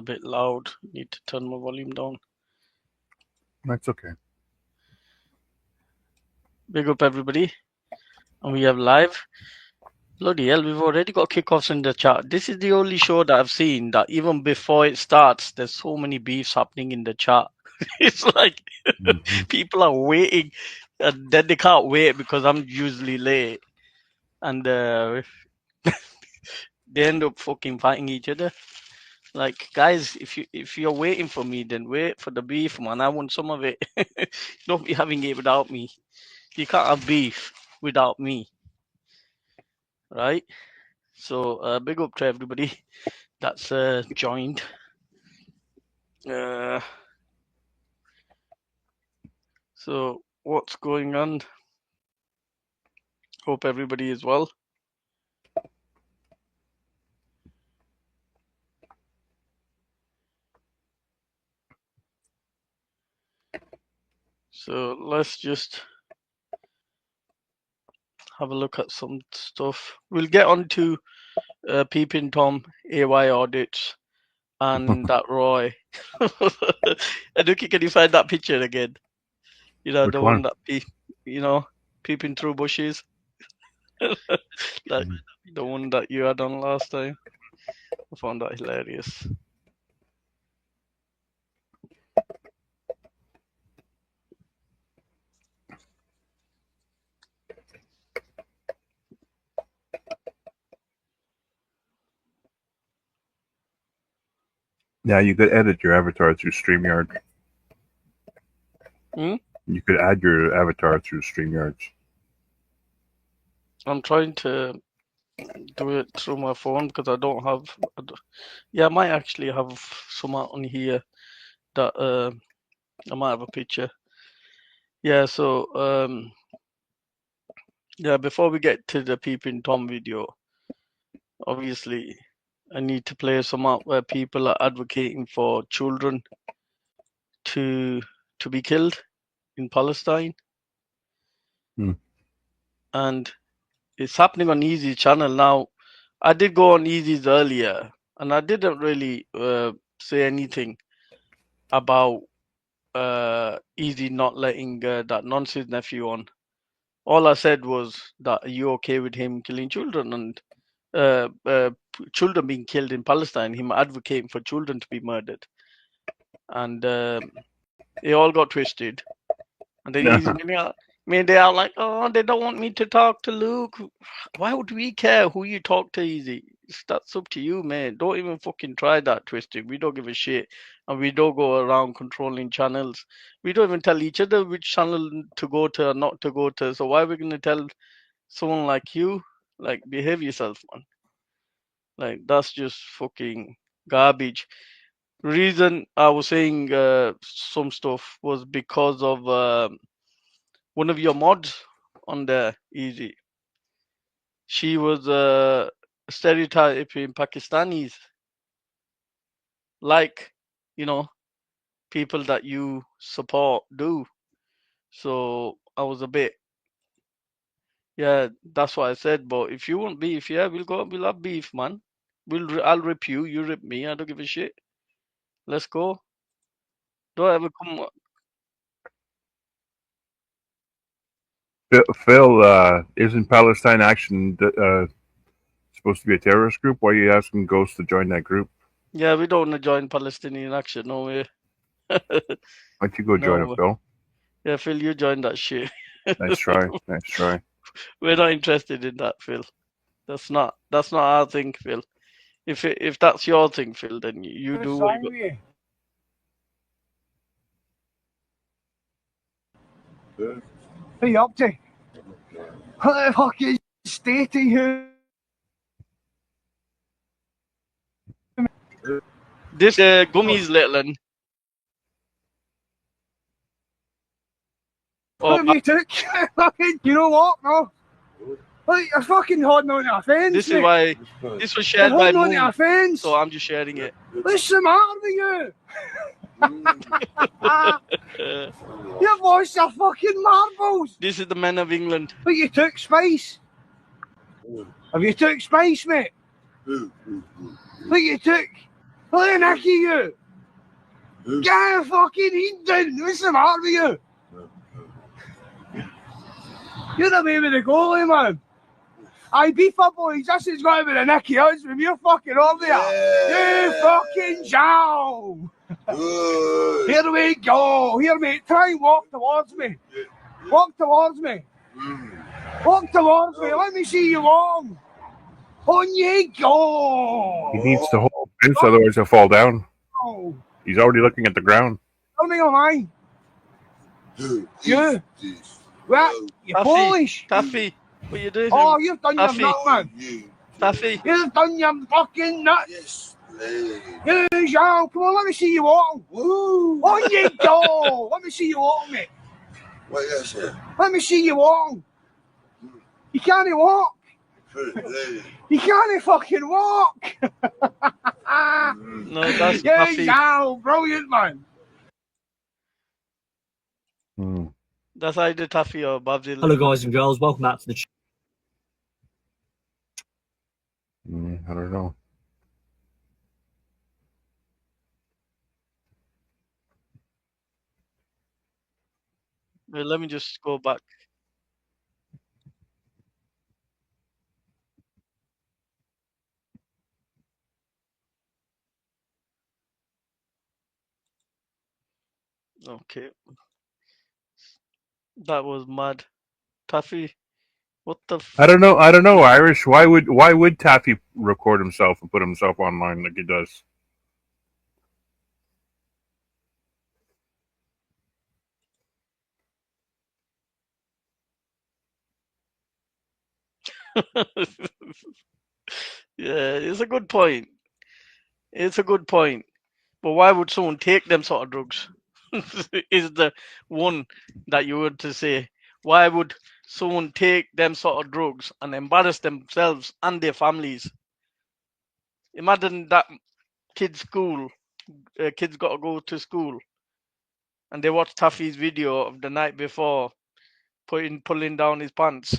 bit loud. Need to turn my volume down. That's okay. Big up everybody. And we have live. Bloody hell, we've already got kickoffs in the chat. This is the only show that I've seen that even before it starts, there's so many beefs happening in the chat. It's like people are waiting and then they can't wait because I'm usually late. And they end up fucking fighting each other. Like, guys, if you're waiting for me, then wait for the beef, man. I want some of it. Don't be having it without me. You can't have beef without me, right? So big up to everybody that's joined. So what's going on? Hope everybody is well. So let's just have a look at some stuff. We'll get on to Peeping Tom, AY audits, and that Roy. Aduki, can you find that picture again? You know, Which the one that peeping through bushes. Like the one that you had on last time. I found that hilarious. Yeah, you could edit your avatar through StreamYard. You could add your avatar through StreamYard. I'm trying to do it through my phone because I don't have. Yeah, I might actually have some on here that I might have a picture. Yeah, so yeah, before we get to the Peeping Tom video, obviously I need to play some out where people are advocating for children to be killed in Palestine. And it's happening on Easy's channel now. I did go on Easy's earlier, and I didn't really say anything about Easy not letting that nonsense nephew on. All I said was that are you okay with him killing children and children being killed in Palestine, him advocating for children to be murdered. And it all got twisted. And then Easy they are like, oh, they don't want me to talk to Luke. Why would we care who you talk to, Easy? That's up to you, man. Don't even fucking try that twisting. We don't give a shit. And we don't go around controlling channels. We don't even tell each other which channel to go to or not to go to. So why are we going to tell someone like you? Like, behave yourself, man. Like, that's just fucking garbage. Reason I was saying some stuff was because of one of your mods on there, Easy. She was stereotyping Pakistanis, like, people that you support do. So I was a bit, yeah, that's what I said. But if you want beef, yeah, we'll have beef, man. I'll rip you, you rip me. I don't give a shit. Let's go. Don't ever come. Phil, isn't Palestine Action supposed to be a terrorist group? Why are you asking Ghost to join that group? Yeah, we don't want to join Palestinian Action. No way. Why don't you go join it, Phil? Yeah, Phil, you join that shit. Nice try. Nice try. We're not interested in that, Phil. That's not our thing, Phil. If that's your thing, Phil, then you do what you got. What are you up to? What the fuck is stating here? This gummies, little one. What have you took? You know what, bro? Like, you're fucking holding on to a fence. This is why this was shared by Moon, so I'm just sharing it. What's the matter with you? You've lost your fucking marbles. This is the men of England. But you took space. Have you took space, mate? But you took Look at Nicky, you. Get a fucking Eden. What's the matter with you? You're the baby the goalie, man. I beef up boys, this has got to be the Nicky Hudds with your fucking over there. You fucking jow. Here we go. Here, mate. Try and walk towards me. Walk towards me. Walk towards me. Let me see you walk. On you go. He needs to hold fence, otherwise he'll fall down. Oh. He's already looking at the ground. Tell me on mine. You. What? You're Taffy, Polish. Taffy, what you doing? Oh, you've done your Taffy. nut, man. Taffy. You've done your fucking nut. You, Joe. Come on, let me see you walk. On you go. Let me see you walk, mate. What you say? Let me see you walk. You can't walk. You can't fucking walk. No, that's Yeah, Taffy. Joe. Brilliant, man. That's either Taffy or Babs. Hello, guys and girls. Welcome back to the I don't know. Well, let me just go back. Okay. That was mad. Taffy, what the I don't know. Irish. Why would Taffy record himself and put himself online like he does? Yeah, it's a good point. It's a good point. But why would someone take them sort of drugs? Is the one that you were to say. Why would someone take them sort of drugs and embarrass themselves and their families? Imagine that kids got to go to school and they watch Taffy's video of the night before pulling down his pants.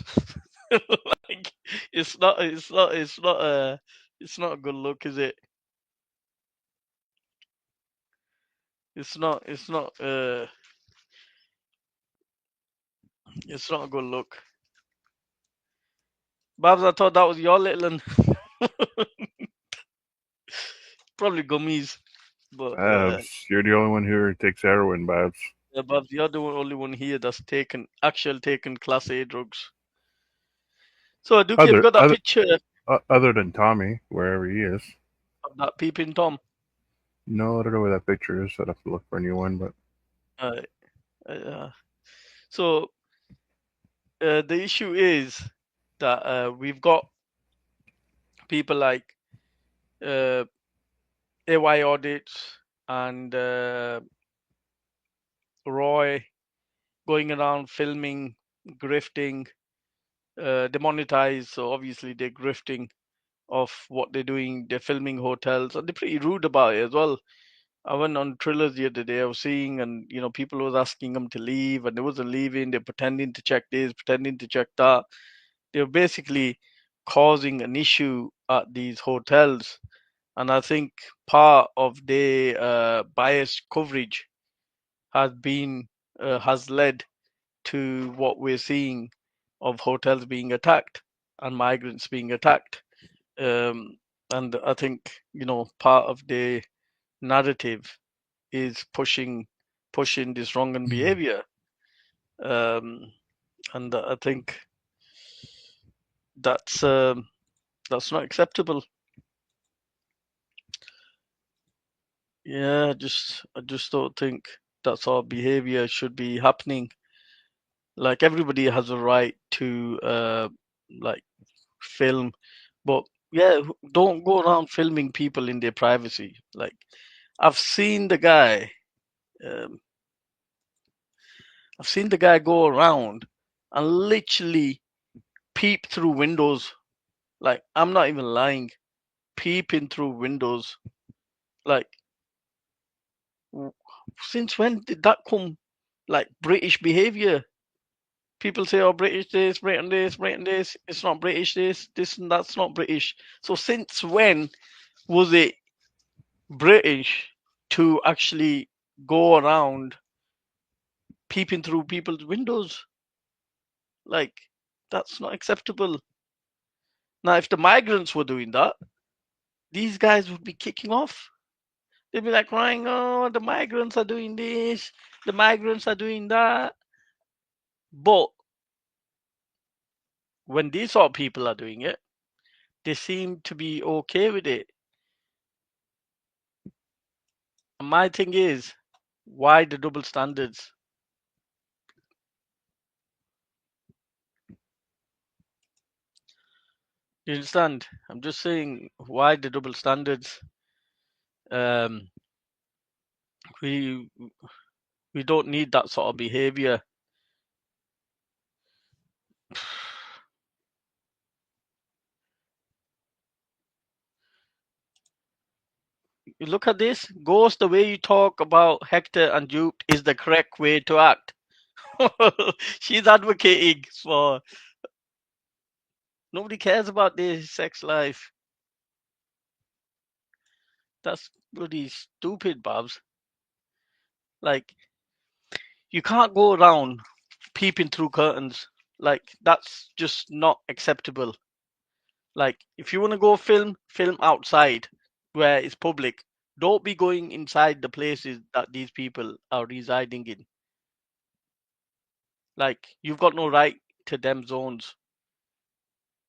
Like, it's not a good look, is it? It's not a good look. Babs, I thought that was your little one. Probably gummies. But Babs, you're the only one who takes heroin, Babs. yeah, Babs, you're the only one here that's taken Class A drugs. So Duke, have you got that picture Other than Tommy, wherever he is. of that peeping Tom? No, I don't know where that picture is. I'd have to look for a new one, but So the issue is that we've got people like AY Audits and Roy going around filming, grifting, demonetized. So obviously they're grifting of what they're doing. They're filming hotels and they're pretty rude about it as well. I went on Thrillers the other day. I was seeing, and people was asking them to leave, and they wasn't leaving. They're pretending to check this, pretending to check that. They're basically causing an issue at these hotels, and I think part of their biased coverage has led to what we're seeing of hotels being attacked and migrants being attacked. And I think part of the narrative is pushing this wrong behavior, and I think that's not acceptable. Yeah, I just don't think that sort of behavior should be happening. Like, everybody has a right to like film, but yeah, don't go around filming people in their privacy. Like, I've seen the guy. Um, I've seen the guy go around and literally peep through windows. Like, I'm not even lying. Peeping through windows. Like, since when did that come? Like, British behavior. People say, "Oh, British this, Britain this, Britain this." It's not British this and that's not British. So since when was it British to actually go around peeping through people's windows. Like, that's not acceptable. Now, if the migrants were doing that, these guys would be kicking off. They'd be like crying, oh, the migrants are doing this, the migrants are doing that. But when these sort of people are doing it, they seem to be okay with it. And my thing is, why the double standards? You understand? I'm just saying, why the double standards? Um, we we don't need that sort of behavior. You look at this, Ghost. The way you talk about Hector and Duke is the correct way to act. She's advocating for nobody cares about their sex life. That's bloody stupid, Babs. Like, you can't go around peeping through curtains. Like, that's just not acceptable. Like, if you want to go film, film outside where it's public. Don't be going inside the places that these people are residing in. Like, you've got no right to them zones.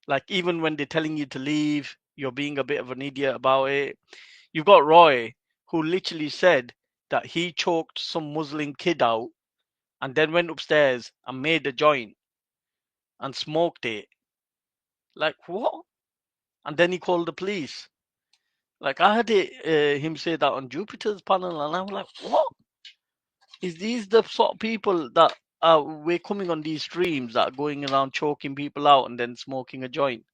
Like, even when they're telling you to leave, you're being a bit of an idiot about it. You've got Roy, who literally said that he choked some Muslim kid out and then went upstairs and made a joint and smoked it. Like, what? And then he called the police. Like, I heard him say that on Jupiter's panel, and I'm like, what? Is these the sort of people that we're coming on these streams that are going around choking people out and then smoking a joint?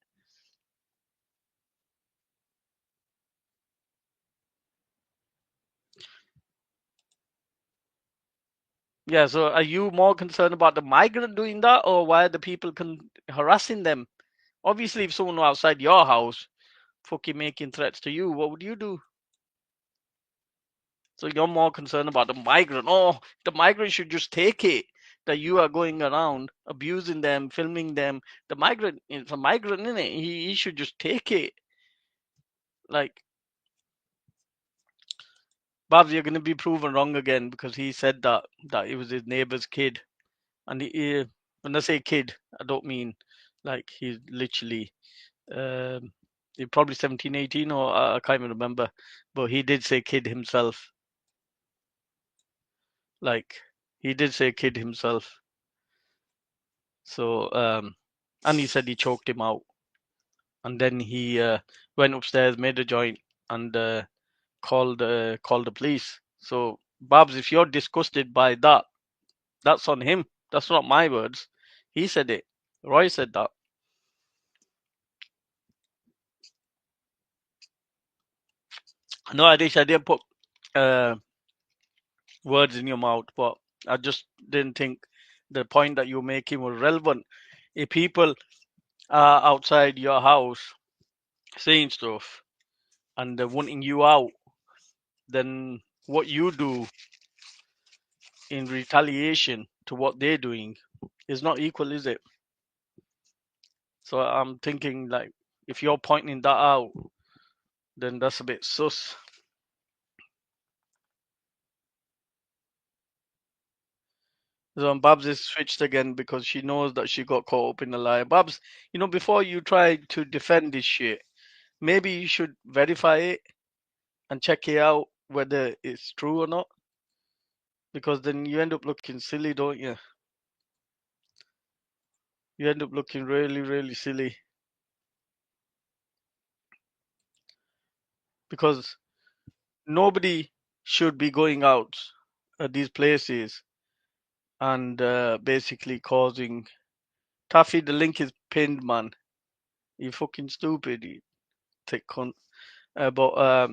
Yeah, so are you more concerned about the migrant doing that, or why are the people harassing them? Obviously, if someone were outside your house fucking making threats to you, what would you do? So you're more concerned about the migrant. Oh, the migrant should just take it that you are going around abusing them, filming them. The migrant is a migrant, isn't it? He should just take it. Like, Babs, you're going to be proven wrong again because he said that it was his neighbor's kid. And when I say kid, I don't mean like he's literally, um, he's probably 17, 18, or I can't even remember. But he did say kid himself. Like, he did say kid himself. So, and he said he choked him out. And then he went upstairs, made a joint, and called the police. So, Babs, if you're disgusted by that, that's on him. That's not my words. He said it. Roy said that. No, Adish, I didn't put uh, words in your mouth, but I just didn't think the point that you're making was relevant. If people are outside your house saying stuff and they're wanting you out, then what you do in retaliation to what they're doing is not equal, is it? So I'm thinking, like, if you're pointing that out, then that's a bit sus. So Babs is switched again because she knows that she got caught up in a lie. Babs, before you try to defend this shit, maybe you should verify it and check it out whether it's true or not. Because then you end up looking silly, don't you? You end up looking really, really silly. Because nobody should be going out at these places and basically causing. Taffy, the link is pinned, man. You fucking stupid, you thick cunt. But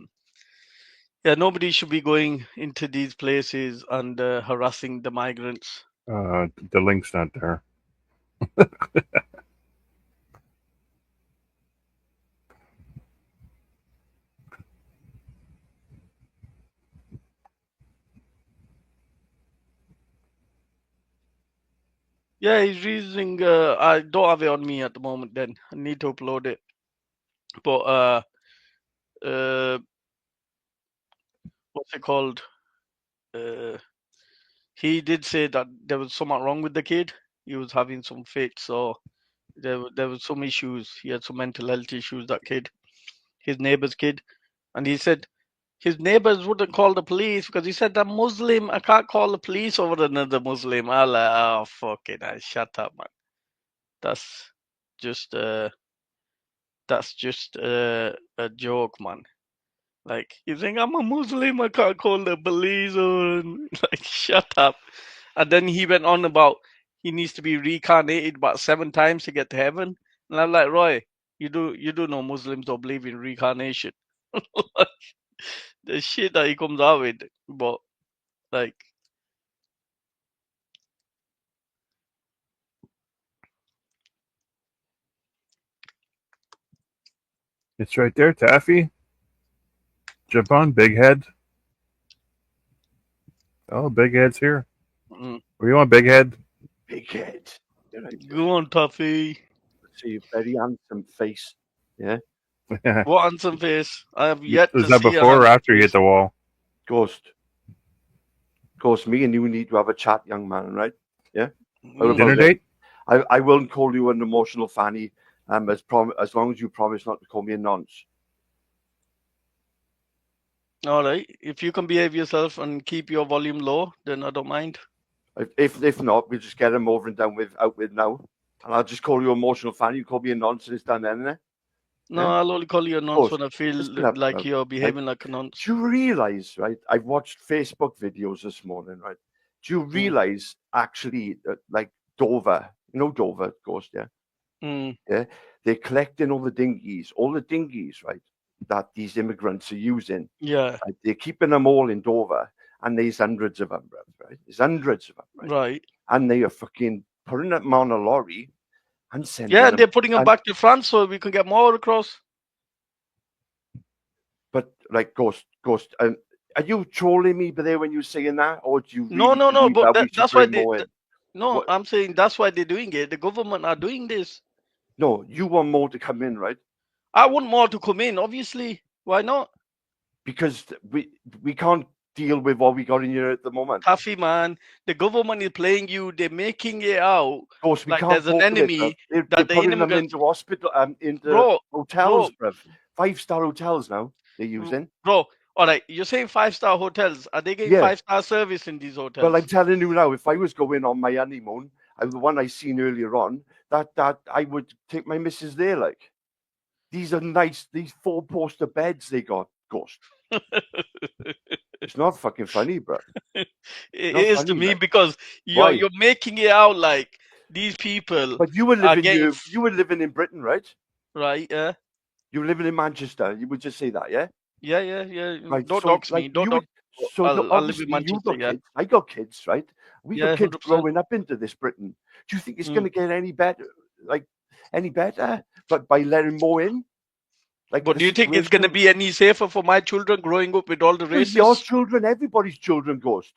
yeah, nobody should be going into these places and harassing the migrants. The link's not there. Yeah, he's using. I don't have it on me at the moment. Then I need to upload it. But uh, what's it called? Uh, he did say that there was something wrong with the kid. He was having some fits, so there was some issues. He had some mental health issues. That kid, his neighbor's kid, and he said his neighbors wouldn't call the police because he said I'm Muslim. I can't call the police over another Muslim. I like, oh fucking hell, shut up, man. That's just a joke, man. Like you think I'm a Muslim, I can't call the police on. Like shut up. And then he went on about he needs to be reincarnated about 7 times to get to heaven. And I'm like, Roy, you do know Muslims don't believe in reincarnation. The shit that he comes out with, but like It's right there, Taffy. Jump on, big head. Oh, big head's here. mm, Where you want, big head? Big head. go on, Tuffy. See a very handsome face. Yeah. What handsome face? I have yet Was to that see a before or handsome after you hit face. the wall? Ghost. Ghost, me and you need to have a chat, young man, right? Yeah. How Mm. about Dinner it? date? I won't call you an emotional fanny, as long as you promise not to call me a nonce. All right. If you can behave yourself and keep your volume low, then I don't mind. If not, we'll just get him over and done with out with now. And I'll just call you emotional fanny. You call me a nonce and it's done then, innit? No, Yeah. I'll only call you a nonce Ghost, when I feel listen up, like bro. you're behaving like a nonce. Do you realise, right? I've watched Facebook videos this morning, right? Do you realise actually, like Dover, you know Dover, Ghost, yeah? Mm. Yeah, they're collecting all the dinghies, right? That these immigrants are using. Yeah. Right? They're keeping them all in Dover, and there's hundreds of them, right? There's hundreds of them, right? Right. And they are fucking putting them on a lorry and sending Yeah, them. and they're putting them and- back to France so we can get more across. But like Ghost, are you trolling me there when you're saying that, or do you No, really no, no. believe But that we should that's why bring more in? no, What? I'm saying that's why they're doing it. The government are doing this. No, you want more to come in, right? I want more to come in, obviously. Why not? Because we can't deal with what we got in here at the moment. Taffy, man, the government is playing you. They're making it out Of course, we like can't there's an cope with it, bruv. enemy They're that the putting them immigrants. into hospital, into Bro, hotels, bruv. 5-star hotels now they're bro, using. bro. All right, you're saying 5-star hotels. Are they getting Yeah. 5-star service in these hotels? Well, I'm telling you now, if I was going on my honeymoon, the one I seen earlier on, that I would take my missus there. Like, these are nice. These 4-poster beds they got, Ghost. It's not fucking funny, bro. It Not is to funny, me like. because Why? you're making it out like these people But you were are living getting you were living in Britain, right? right. Yeah, You were living in Manchester. You would just say that, yeah? yeah. Right. Don't So, dox like, me. Don't you dox. would. So I'll live in obviously you Manchester. got Yeah, kids. I got kids, right? We yeah, got kids 100%. growing up into this Britain. Do you think it's Mm. going to get any better? Like any better? But by letting more in, like. But do you think it's going to be any safer for my children growing up with all the Well, your racists? children, everybody's children, Ghost.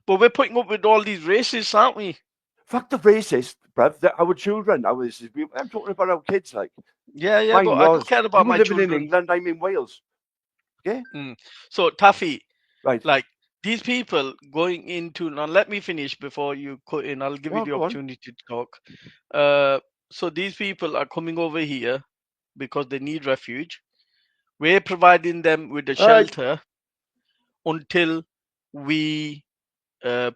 But we're putting up with all these racists, aren't we? Fuck the racist, bruv. They're our children. I'm talking about our kids, like. Yeah, Mine, but I don't yours. care You about were my living children. in England. I'm in Wales. Okay. So Taffy, Right. like these people going into now. Let me finish before you cut in. I'll give you the Go on. opportunity to talk. So these people are coming over here because they need refuge. We're providing them with a shelter until we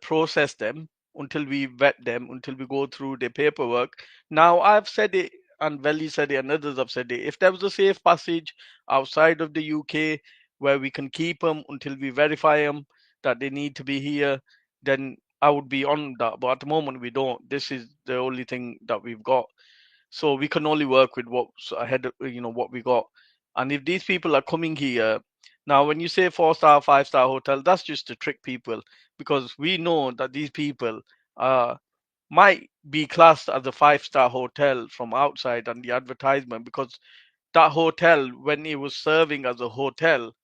process them, until we vet them, until we go through the paperwork. Now, I've said it, and Veli said it, and others have said it. If there was a safe passage outside of the UK where we can keep them until we verify them that they need to be here, then I would be on that. But at the moment, we don't. This is the only thing that we've got. So we can only work with what's ahead of, what we got. And if these people are coming here, now when you say 4-star, 5-star hotel, that's just to trick people because we know that these people might be classed as a 5-star hotel from outside on the advertisement because that hotel, when it was serving as a hotel,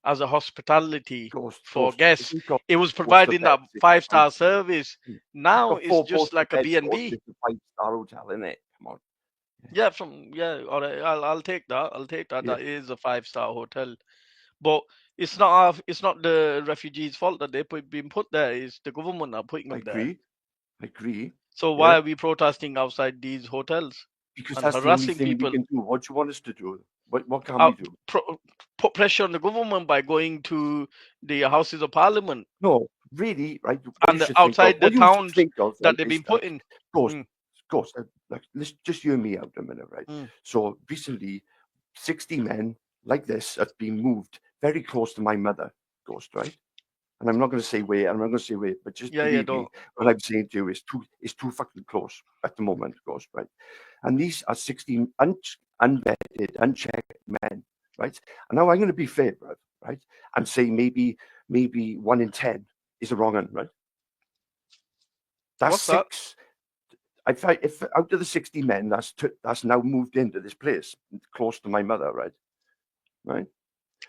as a hospitality Ghost, for Ghost. guests. You've got It was poster providing that beds, if you 5-star fancy it. service. You've Now got it's 4 just poster like a beds, Ghost. B&B. It's a 5-star hotel, isn't it? Come on. Yeah, all right. I'll take that. I'll take that. Yeah. That is a 5-star hotel. But it's not the refugees' fault that been put there. It's the government are putting I them there. agree. So Yeah. why are we protesting outside these hotels Because and that's the only harassing thing people? we can do. What do you want us to do? What can we do? Put pressure on the government by going to the Houses of Parliament No, really, right? What and you should think of, outside the what you should towns think of, that right, they've is been that, put in. Ghost, Mm, Ghost, like, let's just hear me out a minute, right? mm. So recently, 60 men like this have been moved very close to my mother, Ghost, right? And I'm not going to say where, I'm not going to say where, but just Yeah, believe me, don't. what I'm saying to you is too fucking close at the moment, Ghost, right? And these are 16 unvetted, unchecked men, right? And now I'm going to be fair, right? And say maybe 1 in 10 is the wrong one, right? That's What's that? 6. If out of the 60 men, that's now moved into this place close to my mother, right? Right.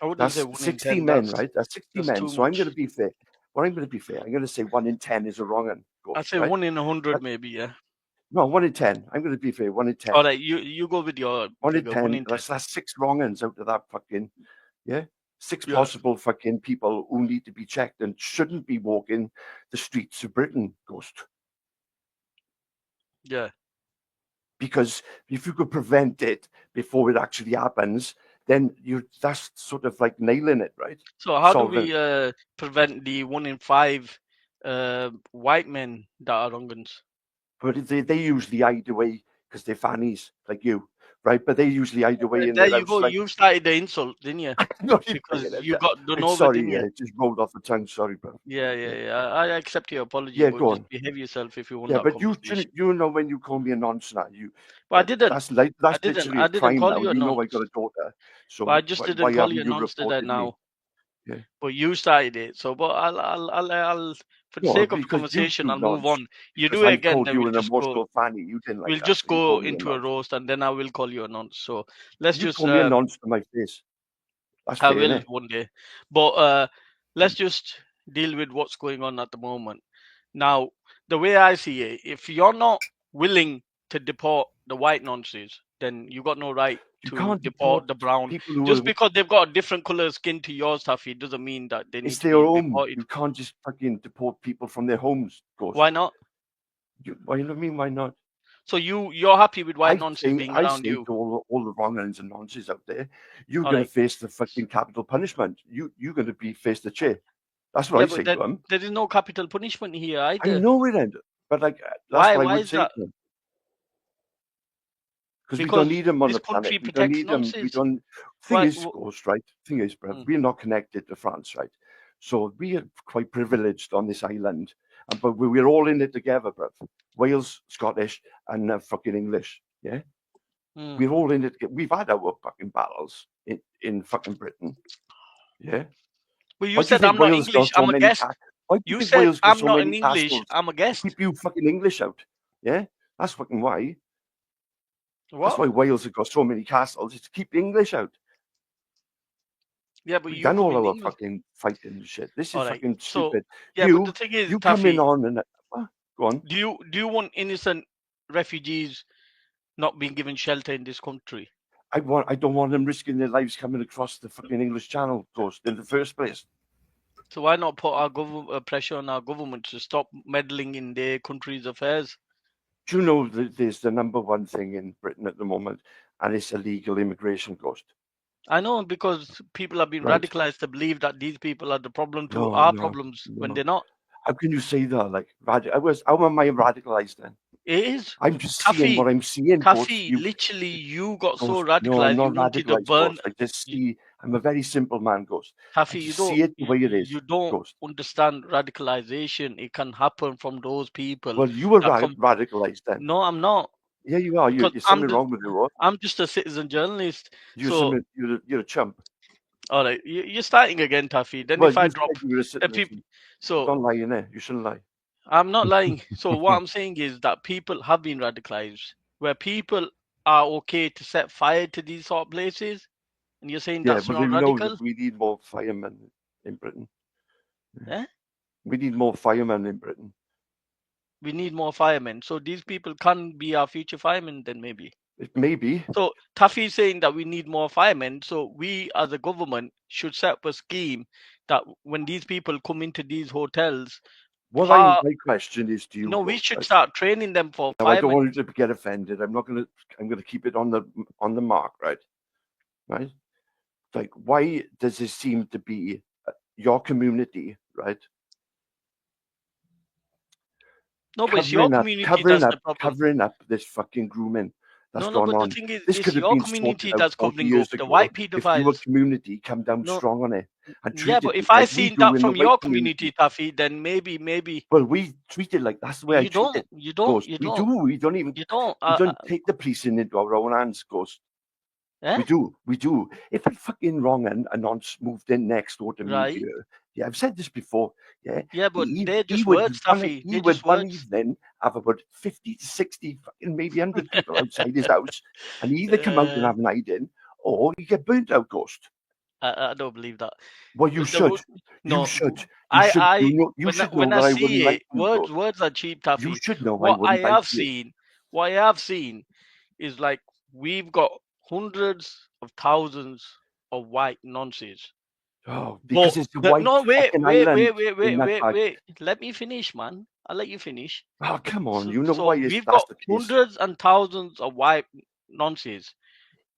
I wouldn't say That's 1 in 60 10. men, right? That's 60 That's men. too So I'm going to much. be fair. What I'm going to be fair, I'm going to say 1 in 10 is a wrong one, I Ghost, say right? 1 in 100, But, maybe. Yeah. no, 1 in 10. I'm going to be fair. 1 in 10. All right, you go with your 1 in figure. 1 10. in 10. That's 6 wrong ones out of that fucking, yeah? 6 Yeah. possible fucking people who need to be checked and shouldn't be walking the streets of Britain, Ghost. Yeah. Because if you could prevent it before it actually happens, then that's sort of like nailing it, right? So how do Solving. we prevent the 1 in 5 white men that are Rungans? But they usually hide away because they're fannies like you, right? But they usually hide away in There their you house. go. Like, You started the insult, didn't you? not even Because thinking you got done I'm over, sorry, didn't you? it just rolled off the tongue. Sorry, bro. Yeah. I accept your apology, Yeah, but go just on. behave yourself if you want Yeah, that but conversation. you know when you call me a nonce now, But I didn't. that's I didn't. literally I a didn't crime call now. you a You know I nonce. got a daughter, But I so just why didn't call you a haven't you nonce today reported me? now. Yeah. But you started it. So, but I'll for the No, sake of the because you conversation, two I'll move nonce. on. You Because do it I again, called then you an emotional fanny. You didn't like we'll that, just so you go called me a into a nonce. roast, and then I will call you a nonce. So let's You just call me a nonce to my face. That's I fair, will innit? one day. But let's just deal with what's going on at the moment. Now, the way I see it, if you're not willing to deport the white nonces, then you got no right You to can't deport deport the brown. people who Just are. because they've got a different color skin to yours, Taffy, doesn't mean that they It's need to their be home. deported. You can't just fucking deport people from their homes, Ghost. Why not? Why do you mean? Why not? So you're happy with white nonces being I around say you? to all the wrong uns and nonsense out there, you're All going to right. face the fucking capital punishment. You're going to be face the chair. That's what Yeah, I but say to them. there is no capital punishment here I either. know it ain't, but like that's Why? what I Why would is say that? to them. Because we don't Because need them on this the planet. country We don't protects need them. We nonces. don't. Thing Why? is, Ghost, right? Thing is, bruv, Mm. we're not connected to France, right? So we are quite privileged on this island, but we're all in it together, bruv. Wales, Scottish, and fucking English. Yeah, Mm. we're all in it. We've had our fucking battles in fucking Britain. Yeah. But you Why do you said think I'm not Wales got English. so I'm a many? guest. Why do you You think said Wales got I'm so not in many English. castles? I'm a To guest. keep you fucking English out. Yeah, that's fucking why. That's What? why Wales have got so many castles. It's to keep the English out. Yeah, but We've you done come all in our English. fucking fighting and shit. This is All right. fucking So stupid. yeah, but the thing is, You come in Taffy, on and go on. do you want innocent refugees not being given shelter in this country? I don't want them risking their lives coming across the fucking English Channel, Ghost, in the first place. So why not put our pressure on our government to stop meddling in their country's affairs? Do you know that there's the number one thing in Britain at the moment, and it's illegal immigration, Ghost? I know, because people have been Right? radicalized to believe that these people are the problem to No, our no, problems when no. they're not. How can you say that? Like, how am I radicalized then? It is. I'm just seeing what Taffy, I'm seeing, Ghost. Taffy, literally, you got so Ghost. No, I'm radicalized, you not wanted to radicalized, burn. Ghost. I just see. I'm a very simple man, Ghost. I Taffy, just see it the way it is, you don't Ghost. understand radicalization. It can happen from those people Well, you were that come. radicalized then. No, I'm not. Yeah, you are. Because There's something wrong with you, what? I'm just a citizen journalist. You're So, you're a chump. all right, you're starting again, Taffy. Then Well, if I you drop said you were a the people, citizen. so Don't lie in there. You shouldn't lie. I'm not lying. So what I'm saying is that people have been radicalized, where people are okay to set fire to these sort of places. And you're saying Yeah, that's but not you know radical? that we need more firemen in Britain. Eh? We need more firemen in Britain. We need more firemen. So these people can be our future firemen then maybe. Maybe. So Taffy is saying that we need more firemen. So we as a government should set up a scheme that when these people come into these hotels, My question is to you. no, we should start training them for Now, I don't firemen. want you to get offended. I'm going to keep it on the mark, right? Right? Like, why does this seem to be your community, right? No, but it's your community that's the problem. Covering up this fucking grooming that's No, gone but on. the thing is, This it's could have your been community sorted out that's 40 covering up years the ago white if your pedophiles. community come down No, strong on it and yeah, treated but it if I like we seen do that in from the your white community, Taffy, then maybe. Well, we treat it like that's the way I treat it. You don't. We do. We don't even. You don't. We don't take the policing into our own hands, Ghost. Eh? We do. If a fucking wrong and a nonce moved in next door to me Right. here, yeah, I've said this before. Yeah, Yeah, but they're just would words, Taffy. he They're would just one words. evening have about 50 to 60, fucking maybe 100 people outside his house, and either come out and have an hide-in, or you get burnt out, Ghost. I don't believe that. Well, you should. No, You should. You should know when that I I wouldn't see like it, you, Ghost. words are cheap, Taffy. You should know I What I wouldn't like you. have seen is like we've got hundreds of thousands of white nonces. Oh, because it's a white no, wait. island. Let me finish, man. I'll let you finish. Oh, come on. So, You know why we've that's got the case. hundreds and thousands of white nonces.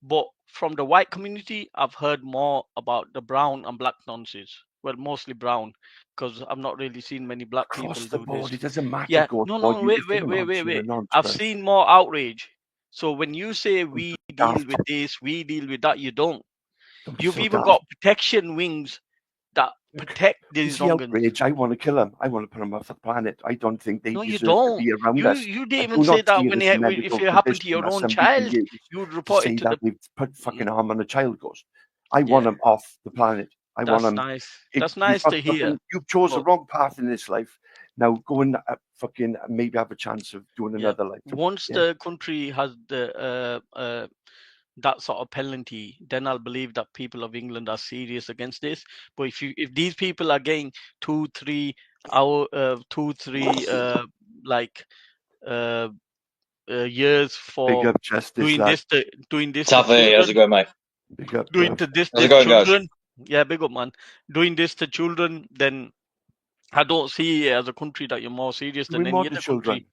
But from the white community, I've heard more about the brown and black nonces. Well, mostly brown, because I've not really seen many black Across people the do board, this. it doesn't matter. Yeah, Ghost, no, if wait. you're a nonce, I've right? seen more outrage. So when you say we deal daft. with this, we deal with that, you don't. Don't be You've so even daft. got protection wings that protect You these see outrage. I want to kill them. I want to put them off the planet. I don't think they No, you deserve to don't. be around You us. you I didn't do even say not that see it when as a if medical it happened to condition your that own somebody can child, use you would to report say it to that the. they've put fucking harm on a child, Ghost. I want them off the planet. I want That's them. nice. That's nice to hear. You've chose the But wrong path in this life. Now go and fucking maybe have a chance of doing another life. once the country has the that sort of penalty, then I'll believe that people of England are serious against this. But if these people are getting 2-3 hour 2-3 years for Big up justice, doing lad. this to Taffy, how's it children, going, mate? Big up. doing to this How's it going, guys? children, yeah, big up, man. Doing this to children, then I don't see it as a country that you're more serious than any other country.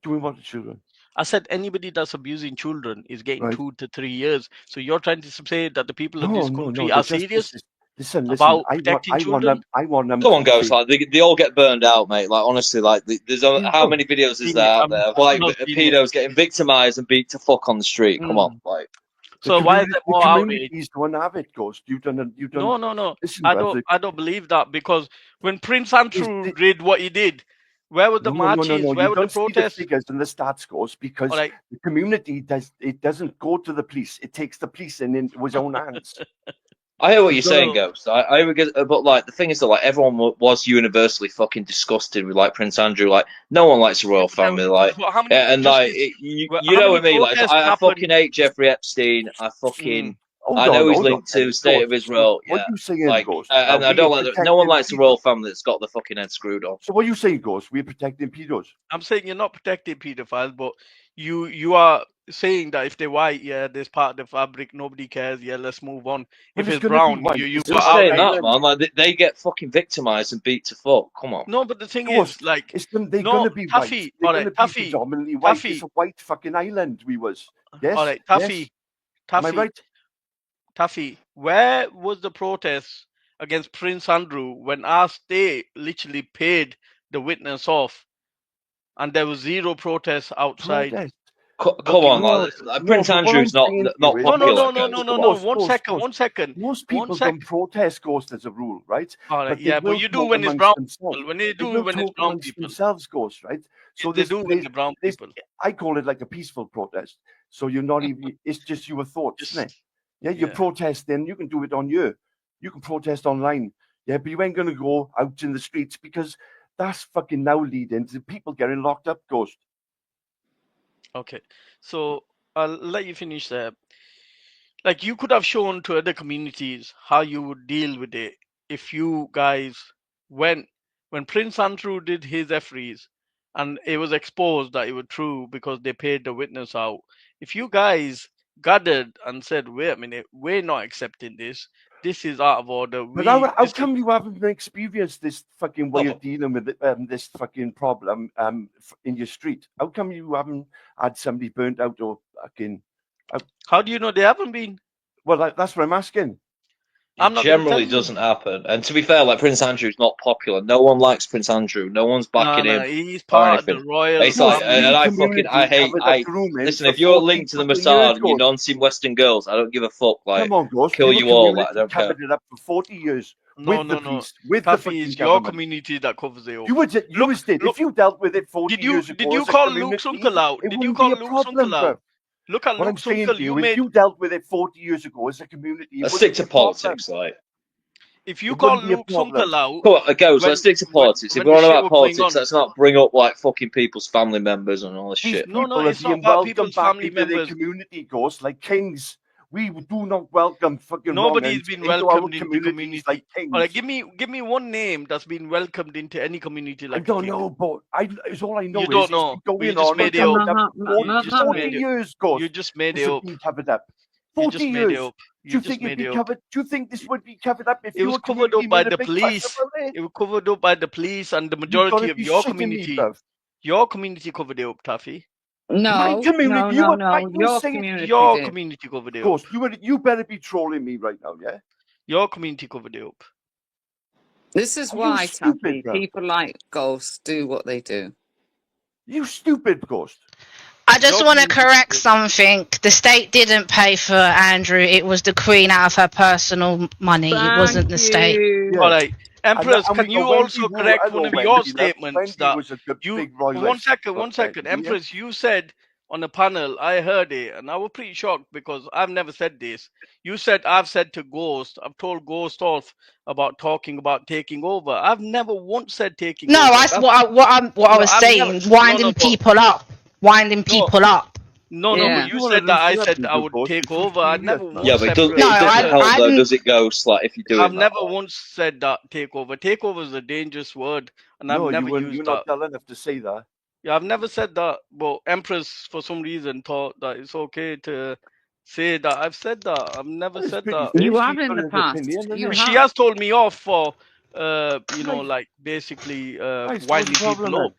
Doing what to children? I said anybody that's abusing children is getting Right. 2 to 3 years. So you're trying to say that the people of this country No. are serious Listen. about protecting children? I want them. Go on, Ghost. Like they all get burned out, mate. Like honestly, like there's how many videos is there out there? Like pedos getting victimized and beat to fuck on the street. Come on, like. So why is there more outrage? He's the one to have it, Ghost. You've done. No. Listen, I don't believe that, because when Prince Andrew did what he did, where were the marches? Where were the protests? See the figures and the stats, Ghost, because the community doesn't go to the police. It takes the police into his own hands. I hear what you're saying, Ghost. I get, but like the thing is that like everyone was universally fucking disgusted with like Prince Andrew. Like no one likes the royal family. Like and like you know what I mean. Like I fucking hate Jeffrey Epstein. I fucking. I know he's linked to State of Israel. What you saying, like, Ghost? and I don't like. No one likes the royal family that's got the fucking head screwed off. So what are you saying, Ghost? We're protecting pedos. I'm saying you're not protecting pedophiles, but you are saying that if they're white, yeah, there's part of the fabric, nobody cares. Yeah, let's move on. If it's brown, you've got saying that, man. Like they get fucking victimized and beat to fuck. Come on. No, but the thing is, like, they're gonna be white. They're gonna be predominantly white. It's a white fucking island. We was. Yes. All right, Taffy. Am I right? Taffy, where was the protest against Prince Andrew when our state literally paid the witness off, and there was zero protest outside? Come on, like, Prince Andrew's not popular. No. One second. Most people don't protest, Ghost, as a rule, right? All right, but you do when it's brown people. When they do when it's brown people themselves, Ghost, right? So they do when the brown people. I call it like a peaceful protest. So you're not even. It's just your thoughts, isn't it? Yeah, you protest. Then you can do it on you. You can protest online. Yeah, but you ain't gonna go out in the streets because that's fucking now leading to people getting locked up, Ghost. Okay, so I'll let you finish there. Like, you could have shown to other communities how you would deal with it if you guys when Prince Andrew did his FREs and it was exposed that it was true because they paid the witness out. If you guys gathered and said, "Wait a minute, we're not accepting this. This is out of order." But how come you haven't experienced this fucking way of dealing with it, this fucking problem in your street? How come you haven't had somebody burnt out or fucking? How do you know they haven't been? Well, that's what I'm asking. I'm not generally doesn't happen. And to be fair, like Prince Andrew's not popular. No one likes Prince Andrew. No one's backing him. He's part of the royal it's like, and I hate. Listen, if you're linked to the Mossad and you're non-seeing Western girls, I don't give a fuck. Like, come on, Ghost, kill you all. Like, I don't care. Covered it up for 40 years. No. With Taffy, it's your community that covers it up. You did. If you dealt with it 40 years ago, did you call Luke's uncle out? Did you call Luke's uncle out? Look at what Luke's I'm saying uncle. To you, if you dealt with it 40 years ago as a community, let's stick to politics, like. If you call Luke's uncle out, come on, goes. Let's stick to politics. If we're on about politics, let's not bring up like fucking people's family members and all this shit. No, it's not about people's family members. Community goes like kings. We do not welcome fucking. Nobody's been welcomed into community. Like kings. All right, give me one name that's been welcomed into any community like. I don't know, but it's all I know. You don't know. You just made it up. 40 years ago. You just made it up. Covered up. 40 years. Do you think it'd be covered? Do you think this would be covered up if it was covered up by the police? It was covered up by the police and the majority of your community. Your community covered it up, Taffy. No, my community, your community covered it up. Of course, you better be trolling me right now, yeah? Your community covered it up. This is why, Taffy, people like Ghost do what they do. You stupid Ghost. I just want to correct something. The state didn't pay for Andrew. It was the Queen out of her personal money. It wasn't the state. Yeah. All right. Empress, can you also correct one of your statements that you... One second. Empress, you said on the panel, I heard it, and I was pretty shocked because I've never said this. You said, I've said to Ghost, I've told Ghost off about talking about taking over. I've never once said taking over. No, that's what I was saying, winding people up. Winding people up. No, but you said that I said I would take over. I never once but it doesn't help though, does it, Ghost? Like, if you do I've never once said that take over. Take over is a dangerous word, and I've never used that. You're not tall enough to say that. Yeah, I've never said that. But Empress, for some reason, thought that it's okay to say that I've said that. I've never said that. You have in the past. She has told me off for, like basically winding people up.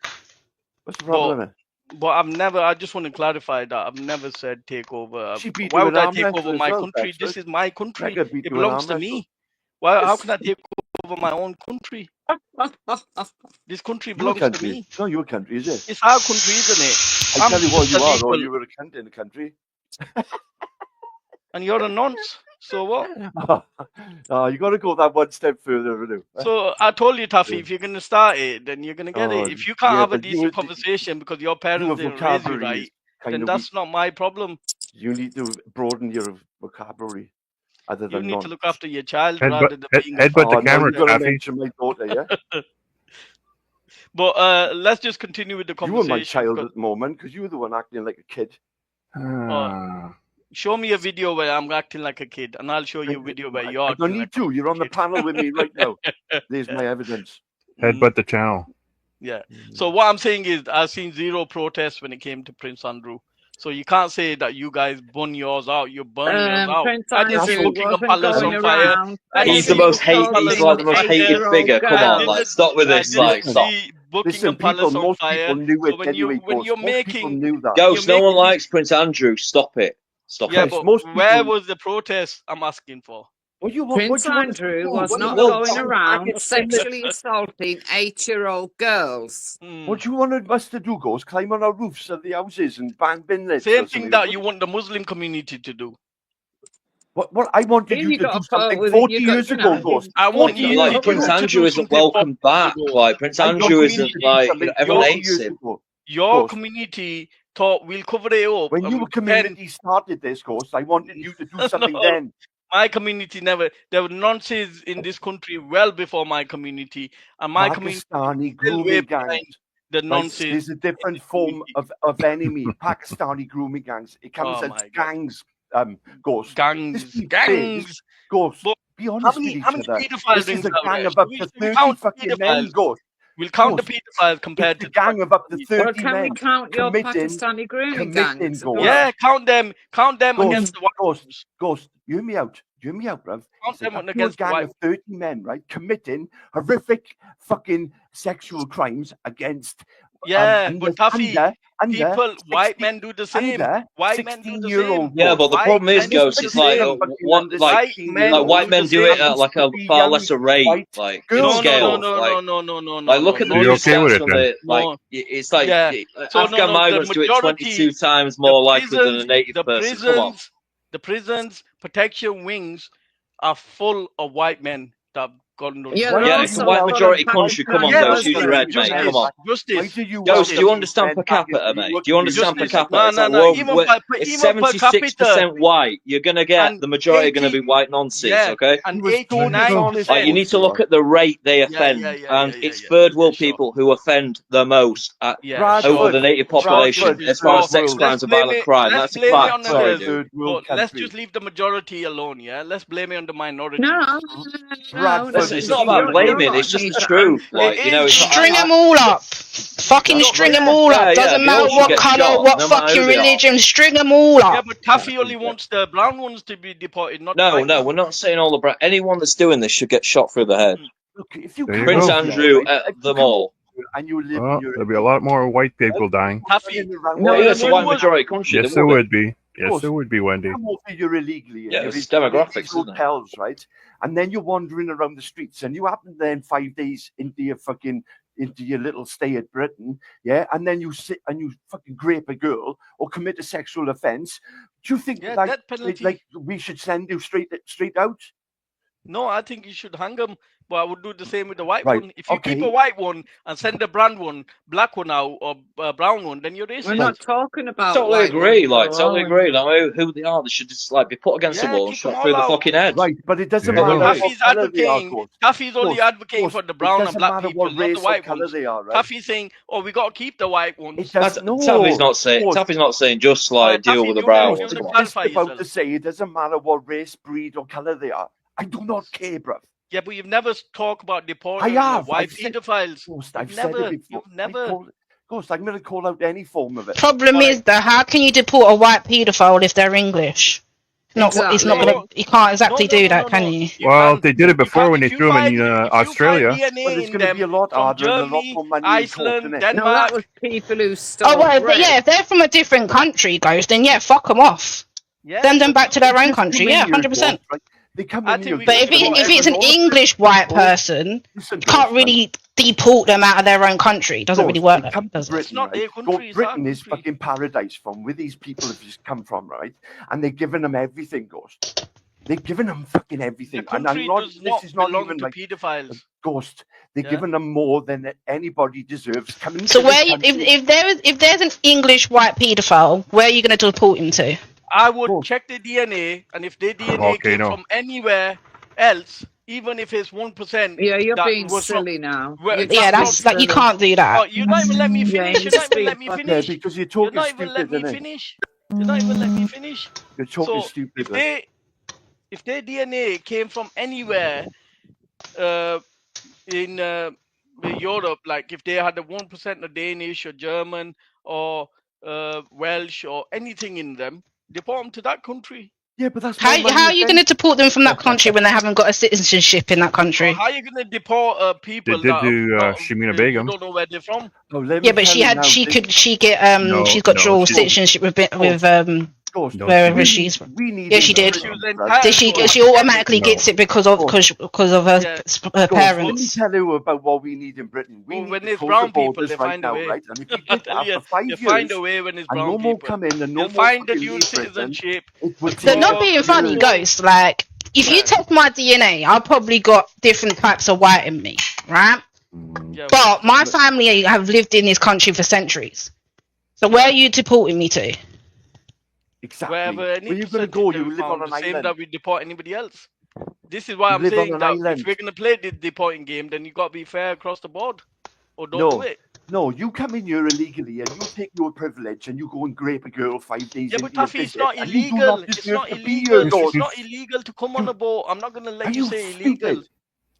What's the problem? But I've never. I just want to clarify that I've never said take over. Why would I take over my country? This is my country. It belongs to me. Why? How can I take over my own country? This country belongs to me. It's not your country, is it? It's our country, isn't it? I tell you what you are, or you were a cunt in the country. And you're a nonce. So what? You got to go that one step further. So I told you, Taffy, if you're going to start it, then you're going to get it. If you can't have a decent conversation because your parents didn't raise you right, then that's not my problem. You need to broaden your vocabulary. Other than you need to look after your child rather than being headbutt the camera, Taffy. My daughter, yeah? But let's just continue with the conversation. You were my child at the moment because you were the one acting like a kid. Show me a video where I'm acting like a kid, and I'll show you a video where you're acting. I don't need to. You're on the panel with me right now. There's my evidence. Headbutt the channel. Yeah. So what I'm saying is, I've seen zero protests when it came to Prince Andrew. So you can't say that you guys burn yours out. You're burning yours out. Prince I didn't see Buckingham Palace on fire. He's the most hated. He's like the most hated figure. Come on, like stop with this. Like stop. Buckingham Palace on fire. So when you're making Ghost, no one likes Prince Andrew. Stop it. Stop it. But where was the protest I'm asking for? Prince Andrew was not going around sexually assaulting 8-year-old girls. What do you want us to do, Ghost? Climb on our roofs of the houses and bang bin lids? Same thing that you want the Muslim community to do. What I wanted you to do something 40 years ago, Ghost. I want you like Prince Andrew isn't welcome back. Like Prince Andrew isn't like everyone hates him. Your community thought we'll cover it up. When your community started this, Ghost, I wanted you to do something then. My community never. There were nonsense in this country well before my community, and my Pakistani grooming gangs. The nonsense. There's a different form of enemy. Pakistani grooming gangs. It comes as gangs. Ghost. Gangs. Ghost. But be honest with each other. Pedophiles This is a gang of up to 30 fucking men, Ghost. We'll count the pedophiles compared to the gang of up to 30 well, can men. we count your Pakistani grooming gangs? Yeah, count them against the Ghost, you hear me out. You hear me out, bruv. Count them It's against a gang of 30 men, right, committing horrific fucking sexual crimes against. But Tuffy, white men do the same. White men do the same. Yeah, but the problem is, Ghost, it's like white men do it at like a far lesser rate, like in scale. No. Like, look at the stats from the like. It's like Afghan migrants do it 22 times more likely than a native person. Come on. The prisons, protection wings are full of white men that got no. Yeah, it's a white majority country. Come on, Ghost, use your head, mate. Come on. Ghost, do you understand per capita, mate? Do you understand per capita? No. It's 76% white. You're gonna get the majority going to be white nonsense, okay? And 89%. Like, you need to look at the rate they offend, and it's third world people who offend the most over the native population as far as sex crimes and violent crime. That's a fact. Sorry, dude. Let's just leave the majority alone, yeah? Let's blame it on the minority. No. It's not about blaming, it's just the truth. Like, you know, string them all up. Fucking string them all up. Doesn't matter what colour, what fucking religion, string them all up. Yeah, but Taffy only wants the brown ones to be deported, not No, we're not saying all the brown. Anyone that's doing this should get shot through the head. Look, if you Prince Andrew, them all. And you live there'll be a lot more white people dying. It's a white majority country. Yes, there would be. Yes, there would be, Wendy. You're illegally. Yeah, it's demographics, isn't it? Hotels, right? And then you're wandering around the streets, and you happen then 5 days into your little stay at Britain, yeah, and then you sit and you fucking grape a girl or commit a sexual offence. Do you think like we should send you straight out? No, I think you should hang them. But I would do the same with the white one. If you keep a white one and send a black one out or a brown one, then you're racist. We're not talking about. Totally agree. Like who they are, they should just like be put against the wall and shot through the fucking head. Right, but it doesn't matter. Taffy's only advocating for the brown and black people, not the white ones. Taffy's saying, "Oh, we got to keep the white ones." Taffy's not saying just like deal with the brown ones. About to say it doesn't matter what race, breed, or color they are. I do not care, bruv. Yeah, but you've never talked about deporting white pedophiles. I've said it before. You've never. Ghost, I'm going to call out any form of it. Problem is, though, how can you deport a white paedophile if they're English? It's not gonna. You can't exactly do that, can you? Well, they did it before when they threw them in Australia. Well, it's going to be a lot harder and a lot more money. Iceland, Denmark. No, that was people who stole. Oh well, but yeah, if they're from a different country, Ghost, then yeah, fuck them off. Send them back to their own country. Yeah, 100%. But if it's an English white person, you can't really deport them out of their own country. It doesn't really work like that, does it? It's not their country. Britain is fucking paradise from where these people have just come from, right? And they're giving them everything, Ghost. They're giving them fucking everything. And this is not even like pedophiles. Ghost. They're giving them more than anybody deserves. So if there's an English white paedophile, where are you going to deport him to? I would check the DNA, and if their DNA came from anywhere else, even if it's 1%. Yeah, you're being silly now. That's like you can't do that. Oh, you're not even let me finish. You're not even let me finish. Because you're talking stupid. You're not even let me finish. You're not even let me finish. You're talking stupid. If their DNA came from anywhere in Europe, like if they had a 1% of Danish or German or Welsh or anything in them, deport them to that country. Yeah, but that's how are you going to deport them from that country when they haven't got a citizenship in that country? How are you going to deport people? They did do Shamina Begum. You don't know where they're from. Yeah, but she's got dual citizenship with wherever she's from. Yeah, she did. She automatically gets it because of her parents. Let me tell you about what we need in Britain. When there's brown people, they find a way. Right? And if you did that for 5 years, find a way when there's brown people. Come in and they'll find the dual citizenship. They're not being funny, Ghost. Like, if you test my DNA, I've probably got different types of white in me, right? But my family have lived in this country for centuries. So where are you deporting me to? Exactly. Wherever any you're going to go, you live on an island. Same that we deport anybody else. This is why I'm saying that if we're going to play the deporting game, then you got to be fair across the board, or don't do it. No, you come in here illegally and you take your privilege and you go and grape a girl 5 days Yeah, into but your Taffy, it's visit, not and you do illegal. not It's deserve not to be here, illegal. Ghost. It's not illegal to come on a boat. I'm not gonna Are let you you say illegal. stupid?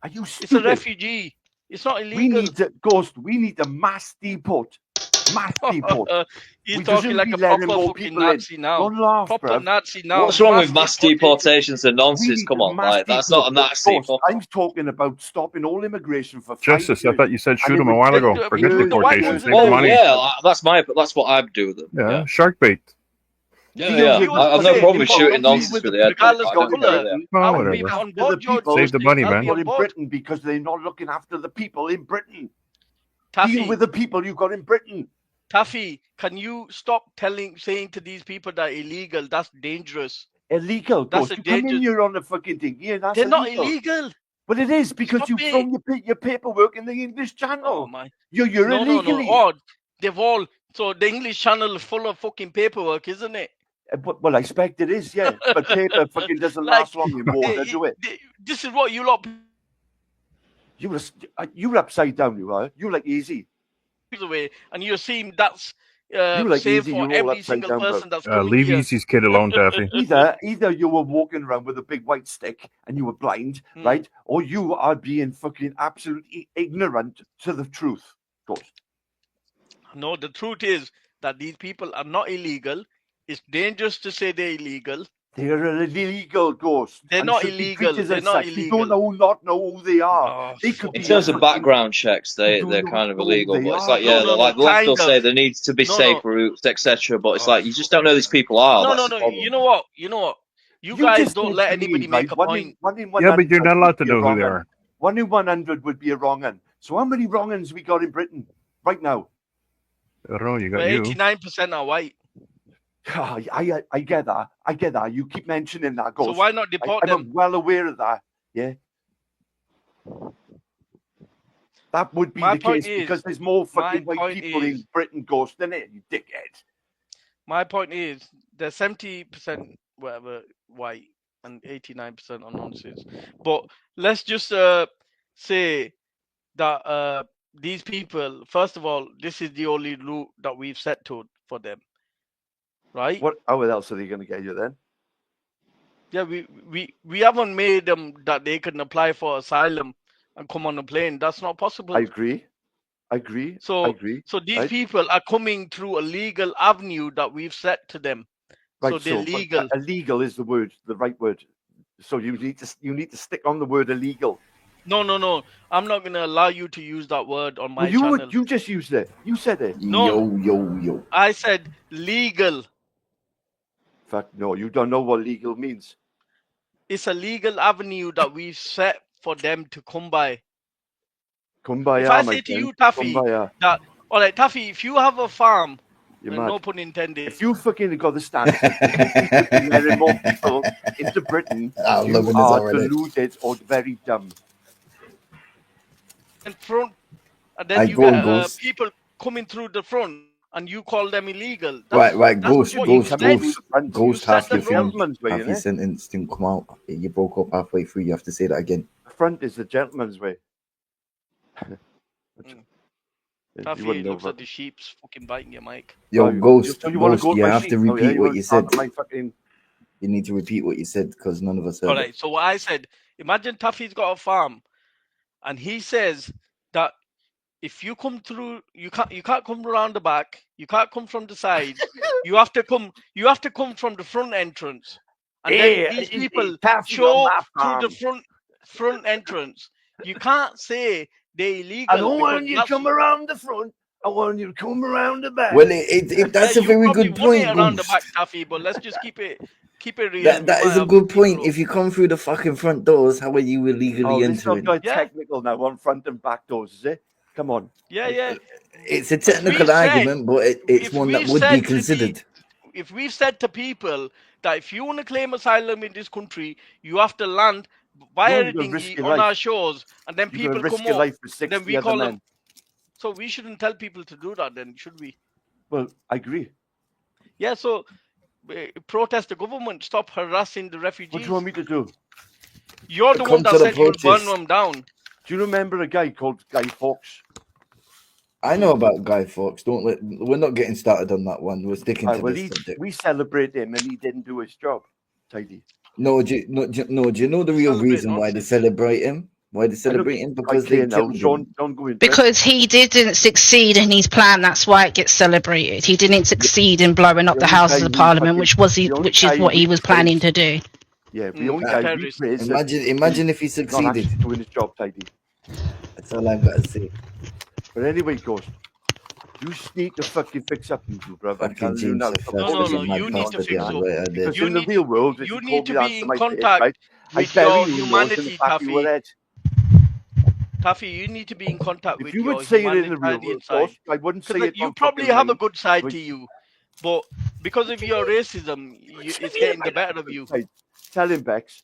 Are you It's a stupid? refugee. It's not We illegal. need to, Ghost, we need to mass deport. Mass deport. He's We talking shouldn't like be a letting proper more fucking people in. Nazi now. Don't laugh, Proper bruv. Nazi now. What's wrong with mass deportations and We nonsense? need Come to on, mass like that's not a deport. Nazi. Ghost, I'm talking about stopping all immigration for 5 Justice, years. I thought you said And shoot it him a would while take ago. Forget the white deportation. ones Save in the Oh money. yeah, that's what I'd do with them. Yeah, shark bait. Yeah, Deal yeah. with was I've the no same. problem with Deal shooting with nonsense the with the head, but regardless I of the can't agree with colour. it. Oh, I would be whatever. on board, George. Save the money, I'll man. be on in board. Britain because they're not looking after the people in Britain. Taffy, Deal with the people you've got in Britain. Taffy, can you stop saying to these people that illegal? That's dangerous. Illegal, That's Ghost. a You come in dangerous. here on the fucking thing. Yeah, that's They're not illegal. illegal. But it is because Stop you've it. thrown your paperwork in the English Channel. Oh my! You're No. illegally. Oh, they've all. So the English Channel is full of fucking paperwork, isn't it? Well, I expect it is, yeah. But paper fucking doesn't last long in water, do it? This is what you lot. You're upside down, you are. You like easy. Away, and you're seeing that's You like same easy. for You're all every upside single down, person bro. that's coming Leave here. Easy's kid alone, Taffy. Either you were walking around with a big white stick and you were blind, right? Or you are being fucking absolutely ignorant to the truth, Ghost. No, the truth is that these people are not illegal. It's dangerous to say they're illegal. They're illegal, Ghost. They're not illegal. They're not illegal. You don't know who they are. They could In be terms of background checks, they're kind of illegal. But it's like, yeah, like the left will say there needs to be safe routes, etc. But it's like you just don't know who these people are. No. You know what? You guys don't let anybody make a point. Yeah, but you're not allowed to know who they are. 1 in 100 would be a wrong un. So how many wrong uns we got in Britain right now? I don't know. You got you. 89% are white. I get that. I get that. You keep mentioning that, Ghost. So why not deport them? I'm well aware of that. Yeah. That would be the case because there's more fucking white people in Britain, Ghost, than it, you dickhead. My point is there's 70% whatever white and 89% are nonsense. But let's just say that these people, first of all, this is the only route that we've set to for them. Right? How else are they going to get you then? Yeah, we haven't made them that they can apply for asylum and come on a plane. That's not possible. I agree. So these people are coming through a legal avenue that we've set to them. Right, so they're legal. Illegal is the right word. So you need to stick on the word illegal. No. I'm not going to allow you to use that word on my channel. You just used it. You said it. No. Yo. I said legal. Fuck no, you don't know what legal means. It's a legal avenue that we've set for them to come by. Kumbaya, if I say to you, Taffy, that all right, Taffy, if you have a farm, no pun intended. If you fucking got the stance of letting more people into Britain, you are deluded or very dumb. And then you get people coming through the front, and you call them illegal. Right, Ghost, half your sentence didn't come out. You broke up halfway through. You have to say that again. The front is the gentleman's way. Taffy looks at the sheep's fucking biting your mic. Yo, Ghost, you have to repeat what you said. You need to repeat what you said because none of us heard. All right, so what I said, imagine Taffy's got a farm, and he says that if you come through, you can't come around the back, you can't come from the side, you have to come from the front entrance. And then these people show through the front entrance. You can't say they're illegal. I don't want you to come around the front. I want you to come around the back. Well, that's a very good point, around the back, Taffy, but let's just keep it real. That is a good point. If you come through the fucking front doors, how are you illegally entering? It's technical now on front and back doors, is it? Come on. Yeah. It's a technical argument, but it's one that would be considered. If we've said to people that if you want to claim asylum in this country, you have to land via dinghy on our shores, and then people come up, then we call them. So we shouldn't tell people to do that, then, should we? Well, I agree. Yeah, so protest the government, stop harassing the refugees. What do you want me to do? You're the one that said you'll burn them down. Do you remember a guy called Guy Fawkes? I know about Guy Fawkes. We're not getting started on that one. We're sticking to this subject. We celebrate him, and he didn't do his job. Tidy. No, do you know the real reason why they celebrate him? Why they celebrate him? Because they killed him. Because he didn't succeed in his plan. That's why it gets celebrated. He didn't succeed in blowing up the Houses of Parliament, which is what he was planning to do. Yeah, the only guy we praise. Imagine if he succeeded doing his job, Tidy. That's all I've got to say. But anyway, Ghost, you need to fucking fix up, you brother. I'm telling you now. No, you need to fix up. Because in the real world, you need to be in contact with your humanity, Taffy. Taffy, you need to be in contact with your humanitarian side. I wouldn't say it. You probably have a good side to you, but because of your racism, it's getting the better of you. Tell him, Bex.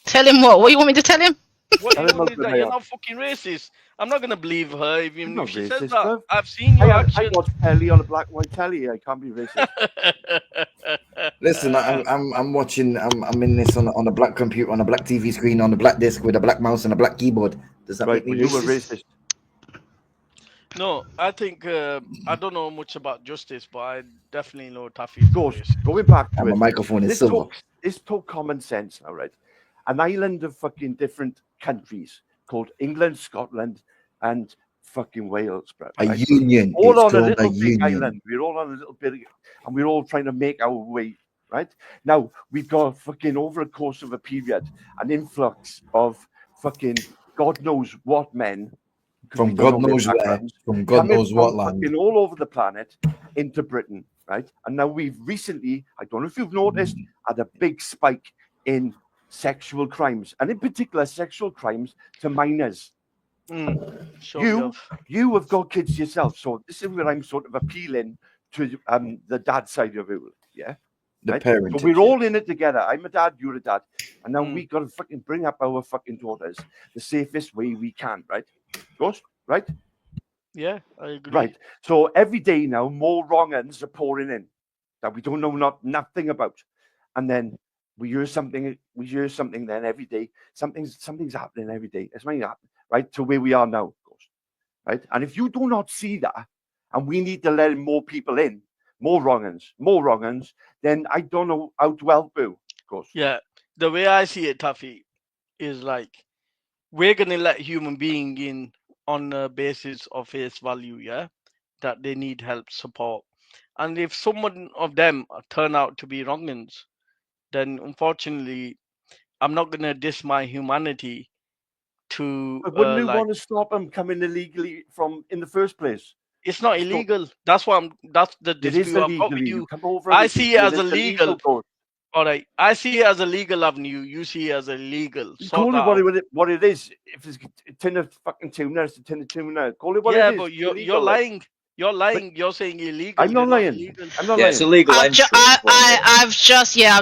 Tell him what? What do you want me to tell him? What you want that you're not fucking racist. I'm not gonna believe her even if she says that. Bro. I've seen your action. I watch telly on a black and white telly. I can't be racist. Listen, I'm watching. I'm in this on a black computer, on a black TV screen, on a black disc with a black mouse and a black keyboard. Does that make me you were racist? No, I think I don't know much about justice, but I definitely know Taffy. Going back to it, microphone is silver. Let's talk common sense now, right? An island of fucking different countries called England, Scotland, and fucking Wales, bro. A union. All on a little big island. We're all on a little bit, and we're all trying to make our way, right? Now, we've got fucking, over a course of a period, an influx of fucking God knows what men. From God knows where. From God knows what land. Fucking all over the planet into Britain, right? And now we've recently, I don't know if you've noticed, had a big spike in sexual crimes, and in particular sexual crimes to minors. You have got kids yourself, so this is where I'm sort of appealing to the dad side of it, yeah. The parent. So we're all in it together. I'm a dad, you're a dad, and now we got to fucking bring up our fucking daughters the safest way we can, right? Ghost, right? Yeah, I agree. Right. So every day now, more wrong ends are pouring in that we don't know nothing about, and then we hear something then every day. Something's happening every day. It's something happening, right? To where we are now, of course. Right? And if you do not see that, and we need to let more people in, more wrong ends, then I don't know how to help you, of course. Yeah. The way I see it, Taffy, is like we're gonna let human being in on the basis of face value, yeah? That they need help, support. And if someone of them turn out to be wrong ends, then unfortunately, I'm not gonna diss my humanity to. But wouldn't you want to stop them coming illegally from in the first place? It's not illegal. That's why that's the dispute I've got with you. I see it as illegal. All right, I see it as a legal avenue. You see it as illegal. Call it what it is. If it's a tin of fucking tuna, it's a tin of tuna. Call it what it is. Yeah, but you're lying. You're lying. You're saying illegal. I'm not lying. I'm not lying. It's illegal. I've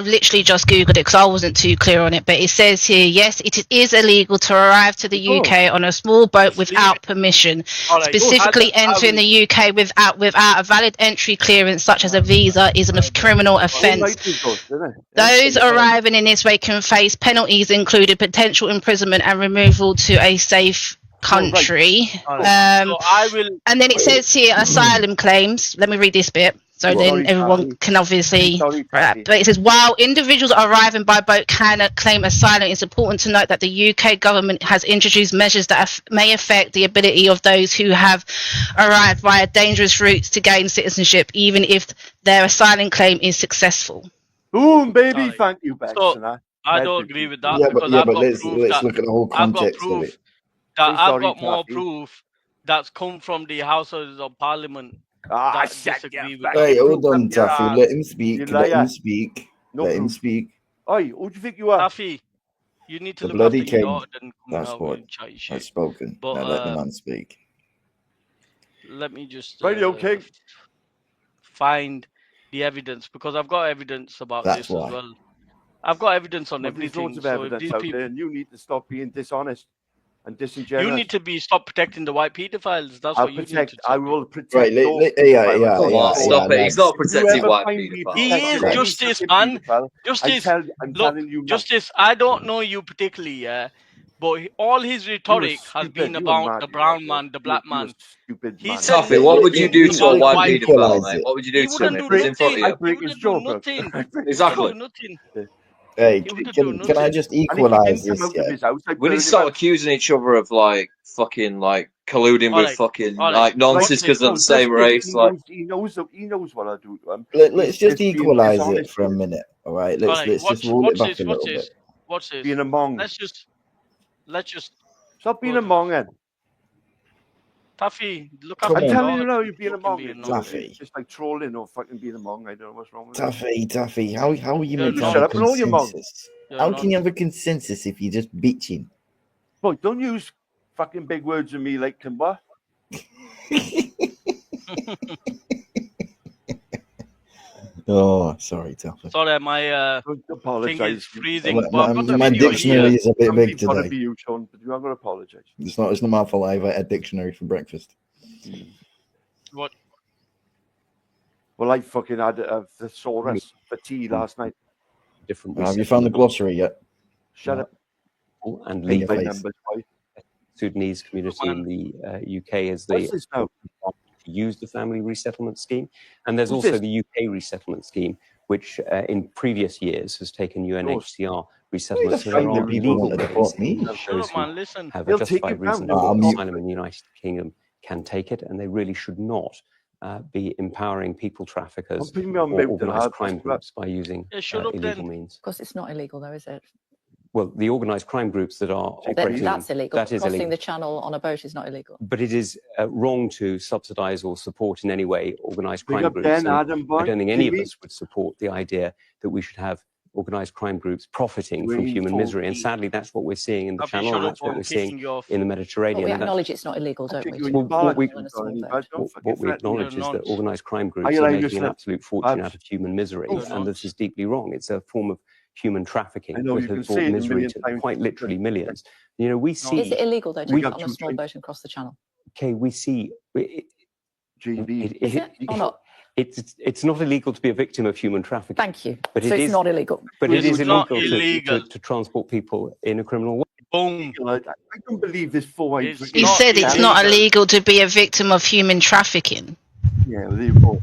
literally just Googled it because I wasn't too clear on it. But it says here, yes, it is illegal to arrive to the UK on a small boat without permission. Right. Specifically, entering the UK without a valid entry clearance, such as a visa, is a criminal offence. Those arriving in this way can face penalties, including potential imprisonment and removal to a safe country. And then it says here asylum claims. Let me read this bit so then everyone can obviously. But it says while individuals arriving by boat can claim asylum, it's important to note that the UK government has introduced measures that may affect the ability of those who have arrived via dangerous routes to gain citizenship, even if their asylum claim is successful. Boom, baby! Thank you, Bex. I don't agree with that. But let's look at the whole context of it. I've got more proof that's come from the Houses of Parliament. Hey, hold on, Taffy. Let him speak. Let him speak. Let him speak. Oi, who do you think you are? Taffy, you need to the look bloody after king. your daughter and come That's out what and chat shit. I've spoken. But, now let the man speak. Let me just okay. find the evidence because I've got evidence about this as well. I've got evidence on everything. There's loads of evidence out there, and you need to stop being dishonest and disingenuous. You need to stop protecting the white pedophiles. That's what you need to do. I will protect. Right, stop it. He's not protecting white pedophiles. He is Justice, man. Justice. I'm telling you, Justice. I don't know you particularly, yeah, but all his rhetoric has been about the brown man, the black man. He said, Tuffy, what would you do to a white paedophile, mate? What would you do to him if he was in front of you? He wouldn't do nothing. Exactly. Hey, can I just equalise this? Yeah? We need to start accusing each other of like fucking like colluding with fucking like nonsense because they're the same race. Like he knows what I do to him. Let's just equalise it for a minute, all right? Let's just roll it back a little bit. Watch this. Being a Mong. Let's just stop being a Mong, then. Tuffy, look Come up. on. I'm telling you now, you're being a Mong. Tuffy. It's just like trolling or fucking being a Mong. I don't know what's wrong with Tuffy, how are you meant to shut have up a and all your Mong. consensus? How can you have a consensus if you're just bitching? Boy, don't use fucking big words with me like Kimba. Oh, sorry, Tuffy. Sorry, my thing is freezing. My dictionary is a bit big today. Be you, Sean, but you have to apologise. It's not my fault. I ate a dictionary for breakfast. What? Well, I fucking had a thesaurus for tea last night. Different. Have you found the glossary yet? Shut up. And legal Sudanese community in the UK is to use the family resettlement scheme, and there's also the UK resettlement scheme, which in previous years has taken UNHCR resettlement. So there are legal those who have a justified reason for asylum in the United Kingdom can take it, and they really should not be empowering people traffickers or organised crime groups by using illegal means. Of course, it's not illegal, though, is it? Well, the organised crime groups that are operating... That's illegal. That is Crossing illegal. the channel on a boat is not illegal. But it is wrong to subsidise or support in any way organised crime groups. I don't think any of us would support the idea that we should have organised crime groups profiting from human misery. And sadly, that's what we're seeing in the channel, and that's what we're seeing in the Mediterranean. But we acknowledge it's not illegal, don't we? What we acknowledge is that organised crime groups are making an absolute fortune out of human misery, and this is deeply wrong. It's a form of human trafficking that has brought misery to quite literally millions. You know, we see... Is it illegal, though, to get on a small boat and cross the channel? Okay, we see... Is it or not? It's not illegal to be a victim of human trafficking. Thank you. But so it's not illegal. But it is illegal to transport people in a criminal way. Boom. I don't believe this four. He said it's not illegal to be a victim of human trafficking. Yeah,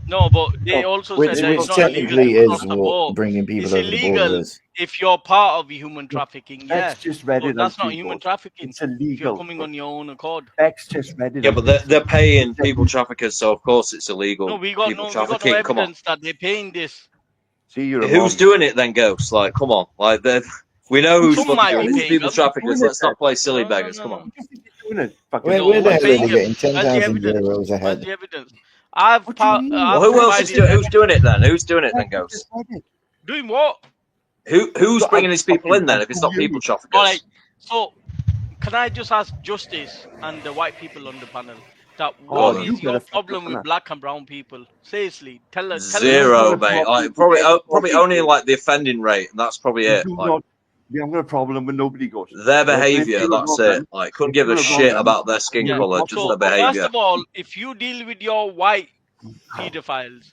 no, but they also said that it's not technically illegal is what bringing people over the border is. If you're part of human trafficking, X just read it. That's not human trafficking. It's illegal. If you're coming on your own accord. X just read it. Yeah, but they're paying people traffickers, so of course it's illegal. No, we got no evidence that they're paying this. See, you're who's doing it then, Ghost? Like, come on, like we know who's fucking doing it. It's people traffickers. Let's not play silly beggars. Come on. Where the hell are they getting 10,000 euros ahead? Where's the evidence? Who else is who's doing it then? Who's doing it then, Ghost? Doing what? Who's bringing these people in then? If it's not people traffickers. All right. So, can I just ask Justice and the white people on the panel that what is your problem with black and brown people? Seriously, tell us. Zero, mate. Like, probably only like the offending rate, and that's probably it. Like, we haven't got a problem when nobody goes. Their behaviour, that's it. Like, couldn't give a shit about their skin colour, just their behaviour. First of all, if you deal with your white paedophiles,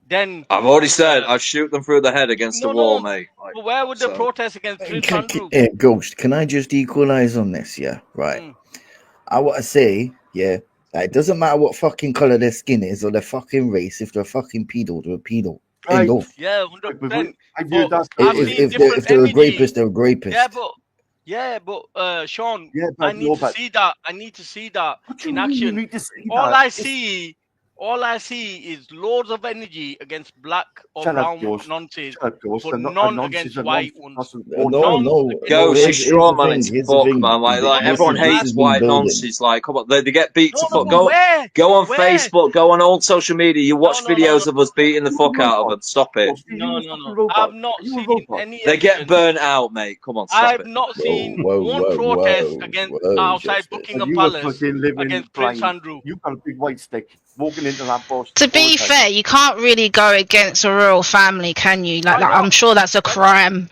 then I've already said I'd shoot them through the head against the wall, mate. Like, but where would the protest against Prince Andrew? Ghost, can I just equalise on this? Yeah, right. I want to say, yeah, it doesn't matter what fucking colour their skin is or their fucking race. If they're a fucking pedo, they're a pedo. Right. Yeah, 100%. If they're a rapist, they're a rapist. Yeah, but Sean, yeah, I need to see that. I need to see that in action. All I see is loads of energy against black or brown nonsense, but none against white ones. No. Ghost is straw man. It's fuck, man. Like everyone hates white nonsense. Like, come on, they get beat to fuck. Go on Facebook, go on old social media. You watch videos of us beating the fuck out of them. Stop it. No. I've not seen any. They get burnt out, mate. Come on, stop it. I've not seen one protest against outside Buckingham Palace against Prince Andrew. You got a big white stick. Walking into that boss. To be fair, you can't really go against a royal family, can you? Like I'm sure that's a crime.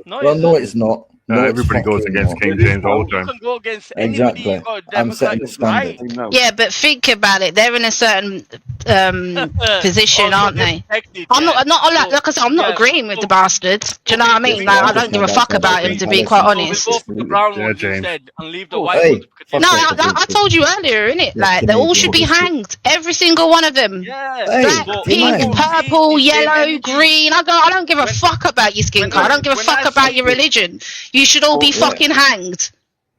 No, it's not. No, everybody goes against King James all the time. You can go against anybody. Exactly. I'm setting the standard. Yeah, but think about it. They're in a certain position, aren't they? I'm not like I said, I'm not agreeing with the bastards. Do you know what I mean? Like, I don't give a fuck about him, to be quite honest. So we'll go for the brown ones instead and leave the white ones. No, I told you earlier, innit? Like, they all should be hanged. Every single one of them. Black, pink, purple, yellow, green. I don't give a fuck about your skin color. I don't give a fuck about your religion. You should all be fucking hanged.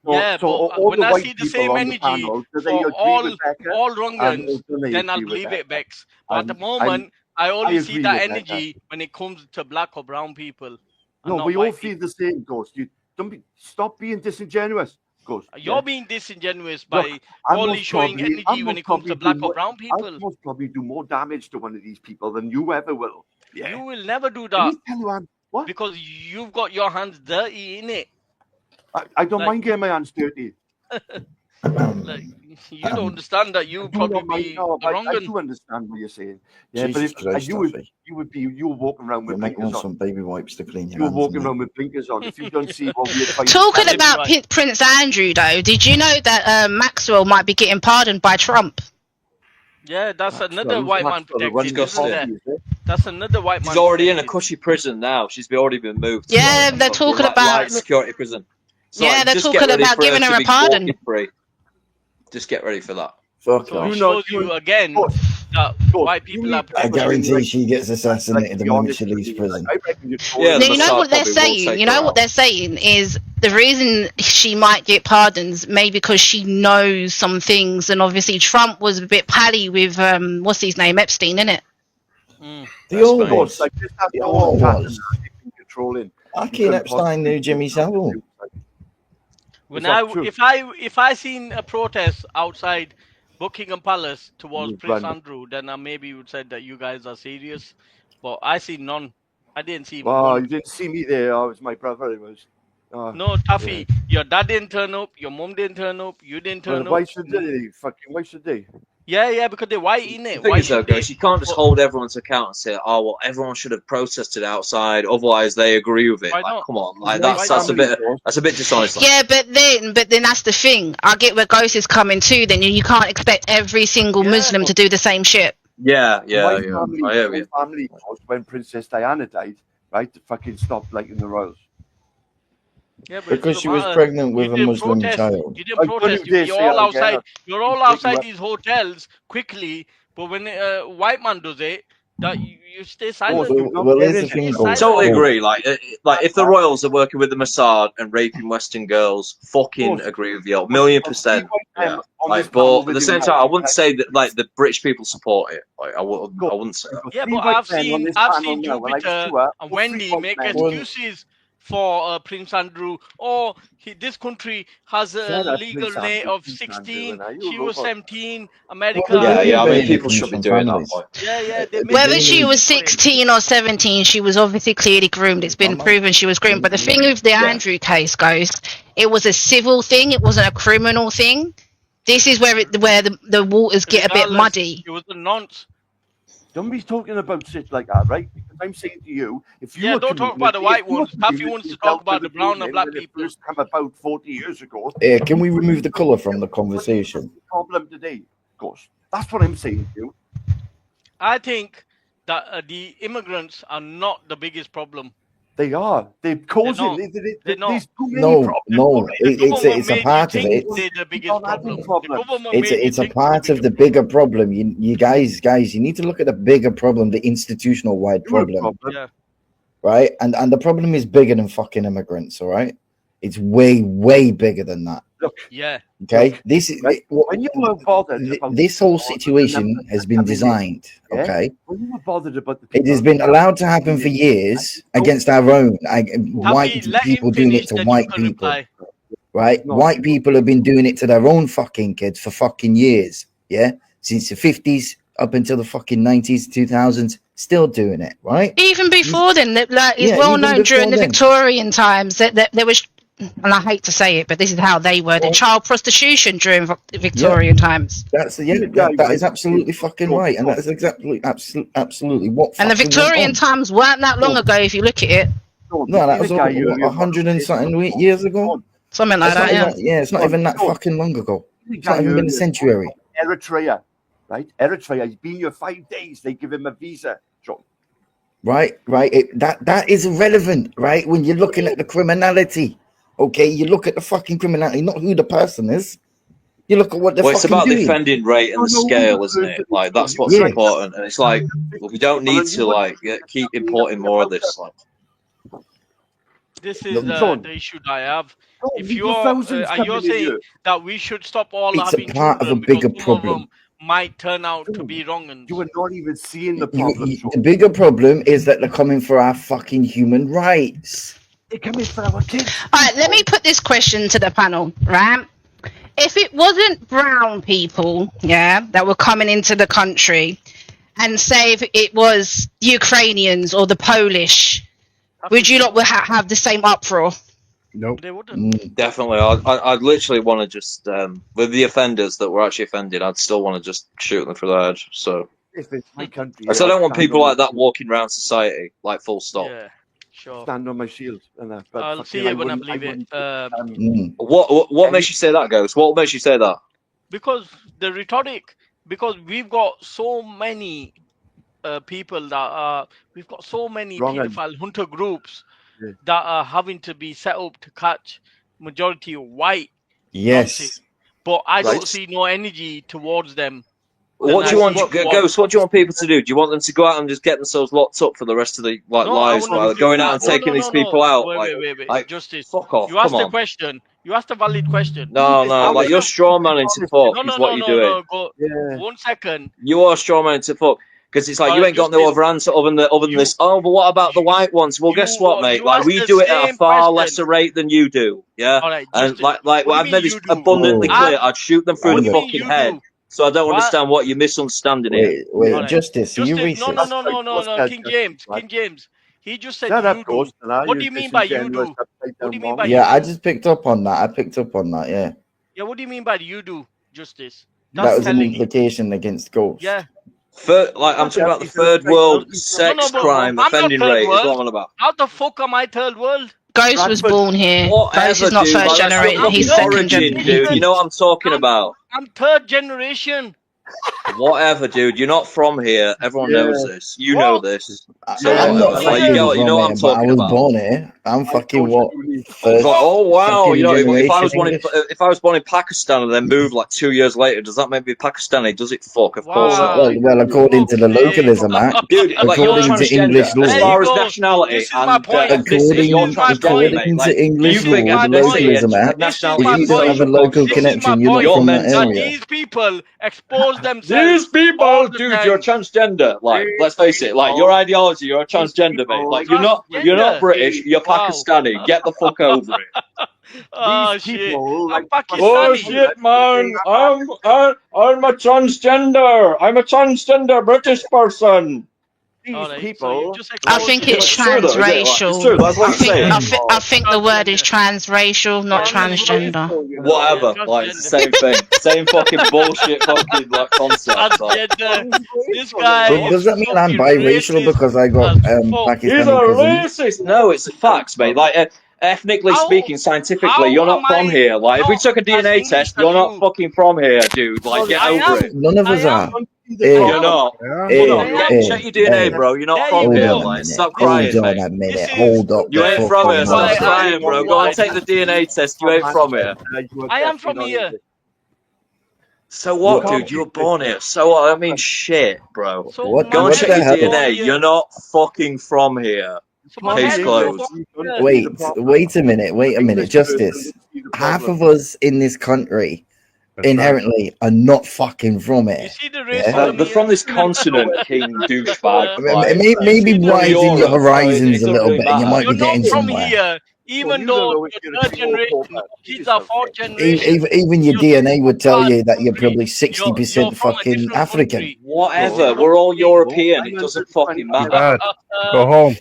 Yeah, but when I see the same energy for all wrong ones, then I'll believe it, Bex. But at the moment, I only see that energy when it comes to black or brown people. No, we all feel the same, Ghost. You stop being disingenuous, Ghost. You're being disingenuous by only showing energy when it comes to black or brown people. I must probably do more damage to one of these people than you ever will. Yeah. You will never do that. What? Because you've got your hands dirty, innit? I don't mind getting my hands dirty. Like, you don't understand that you probably be the wrong one. I do understand what you're saying. Yeah, Jesus but Christ, you were walking around with blinkers on. Some baby wipes to clean your You were hands, walking mate. around with blinkers on. If you don't see what we're fighting. Talking about Prince Andrew, though, did you know that Maxwell might be getting pardoned by Trump? Yeah, that's another white man protected, isn't there? That's another white man. She's already in a cushy prison now. She's already been moved. Yeah, they're talking about security prison. So yeah, they're talking about giving her a pardon. Just get ready for that. So it shows you again that white people are. I guarantee she gets assassinated the moment she leaves prison. Yeah, you know what they're saying? You know what they're saying is the reason she might get pardons, maybe because she knows some things, and obviously Trump was a bit pally with what's his name, Epstein, innit? The old ones. The old ones. Controlling. Aki Epstein knew Jimmy Savile. When if I seen a protest outside Buckingham Palace towards Prince Andrew, then I maybe would say that you guys are serious. But I see none. I didn't see. Well, you didn't see me there. I was my brother. It was. No, Taffy, your dad didn't turn up. Your mom didn't turn up. You didn't turn up. Why should they? Why should they? Yeah, because they're white, innit? The thing is, though, guys, you can't just hold everyone to account and say, "Oh, well, everyone should have protested outside, otherwise they agree with it." Like, come on, like that's a bit dishonest. Yeah, but then that's the thing. I get where Ghost is coming to. Then you can't expect every single Muslim to do the same shit. Yeah. My family, when Princess Diana died, right, to fucking stop liking the royals. Yeah, but because she was pregnant with a Muslim child. You didn't protest. You're all outside. You're all outside these hotels quickly. But when a white man does it, that you stay silent. Totally agree. Like if the royals are working with the Mossad and raping Western girls, fucking agree with you, 1,000,000%. Yeah. Like, but at the same time, I wouldn't say that like the British people support it. Like, I wouldn't say that. Yeah, but I've seen Jupiter and Wendy make excuses for Prince Andrew. Oh, this country has a legal age of 16. She was 17. America. Yeah. I mean, people should be doing that. Yeah. Whether she was 16 or 17, she was obviously clearly groomed. It's been proven she was groomed. But the thing with the Andrew case goes, it was a civil thing. It wasn't a criminal thing. This is where the waters get a bit muddy. It was a nonce. Don't be talking about shit like that, right? Because I'm saying to you, if you don't talk about the white ones. Taffy wants to talk about the brown and black people. First come about 40 years ago. Yeah, can we remove the colour from the conversation? Problem today, of course. That's what I'm saying to you. I think that the immigrants are not the biggest problem. They are. They're causing. They're not. No. It's a part of it. It's a part of the bigger problem. You guys, you need to look at the bigger problem, the institutional wide problem. Right? And the problem is bigger than fucking immigrants, all right? It's way bigger than that. Look, okay. Look, this is when you were bothered. This whole situation has been designed. Okay. When you were bothered about it has been allowed to happen for years against our own white people doing it to white people. Right? White people have been doing it to their own fucking kids for fucking years. Yeah, since the 50s up until the fucking 90s, 2000s. Still doing it, right? Even before then, it's well known during the Victorian times that there was. And I hate to say it, but this is how they were. The child prostitution during Victorian times. That is absolutely fucking right, and that is absolutely what. And the Victorian times weren't that long ago, if you look at it. No, that was 100 and something years ago. Something like that. Yeah, it's not even that fucking long ago. It's not even been a century. Eritrea. right? Eritrea, he's been here 5 days. They give him a visa, John. Right. That is irrelevant, right? When you're looking at the criminality, okay, you look at the fucking criminality, not who the person is. You look at what they're it's fucking about doing. the offending rate and the scale, isn't it? Like that's what's important. And it's like, well, we don't need to like keep importing more of this. Like, this is the issue that I have. If you're saying that we should stop all having part children of a bigger because some of problem. them might turn out to be wrong. And you are not even seeing the problem. The bigger problem is that they're coming for our fucking human rights. They're coming for our kids. All right, let me put this question to the panel, right? If it wasn't brown people, that were coming into the country, and say if it was Ukrainians or the Polish, would you not have the same uproar? Nope. They wouldn't. Definitely. I'd literally want to just, with the offenders that were actually offended, I'd still want to just shoot them through the head. So, if it's my country, I don't want people like that walking around society, like full stop. Yeah. Sure. Stand on my shield. And but I'll see it when I believe it. What makes you say that, Ghost? What makes you say that? Because the rhetoric, because we've got so many people that are, we've got so many pedophile hunter groups that are having to be set up to catch majority of white. Yes. Nonsense. But I don't see no energy towards them. What do you want, Ghost? What do you want people to do? Do you want them to go out and just get themselves locked up for the rest of the lives while going out and taking these people out? Wait. Justice. Fuck off. You asked a question. You asked a valid question. No, like you're strawmanning to fuck. Is what you're doing. No. 1 second. You are strawmanning to fuck. Because it's like, you ain't got no other answer other than this. Oh, but what about the white ones? Well, guess what, mate? Like, we do it at a far lesser rate than you do. Yeah? Right, and I've made this abundantly clear. I'd shoot them through the fucking head. So I don't understand what you're misunderstanding here. Wait, Justice, are you racist? No, King James. He just said you do. What do you mean by you do? What do you mean by you do? Yeah, I just picked up on that. Yeah. Yeah, what do you mean by you do, Justice? That was an implication against Ghost. Yeah. I'm talking about the third world sex crime offending rate. Is what I'm on about. How the fuck am I third world? Ghost was born here. Ghost is not first generation. He's second generation. Dude. You know what I'm talking about. I'm third generation. Whatever, dude. You're not from here. Everyone knows this. You know this. So I'm not you know what I'm talking about. I was born here. I'm fucking what? Oh wow! You know, if I was born in Pakistan and then moved like 2 years later, does that make me Pakistani? Does it? Fuck, of course not. Well, according to the localism act, dude, according to English law, as far as nationality and according to English law, the localism act, if you don't have a local connection, you're not from that area. These people expose themselves. These people, dude, you're transgender. Like, let's face it. Like, your ideology, you're a transgender, mate. Like, you're not British. You're Pakistani. Get the fuck over it. Oh shit! I'm Pakistani. Oh shit, man! I'm a transgender. I'm a transgender British person. People. I think it's transracial. It's true. That's what I'm saying. I think the word is transracial, not transgender. Whatever. Like, it's the same thing. Same fucking bullshit fucking like concept. Transgender. This guy. Does that mean I'm biracial because I got Pakistani? He's a racist. No, it's the facts, mate. Like. Ethnically speaking, scientifically, you're not from here. Like, if we took a DNA test, you're not fucking from here, dude. Like, get over it. None of us are. You're not. Check your DNA, bro. You're not from here. Like, stop crying, mate. Hold up. You ain't from here. Stop crying, bro. Go and take the DNA test. You ain't from here. I am from here. So what, dude? You were born here. So what? I mean, shit, bro. Go and check your DNA. You're not fucking from here. Case closed. Wait a minute. Justice. Half of us in this country inherently are not fucking from it. You see the racism? They're from this continent, king douchebag. Maybe widen your horizons a little bit and you might be getting somewhere. Here. Even though you're third generation, kids are fourth generation. Even your DNA would tell you that you're probably 60% fucking African. Whatever, we're all European. It doesn't fucking matter. Go home.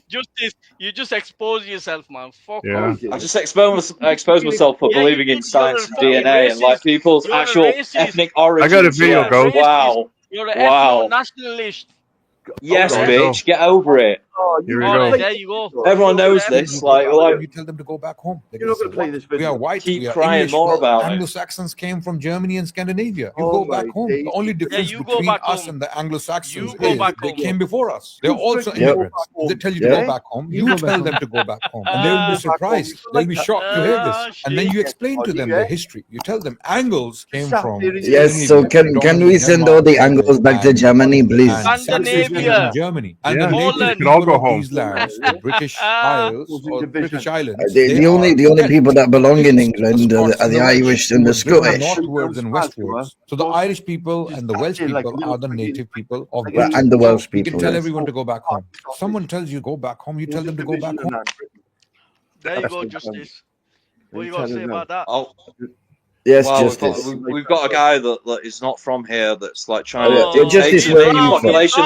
You just expose yourself, man. Fuck off. I just expose myself for believing in science and DNA and like people's actual ethnic origins. I got a video, Ghost. Wow. You're an ethno-nationalist. Yes, bitch. Get over it. Here we go. There you go. Everyone knows this. You tell them to go back home. You're not going to play this video. We are white. Keep we are crying English. more about it. Anglo-Saxons came from Germany and Scandinavia. You go back home. The only difference between us and the Anglo-Saxons is they came before us. They're also immigrants. They tell you to go back home. You tell them to go back home, and they will be surprised. They'll be shocked to hear this. And then you explain to them the history. You tell them Angles came from. Yes. So can we send all the Angles back to Germany, please? Scandinavia, Germany, and the Poland. native people of these lands, the British Isles or British Islands. The only people that belong in England are the Irish and the Scottish. Northwards and westwards. So the Irish people and the Welsh people are the native people of Britain. And the Welsh people. You can tell everyone to go back home. If someone tells you go back home, you tell them to go back home. There you go, Justice. What are you going to say about that? Yes, well, Justice. We've got a guy that is not from here that's like trying to Justice, where population,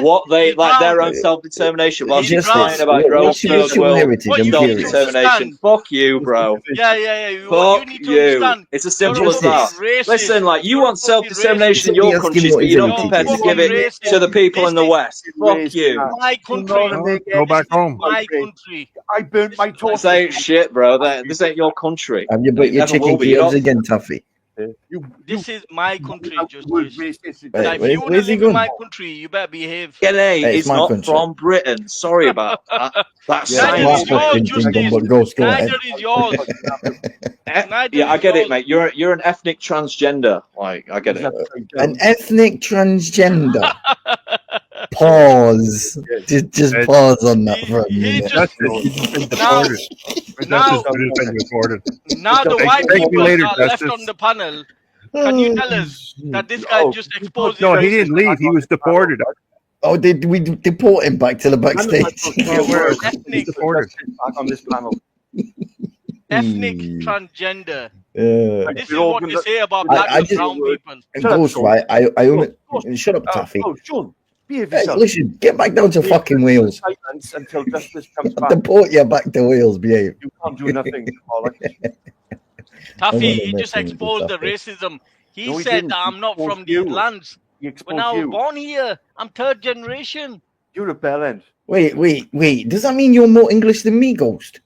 what they like their own self-determination. While she's crying about growing what's your heritage? I'm curious. Self-determination. Fuck you, bro. Yeah. Fuck you. It's as simple as that. Listen, like you want self-determination in your countries, but you're not prepared to give it to the people in the West. Fuck you. My country. Go back home. My country. I burnt my toast. This ain't shit, bro. This ain't your country. But you're chicken cubes again, Tuffy. This is my country, Justice. Wait, if you want to where's he live in going? my country, you better behave. He's not from Britain. Sorry about that. That's Neither is yours, Justice. Neither is yours. Yeah, I get it, mate. You're an ethnic transgender. Like, I get it. An ethnic transgender. Pause. Just pause on that for a minute. Now the white people are left on the panel. Can you tell us that this guy just exposed? No, he didn't leave. He was deported. Oh, did we deport him back to the backstage? Ethnic on this panel. Ethnic transgender. This is what they say about black and brown people. Ghost, right? I only shut up, Taffy. Hey, listen, get back down to fucking Wales. Until justice comes back. Deport you back to Wales, behave. You can't do nothing. Taffy, he just exposed the racism. He said that I'm not from these lands. When I was born here, I'm third generation. You're a bellend. Wait. Does that mean you're more English than me, Ghost?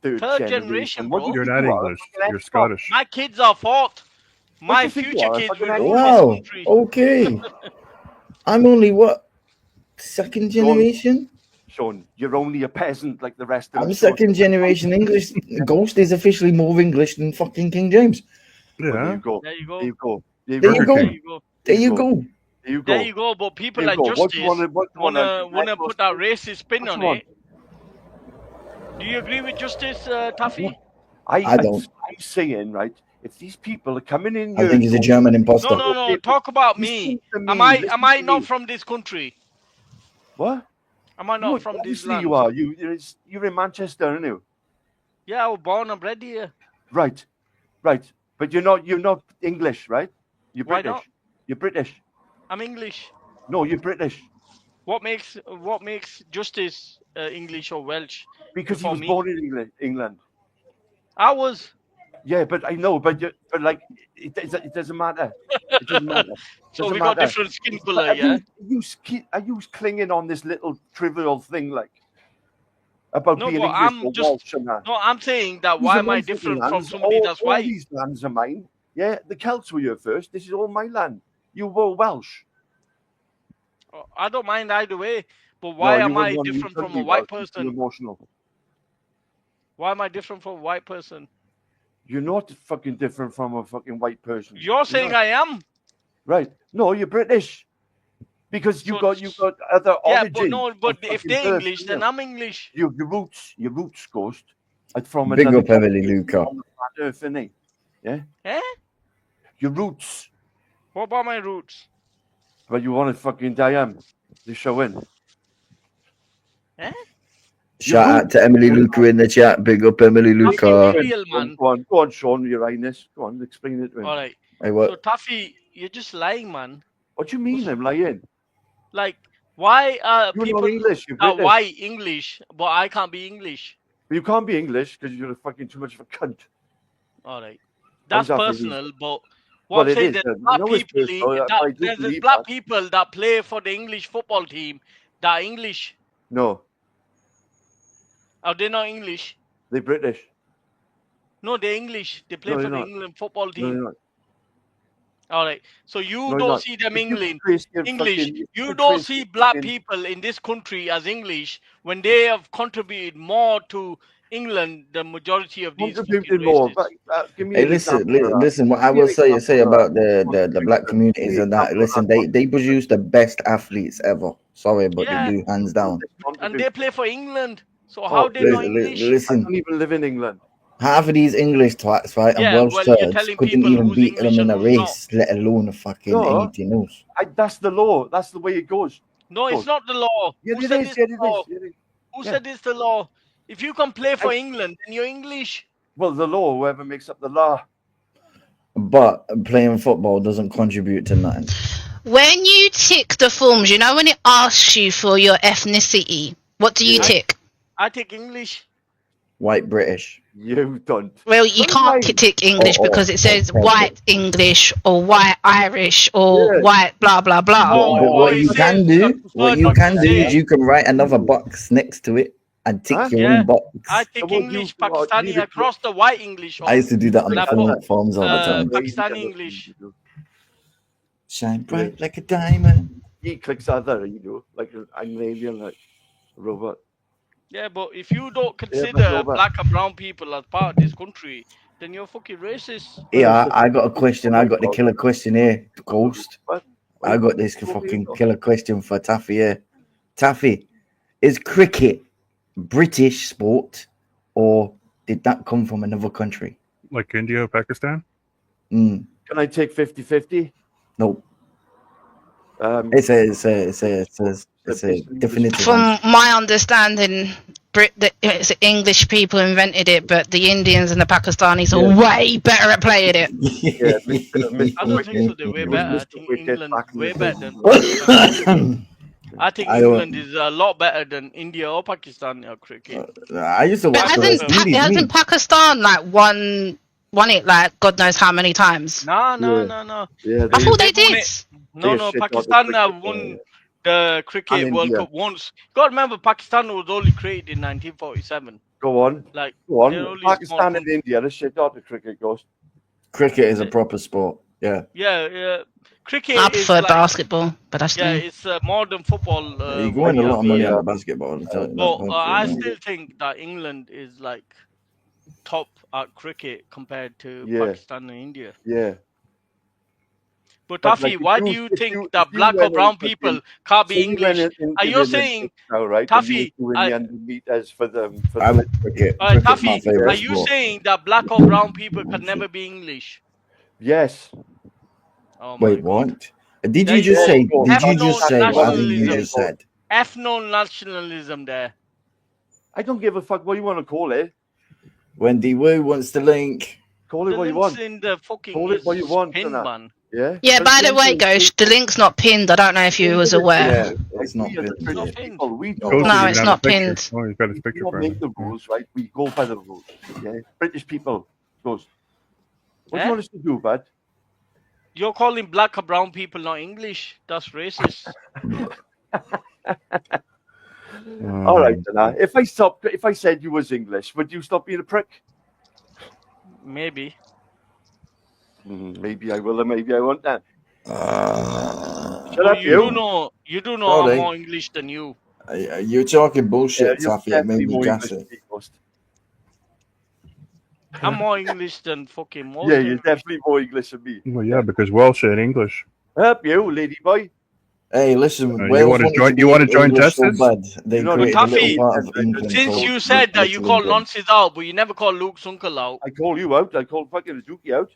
Third generation, bro. You're not English. You're Scottish. My kids are fourth. My future kids will rule wow. this country. Okay. I'm only second generation? Sean, you're only a peasant like the rest of us. I'm second generation English. Ghost is officially more English than fucking King James. Yeah. There you go. There you go. There you go. There you go. There you go. There you go. But people like Justice wanna put that racist spin on it. Do you agree with Justice, Taffy? I don't. I'm saying, right, if these people are coming in I think he's a German imposter. No. Talk about me. Am I not from this country? What? Am I not from this land? You are. You're in Manchester, aren't you? Yeah, I was born and bred here. Right. But you're not English, right? You're Why British. not? You're British. I'm English. No, you're British. What makes Justice English or Welsh? Because he was born in England. I was. Yeah, but I know, but like it doesn't matter. It doesn't matter. So we got different skin color, yeah. Are you clinging on this little trivial thing like about being English I'm just Welsh and that? No, I'm saying that why am I different from somebody that's white? All these lands are mine. Yeah, the Celts were here first. This is all my land. You were Welsh. I don't mind either way, but why am I different from a white person? Emotional. Why am I different from a white person? You're not fucking different from a fucking white person. You're saying I am. Right. No, you're British. Because you got other origins. But if they're English, then I'm English. Your roots, Ghost, are from Big up Emily Luca. Earth, innit? Yeah? Eh? Your roots. What about my roots? Well, you want to fucking Diane. They show in. Eh? Shout out to Emily Luca in the chat. Big up Emily Luca. Real, man. Go on, Sean, Your Highness. Go on, explain it to him. All right. Hey, what? So, Taffy, you're just lying, man. What do you mean I'm lying? Like, why are you're people not English, you're are British. white English, but I can't be English? You can't be English because you're fucking too much of a cunt. All right. That's personal, but what I'm saying, there's black people that play for the English football team that are English. No. Are they not English? They're British. No, they're English. They play No, for they're the not. England football No, team. they're not. All right. So you No, they're don't not. see them If you England trace your English. fucking- if You you don't trace see your black fucking- people in this country as English when they have contributed more to England than majority of these fucking Contributed more. races. But give me Hey, an listen, example of that. listen. What I Give me will an say example of about that. the black communities and that. Listen, they produce the best athletes ever. Sorry, but they Yeah. do, hands down. And they play for England. So Oh, how they not English? I Listen, don't even live in England. half of these English twats, right, and Yeah, Welsh well, you're turds telling couldn't people even who's beat English them in and a who's not. race, let alone fucking No, anything else. that's the law. That's the way it goes. No, it's not the law. Yeah, Who it said is. it's Yeah, the it law? is. Yeah, it is. Who Yeah. said it's the law? If you can play for England, then you're English. Well, the law, whoever makes up the law. But playing football doesn't contribute to nothing. When you tick the forms, you know when it asks you for your ethnicity, what do you tick? I take English. White British. You don't. Well, you can't tick English because it says white English or white Irish or white blah blah blah. But what you can do, is you can write another box next to it and tick your own box. I take English, Pakistani across the white English. I used to do that on the forms all the time. Pakistani English. Shine bright like a diamond. He clicks other, like an alien, like a robot. Yeah, but if you don't consider black and brown people as part of this country, then you're fucking racist. Yeah, I got a question. I got the killer question here, Ghost. I got this fucking killer question for Taffy here. Taffy, is cricket British sport or did that come from another country? Like India, Pakistan? Mm. Can I take 50-50? No. It's a definitive. From my understanding, it's English people invented it, but the Indians and the Pakistanis are way better at playing it. I don't think so. They're way better. I think England way better than Pakistan. I think England is a lot better than India or Pakistan at cricket. I used to watch hasn't Pakistan like won it like God knows how many times? No. Yeah, I thought they did. No, Pakistan won the cricket World Cup once. You gotta remember, Pakistan was only created in 1947. Go on. Go on. Pakistan and India, the shit out of cricket goes. Cricket is a proper sport. Yeah. Yeah. Cricket. I prefer basketball, but that's it's modern football. You're going a lot of money on basketball. But I still think that England is like top at cricket compared to Pakistan and India. Yeah. But Taffy, why do you think that black or brown people can't be English? Are you saying, Taffy? Taffy, are you saying that black or brown people can never be English? Yes. Oh wait, what? Did you just say? Did you just say what you just said? Ethno-nationalism there. I don't give a fuck what you want to call it. Wendy Wu wants the link. Call it what you want. In the fucking call it what you want. man. Yeah. Yeah. By the way, Ghost, the link's not pinned. I don't know if you was aware. Yeah, it's not pinned. No, it's not pinned. Oh, he's got his picture. We don't make the rules, right? We go by the rules. Yeah. British people goes. What do you want us to do, bud? You're calling black or brown people not English. That's racist. All right, then. If I said you was English, would you stop being a prick? Maybe. Maybe I will, and maybe I won't. Then. Shut up, you. You do know I'm more English than you. You're talking bullshit, Taffy. It made me gas it. I'm more English than fucking most. Yeah, you're definitely more English than me. Well, yeah, because Welsh and English. Help you, lady boy. Hey, listen. You want to join Justice? Taffy, since you said that you call nonsense out, but you never call Luke's uncle out. I call you out. I call fucking Zuki out.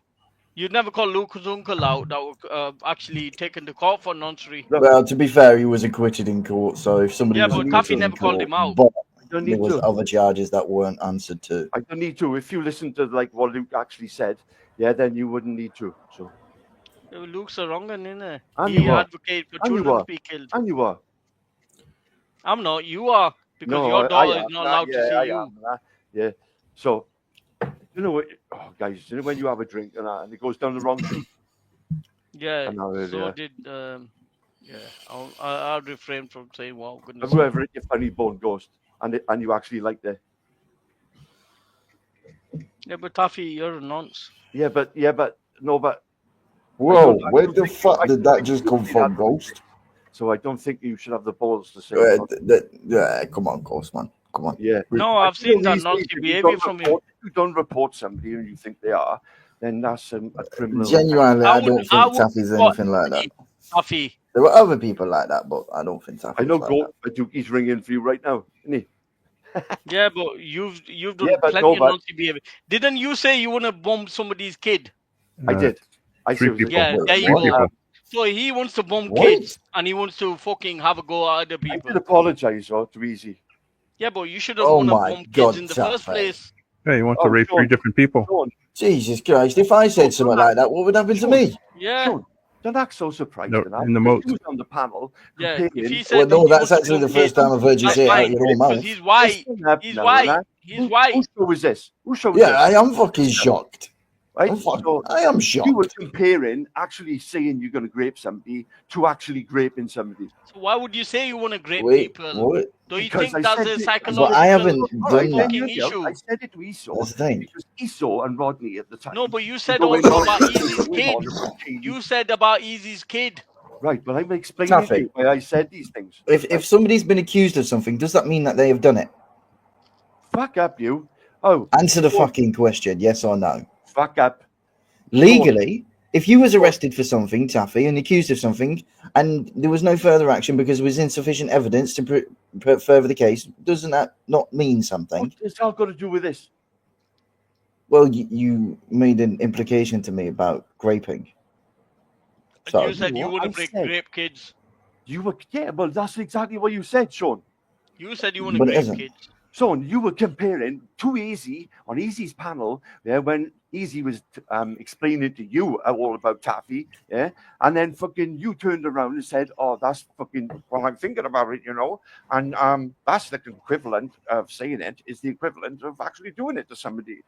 You never call Luke's uncle out that was actually taken to court for nonsense. Well, to be fair, he was acquitted in court. So if somebody was but Taffy never called him out. But there was other charges that weren't answered to. I don't need to. If you listen to like what Luke actually said, then you wouldn't need to. So. Luke's a wrong one, isn't it? He advocates for children to be killed. And you are. I'm not. You are. Because your daughter is not allowed to see you. Yeah. So, you know what? Oh, guys, you know when you have a drink and it goes down the wrong thing? Yeah. So did... I'll refrain from saying, wow, goodness. Have you ever hit your funny bone, Ghost? And you actually liked it? Yeah, but Taffy, you're a nonce. Yeah, but no, but. Whoa, where the fuck did that just come from, Ghost? So I don't think you should have the balls to say. Come on, Ghost, man. Come on. Yeah. No, I've seen that naughty behavior from him. If you don't report somebody and you think they are, then that's a criminal. Genuinely, I don't think Taffy's anything like that. Taffy. There were other people like that, but I don't think Taffy's I know like that. He's ringing for you right now, isn't he? Yeah, but you've done plenty of naughty behavior. Didn't you say you want to bomb somebody's kid? I did. I Three people. Yeah, there you go. So he wants to bomb kids and he wants to fucking have a go at other people. I did apologize, to Easy. Yeah, but you should have want to bomb kids in the first place. Yeah, you want to rape 3 different people. Jesus Christ! If I said something like that, what would happen to me? Yeah. Don't act so surprised. No, in the most. He was on the panel. Yeah, if he said no, that's actually the first time I've heard you say it out your own mouth. He's white. He's white. He's white. Whose show was this? Whose show was this? Yeah, I am fucking shocked. Right? I am shocked. You were comparing actually saying you're going to grape somebody to actually graping somebody. So why would you say you want to grape people? What? Do you think that's a psychological But I haven't done that. issue? I said it to Esau. That's the thing. Because Esau and Rodney at the time. No, but you said also about Easy's kid. You said about Easy's kid. Right, but I'm explaining to you why I said these things. If somebody's been accused of something, does that mean that they have done it? Fuck up, you. Oh. Answer the fucking question, yes or no. Fuck up. Legally, if you was arrested for something, Taffy, and accused of something, and there was no further action because there was insufficient evidence to further the case, doesn't that not mean something? What's this all got to do with this? Well, you made an implication to me about graping. So, you said you want to grape kids. Well, that's exactly what you said, Sean. You said you want to grape kids. Sean, you were comparing to Easy on Easy's panel, when Easy was explaining to you all about Taffy, yeah, and then fucking you turned around and said, "Oh, that's fucking well, I'm thinking about it, and that's the equivalent of saying it is the equivalent of actually doing it to somebody."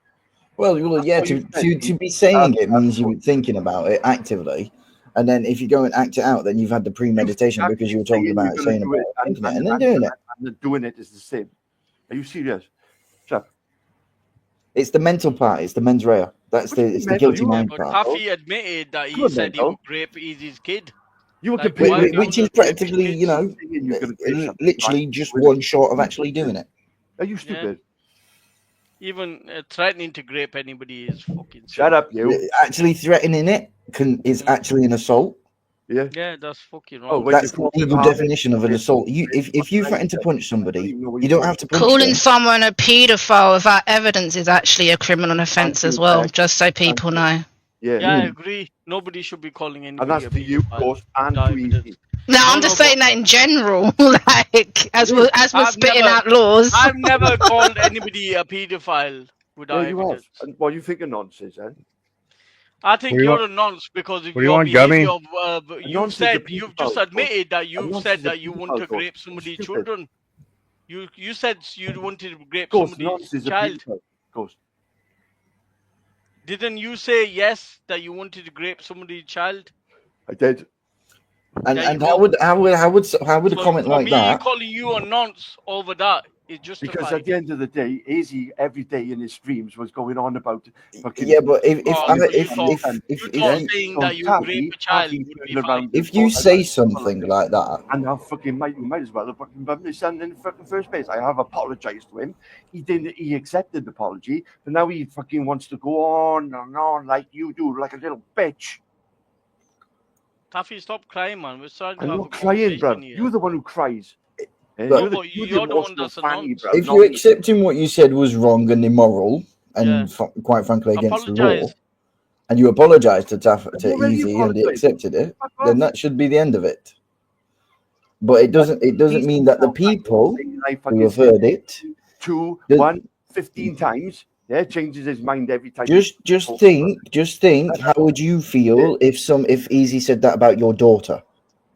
Well, yeah, to be saying it means you were thinking about it actively. And then if you go and act it out, then you've had the premeditation because you were talking about it, saying about it, thinking it, and then doing it. And doing it is the same. Are you serious? Shut up. It's the mental part. It's the mens rea. It's the guilty mind part. Taffy admitted that he said he would grape Easy's kid. You were which is practically, literally just one short of actually doing it. Are you stupid? Even threatening to grape anybody is fucking. Shut up, you. Actually threatening it is actually an assault. Yeah. Yeah, that's fucking wrong. That's the legal definition of an assault. If you threaten to punch somebody, you don't have to punch Calling them. someone a paedophile without evidence is actually a criminal offence as well, just so people know. Yeah, I agree. Nobody should be calling anybody. And that's for you, of course, and to Easy. No, I'm just saying that in general. Like as we're spitting out laws. I've never called anybody a paedophile without evidence. And what you think of nonsense, then? I think you're a nonce because if your behavior you've just admitted that you said that you want to grape somebody's children. You said you wanted to grape somebody's child. Didn't you say yes that you wanted to grape somebody's child? I did. And how would a comment like that? Calling you a nonce over that is justified. Because at the end of the day, Easy every day in his streams was going on about. Yeah, but if you say something like that, and I fucking might as well have fucking bumped my son in the fucking first place. I have apologized to him. He didn't. He accepted the apology, but now he fucking wants to go on and on like you do, like a little bitch. Taffy, stop crying, man. We're starting to I'm have not a crying, bro. here. You're the one who cries. You're the one that's if you're accepting what you said was wrong and immoral, and quite frankly against the law, and you apologise to Easy and he accepted it, then that should be the end of it. But it doesn't mean that the people who have heard it 15 times. Yeah, changes his mind every time. Just think. How would you feel if Easy said that about your daughter?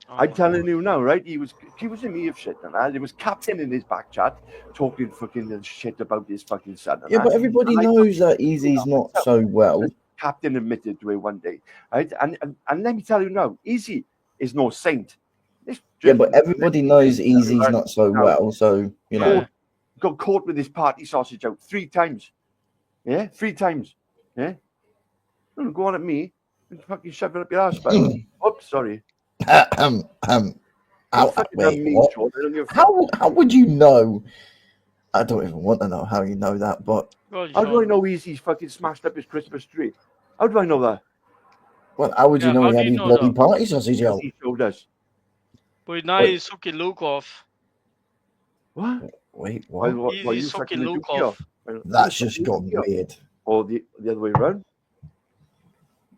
I'm telling you now, right? He was accusing me of shit and that. There was Captain in his back chat talking fucking shit about his fucking son. Yeah, but everybody knows that Easy's not so well. Captain admitted to it one day, right? And let me tell you now, Easy is no saint. Yeah, but everybody knows Easy's not so well, so got caught with his party sausage out 3 times. Yeah, 3 times. Yeah. Don't go on at me and fucking shove it up your ass, pal. Oops, sorry. Wait, what? How would you know? I don't even want to know how you know that, but how do I know he's fucking smashed up his Christmas tree? How do I know that? Well, how would you know he had his bloody party sausage out? He showed us. But now he's sucking Luke off. What? Wait, what? He's sucking Luke off. That's just gone weird. Or the other way around?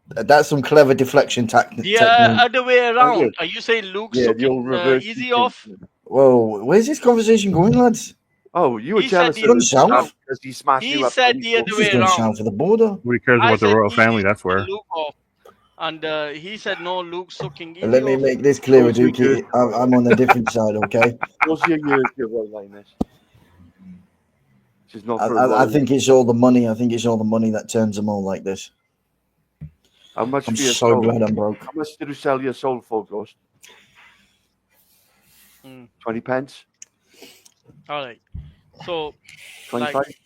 That's some clever deflection tactic. The other way around. Are you saying Luke's sucking easy off? Whoa, where's this conversation going, lads? Oh, you were jealous of him south because he smashed you up. He said the other way around. South of the border. Who cares about the royal family? That's where. Luke off. And he said, no, Luke's sucking easy Let me make this clear, Dookie. I'm on a different side, okay? What's your royal line? I think it's all the money. I think it's all the money that turns them all like this. How much I'm so glad I'm broke. How much did you sell your soul for, Ghost? 20 pence? All right. So, 25? like,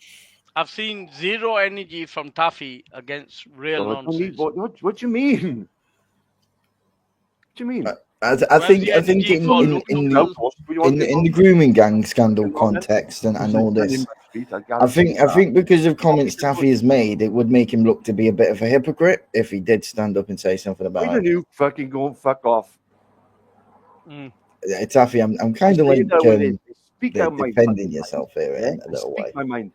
I've seen zero energy from Taffy against real nonsense. What do you mean? What do you mean? I think in the grooming gang scandal context and all this, I think because of comments Taffy has made, it would make him look to be a bit of a hypocrite if he did stand up and say something about it. You fucking go and fuck off. Taffy, I'm kind of like defending yourself here in a little way. My mind.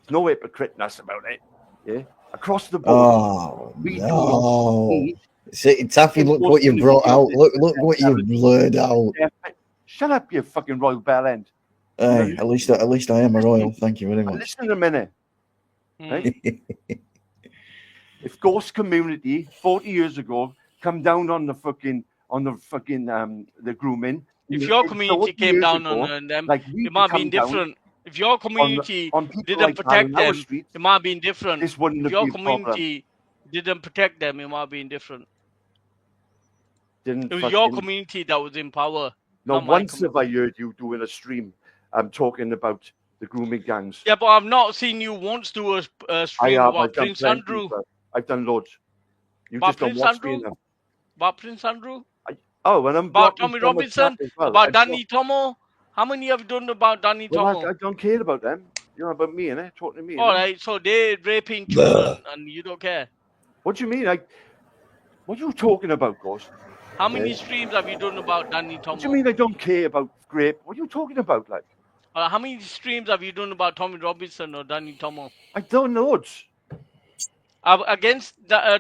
There's no hypocriteness about it. Yeah, across the board. Oh no. See, Taffy, look what you brought out. Look what you blurred out. Shut up, you fucking royal bell end. Hey, at least I am a royal. Thank you very much. Listen a minute. Right? If Ghost Community 40 years ago come down on the grooming. If your community came down on them, it might have been different. If your community didn't protect them, it might have been different. If your community didn't protect them, it might have been different. It was your community that was in power. No, once have I heard you doing a stream talking about the grooming gangs. Yeah, but I've not seen you once do a stream about Prince Andrew. I've done loads. You about just don't Prince watch Andrew? me enough. About Prince Andrew? And I'm about Tommy Robinson? About Danny Tomo? How many have you done about Danny Tomo? I don't care about them. You're about me, innit? Talking to me. All right, so they're raping children and you don't care. What do you mean? What are you talking about, Ghost? How many streams have you done about Danny Tomo? What do you mean I don't care about grape? What are you talking about, like? How many streams have you done about Tommy Robinson or Danny Tomo? I don't know. Against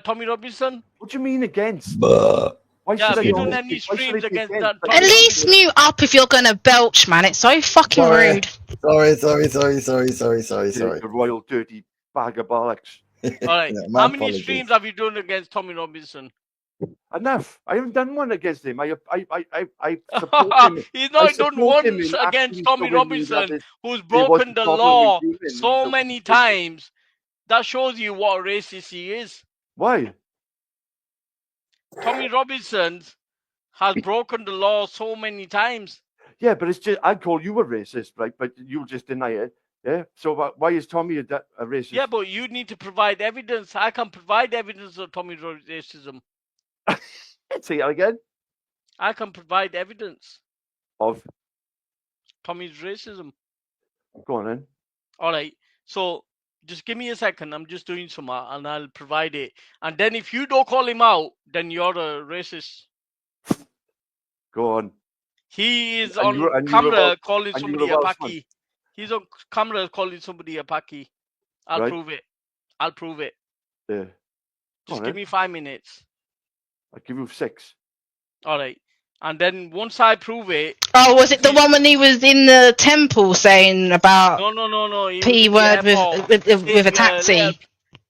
Tommy Robinson? What do you mean against? Have you done any streams against that? At least mute up if you're gonna belch, man. It's so fucking rude. Sorry. The royal dirty bag of bollocks. All right. How many streams have you done against Tommy Robinson? Enough. I haven't done one against him. I support him. He's not done once against Tommy Robinson, who's broken the law so many times. That shows you what a racist he is. Why? Tommy Robinson has broken the law so many times. Yeah, but it's just I call you a racist, right? But you just deny it. Yeah. So why is Tommy a racist? Yeah, but you need to provide evidence. I can provide evidence of Tommy's racism. Say that again. I can provide evidence of Tommy's racism. Go on then. All right. So just give me a second. I'm just doing some and I'll provide it. And then if you don't call him out, then you're a racist. Go on. He is on camera calling somebody a Paki. He's on camera calling somebody a Paki. I'll prove it. I'll prove it. Yeah. Just give me 5 minutes. I'll give you 6. All right. And then once I prove it... Oh, was it the one when he was in the temple saying about... No. P word with a taxi?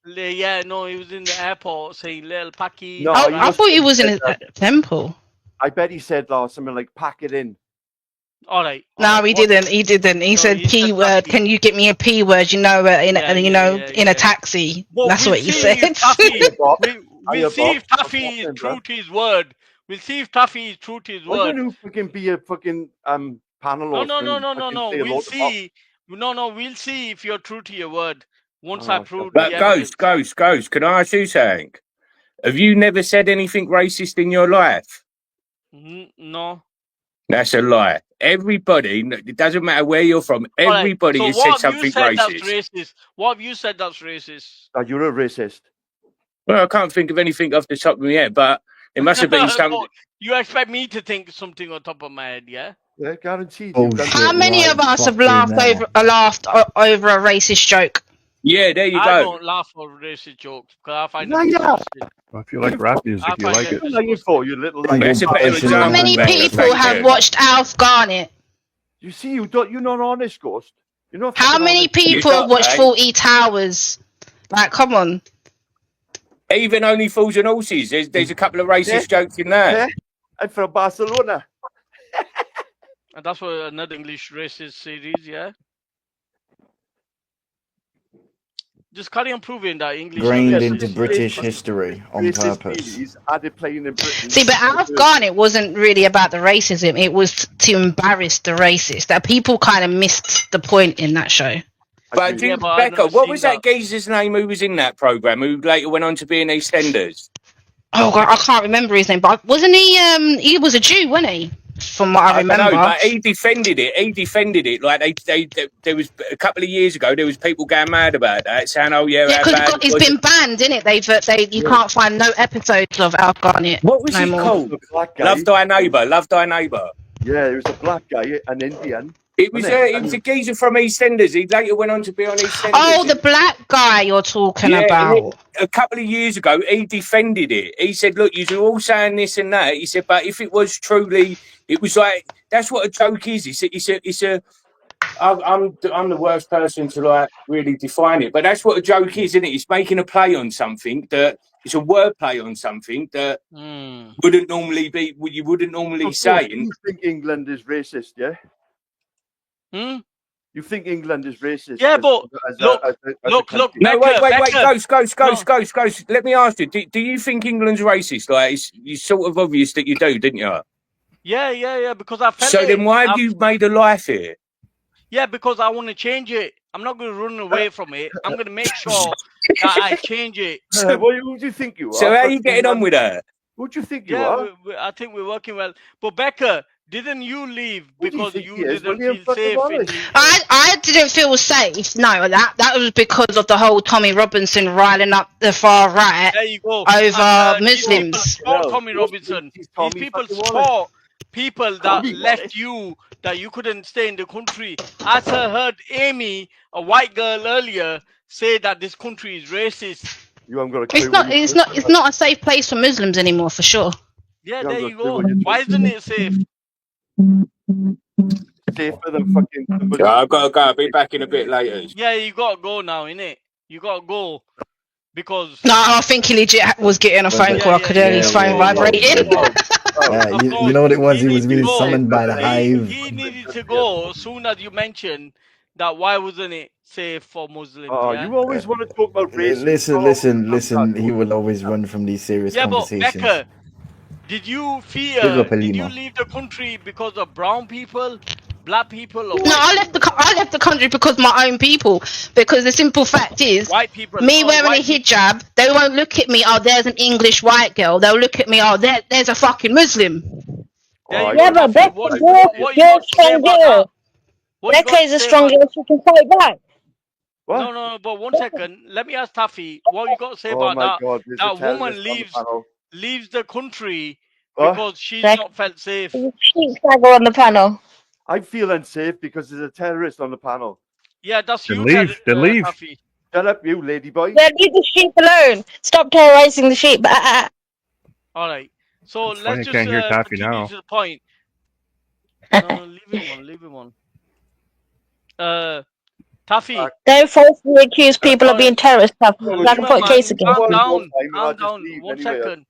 Yeah, no, he was in the airport saying little Paki. No, I thought he was in a temple. I bet he said something like, pack it in. All right. No, he didn't. He said P word. Can you get me a P word? In a taxi. That's what he said. We'll see if Taffy is true to his word. We'll see if Taffy is true to his word. Why don't you fucking be a fucking panel? No. We'll see. No, we'll see if you're true to your word. Once I proved But the evidence. Ghost, can I ask you something? Have you never said anything racist in your life? No. That's a lie. Everybody, it doesn't matter where you're from, everybody has said something racist. What have you said that's racist? You're a racist. Well, I can't think of anything off the top of my head, but it must have been something. You expect me to think something on top of my head, yeah? Yeah, guaranteed. How many of us have laughed over a racist joke? Yeah, there you go. I don't laugh over racist jokes because I find it disgusting. Well, if you like rap music, you like it. How many people have watched Alf Garnett? You see, you're not honest, Ghost. You're not. How many people have watched 40 Towers? Like, come on. Even Only Fools and Horses. There's a couple of racist jokes in there. Yeah, I'm from Barcelona. And that's what another English racist series, yeah? Just carry on proving that English. Grained into British history on purpose. See, but Alf Garnett wasn't really about the racism. It was to embarrass the racist. That people kind of missed the point in that show. But Becca, what was that geezer's name who was in that programme who later went on to be in EastEnders? Oh God, I can't remember his name, but wasn't he? He was a Jew, wasn't he? From what I remember. I don't know, but he defended it. Like there was a couple of years ago, there was people going mad about that, saying, "Oh yeah, because it's been banned, isn't it? You can't find no episodes of Alf Garnett. What was he called? Love Thy Neighbour. Yeah, there was a black guy, an Indian. It was a geezer from EastEnders. He later went on to be on EastEnders. Oh, the black guy you're talking about. A couple of years ago, he defended it. He said, "Look, you're all saying this and that." He said, "But if it was truly, it was like that's what a joke is." I'm the worst person to like really define it, but that's what a joke is, isn't it? It's making a play on something that it's a word play on something that wouldn't normally be. You wouldn't normally say. You think England is racist, yeah? You think England is racist? Yeah, but look. No, wait, Ghost. Let me ask you: do you think England's racist? Like, it's sort of obvious that you do, didn't you? Yeah. Because I felt. So then, why have you made a life here? Yeah, because I want to change it. I'm not going to run away from it. I'm going to make sure that I change it. Who do you think you are? So how are you getting on with that? Who do you think you are? I think we're working well. But Becca, didn't you leave because you didn't feel safe? I didn't feel safe. No, that was because of the whole Tommy Robinson riling up the far right over Muslims. Tommy Robinson. These people support people that left you, that you couldn't stay in the country. As I heard Amy, a white girl earlier, say that this country is racist. It's not a safe place for Muslims anymore, for sure. Yeah, there you go. Why isn't it safe? Safer than fucking. I've got to go. I'll be back in a bit later. Yeah, you got to go now, innit? You got to go. Because... No, I think he legit was getting a phone call. I could hear his phone vibrating. You know what it was? He was being summoned by the hive. He needed to go as soon as you mentioned that. Why wasn't it safe for Muslims? You always want to talk about race. Listen. He will always run from these serious conversations. But Becca, did you fear? Did you leave the country because of brown people, black people? Or no, I left the country because of my own people. Because the simple fact is, white people, me wearing a hijab, they won't look at me. Oh, there's an English white girl. They'll look at me. Oh, there's a fucking Muslim. Yeah, but Becca's strong girl. Becca is a strong girl. She can fight back. What? No, but 1 second. Let me ask Taffy, what you got to say about that? God, that woman leaves the country because she's not felt safe. She's on the panel. I feel unsafe because there's a terrorist on the panel. Yeah, that's you. Then leave. Taffy. Shut up, you lady boy. Yeah, leave the sheep alone. Stop terrorizing the sheep. All right. So It's let's funny, I can't hear just Taffy continue now. to the point. No, leave him one. Taffy. Don't falsely accuse people of being terrorists, Taffy. I can put a case against you. Calm down. 1 second.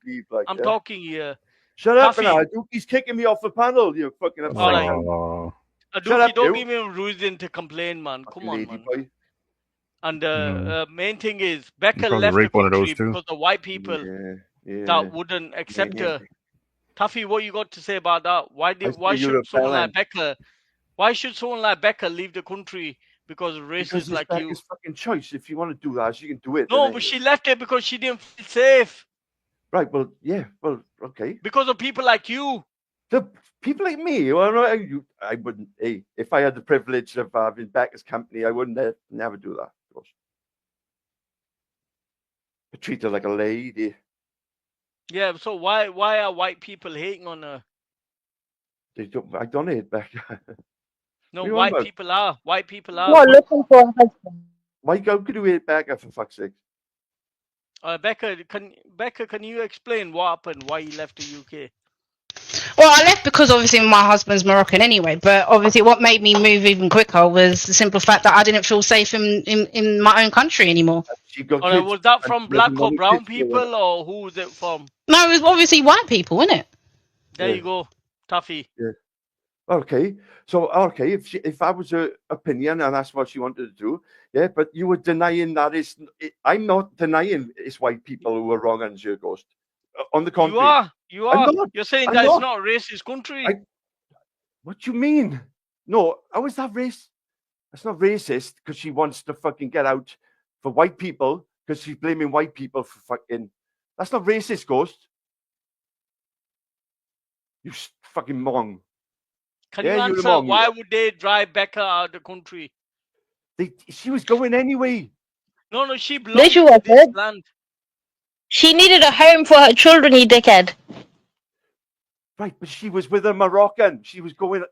I'm talking here. Shut up now. He's kicking me off the panel. You fucking upside. All right. Don't give me reason to complain, man. Come on, man. Boy. And main thing is Becca left the country because the white people that wouldn't accept her. Taffy, what you got to say about that? Why should someone like Becca leave the country because racist Because like you. Becca's fucking choice. If you want to do that, she can do it. No, but she left it because she didn't feel safe. Right. Well, yeah. Well, okay. Because of people like you. The people like me. Well, I wouldn't. Hey, if I had the privilege of having Becca's company, I wouldn't never do that. Of course. I treat her like a lady. Yeah. So why are white people hating on her? I don't hate Becca. No, white people are. White people are. Not looking for a husband. Why could you hate Becca for fuck's sake? Becca, can you explain what happened? Why you left the UK? Well, I left because obviously my husband's Moroccan anyway. But obviously, what made me move even quicker was the simple fact that I didn't feel safe in my own country anymore. Was that from black or brown people, or who was it from? No, it was obviously white people, wasn't it? There you go, Tuffy. Yeah. Okay. So if that was her opinion and that's what she wanted to do, yeah. But you were denying that I'm not denying it's white people who are wrong on your Ghost. On the contrary, you are. You're saying that it's not a racist country. What do you mean? No, how is that race? That's not racist because she wants to fucking get out for white people because she's blaming white people for fucking. That's not racist, Ghost. You fucking mong. Can you answer why would they drive Becca out of the country? She was going anyway. No, she belongs to this land. She needed a home for her children, you dickhead. Right, but she was with a Moroccan. She was going.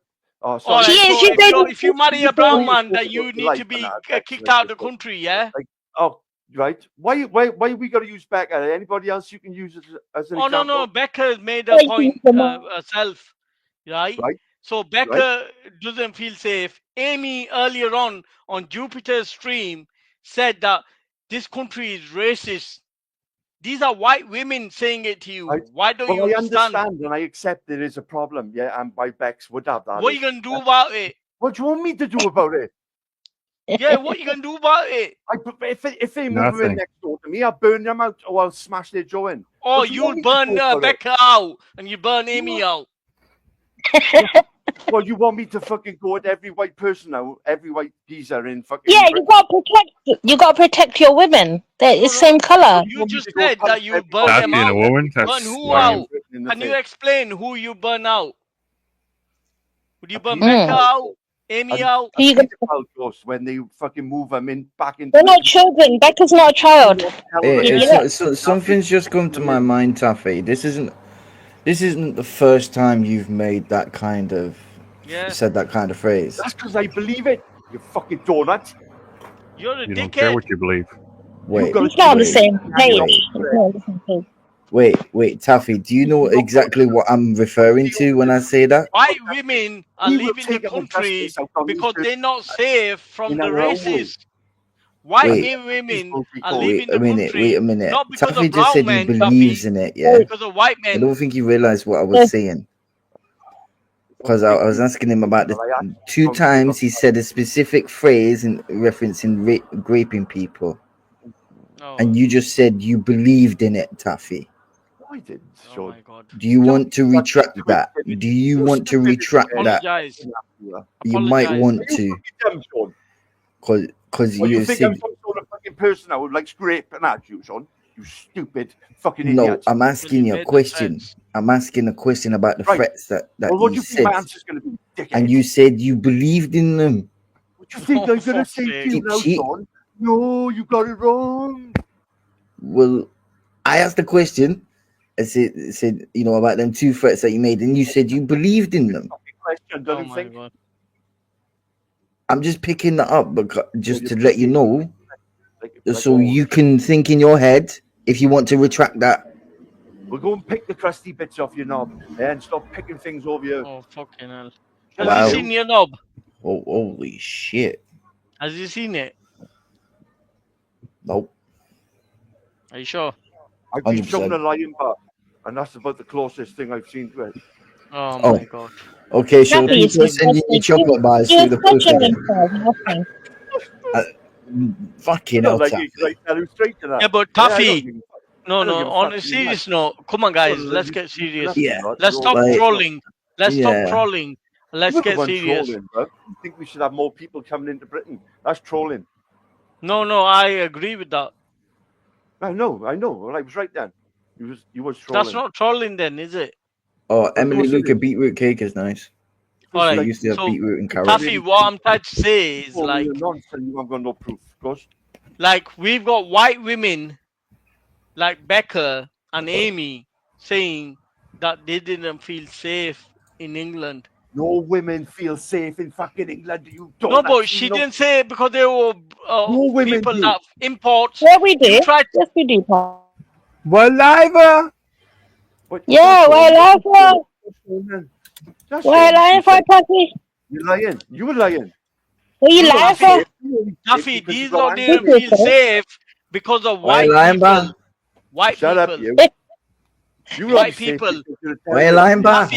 Oh, sorry. If you marry a brown man, that you need to be kicked out of the country, yeah? Right. Why we got to use Becca? Anybody else you can use as an example? No. Becca made a point herself, right? So Becca doesn't feel safe. Amy earlier on Jupiter's stream said that this country is racist. These are white women saying it to you. Why don't you understand? I understand and I accept there is a problem, yeah, and why Bex would have that. What are you going to do about it? What do you want me to do about it? Yeah, what are you going to do about it? If they move in next door to me, I'll burn them out or I'll smash their jaw in. Oh, you'll burn Becca out and you burn Amy out. Well, you want me to fucking go at every white person now, every white geezer in fucking. Yeah, you got to protect your women. They're the same color. You just said that you burn them out. Burn who out? Can you explain who you burn out? Would you burn Becca out? Amy out? When they fucking move them in back into. They're not children. Becca's not a child. Something's just come to my mind, Taffy. This isn't the first time you've made that kind of said that kind of phrase. That's because I believe it. You fucking donut. You're a dickhead. Don't care what you believe. Wait, it's not on the same page. Wait, Taffy, do you know exactly what I'm referring to when I say that? White women are leaving the country because they're not safe from the racists. White women are leaving the country. Wait a minute. Not because Taffy of just said brown he men, believes in it, yeah? Because of white men. I don't think he realized what I was saying. Because I was asking him about the 2 times he said a specific phrase in referencing raping people. And you just said you believed in it, Taffy. I didn't. Oh my God. Do you want to retract that? Do you want to retract that? You might want to. Because you think I'm some sort of fucking person I would like scraping at you, son? You stupid fucking idiot. No, I'm asking you a question. I'm asking a question about the threats that what do you you think said. my answer's going to be, dickhead? And you said you believed in them. What do you think I'm going to say to you now, son? No, you got it wrong. Well, I asked the question. I said, you know, about them 2 threats that you made, and you said you believed in them. Oh my God. I'm just picking that up, but just to let you know, so you can think in your head if you want to retract that. We'll go and pick the crusty bits off your knob and stop picking things over you. Oh, fucking hell. Wow. Has he seen your knob? Oh, holy shit. Has he seen it? Nope. Are you sure? I've been shown a lion bar, and that's about the closest thing I've seen to it. Oh my God. Okay, so people sending you chocolate bars through the post. Fucking hell. Yeah, but Taffy. No, on a serious note, come on, guys, let's get serious. Yeah. Let's stop trolling. Let's stop trolling. Let's get serious. Trolling, bro. I think we should have more people coming into Britain. That's trolling. No, I agree with that. I know. Well, I was right then. You was trolling. That's not trolling then, is it? Oh, Emily Luca beetroot cake is nice. All right. They used to have beetroot and carrot. Taffy, what I'm trying to say is like, you haven't got no proof, Ghost. Like we've got white women, like Becca and Amy, saying that they didn't feel safe in England. No women feel safe in fucking England. You don't. No, but she didn't say it because they were people that imports. Yeah, we do. Yes, we do. We're live. Yeah, we're live. We're lying for Taffy. You're lying. You were lying. Are you lying for? Taffy, these lot didn't feel safe because of white people. White Shut people. up, you. White people. Why are you lying, Bar?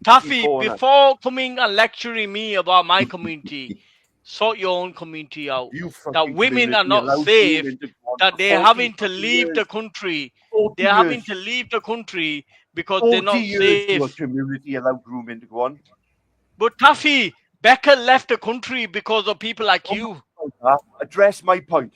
Taffy, before coming and lecturing me about my community, sort your own community out. That women are not safe, that they're having to leave the country. They're having to leave the country because they're not safe. Your community allowed grooming to go on. But Taffy, Becca left the country because of people like you. Address my point.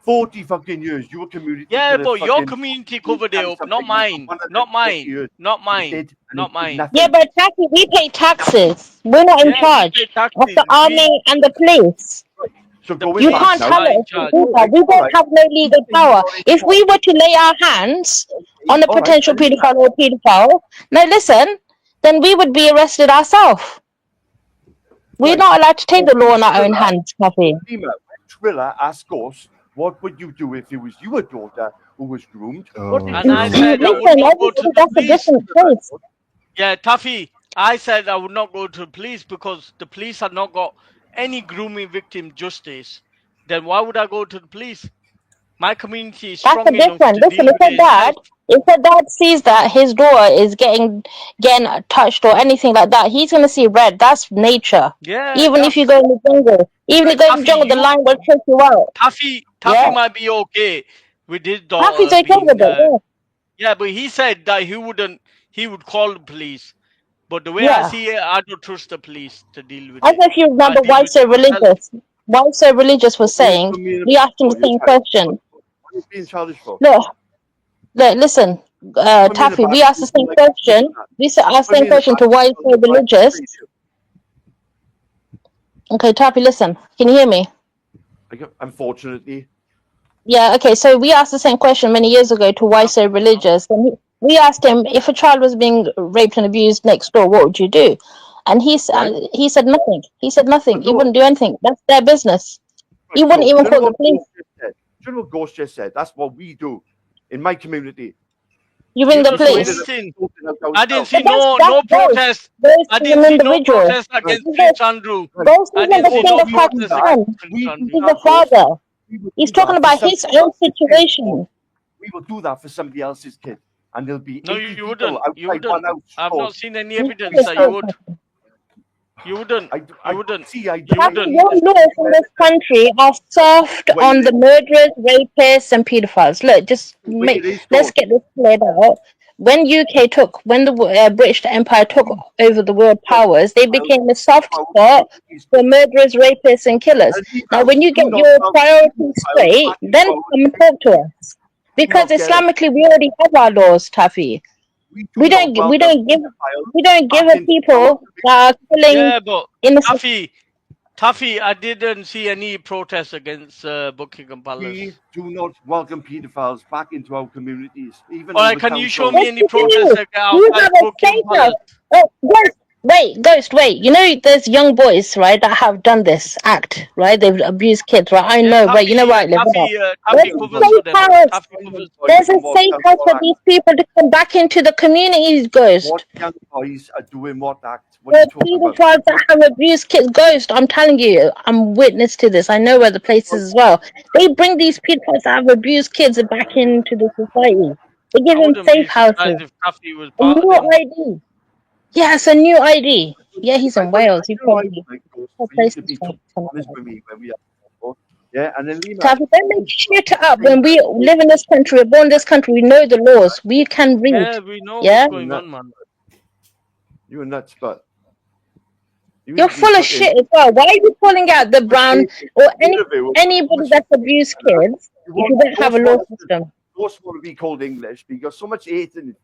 40 fucking years, your community. Yeah, but your community covered it up, not mine. Not mine. Not mine. Not mine. Yeah, but Taffy, we pay taxes. We're not in charge of the army and the police. So you can't tell us to do that. We don't have no legal power. If we were to lay our hands on a potential paedophile or paedophile, now listen, then we would be arrested ourselves. We're not allowed to take the law in our own hands, Taffy. Trilla asked us, what would you do if it was your daughter who was groomed? And I said I would not go to the police. Yeah, Taffy, I said I would not go to the police because the police have not got any grooming victim justice. Then why would I go to the police? My community is strong enough to deal with it. If a dad sees that his daughter is getting touched or anything like that, he's gonna see red. That's nature. Yeah. Even if you go in the jungle, the lion will take you out. Taffy might be okay with his daughter. Taffy's okay with it. Yeah, but he said that he would call the police. But the way I see it, I don't trust the police to deal with it. I don't know if you remember Why So Religious. Why So Religious was saying, we asked him the same question. What are you being childish for? Look, listen, Taffy, we asked the same question. We asked the same question to Why So Religious. Okay, Taffy, listen. Can you hear me? Unfortunately. Yeah, okay, so we asked the same question many years ago to Why So Religious. And we asked him, if a child was being raped and abused next door, what would you do? And he said nothing. He said nothing. He wouldn't do anything. That's their business. He wouldn't even call the police. Do you know what Ghost just said? That's what we do in my community. You ring the police. I didn't see no protest. I didn't see no protest against Prince Andrew. I didn't see no protest against Prince Andrew. He's a father. He's talking about his own situation. We will do that for somebody else's kid. And there'll be no, you wouldn't. You wouldn't. I've not seen any evidence that you would. You wouldn't. You wouldn't. You wouldn't. Your laws in this country are soft on the murderers, rapists, and pedophiles. Look, let's get this cleared out. When the British Empire took over the world powers, they became a soft spot for murderers, rapists, and killers. Now, when you get your priorities straight, then come and talk to us. Because Islamically, we already have our laws, Taffy. We don't give a people that are killing innocent. Taffy, I didn't see any protests against Buckingham Palace. We do not welcome pedophiles back into our communities. Even all right, can you show me any protests outside Buckingham Palace? Ghost, wait. You know, there's young boys, right, that have done this act, right? They've abused kids, right? I know, right? You know where I live. There's a safe house for these people to come back into the communities, Ghost. What young boys are doing what act? The pedophiles that have abused kids, Ghost, I'm telling you, I'm witness to this. I know where the place is as well. They bring these pedophiles that have abused kids back into the society. They give them safe houses. A new ID. Yeah, it's a new ID. Yeah, he's in Wales. He probably. Yeah, and then Taffy, don't make shit up. When we live in this country, we're born in this country, we know the laws. We can read. Yeah, we know what's going on, man. You're nuts, but You're full of shit as well. Why are you calling out the brown or anybody that's abused kids if you don't have a law system? Ghost want to be called English because so much hate in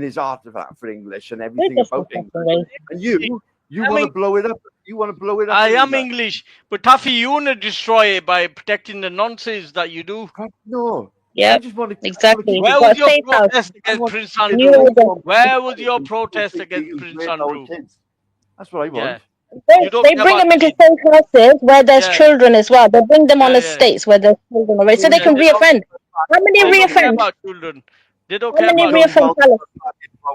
his heart for English and everything about English. And you want to blow it up. You want to blow it up. I am English, but Taffy, you want to destroy it by protecting the nonsense that you do. No. Yeah, exactly. Where was your protest against Prince Andrew? Where was your protest against Prince Andrew? That's what I want. They bring them into safe houses where there's children as well. They bring them on estates where there's children already, so they can reoffend. How many reoffend? They don't care about children.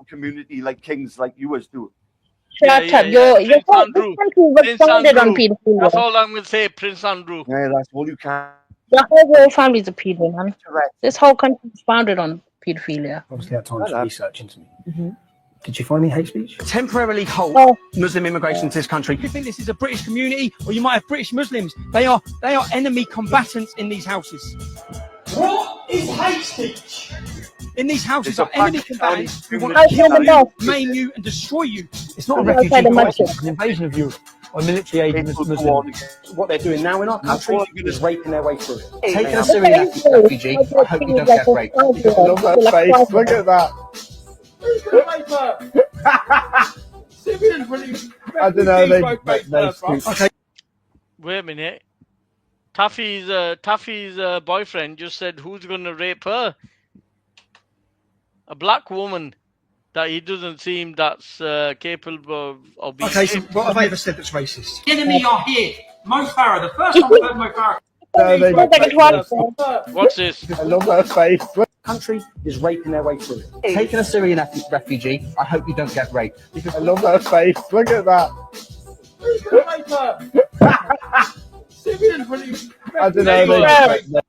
Community like kings like you as do. Shut up! Your whole country was founded on pedophilia. That's all I'm going to say, Prince Andrew. Yeah, that's all you can. Your whole royal family's a pedo, man. This whole country is founded on pedophilia. Obviously, had time to research into me. Did you find any hate speech? Temporarily halt Muslim immigration to this country. You think this is a British community, or you might have British Muslims? They are enemy combatants in these houses. What is hate speech? In these houses are enemy combatants who want to kill you, maim you, and destroy you. It's not a refugee crisis, it's an invasion of Europe. Or military aid Muslims. What they're doing now in our country is raping their way through it. Taking a Syrian refugee, I hope you don't get raped. I love that face, look at that. Who's going to rape her? Syrians really. I don't know, they okay. Wait a minute. Taffy's boyfriend just said, who's going to rape her? A black woman that he doesn't seem that's capable of being. Okay, so what have I ever said that's racist? The enemy are here. Mo Farah, the first time I heard Mo Farah. What's this? I love her face. Country is raping their way through it. Taking a Syrian refugee, I hope you don't get raped. I love her face. Look at that. Who's going to rape her? Syrians really. I don't know.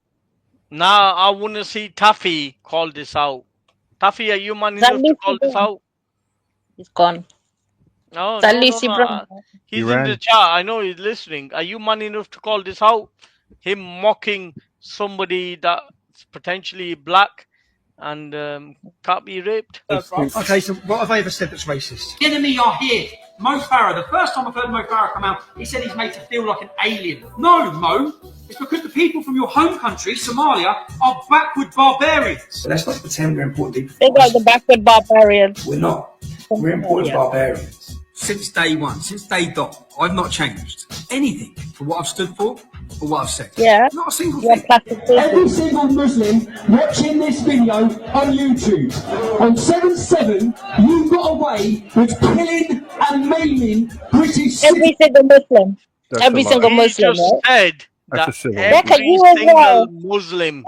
Now I want to see Taffy call this out. Taffy, are you man enough to call this out? He's gone. No. He's in the chat. I know he's listening. Are you man enough to call this out? Him mocking somebody that's potentially black and can't be raped. Okay, so what have I ever said that's racist? The enemy are here. Mo Farah, the first time I've heard Mo Farah come out, he said he's made to feel like an alien. No, Mo. It's because the people from your home country, Somalia, are backward barbarians. But let's not pretend we're important people. They got the backward barbarians. We're not. We're important barbarians. Since day one, since day dot, I've not changed anything for what I've stood for or what I've said. Yeah. Not a single thing. Every single Muslim watching this video on YouTube, on 7/7, you got away with killing and maiming British. Every single Muslim. Every single Muslim. He just said That's that every single Muslim.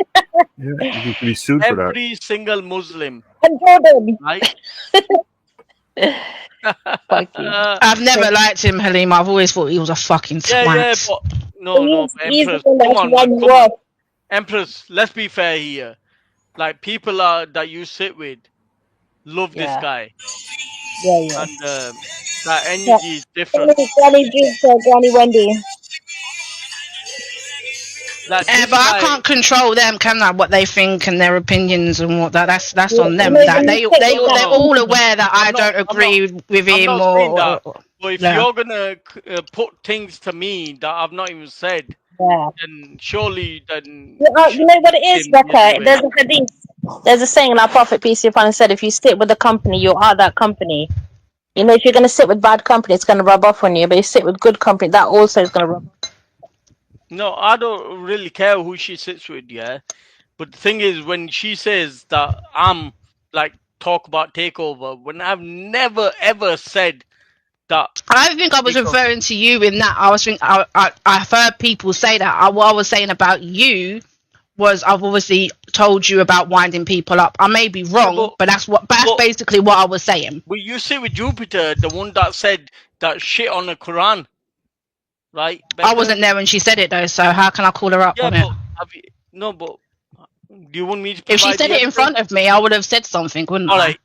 Yeah, you can be sued for that. Every single Muslim. And Jordan. Right? I've never liked him, Halim. I've always thought he was a fucking twat. Yeah, but no, Empress. Come on. Empress, let's be fair here. Like, people that you sit with love this guy. Yeah. And that energy is different. Granny Wendy. Like, but I can't control them, can I? What they think and their opinions and what that's on them. That they're all aware that I don't agree with him or. But if you're gonna put things to me that I've not even said, then surely then. You know what it is, Becca? There's a hadith. There's a saying in our Prophet peace be upon him said, if you sit with the company, you are that company. You know, if you're gonna sit with bad company, it's gonna rub off on you. But you sit with good company, that also is gonna rub off. No, I don't really care who she sits with, yeah. But the thing is, when she says that I'm like talk about takeover, when I've never ever said that. I don't think I was referring to you in that. I was thinking, I've heard people say that. What I was saying about you was I've obviously told you about winding people up. I may be wrong, but that's basically what I was saying. But you sit with Jupiter, the one that said that shit on the Quran. Right, Becca? I wasn't there when she said it though, so how can I call her up on it? But do you want me to? If she said it in front of me, I would have said something, wouldn't I?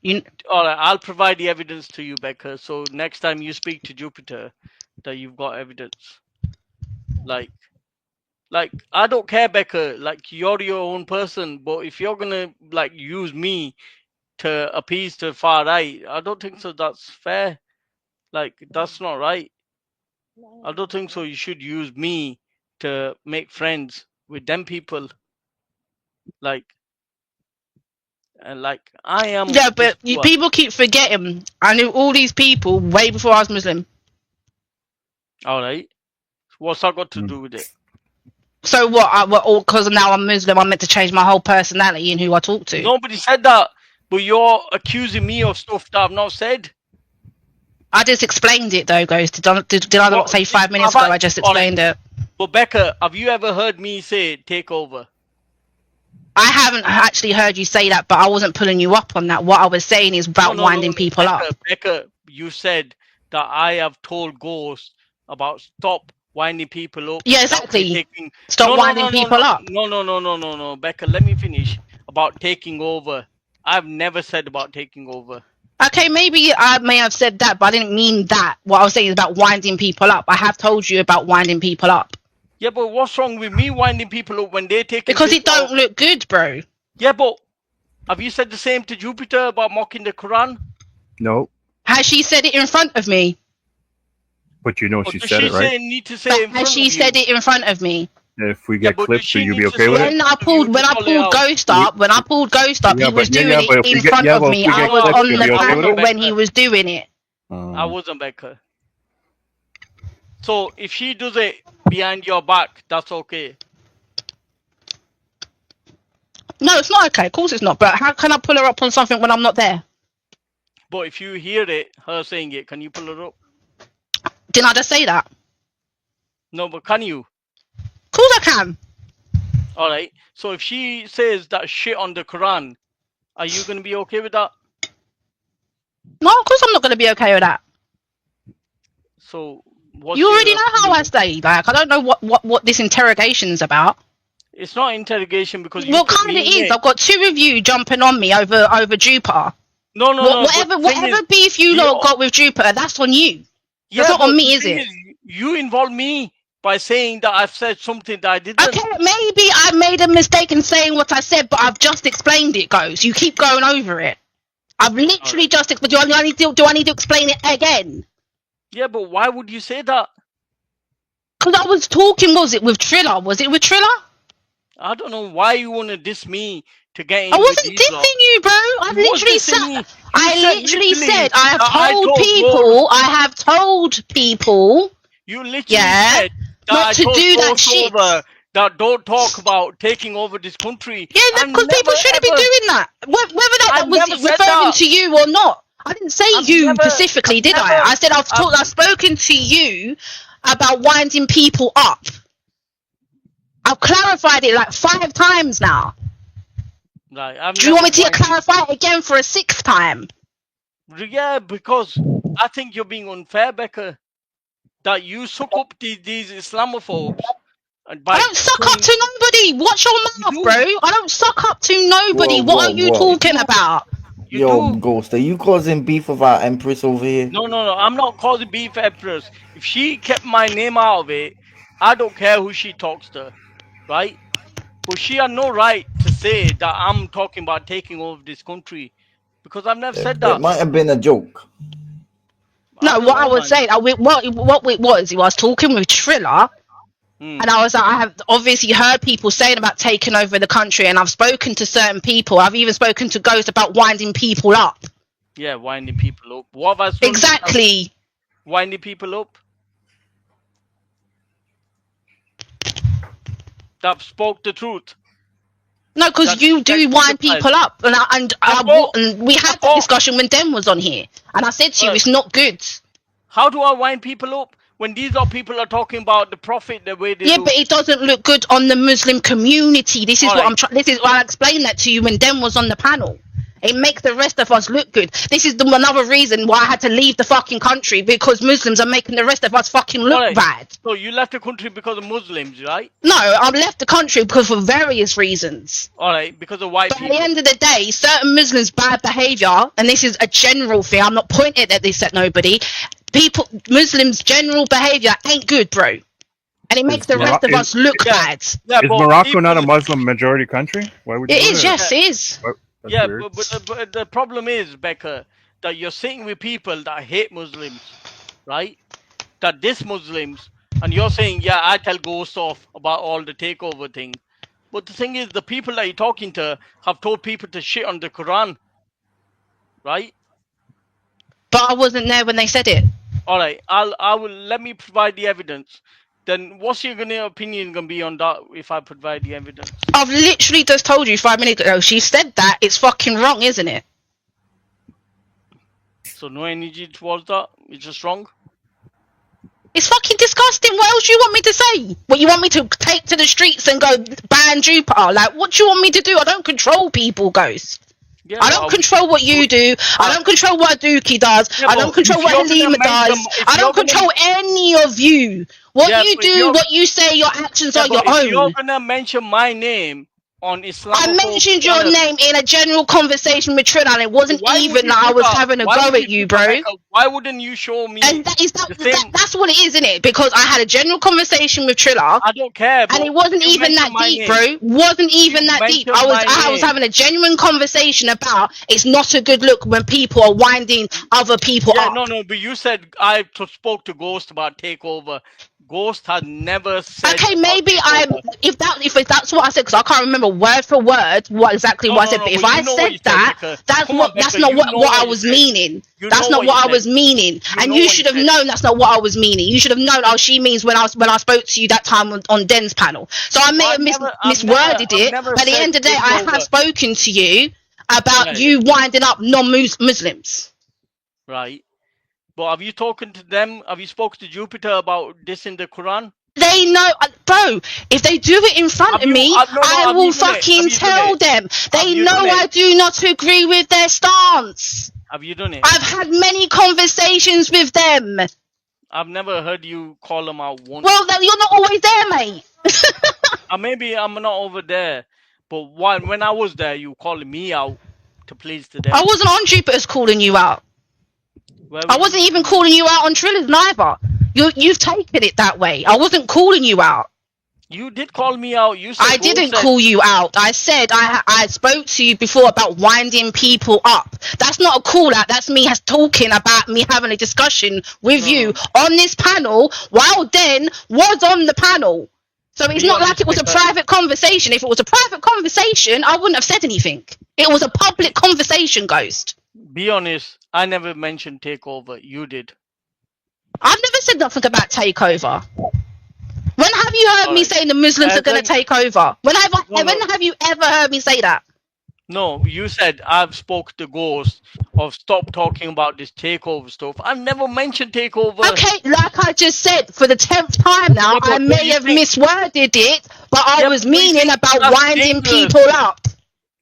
All right, I'll provide the evidence to you, Becca. So next time you speak to Jupiter, that you've got evidence. Like I don't care, Becca. Like, you're your own person, but if you're gonna like use me to appease to far right, I don't think so. That's fair. Like, that's not right. I don't think so. You should use me to make friends with them people. Like I am. Yeah, but people keep forgetting. I knew all these people way before I was Muslim. All right. What's that got to do with it? So what? Because now I'm Muslim, I'm meant to change my whole personality and who I talk to. Nobody said that, but you're accusing me of stuff that I've not said. I just explained it though, Ghost. Did I not say 5 minutes ago? I just explained it. But Becca, have you ever heard me say take over? I haven't actually heard you say that, but I wasn't pulling you up on that. What I was saying is about winding people up. Becca, you said that I have told Ghost about stop winding people up. Yeah, exactly. Stop winding people up. No, Becca, let me finish. About taking over. I've never said about taking over. Okay, maybe I may have said that, but I didn't mean that. What I was saying is about winding people up. I have told you about winding people up. Yeah, but what's wrong with me winding people up when they're taking? Because it don't look good, bro. Yeah, but have you said the same to Jupiter about mocking the Quran? No. Has she said it in front of me? But you know she said it, right? Has she said it in front of me? If we get clips, will you be okay with it? When I pulled Ghost up, he was doing it in front of me. I was on the panel when he was doing it. I wasn't, Becca. So if she does it behind your back, that's okay. No, it's not okay. Of course it's not. But how can I pull her up on something when I'm not there? But if you hear it, her saying it, can you pull her up? Didn't I just say that? No, but can you? Of course I can. All right. So if she says that shit on the Quran, are you going to be okay with that? No, of course I'm not going to be okay with that. So you already know how I say. Like, I don't know what this interrogation is about. It's not interrogation because well, kind of is. I've got two of you jumping on me over Jupiter. No. Whatever beef you lot got with Jupiter, that's on you. That's not on me, is it? You involve me by saying that I've said something that I didn't. Okay, maybe I made a mistake in saying what I said, but I've just explained it, Goes. You keep going over it. I've literally just explained. Do I need to explain it again? Yeah, but why would you say that? Because I was talking, was it with Trilla? I don't know why you want to diss me to get in. I wasn't dissing you, bro. I literally said I have told people. You literally said that not to do that shit. That don't talk about taking over this country. Yeah, because people shouldn't be doing that. Whether that was referring to you or not. I didn't say you specifically, did I? I said I've spoken to you about winding people up. I've clarified it like 5 times now. Like, do you want me to clarify it again for a 6th time? Yeah, because I think you're being unfair, Becca. That you suck up these Islamophobes. I don't suck up to nobody. Watch your mouth, bro. I don't suck up to nobody. What are you talking about? Yo, Ghost, are you causing beef with our Empress over here? No. I'm not causing beef, Empress. If she kept my name out of it, I don't care who she talks to, right? But she had no right to say that I'm talking about taking over this country because I've never said that. It might have been a joke. No, what I was saying, what it was talking with Trilla. And I was like, I have obviously heard people saying about taking over the country, and I've spoken to certain people. I've even spoken to Ghost about winding people up. Yeah, winding people up. What have I spoken exactly? Winding people up. That spoke the truth. No, because you do wind people up, and we had that discussion when Den was on here, and I said to you, it's not good. How do I wind people up? When these people are talking about the Prophet the way they do. But it doesn't look good on the Muslim community. This is This is why I explained that to you when Den was on the panel. It makes the rest of us look good. This is another reason why I had to leave the fucking country, because Muslims are making the rest of us fucking look bad. So you left the country because of Muslims, right? No, I left the country because for various reasons. All right, because of white people. At the end of the day, certain Muslims' bad behavior, and this is a general thing. I'm not pointing at this at nobody. Muslims' general behavior ain't good, bro. And it makes the rest of us look bad. Yeah, is Morocco not a Muslim majority country? Why would you it is, yes, it is. Yeah, but the problem is, Becca, that you're sitting with people that hate Muslims, right? that this Muslims, and you're saying, yeah, I tell ghosts off about all the takeover thing. But the thing is, the people that you're talking to have told people to shit on the Quran, right? But I wasn't there when they said it. All right, let me provide the evidence. Then what's your opinion gonna be on that if I provide the evidence? I've literally just told you 5 minutes ago. She said that. It's fucking wrong, isn't it? So no energy towards that. It's just wrong. It's fucking disgusting. What else do you want me to say? What, you want me to take to the streets and go ban Jupiter? Like, what do you want me to do? I don't control people, Ghost. Yeah, I don't control what you do. I don't control what Dookie does. Yeah, I don't control what Halima does. I don't control any of you. What you do, what you say, your actions are your own. If you're gonna mention my name on Islam, I mentioned your name in a general conversation with Trilla, and it wasn't even that I was having a go at you, bro. Why wouldn't you show me? And that's what it is, isn't it? Because I had a general conversation with Trilla. I don't care, and it wasn't even that deep, bro. Wasn't even that deep. I was having a genuine conversation about it's not a good look when people are winding other people up. No, but you said I spoke to Ghost about takeover. Ghost had never said. Okay, maybe if that's what I said, because I can't remember word for word what I said. But if I said that, that's not what I was meaning. That's not what I was meaning, and you should have known that's not what I was meaning. You should have known. Oh, she means when I spoke to you that time on Den's panel. So I may have misworded it. But at the end of the day, I have spoken to you about you winding up non-Muslims. Right. But have you spoken to them? Have you spoken to Jupiter about this in the Quran? They know, bro. If they do it in front of me, I will fucking tell them. They know I do not agree with their stance. Have you done it? I've had many conversations with them. I've never heard you call them out once. Well, you're not always there, mate. Maybe I'm not over there. But when I was there, you calling me out to please to them. I wasn't on Jupiter's calling you out. I wasn't even calling you out on Trilla's neither. You've taken it that way. I wasn't calling you out. You did call me out. You said I didn't call you out. I said I spoke to you before about winding people up. That's not a call out. That's me talking about me having a discussion with you on this panel while Den was on the panel. So it's not like it was a private conversation. If it was a private conversation, I wouldn't have said anything. It was a public conversation, Ghost. Be honest, I never mentioned takeover. You did. I've never said nothing about takeover. When have you heard me saying the Muslims are going to take over? When have you ever heard me say that? No, you said I've spoke to Ghost of stop talking about this takeover stuff. I've never mentioned takeover. Okay, like I just said, for the 10th time now, I may have misworded it, but I was meaning about winding people up.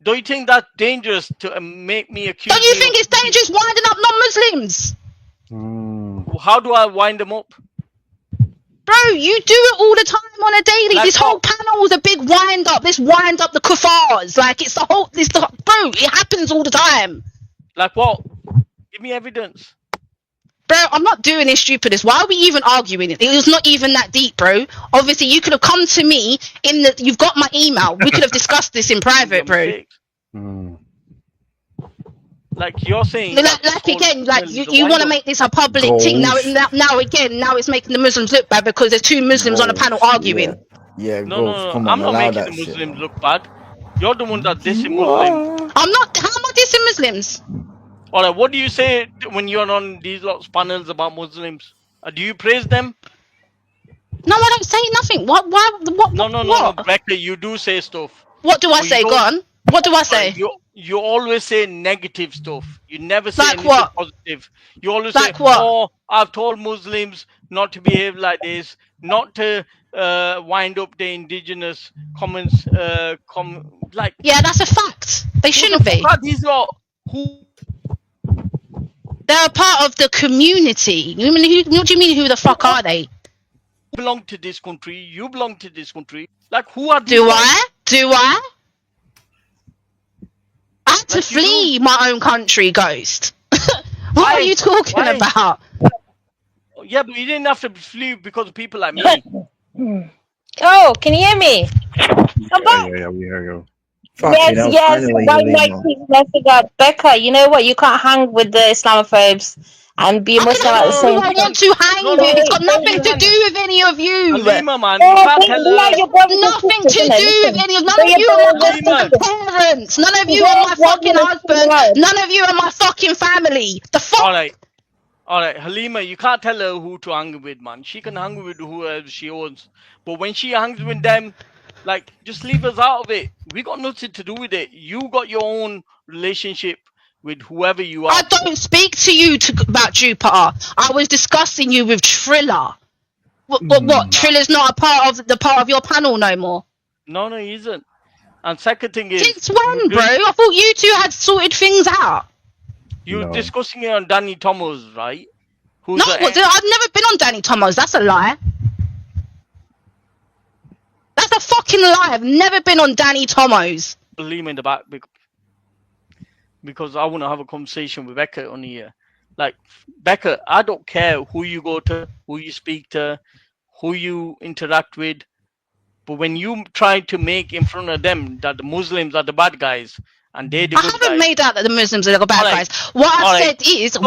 Don't you think that's dangerous to make me accuse? Don't you think it's dangerous winding up non-Muslims? How do I wind them up? Bro, you do it all the time on a daily. This whole panel is a big wind up. This wind up the kuffars. Like it's the whole. Bro, it happens all the time. Like what? Give me evidence. Bro, I'm not doing this stupidness. Why are we even arguing it? It was not even that deep, bro. Obviously, you could have come to me you've got my email. We could have discussed this in private, bro. Like you're saying, like again, like you want to make this a public thing now. Now it's making the Muslims look bad because there's two Muslims on a panel arguing. Yeah, no. I'm not making the Muslims look bad. You're the one that dissing Muslims. I'm not. How am I dissing Muslims? Alright, what do you say when you're on these lots panels about Muslims? Do you praise them? No, I don't say nothing. What? No, Becca, you do say stuff. What do I say? Go on. What do I say? You always say negative stuff. You never say anything positive. You always say, "Oh, I've told Muslims not to behave like this, not to wind up the indigenous comments." Yeah, that's a fact. They shouldn't be. These are who. They're a part of the community. What do you mean? Who the fuck are they? Belong to this country. You belong to this country. Like who are? Do I? I had to flee my own country, Ghost. What are you talking about? Yeah, but you didn't have to flee because of people like me. Oh, can you hear me? Yeah, we hear you. Yes. Why my team message up, Becca? You know what? You can't hang with the Islamophobes. and be a Muslim at the same time. I want to hang with. It's got nothing to do with any of you. Halima, man, you can't tell her. Nothing to do with any of. None of you are my fucking parents. None of you are my fucking husband. None of you are my fucking family. The fuck. All right, Halima, you can't tell her who to hang with, man. She can hang with whoever she wants, but when she hangs with them, like, just leave us out of it. We got nothing to do with it. You got your own relationship with whoever you are. I don't speak to you about Jupiter. I was discussing you with Trilla. What? Trilla's not a part of your panel no more. No, he isn't. And second thing is, since when, bro? I thought you two had sorted things out. You're discussing it on Danny Thomas, right? I've never been on Danny Thomas. That's a lie. That's a fucking lie. I've never been on Danny Thomas. Leave me in the back because I want to have a conversation with Becca on here. Like, Becca, I don't care who you go to, who you speak to, who you interact with. But when you try to make in front of them that the Muslims are the bad guys, and they're the good guys. I haven't made out that the Muslims are the bad guys. What I said is, the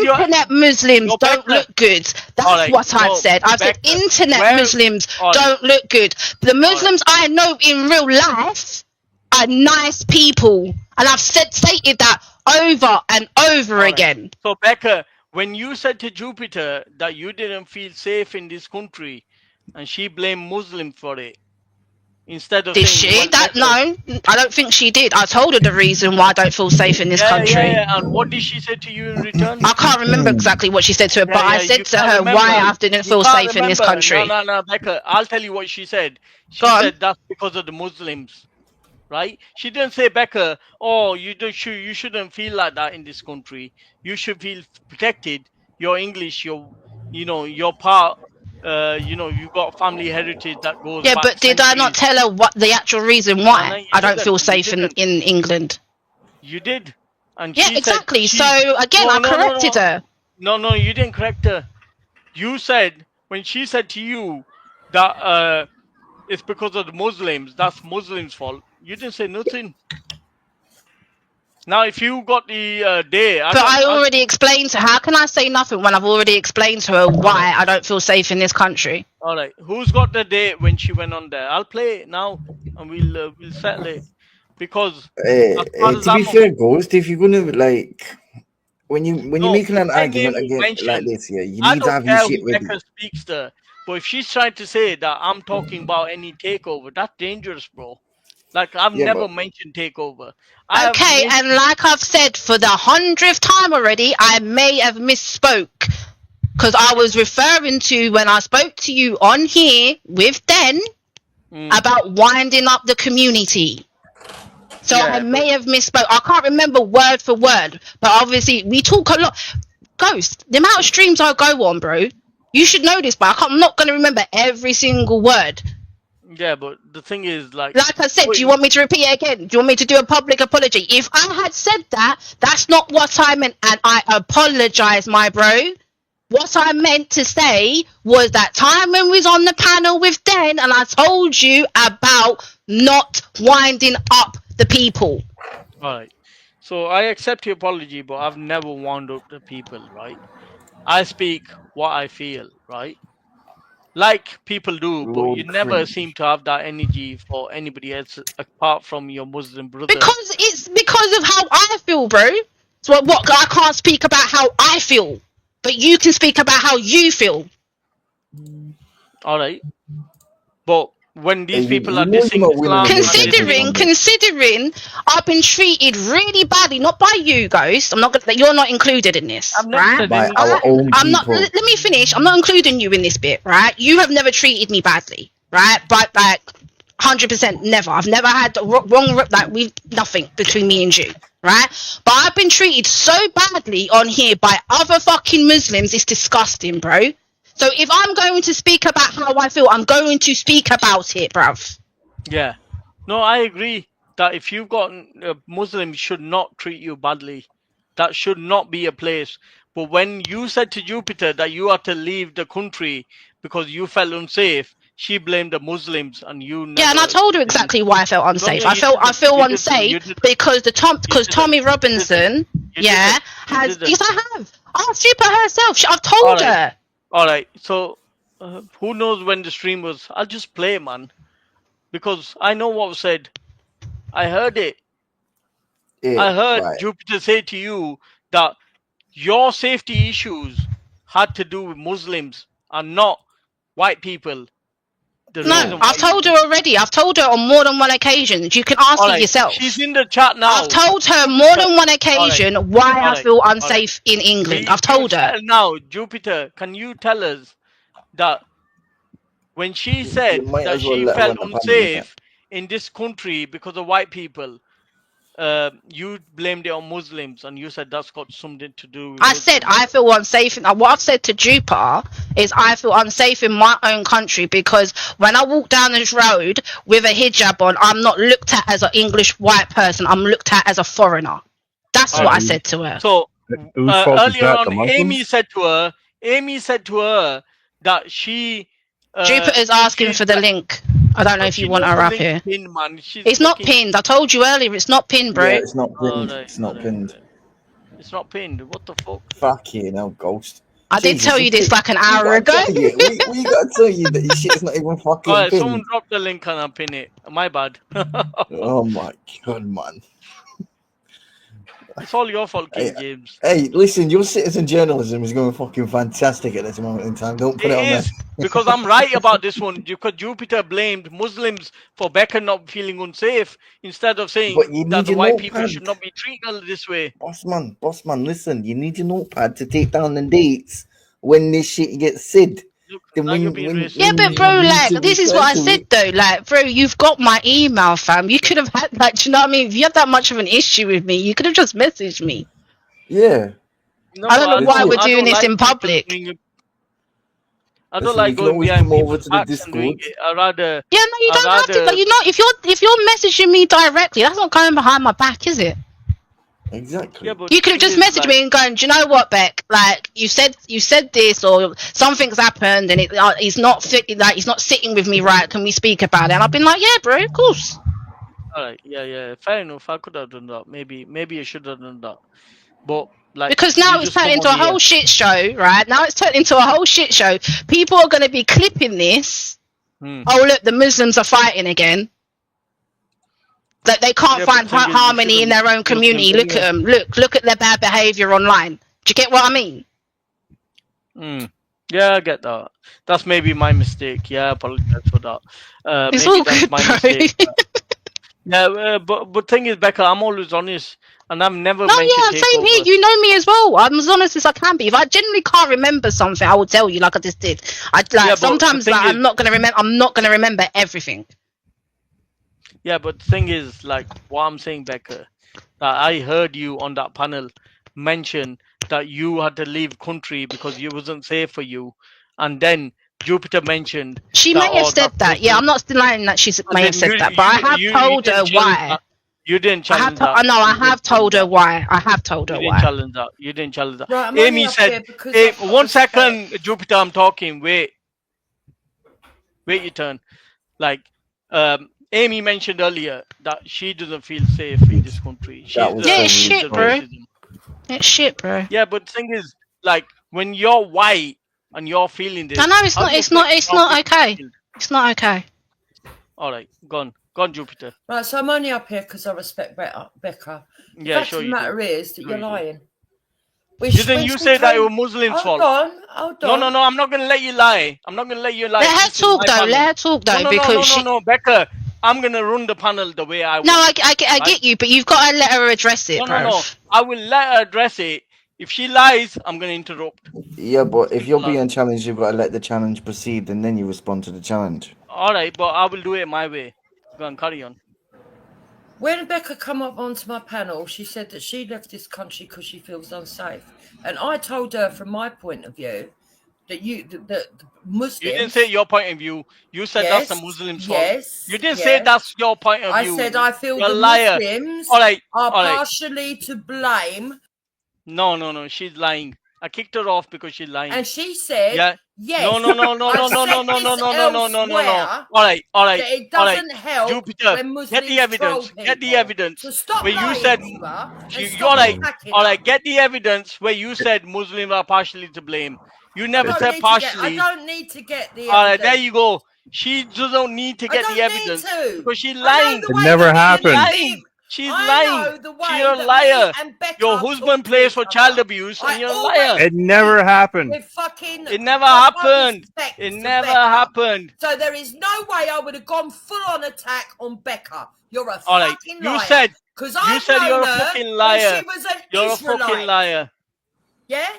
internet Muslims don't look good. That's what I've said. I've said internet Muslims don't look good. The Muslims I know in real life are nice people. And I've stated that over and over again. So, Becca, when you said to Jupiter that you didn't feel safe in this country, and she blamed Muslims for it, instead of did she? No, I don't think she did. I told her the reason why I don't feel safe in this country. Yeah. And what did she say to you in return? I can't remember exactly what she said to her, but I said to her why I didn't feel safe in this country. No, Becca, I'll tell you what she said. She said that's because of the Muslims, right? She didn't say, Becca, oh, you shouldn't feel like that in this country. You should feel protected. You're English. You're part. You got family heritage that goes back. Yeah, but did I not tell her what the actual reason why I don't feel safe in England? You did. And yeah, exactly. So again, I corrected her. No, you didn't correct her. You said, when she said to you that it's because of the Muslims, that's Muslims' fault, you didn't say nothing. Now, if you got the day... I already explained to her. How can I say nothing when I've already explained to her why I don't feel safe in this country? All right. Who's got the date when she went on there? I'll play it now, and we'll settle it. Because... to be fair, Ghost, if you're going to, like... When you're making an argument against like this, yeah, you need to have your shit ready. Becca speaks to her, but if she's trying to say that I'm talking about any takeover, that's dangerous, bro. Like, I've never mentioned takeover. Okay, and like I've said for the 100th time already, I may have misspoke. Because I was referring to when I spoke to you on here with Den about winding up the community. So I may have misspoke. I can't remember word for word. But obviously, we talk a lot. Ghost, the amount of streams I go on, bro, you should know this, but I'm not going to remember every single word. Yeah, but the thing is, like I said, do you want me to repeat it again? Do you want me to do a public apology? If I had said that, that's not what I meant, and I apologize, my bro. What I meant to say was that time when we was on the panel with Den, and I told you about not winding up the people. All right. So I accept your apology, but I've never wound up the people, right? I speak what I feel, right? Like people do, but you never seem to have that energy for anybody else apart from your Muslim brother. Because it's because of how I feel, bro. So what I can't speak about how I feel, but you can speak about how you feel. All right, but when these people are dissing Islam, considering I've been treated really badly, not by you, Ghost. I'm not gonna. You're not included in this, right? By our own I'm not. people. Let me finish. I'm not including you in this bit, right? You have never treated me badly, right? But like 100% never. I've never had wrong. Like nothing between me and you, right? But I've been treated so badly on here by other fucking Muslims. It's disgusting, bro. So if I'm going to speak about how I feel, I'm going to speak about it, bruv. Yeah. No, I agree that if you've got Muslims should not treat you badly. That should not be a place. But when you said to Jupiter that you had to leave the country because you felt unsafe, she blamed the Muslims, and you never... Yeah, and I told her exactly why I felt unsafe. I feel unsafe because Tommy Robinson yes, I have. Ask Jupiter herself. I've told her. All right. So, who knows when the stream was? I'll just play, man, because I know what was said. I heard it. I heard Jupiter say to you that your safety issues had to do with Muslims and not white people. No, I've told her already. I've told her on more than one occasion. You can ask her yourself. She's in the chat now. I've told her more than one occasion why I feel unsafe in England. I've told her. Now, Jupiter, can you tell us that when she said that she felt unsafe in this country because of white people, you blamed it on Muslims, and you said that's got something to do with I said I feel unsafe. What I've said to Jupiter is I feel unsafe in my own country because when I walk down this road with a hijab on, I'm not looked at as an English white person. I'm looked at as a foreigner. That's what I said to her. So earlier on, Amy said to her that she. Jupiter's asking for the link. I don't know if you want her up here. Pinned, man. It's not pinned. I told you earlier. It's not pinned, bro. Yeah, it's not pinned. It's not pinned. It's not pinned. What the fuck? Fuck you, no ghost. I did tell you this like an hour ago. We gotta tell you that your shit's not even fucking pinned. Someone drop the link and I'll pin it. My bad. Oh my god, man. It's all your fault, King James. Hey, listen, your citizen journalism is going fucking fantastic at this moment in time. Don't put it on there. Because I'm right about this one. Because Jupiter blamed Muslims for Becca not feeling unsafe instead of saying that the white people should not be treated this way. Boss man, listen, you need your notepad to take down the dates when this shit gets said. But bro, like, this is what I said though. Like, bro, you've got my email, fam. You could have had that. Do you know what I mean? If you had that much of an issue with me, you could have just messaged me. Yeah. No, I don't know why we're doing this in public. I don't like going behind people's backs and doing it. I rather. Yeah, no, you don't have to. Like, you know, if you're messaging me directly, that's not going behind my back, is it? Exactly. Yeah, but you could have just messaged me and gone, do you know what, Beck? Like you said this, or something's happened, and he's not sitting with me, right? Can we speak about it? And I've been like, yeah, bro, of course. All right, yeah, fair enough. I could have done that. Maybe I should have done that. But like, because now it's turned into a whole shit show, right? Now it's turned into a whole shit show. People are going to be clipping this. Oh, look, the Muslims are fighting again. That they can't find harmony in their own community. Look at them. Look at their bad behavior online. Do you get what I mean? Yeah, I get that. That's maybe my mistake. Yeah, I apologize for that. It's all good, my mistake. Yeah, but thing is, Becca, I'm always honest, and I've never mentioned takeover. Same here. You know me as well. I'm as honest as I can be. If I genuinely can't remember something, I will tell you, like I just did. Sometimes I'm not gonna remember. I'm not gonna remember everything. Yeah, but the thing is, like, what I'm saying, Becca, that I heard you on that panel mention that you had to leave country because it wasn't safe for you, and then Jupiter mentioned she may have said that. Yeah, I'm not denying that she may have said that, but I have told her why. You didn't challenge that. No, I have told her why. I have told her why. You didn't challenge that. Right, Amy said, hey, 1 second, Jupiter, I'm talking. Wait your turn. Like, Amy mentioned earlier that she doesn't feel safe in this country. It's shit, bro. It's shit, bro. Yeah, but the thing is, like, when you're white and you're feeling this, I know it's not okay. It's not okay. All right, go on, Jupiter. Right, so I'm only up here because I respect Becca. Yeah, sure. The matter is that you're lying. Didn't you say that it was Muslims' fault? Hold on. No, I'm not gonna let you lie. Let her talk though. Because no, Becca, I'm gonna run the panel the way I want. No, I get you, but you've got to let her address it. No. I will let her address it. If she lies, I'm gonna interrupt. Yeah, but if you're being challenged, you've got to let the challenge proceed, and then you respond to the challenge. All right, but I will do it my way. Go on, carry on. When Becca come up onto my panel, she said that she left this country because she feels unsafe, and I told her from my point of view that the Muslims. You didn't say your point of view. You said that's the Muslims' fault. Yes. You didn't say that's your point of view. I said I feel the Muslims are partially to blame. No. She's lying. I kicked her off because she's lying. And she said, yeah. Yes. No. All right. That it doesn't help Jupiter, when Muslims get the evidence. troll Get the people. evidence. So stop where lying you said, to her and you, stop all right, attacking all her. right. Get the evidence where you said Muslims are partially to blame. You never said partially. I don't need to get the evidence. All right, there you go. She doesn't need to get the evidence because she's lying. It never happened. She's lying. You're a liar. Your husband plays for child abuse and you're a liar. It never happened. It never happened. It never happened. So there is no way I would have gone full on attack on Becca. You're a all right. fucking liar. You said you're a fucking liar. She was an you're Israelite. A fucking liar. Yeah?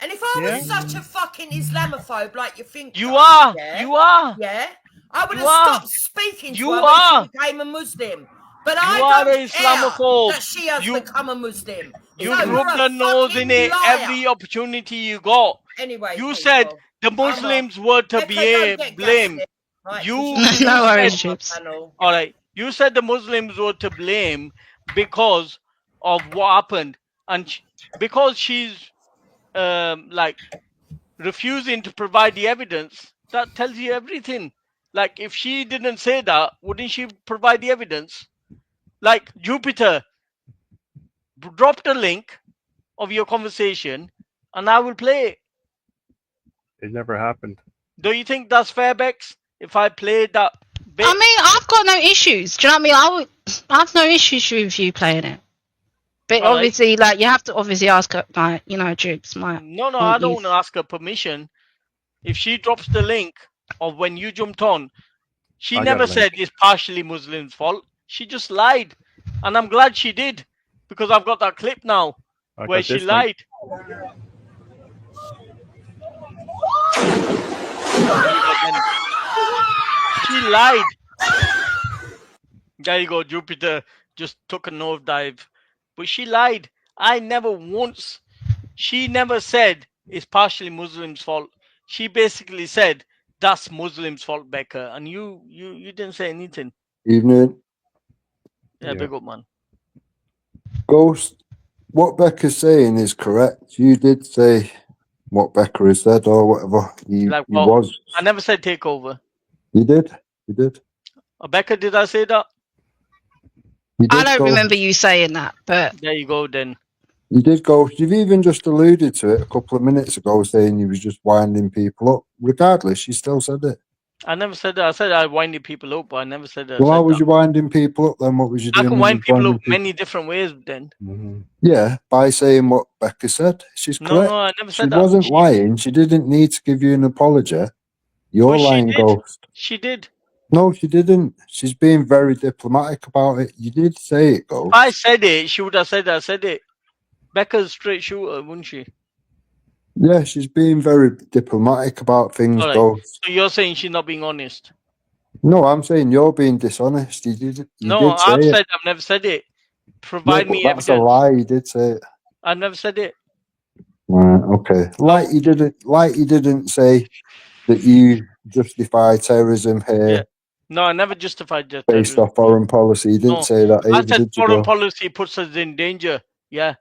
And if I was such a fucking Islamophobe like you think you are, yeah, I would have stopped speaking to her when she became a Muslim. But I don't care that she has become a Muslim. You rub your nose in it every opportunity you got. Anyway, you said the Muslims were to be blamed. No worries, Chips. All right. You said the Muslims were to blame because of what happened, and because she's like refusing to provide the evidence. That tells you everything. Like if she didn't say that, wouldn't she provide the evidence? Like Jupiter, drop the link of your conversation, and I will play it. It never happened. Do you think that's fair, Bex? If I played that bit? I mean, I've got no issues. Do you know what I mean? I have no issues with you playing it. But all obviously, like, you have to obviously ask her, like, you know, Jupes. No, I don't want to ask her permission. If she drops the link of when you jumped on, she never said it's partially Muslims' fault. She just lied. And I'm glad she did, because I've got that clip now where she lied. She lied. There you go, Jupiter just took a nosedive. But she lied. I never once. She never said it's partially Muslims' fault. She basically said that's Muslims' fault, Becca. And you didn't say anything. Evening. Yeah, big up, man. Ghost, what Becca's saying is correct. You did say what Becca has said or whatever. You was. I never said takeover. You did. You did. Becca, did I say that? I don't remember you saying that, but there you go then. You did, Ghost. You've even just alluded to it a couple of minutes ago, saying you was just winding people up. Regardless, you still said it. I never said that. I said I winded people up, but I never said that. Well, how was you winding people up then? What was you doing? I can wind people up many different ways then. Mm-hmm. Yeah, by saying what Becca said. She's correct. No, I never said that. She wasn't lying. She didn't need to give you an apology. You're lying, Ghost. She did. No, she didn't. She's being very diplomatic about it. You did say it, Ghost. If I said it, she would have said I said it. Becca's a straight shooter, wouldn't she? Yeah, she's being very diplomatic about things, Ghost. So you're saying she's not being honest? No, I'm saying you're being dishonest. You did I've never said it. Provide me that's evidence. A lie. You did say it. I've never said it. Right. Okay. Like you didn't say that you justify terrorism here. Yeah. No, I never justified terrorism. Based off foreign policy. You didn't say that either, I said foreign policy puts us in danger. Yeah.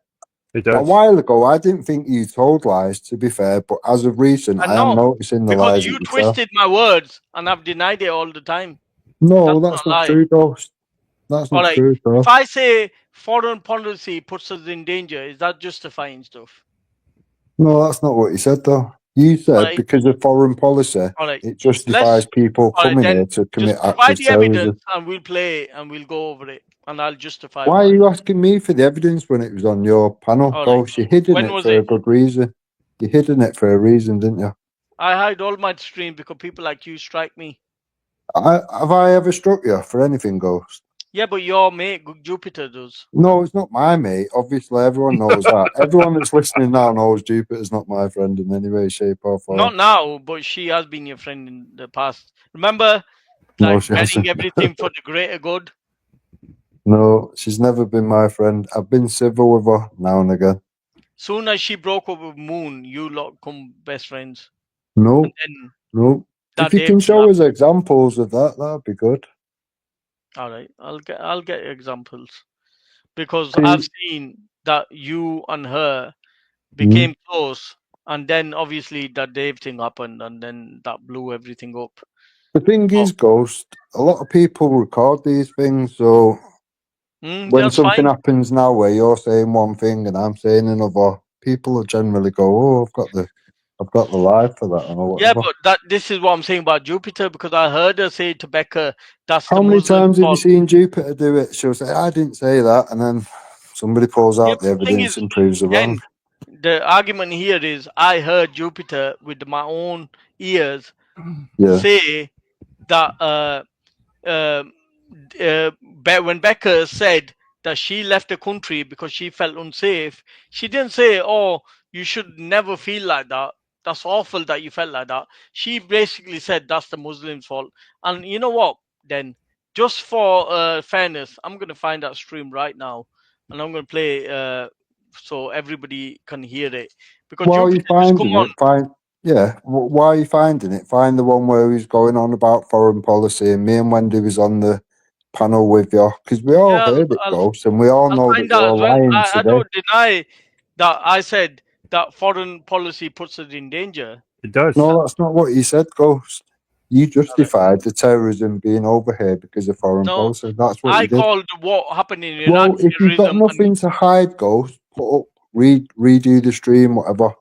It does. A while ago, I didn't think you told lies, to be fair, but as of recent, I am noticing the lies. Because you twisted my words, and I've denied it all the time. No, that's not true, Ghost. That's not true, though. If I say foreign policy puts us in danger, is that justifying stuff? No, that's not what you said, though. You said because of foreign policy, it justifies people coming here to commit acts of terrorism. Provide the evidence, and we'll play it, and we'll go over it, and I'll justify. Why are you asking me for the evidence when it was on your panel? Ghost, you hidden it for a good reason. You hidden it for a reason, didn't you? I hide all my streams because people like you strike me. Have I ever struck you for anything, Ghost? Yeah, but your mate Jupiter does. No, it's not my mate. Obviously, everyone knows that. Everyone that's listening now knows Jupiter's not my friend in any way, shape, or form. Not now, but she has been your friend in the past. Remember, like betting everything for the greater good. No, she's never been my friend. I've been civil with her now and again. Soon as she broke up with Moon, you lot come best friends. No, no. If you can show us examples of that, that'd be good. All right, I'll get examples because I've seen that you and her became close, and then obviously that Dave thing happened, and then that blew everything up. The thing is, Ghost, a lot of people record these things, so when something happens now where you're saying one thing and I'm saying another, people will generally go, "Oh, I've got the live for that," or whatever. Yeah, but this is what I'm saying about Jupiter, because I heard her say to Becca, "That's How the many Muslim times have you fault." seen Jupiter do it? She'll say, "I didn't say that," and then somebody pulls out the evidence and proves her wrong. The argument here is I heard Jupiter with my own ears say that when Becca said that she left the country because she felt unsafe, she didn't say, "Oh, you should never feel like that. That's awful that you felt like that." She basically said that's the Muslims' fault. And you know what? Then, just for fairness, I'm gonna find that stream right now, and I'm gonna play so everybody can hear it. Because While Jupiter you're just come finding on. it, while you're finding it, find the one where he's going on about foreign policy, and me and Wendy was on the panel with you, because we all heard it, Ghost, and we all know that Find out you're as well. lying I today. don't deny that I said that foreign policy puts us in danger. It does. No, that's not what you said, Ghost. You justified the terrorism being over here because of foreign policy. That's what I you did. called what happened in Iran Well, if you've got terrorism. nothing to hide, Ghost, put up, redo the stream, whatever.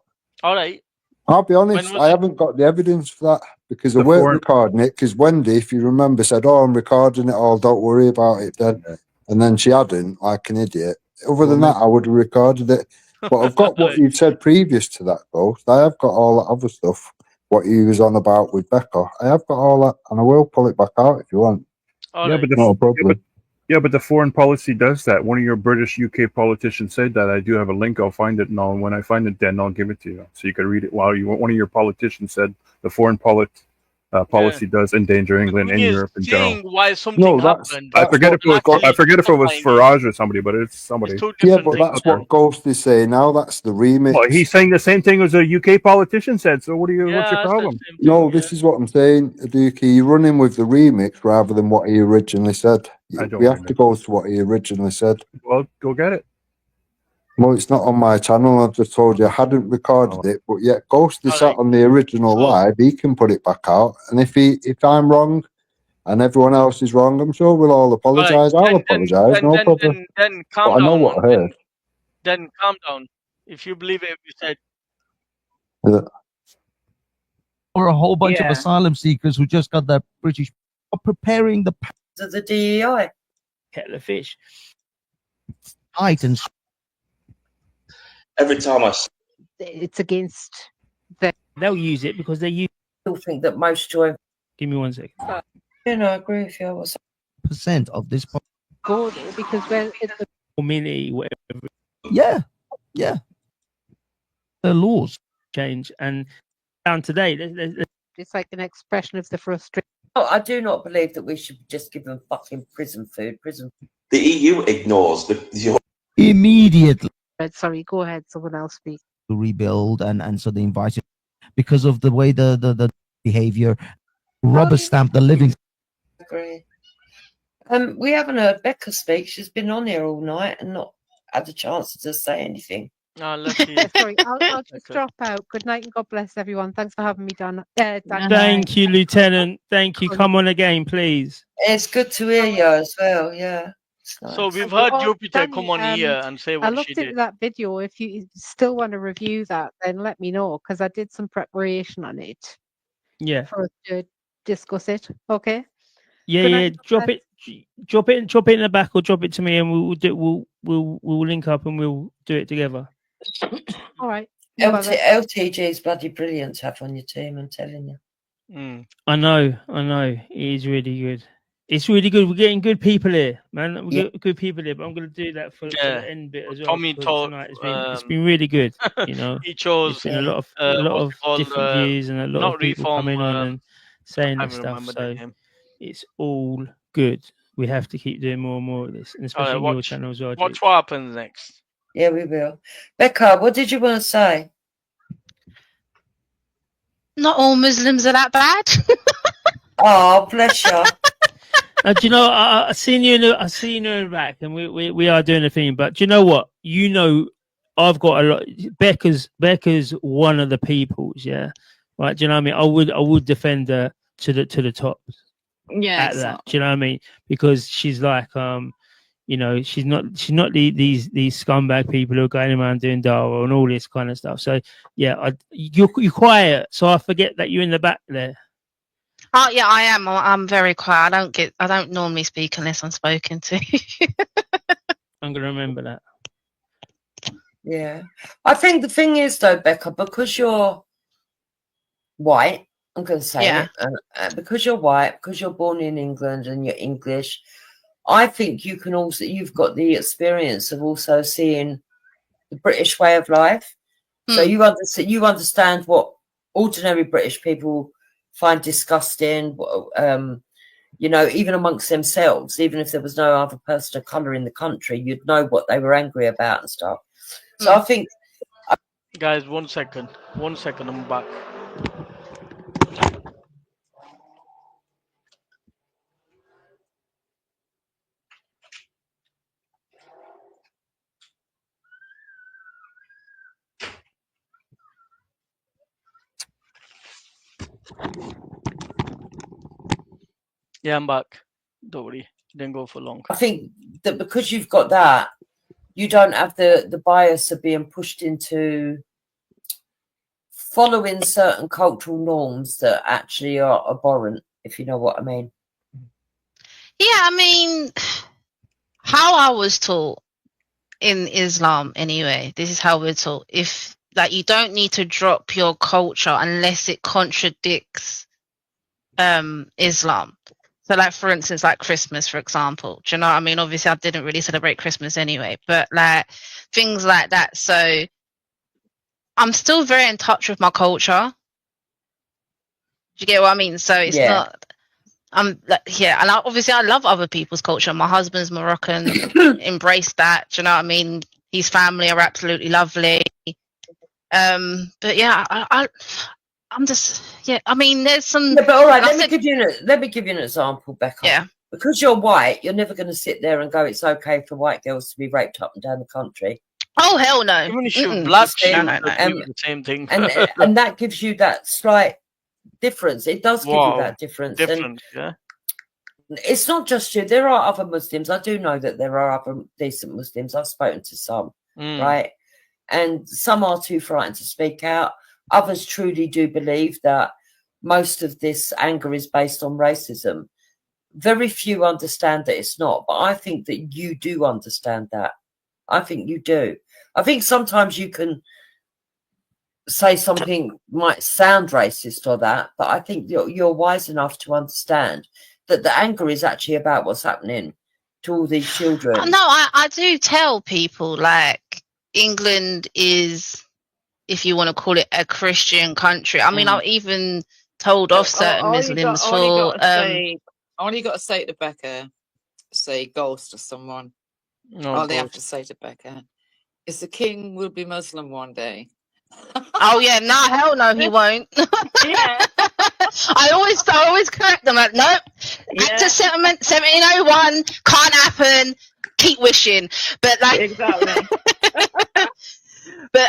All right. I'll be honest, I haven't got the evidence for that because I weren't recording it. Because Wendy, if you remember, said, "Oh, I'm recording it all. Don't worry about it." Then, and then she hadn't, like an idiot. Other than that, I would have recorded it. But I've got what you'd said previous to that, Ghost. I have got all that other stuff. What he was on about with Becca, I have got all that, and I will pull it back out if you want. But no problem. But the foreign policy does that. One of your British UK politicians said that. I do have a link. I'll find it, and when I find it, then I'll give it to you, so you can read it. While one of your politicians said the foreign policy does endanger England and Europe in general. Why something happened. I forget if it was Farage or somebody, but it's somebody. Yeah, but that's what Ghost is saying now. That's the remix. Well, he's saying the same thing as a UK politician said. So what's your problem? No, this is what I'm saying, Aduki. You're running with the remix rather than what he originally said. We have to go to what he originally said. Well, go get it. Well, it's not on my channel. I just told you I hadn't recorded it, but yet Ghost is sat on the original live. He can put it back out, and if I'm wrong and everyone else is wrong, I'm sure we'll all apologise. I'll apologise, no problem. Then calm but down. I know what I heard. Then calm down. If you believe it, you said. Or a whole bunch of asylum seekers who just got their British are preparing the DEI. kettle of fish. Items. Every time it's against they'll use it because they use. I think that most join. Give me 1 second. Yeah, no, I agree with you. Percent of this go there because it's a community, whatever. Yeah. The laws change, and down today, it's like an expression of the frustration. No, I do not believe that we should just give them fucking prison food. The EU ignores the immediately. Sorry, go ahead. Someone else speak. To rebuild, and so they invited because of the way the behavior, rubber stamp the living. I agree. We haven't heard Becca speak. She's been on here all night and not had a chance to say anything. Sorry, I'll just drop out. Good night and God bless everyone. Thanks for having me, Dan. Thank you, Lieutenant. Thank you. Come on again, please. It's good to hear you as well. Yeah. Nice. So we've heard Jupiter come on here and say what I looked into that video. If you still want to review that, then let me know because I did some preparation on it. Yeah. For us to discuss it. Okay. Yeah. Drop it in the back, or drop it to me, and we'll link up and we'll do it together. All right. LTG is bloody brilliant to have on your team. I'm telling you. I know. It is really good. It's really good. We're getting good people here, man. We get good people here, but I'm going to do that for the end bit as well. Tommy told tonight. It's been really good. You know, he chose it's been a lot of different views and a lot of people coming on and saying this stuff. So it's all good. We have to keep doing more and more of this, and especially on your channel as well. Watch what happens next. Yeah, we will. Becca, what did you want to say? Not all Muslims are that bad. Oh, bless you. Do you know? I seen you in the back, and we are doing a thing. But do you know what? You know I've got a lot. Becca's one of the peoples, yeah. Right? Do you know what I mean? I would defend her to the top. Yeah, at exactly. that. Do you know what I mean? Because she's like, you know, she's not these scumbag people who are going around doing Dara and all this kind of stuff. So yeah, you're quiet, so I forget that you're in the back there. Oh yeah, I am. I'm very quiet. I don't normally speak unless I'm spoken to. I'm gonna remember that. Yeah, I think the thing is though, Becca, because you're white, I'm going to say it, because you're white, because you're born in England and you're English, I think you can also, you've got the experience of also seeing the British way of life. So you understand what ordinary British people find disgusting, you know, even amongst themselves, even if there was no other person of colour in the country, you'd know what they were angry about and stuff. So I think... Guys, 1 second. 1 second, I'm back. Yeah, I'm back. Don't worry. Didn't go for long. I think that because you've got that, you don't have the bias of being pushed into following certain cultural norms that actually are abhorrent, if you know what I mean. Yeah, I mean, how I was taught in Islam anyway, this is how we're taught. If like you don't need to drop your culture unless it contradicts Islam. So like for instance, like Christmas, for example. Do you know what I mean? Obviously I didn't really celebrate Christmas anyway, but like things like that. So I'm still very in touch with my culture. Do you get what I mean? So it's not and obviously I love other people's culture. My husband's Moroccan, embrace that. Do you know what I mean? His family are absolutely lovely. But yeah, I'm just I mean, there's some. Yeah, but all right, let me give you an example, Becca. Yeah. Because you're white, you're never going to sit there and go, "It's okay for white girls to be raped up and down the country." Oh hell no! Even if you're black, the same thing. and that gives you that slight difference. It does give you that difference. Yeah. It's not just you. There are other Muslims. I do know that there are other decent Muslims. I've spoken to some, right? And some are too frightened to speak out. Others truly do believe that most of this anger is based on racism. Very few understand that it's not, but I think that you do understand that. I think you do. I think sometimes you can say something might sound racist or that, but I think you're wise enough to understand that the anger is actually about what's happening to all these children. No, I do tell people like England is, if you want to call it, a Christian country. I mean, I've even told off certain Muslims for. All you got to say to Becca, say ghost to someone. All they have to say to Becca is the king will be Muslim one day. Oh yeah, no, hell no, he won't. Yeah. I always correct them like, nope. Act of Settlement 1701 can't happen. Keep wishing, but like exactly. But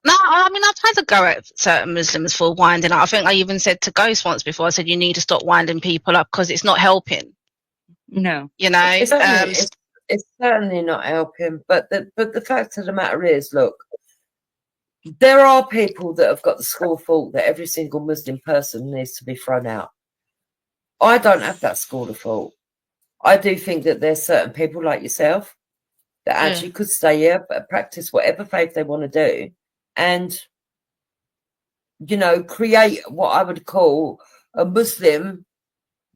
no, I mean I've tried to go at certain Muslims for winding up. I think I even said to Ghost once before. I said you need to stop winding people up because it's not helping. No, you know, it's certainly not helping. But the fact of the matter is, look, there are people that have got the school of thought that every single Muslim person needs to be thrown out. I don't have that school of thought. I do think that there's certain people like yourself that actually could stay here, but practice whatever faith they want to do, and you know, create what I would call a Muslim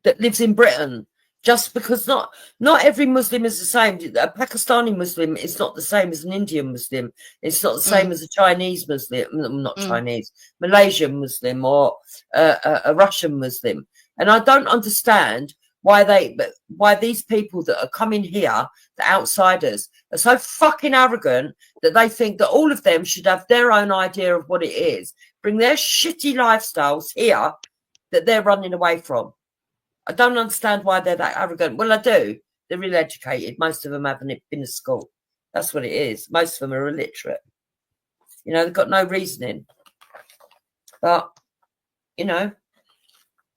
that lives in Britain. Just because not every Muslim is the same. A Pakistani Muslim is not the same as an Indian Muslim. It's not the same as a Chinese Muslim, not Chinese, Malaysian Muslim or a Russian Muslim. And I don't understand why these people that are coming here, the outsiders, are so fucking arrogant that they think that all of them should have their own idea of what it is, bring their shitty lifestyles here that they're running away from. I don't understand why they're that arrogant. Well, I do. They're ill educated. Most of them haven't been to school. That's what it is. Most of them are illiterate. You know, they've got no reasoning. But, you know,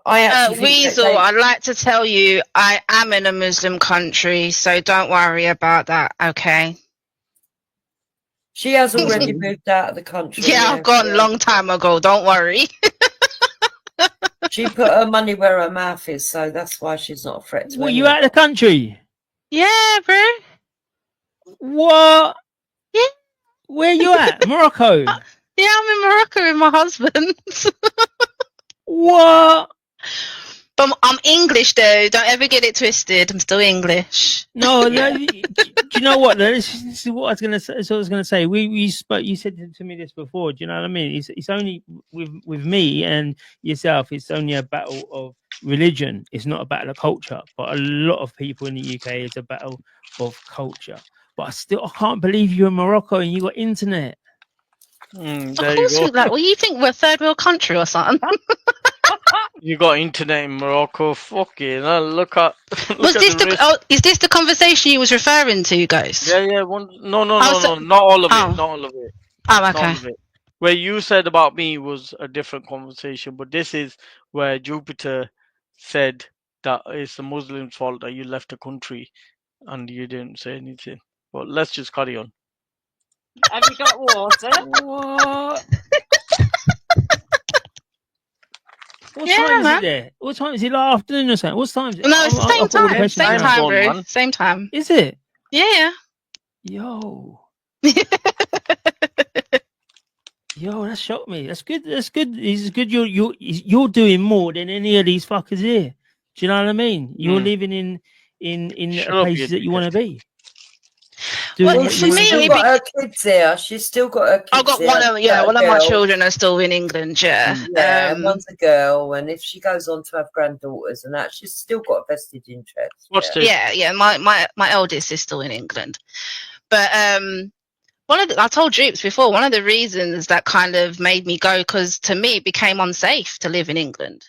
I actually think Weasel, I'd like to tell you I am in a Muslim country, so don't worry about that, okay? She has already moved out of the country. Yeah, I've gone a long time ago, don't worry. She put her money where her mouth is, so that's why she's not a threat to you out of the country? Yeah, bro. What? Yeah. Where you at? Morocco? Yeah, I'm in Morocco with my husband. What? But I'm English though. Don't ever get it twisted. I'm still English. No, no. Do you know what? This is what I was gonna say. So I was gonna say. We spoke. You said to me this before. Do you know what I mean? It's only with me and yourself. It's only a battle of religion. It's not a battle of culture. But a lot of people in the UK, it's a battle of culture. But I can't believe you're in Morocco and you got internet. Of course, well, you think we're a third world country or something? You got internet in Morocco. Fucking look at. Is this the conversation you was referring to, Ghost? Yeah. No, not all of it. Not all of it. Oh, okay. Where you said about me was a different conversation, but this is where Jupiter said that it's the Muslims' fault that you left the country, and you didn't say anything. But let's just carry on. Have you got water? What? What time is it there? What time is it? Like afternoon or something? What time is it? No, it's the same time. Same time, bro. Same time. Is it? Yeah. Yo. Yo, that shocked me. That's good. That's good. It's good. You're doing more than any of these fuckers here. Do you know what I mean? You're living in places that you want to be. Well, she's still got her kids there. She's still got her kids. I've got one of my children are still in England. Yeah, and one's a girl. And if she goes on to have granddaughters and that, she's still got a vested interest. Yeah. My eldest is still in England, but I told Droops before, one of the reasons that kind of made me go, because to me it became unsafe to live in England,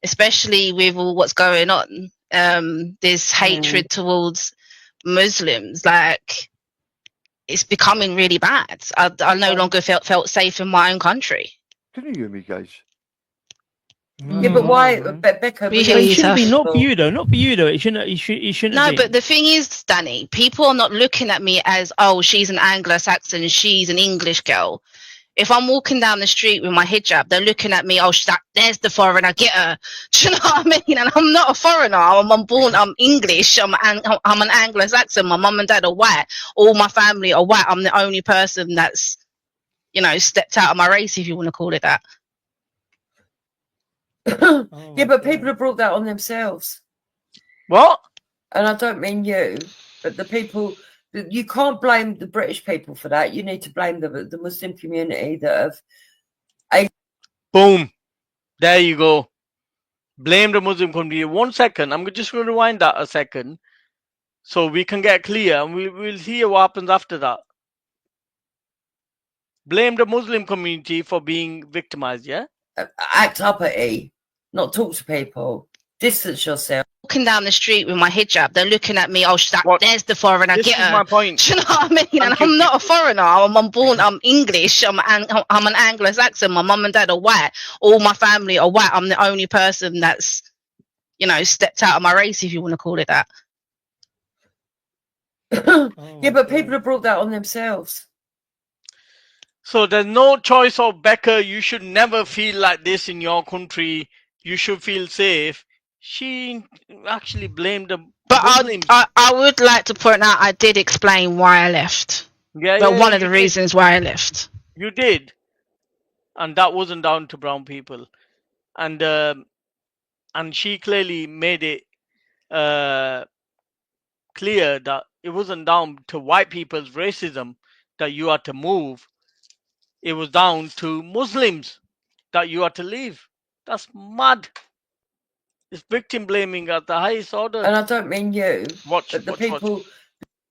especially with all what's going on. This hatred towards Muslims, like it's becoming really bad. I no longer felt safe in my own country. Can you hear me, guys? Yeah, but why, Becca? It shouldn't be, not for you though. Not for you though. It shouldn't. It shouldn't. No, be. but the thing is, Danny, people are not looking at me as, oh, she's an Anglo-Saxon, she's an English girl. If I'm walking down the street with my hijab, they're looking at me, oh, there's the foreigner, get her. Do you know what I mean? And I'm not a foreigner. I'm English. I'm an Anglo-Saxon. My mum and dad are white. All my family are white. I'm the only person that's, stepped out of my race, if you want to call it that. Yeah, but people have brought that on themselves. What? And I don't mean you, but the people. You can't blame the British people for that. You need to blame the Muslim community that have. Boom. There you go. Blame the Muslim community. 1 second. I'm just going to rewind that a second so we can get clear and we'll see what happens after that. Blame the Muslim community for being victimized, yeah? Act uppity, not talk to people. Distance yourself. Walking down the street with my hijab, they're looking at me, oh, there's the foreigner, get her. My point. Do you know what I mean? And I'm not a foreigner. I'm English. I'm an Anglo-Saxon. My mum and dad are white. All my family are white. I'm the only person that's, stepped out of my race, if you want to call it that. Yeah, but people have brought that on themselves. So there's no choice of Becca. You should never feel like this in your country. You should feel safe. She actually blamed the Muslims. I would like to point out I did explain why I left. One of the reasons why I left. You did. And that wasn't down to brown people. And she clearly made it clear that it wasn't down to white people's racism that you had to move. It was down to Muslims that you had to leave. That's mad. It's victim blaming at the highest order. And I don't mean you. Watch. People.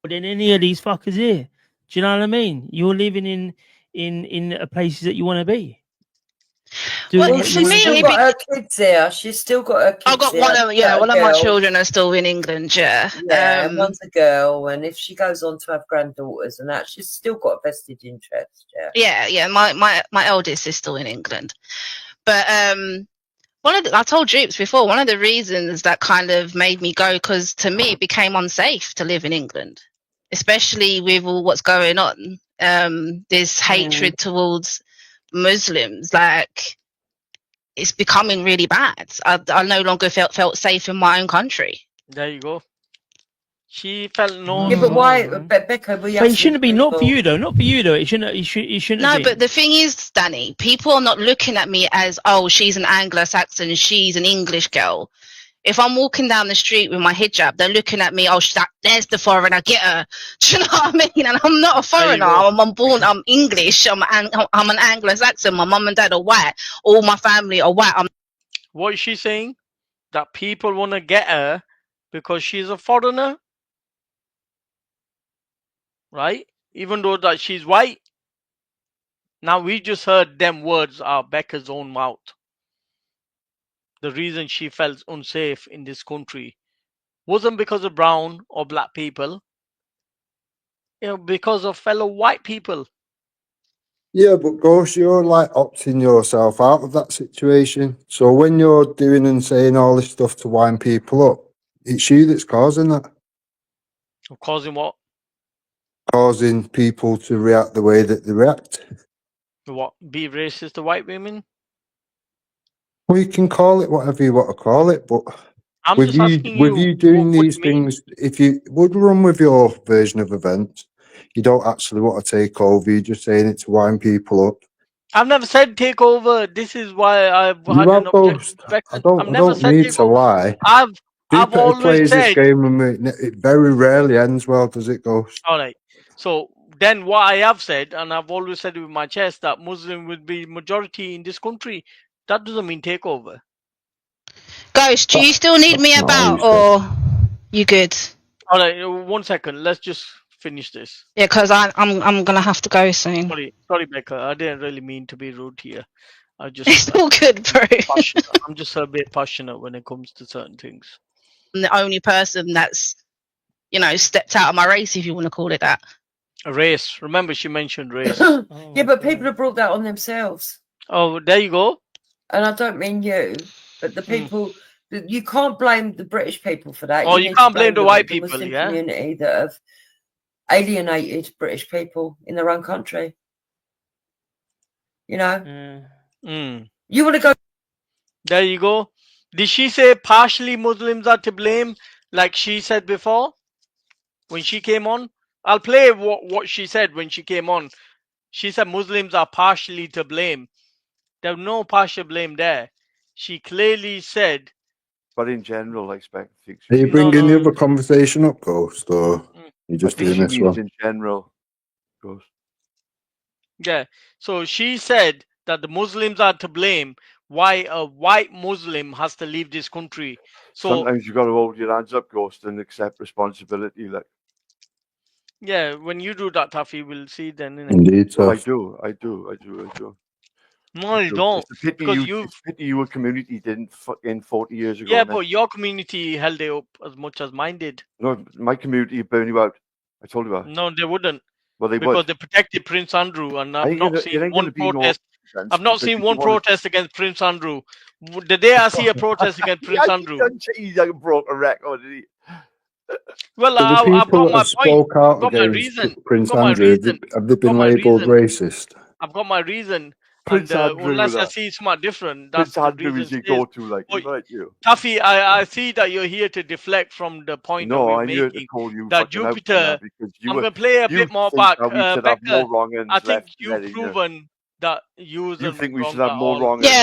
Than any of these fuckers here. Do you know what I mean? You're living in places that you want to be. Well, she's still got her kids there. She's still got her kids. I've got one of one of my children are still in England. Yeah, and one's a girl, and if she goes on to have granddaughters and that, she's still got a vested interest. Yeah. My eldest is still in England, but I told Droops before, one of the reasons that kind of made me go, because to me it became unsafe to live in England, especially with all what's going on. This hatred towards Muslims, like, it's becoming really bad. I no longer felt safe in my own country. There you go. She felt no. Yeah, but why, Becca? But it shouldn't be, not for you though. Not for you though. It shouldn't. It shouldn't. No, be. but the thing is, Danny, people are not looking at me as, oh, she's an Anglo-Saxon, she's an English girl. If I'm walking down the street with my hijab, they're looking at me, oh, there's the foreigner, get her. Do you know what I mean? And I'm not a foreigner. I'm English. I'm an Anglo-Saxon. My mum and dad are white. All my family are white. What is she saying? That people want to get her because she's a foreigner? Right? Even though that she's white. Now we just heard them words out of Becca's own mouth. The reason she felt unsafe in this country wasn't because of brown or black people. Because of fellow white people. Yeah, but Ghost, you're like opting yourself out of that situation. So when you're doing and saying all this stuff to wind people up, it's you that's causing that. Causing what? Causing people to react the way that they react. What? Be racist to white women? Well, you can call it whatever you want to call it, but I'm with just asking you doing these things, if you would run with your version of events, you don't actually want to take over. You're just saying it to wind people up. I've never said take over. This is why I've You had have an objection. I don't need to lie. I've Jupiter always plays said. this game and it very rarely ends well, does it, Ghost? All right. So then what I have said, and I've always said it with my chest, that Muslim will be majority in this country. That doesn't mean takeover. Ghost, do you still need me about, or you good? All right, 1 second. Let's just finish this. Yeah, because I'm gonna have to go soon. Sorry, Becca. I didn't really mean to be rude here. I just it's all good, bro. I'm just a bit passionate when it comes to certain things. I'm the only person that's, stepped out of my race, if you want to call it that. A race. Remember, she mentioned race. Yeah, but people have brought that on themselves. Oh, there you go. And I don't mean you, but the people. You can't blame the British people for that. Oh, you can't blame the white people, Muslim yeah? community that have alienated British people in their own country. You know? You want to go... There you go. Did she say partially Muslims are to blame, like she said before? When she came on? I'll play what she said when she came on. She said Muslims are partially to blame. There's no partial blame there. She clearly said... But in general, I expect... Are you bringing the other conversation up, Ghost, or you just doing this one? In general, Ghost. Yeah. So she said that the Muslims are to blame. Why a white Muslim has to leave this country. So sometimes you got to hold your hands up, Ghost, and accept responsibility. Like, yeah, when you do that, Taffy, we'll see then. Innit? Indeed, well, I do. No, you don't. It's a pity your community didn't fucking 40 years ago. Yeah, but your community held it up as much as mine did. No, my community burned you out. I told you about. No, they wouldn't. Well, they because would. they protected Prince Andrew, and I've not seen one protest. I've not seen one protest against Prince Andrew. The day I see a protest against Prince Andrew, he broke a record, did he? Well, I've got my point. I've got my reason. Prince Andrew, have they been labelled racist? I've got my reason. Prince and Andrew, unless I see something different, that's Prince Andrew is your go-to, like, right, you. Taffy, I see that you're here to deflect from the point that we're making. Here to call you that Jupiter. I'm gonna play a bit more back. Becca, I think you've proven that you think we should have more wrong. That's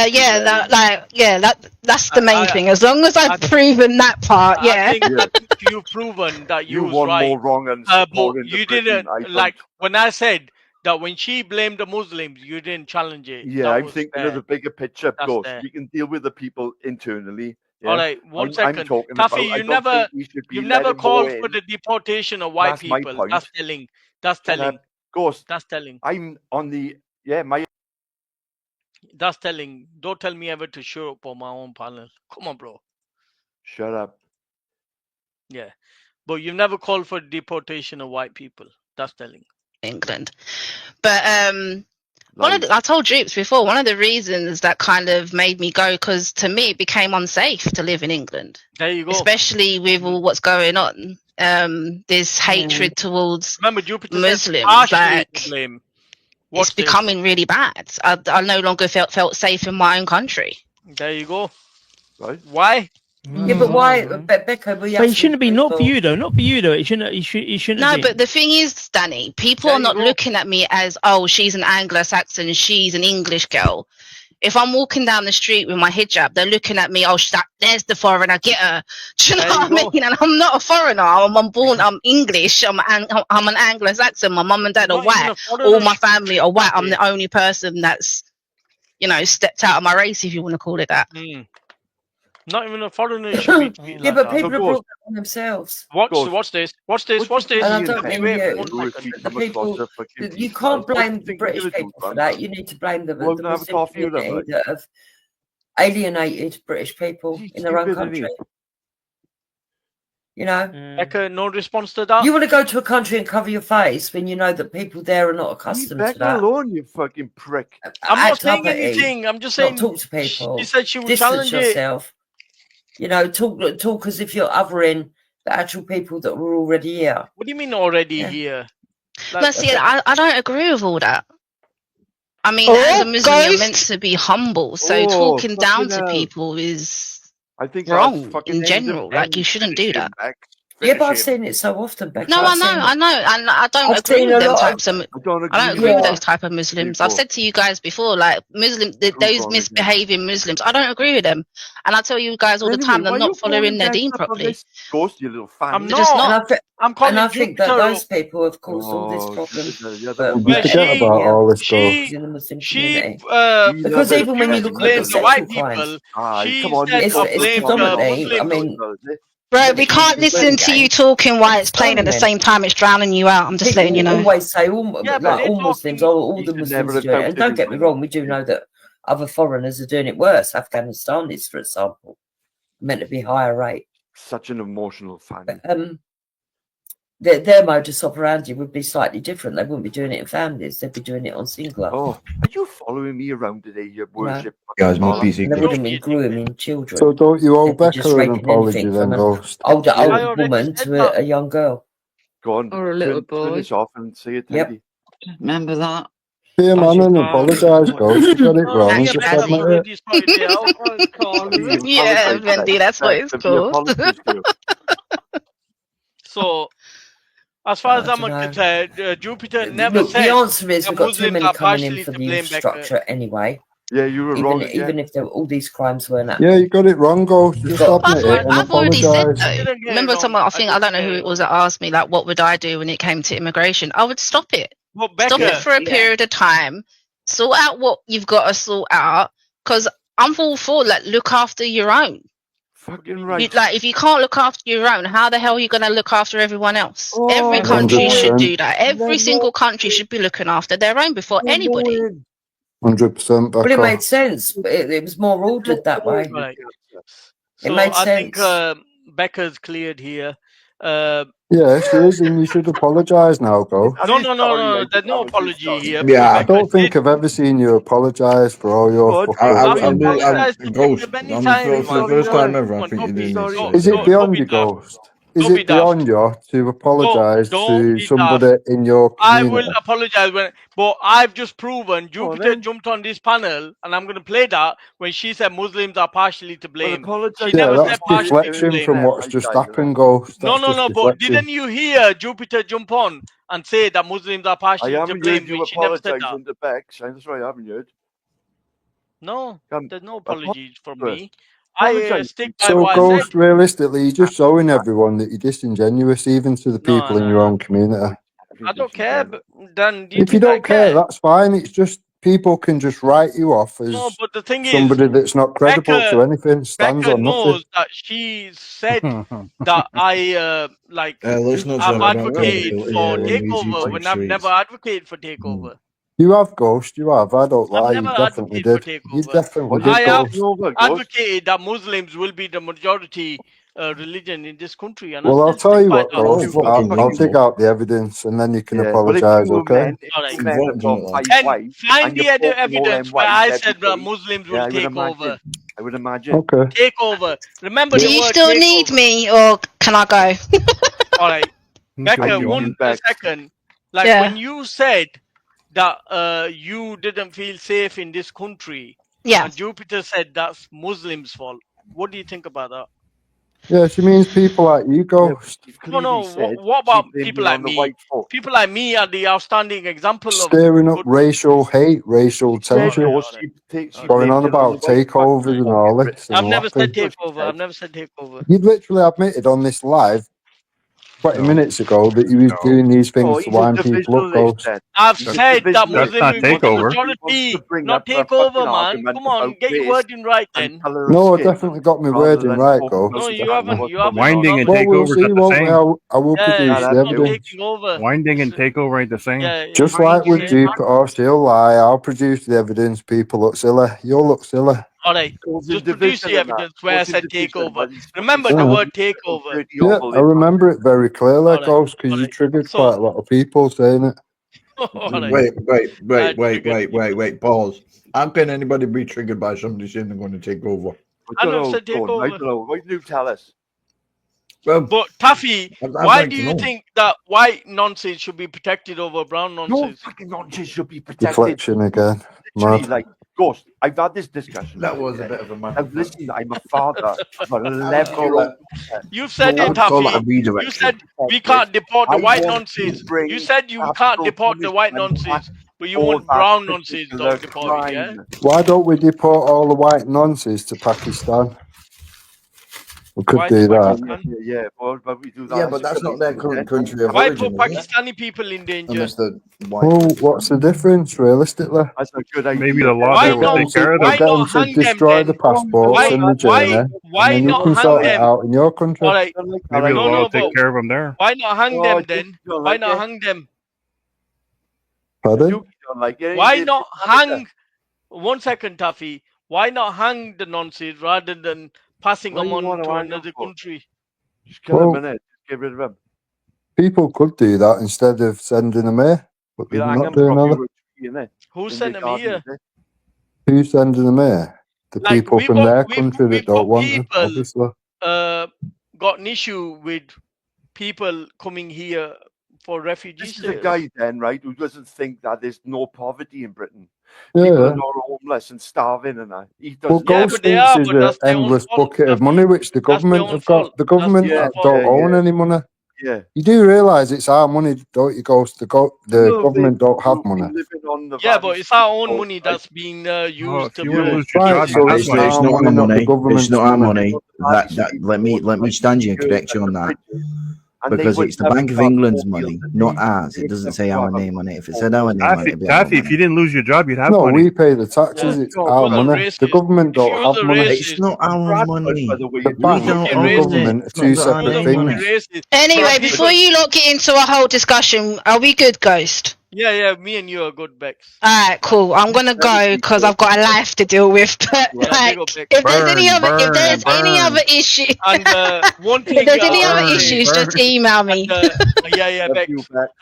the main thing. As long as I've proven that part, I think you've proven that you was right. More wrong but you didn't like when I said that when she blamed the Muslims, you didn't challenge it. Yeah, I'm thinking of the bigger picture, Ghost. We can deal with the people internally. Yeah? All right, 1 second. Taffy, you never called for the deportation of white people. That's telling. That's telling. Ghost. That's telling. I'm on the That's telling. Don't tell me ever to show up on my own panel. Come on, bro. Shut up. Yeah. But you've never called for deportation of white people. That's telling. England. But I told Droops before, one of the reasons that kind of made me go, because to me it became unsafe to live in England. There you go. Especially with all what's going on. This hatred towards Muslims. Like, it's becoming really bad. I no longer felt safe in my own country. There you go. Right. Why? Yeah, but why, Becca? But it shouldn't be, not for you though. Not for you though. It shouldn't. It shouldn't. No, be. but the thing is, Danny, people are not looking at me as, oh, she's an Anglo-Saxon, she's an English girl. If I'm walking down the street with my hijab, they're looking at me, oh, there's the foreigner, get her. Do you know what I mean? And I'm not a foreigner. I'm English. I'm an Anglo-Saxon. My mum and dad are white. All my family are white. I'm the only person that's, stepped out of my race, if you want to call it that. Not even a foreigner should be yeah, but people have brought that on themselves. Watch this. And I don't mean you can't blame the British people for that. You need to blame the Muslim community that have alienated British people in their own country. Becca, no response to that. You want to go to a country and cover your face when you know that people there are not accustomed to that. alone, you fucking prick. I'm not saying anything. I'm just saying. Talk to people. She said she would Distance challenge yourself. Talk as if you're othering the actual people that were already here. What do you mean already here? I don't agree with all that. I mean, as a Muslim, you're meant to be humble. So talking down to people is wrong in general. Like, you shouldn't do that. Yeah, but I've seen it so often, Becca. No, I know, and I don't agree with them types of. I don't agree with those type of Muslims. I've said to you guys before, like those misbehaving Muslims, I don't agree with them, and I tell you guys all the time, they're not following their deen properly. Ghost, you little fan. I'm not. And I think that those people have caused all this problem. We forget about all this stuff. In the Muslim community. Because even when you look at the white people, it's predominantly. I mean. Bro, we can't listen to you talking while it's playing at the same time. It's drowning you out. I'm just letting you know. Always say all Muslims, all the Muslims do it. And don't get me wrong, we do know that other foreigners are doing it worse. Afghanistanis, for example, meant to be higher rate. Such an emotional fan. Their modus operandi would be slightly different. They wouldn't be doing it in families. They'd be doing it on singular. Oh, are you following me around today? You worship. Guys, more busy. They wouldn't be grooming children. So don't you owe Becca an apology then, Ghost? Older woman to a young girl. Go on. Or a little boy. Finish off and say it. Yep. Remember that. Be a man and apologise, Ghost. You got it wrong. Just admit it. Yeah, Wendy, that's what it's called. So, as far as I'm concerned, Jupiter never said. The answer is we've got too many coming in for the infrastructure anyway. Yeah, you were wrong. Even if all these crimes weren't happening. Yeah, you got it wrong, Ghost. Just admit it and I've already said apologise. though. Remember, I don't know who it was that asked me, like, what would I do when it came to immigration? I would stop it. Well, Becca, stop it for a period of time. Sort out what you've got to sort out. Because I'm all for, like, look after your own. Fucking right. If you can't look after your own, how the hell are you going to look after everyone else? Every country should do that. Every single country should be looking after their own before anybody. 100%. But it made sense. It was more ordered that way. Right. It made sense. I think Becca's cleared here. Yeah, she is, and you should apologise now, Ghost. No. There's no apology here. Yeah, I don't think I've ever seen you apologise for all your fucking Ghost. For the first time ever, I think you're doing this. Is it beyond you, Ghost? Is it beyond you to apologise to somebody in your community? I will apologise, but I've just proven Jupiter jumped on this panel, and I'm going to play that when she said Muslims are partially to blame. She never said partially deflection to blame. from what's just happened, Ghost. No, but didn't you hear Jupiter jump on and say that Muslims are partially to blame? She never said that. That's right, I haven't heard. No, there's no apologies from me. I stick by so, what Ghost, I said. realistically, you're just showing everyone that you're disingenuous, even to the people in your own community. I don't care, but then if you don't care, that's fine. It's just people can just write you off as but the thing somebody that's not credible to anything, stands Becca on nothing. knows that she said that I I've advocated for takeover when I've never advocated for takeover. You have, Ghost. You have. I don't lie. I've You never definitely advocated for did. You takeover. definitely did, I have Ghost. advocated that Muslims will be the majority religion in this country, and I Well, I'll still tell stick you by what, that. Ghost. I'll dig out the evidence, and then you can apologise, okay? Alright. Men have got five Then wives, find and the you're fucking all evidence them where wives I every said that day. Muslims Yeah, will I would take over. imagine. I would imagine. Okay. Take over. Remember Do the you word still take need over. me, or can I go? All right, Becca, you. 1 second. Like Yeah. when you said that you didn't feel safe in this country, Yeah. and Jupiter said that's Muslims' fault. What do you think about that? Yeah, she means people like you, Ghost. No. What about people like me? People like me are the outstanding example of Stirring up good. racial hate, racial tension, going on about takeovers and all this, and I've never said laughing. takeover. I've never said takeover. You literally admitted on this live 20 minutes ago that you was doing these things to wind people up, Ghost. I've said that Muslim will be the takeover. majority, not takeover, man. Come on, get your wording right then. No, I definitely got my wording right, Ghost. No, you haven't. You haven't. Winding and Well, we'll takeover is see, not the won't we? same. I will produce it's the not evidence. taking over. Winding and takeover ain't the same. Yeah, Just like with Jupiter, she'll lie. I'll produce the evidence. People look silly. You'll look silly. All right, just produce the evidence where I said takeover. Remember the Uh-huh. word takeover. Yeah, I remember it very clearly, Ghost, because you triggered quite a lot of people saying it. Wait. Pause. How can anybody be triggered by somebody saying they're going to take over? I never said take I over. don't know. Why do you tell us? Well, but Taffy, I'd why like do to you know. think that white nonsense should be protected over brown No nonsense? fucking nonsense should be protected. Deflection again. Literally, Mad. like, Ghost, I've had this discussion. That was a bit of a man. Now, listen, I'm a father of an 11-year-old daughter. You said I it, would call that a Taffy. You redirection. said we can't deport the I white want to nonsense. bring You said you can't deport the white nonsense, but you for want that brown nonsense particular not deported, yeah? crime. Why don't we deport all the white nonsense to Pakistan? We could Why do to that. Pakistan? Yeah, but we do that. Yeah, but that's not their current country of Why origin, put is it? Pakistani people in danger? Unless the white. Well, what's the difference, realistically? That's a good idea. Maybe the law Why there will not? take care of Why them. not Get them hang to them destroy then? the passports and the journey, and Why then you not can hang sort it them? out in your country. All right. Maybe the law will but take care of them there. why not hang Oh, them you then? don't Why like not it? hang them? Pardon? You don't like it. Why It's not Canada. hang? 1 second, Taffy. Why not hang the nonsense rather than passing Why them you on wanna to hang 'em another for? country? Just kill Well, him, innit? Just get rid of him. people could do that instead of sending them here, but We'll they're hang not him doing from that. Europe, innit? Who In sent the them here? gardens, Who's sending them here? The Like people from their country that don't want them, people obviously. got an issue with people coming here for refugee This is a status. guy then, right, who doesn't think that there's no poverty in Britain. Yeah, People yeah. are not homeless and starving and that. He Well, doesn't. Ghost they thinks are, there's but an that's their own endless fault. bucket of money which the That's their government own have got. fault. The government their own don't fault. own any money. Yeah. You do realise it's our money, don't you, Ghost? The government don't have money. Living on the Yeah, valley but it's our own street, money that's being used if to you want to build. lose your Right, job, so you have it's money. It's our not money, our not the money. It's government's not our money. money. Let me stand you in correction on that. Because it's the Bank of England's money, not ours. It doesn't say our name on it. If it said our name on it, it'd be our Taffy, if money. you didn't lose your job, you'd have No, money. we pay the taxes. It's our money. The government don't have money. It's not our money. The bank don't and the own government it. are It's two not our separate name on things. it. Anyway, before you lot get into a whole discussion, are we good, Ghost? Yeah, me and you are good, Bex. All right, cool. I'm gonna go because I've got a life to deal with. But like, if there's any other issue, And one thing, if there's any other issues, just email me. yeah, Bex.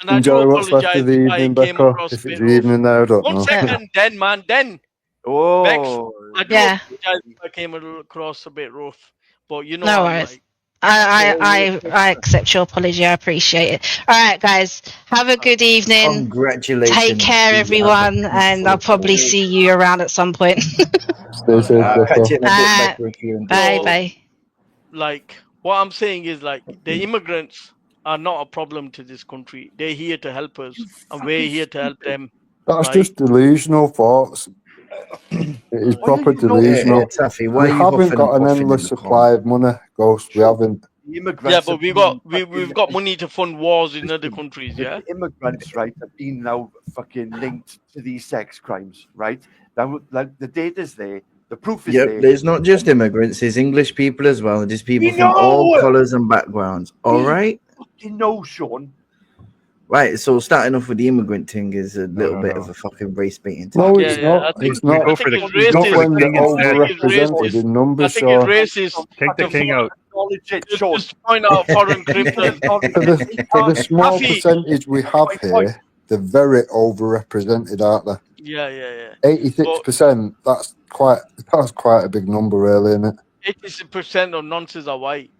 And I do Enjoy what's left apologize of the if I evening, came Becca. across If a it's bit the rough. evening there, I don't 1 know. second, then, man, then. Oh, Bex, I do Yeah. apologize if I came across a bit rough, but you know No what I'm worries. like. I accept your apology. I appreciate it. All right, guys. Have a good evening. Congratulations. Take care, everyone, and I'll probably see you around at some point. Stay safe, I'll catch you in a Alright. bit, Becca, if you're in Bye, So, bye. like, what I'm saying is, like, the immigrants are not a problem to this country. They're here to help us, and we're here to help them. That's right? just delusional thoughts. It is proper delusional. Taffy, why We are you haven't huffing got and an puffing in endless the supply of money, Ghost. We haven't. Yeah, but we've got money to fund wars in other countries. Yeah. The immigrants, right, have been now fucking linked to these sex crimes, right? Now, like, the data's there, the proof is Yep, there. there's not just immigrants, there's English people as well. There's people We from all know! colours and backgrounds. All right? Fucking know, Sean. Right, so starting off with the immigrant thing is a little bit of a fucking race baiting No, tactic. it's not. It's not. I think it's It's not racist. when they're I think it's overrepresented racist. in numbers, I think it's Sean. racist. Take the king out. Just to point out foreign criminals. For the small Taffy. percentage we have here, they're very overrepresented, aren't they? Yeah. 86%. That's quite a big number, really, isn't it? 80% of nonsense are white.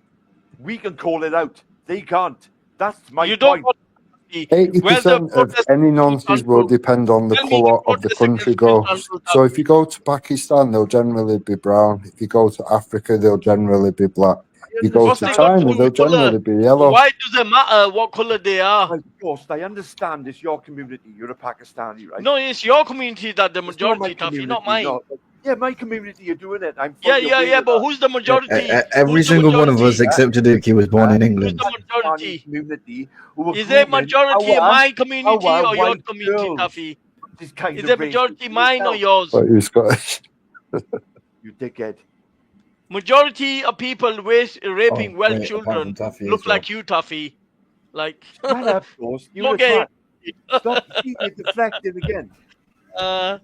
We can call it out. They can't. That's my You don't point. 80% of any nonsense will depend on the colour of the country goes. So if you go to Pakistan, they'll generally be brown. If you go to Africa, they'll generally be black. If you go to China, they'll generally be yellow. Why does it matter what colour they are? Well, Ghost, I understand it's your community. You're a Pakistani, right? No, it's your community that the majority, Taffy, not mine. Yeah, my community, you're doing it. I'm yeah, but who's the majority? Every single one of us, except Taduki, was born in England. Majority. Community Is there majority in my community or your community, Taffy? Is there majority mine or yours? But you're Scottish. You dickhead. Majority of people raping Welsh children look like you, Taffy. Like, shut up, Ghost. You're okay. Stop deflecting again. Yeah,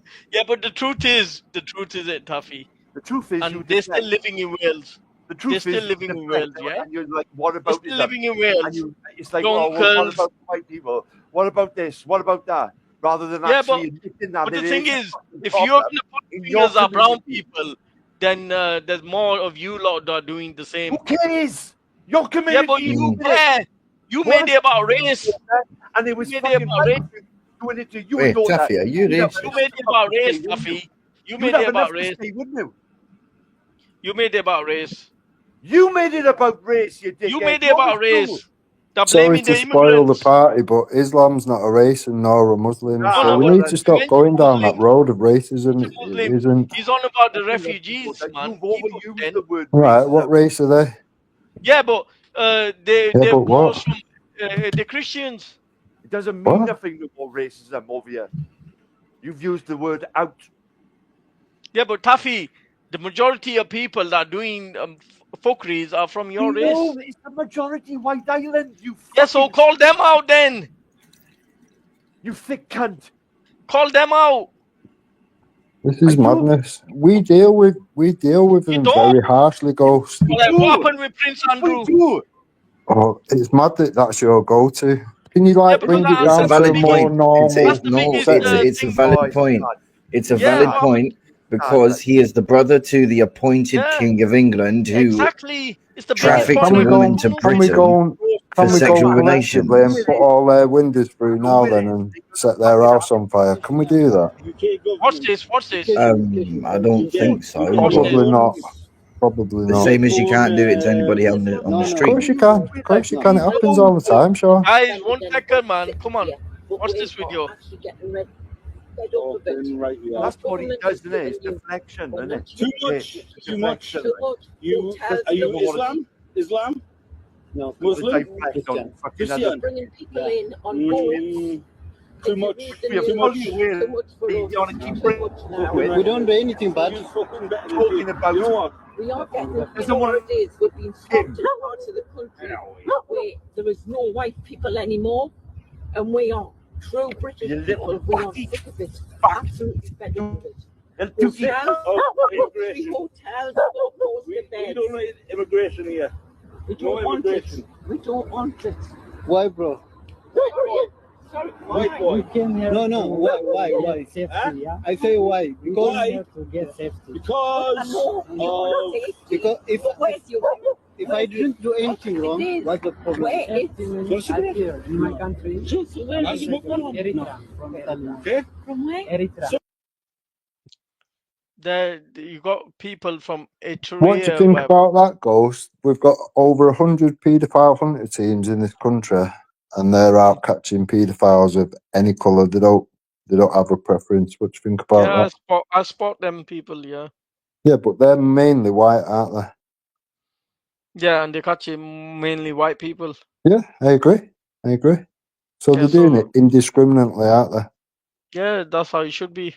but the truth is it, Taffy. The truth is, and they're still living in Wales. The truth they're still living in Wales, yeah. And you're like, what about they're still living in Wales? And it's like, well, what about white people? What about this? What about that? Rather than actually admitting that. But the thing is, if you're going to put fingers at brown people, then there's more of you lot that are doing the same. Who cares? Your community. Yeah, but you care. You made it about race. And it was fucking race. Doing it to you. Wait, Taffy, are you racist? You made it about race, Taffy. You made it about race. You made it about race. You made it about race, you dickhead. You made it about race. Sorry to spoil the party, but Islam's not a race and nor a Muslim. So we need to stop going down that road of racism. It isn't. He's on about the refugees, man. Right, what race are they? Yeah, but they're more from the Christians. It doesn't mean nothing about racism over here. You've used the word out. Yeah, but Taffy, the majority of people that are doing fuckeries are from your race. No, it's the majority white island. Yeah, so call them out then. You thick cunt. Call them out. This is madness. We deal with them very harshly, Ghost. Well, what happened with Prince Andrew? Oh, it's mad that that's your go-to. Can you bring it down to a more normal? It's a valid point. It's a valid point. Because he is the brother to the appointed King of England who trafficked women to Britain for sexual relations. And put all their windows through now then and set their house on fire. Can we do that? Watch this. I don't think so. Probably not. Probably the not. Same as you can't do it to anybody on the street. Of course you can. Of course you can. It happens all the time, Sean. Guys, 1 second, man. Come on. Watch this video. That's what he does, isn't it? It's deflection, isn't it? Too much. Are you Islam? No. Muslim? Christian? Bringing people in on board. Too much. We don't do anything bad. Talking about, you know what? We are getting nowadays. We're being stopped in parts of the country where there is no white people anymore, and we are true British people. We are sick of it. Absolutely fed up of it. Hotels, we don't need immigration here. We don't want it. We don't want it. Why, bro? Sorry, why? No. Why? Safety, yeah? I say why. Because we have to get safety. Because if I didn't do anything wrong, what's the problem? Here in my country. Eritrea. From Italy. From where? Eritrea. You got people from Eritrea. What do you think about that, Ghost? We've got over 100 paedophile hunter teams in this country, and they're out catching paedophiles of any colour. They don't have a preference. What do you think about that? I spot them people. Yeah. Yeah, but they're mainly white, aren't they? Yeah, and they're catching mainly white people. Yeah, I agree. So they're doing it indiscriminately, aren't they? Yeah, that's how it should be.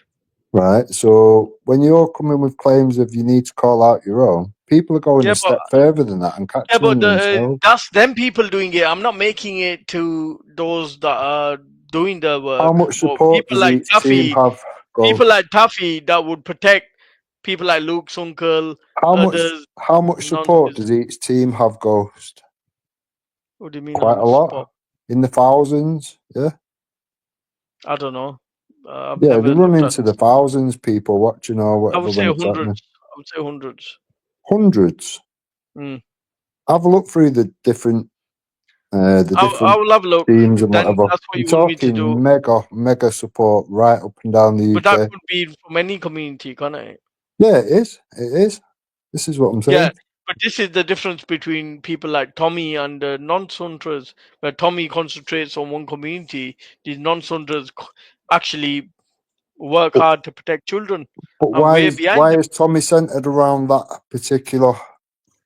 Right, so when you're coming with claims of you need to call out your own, People are going a step further than that and catching on themselves. That's them people doing it. I'm not making it to those that are doing the work. How much But support people does like each team Tuffy, have? people like Tuffy that would protect people like Luke's uncle, others. How much support does each team have, Ghost? What do you mean? Quite a lot. In the thousands, yeah. I don't know. I've Yeah, never they run looked at into the thousands people watching or I whatever would say when it's hundreds. happening. I would say hundreds. Hundreds. Mm. Have a look through the different I will have a look. teams and Then whatever. that's what You're you want me to do. talking mega support right up and down the But UK. that could be from any community, can't it? Yeah, it is. It is. This is what I'm saying. Yeah, but this is the difference between people like Tommy and non-Suntrers, where Tommy concentrates on one community. These non-Suntrers actually work hard to protect children. But And why we're behind them is Tommy centered around that particular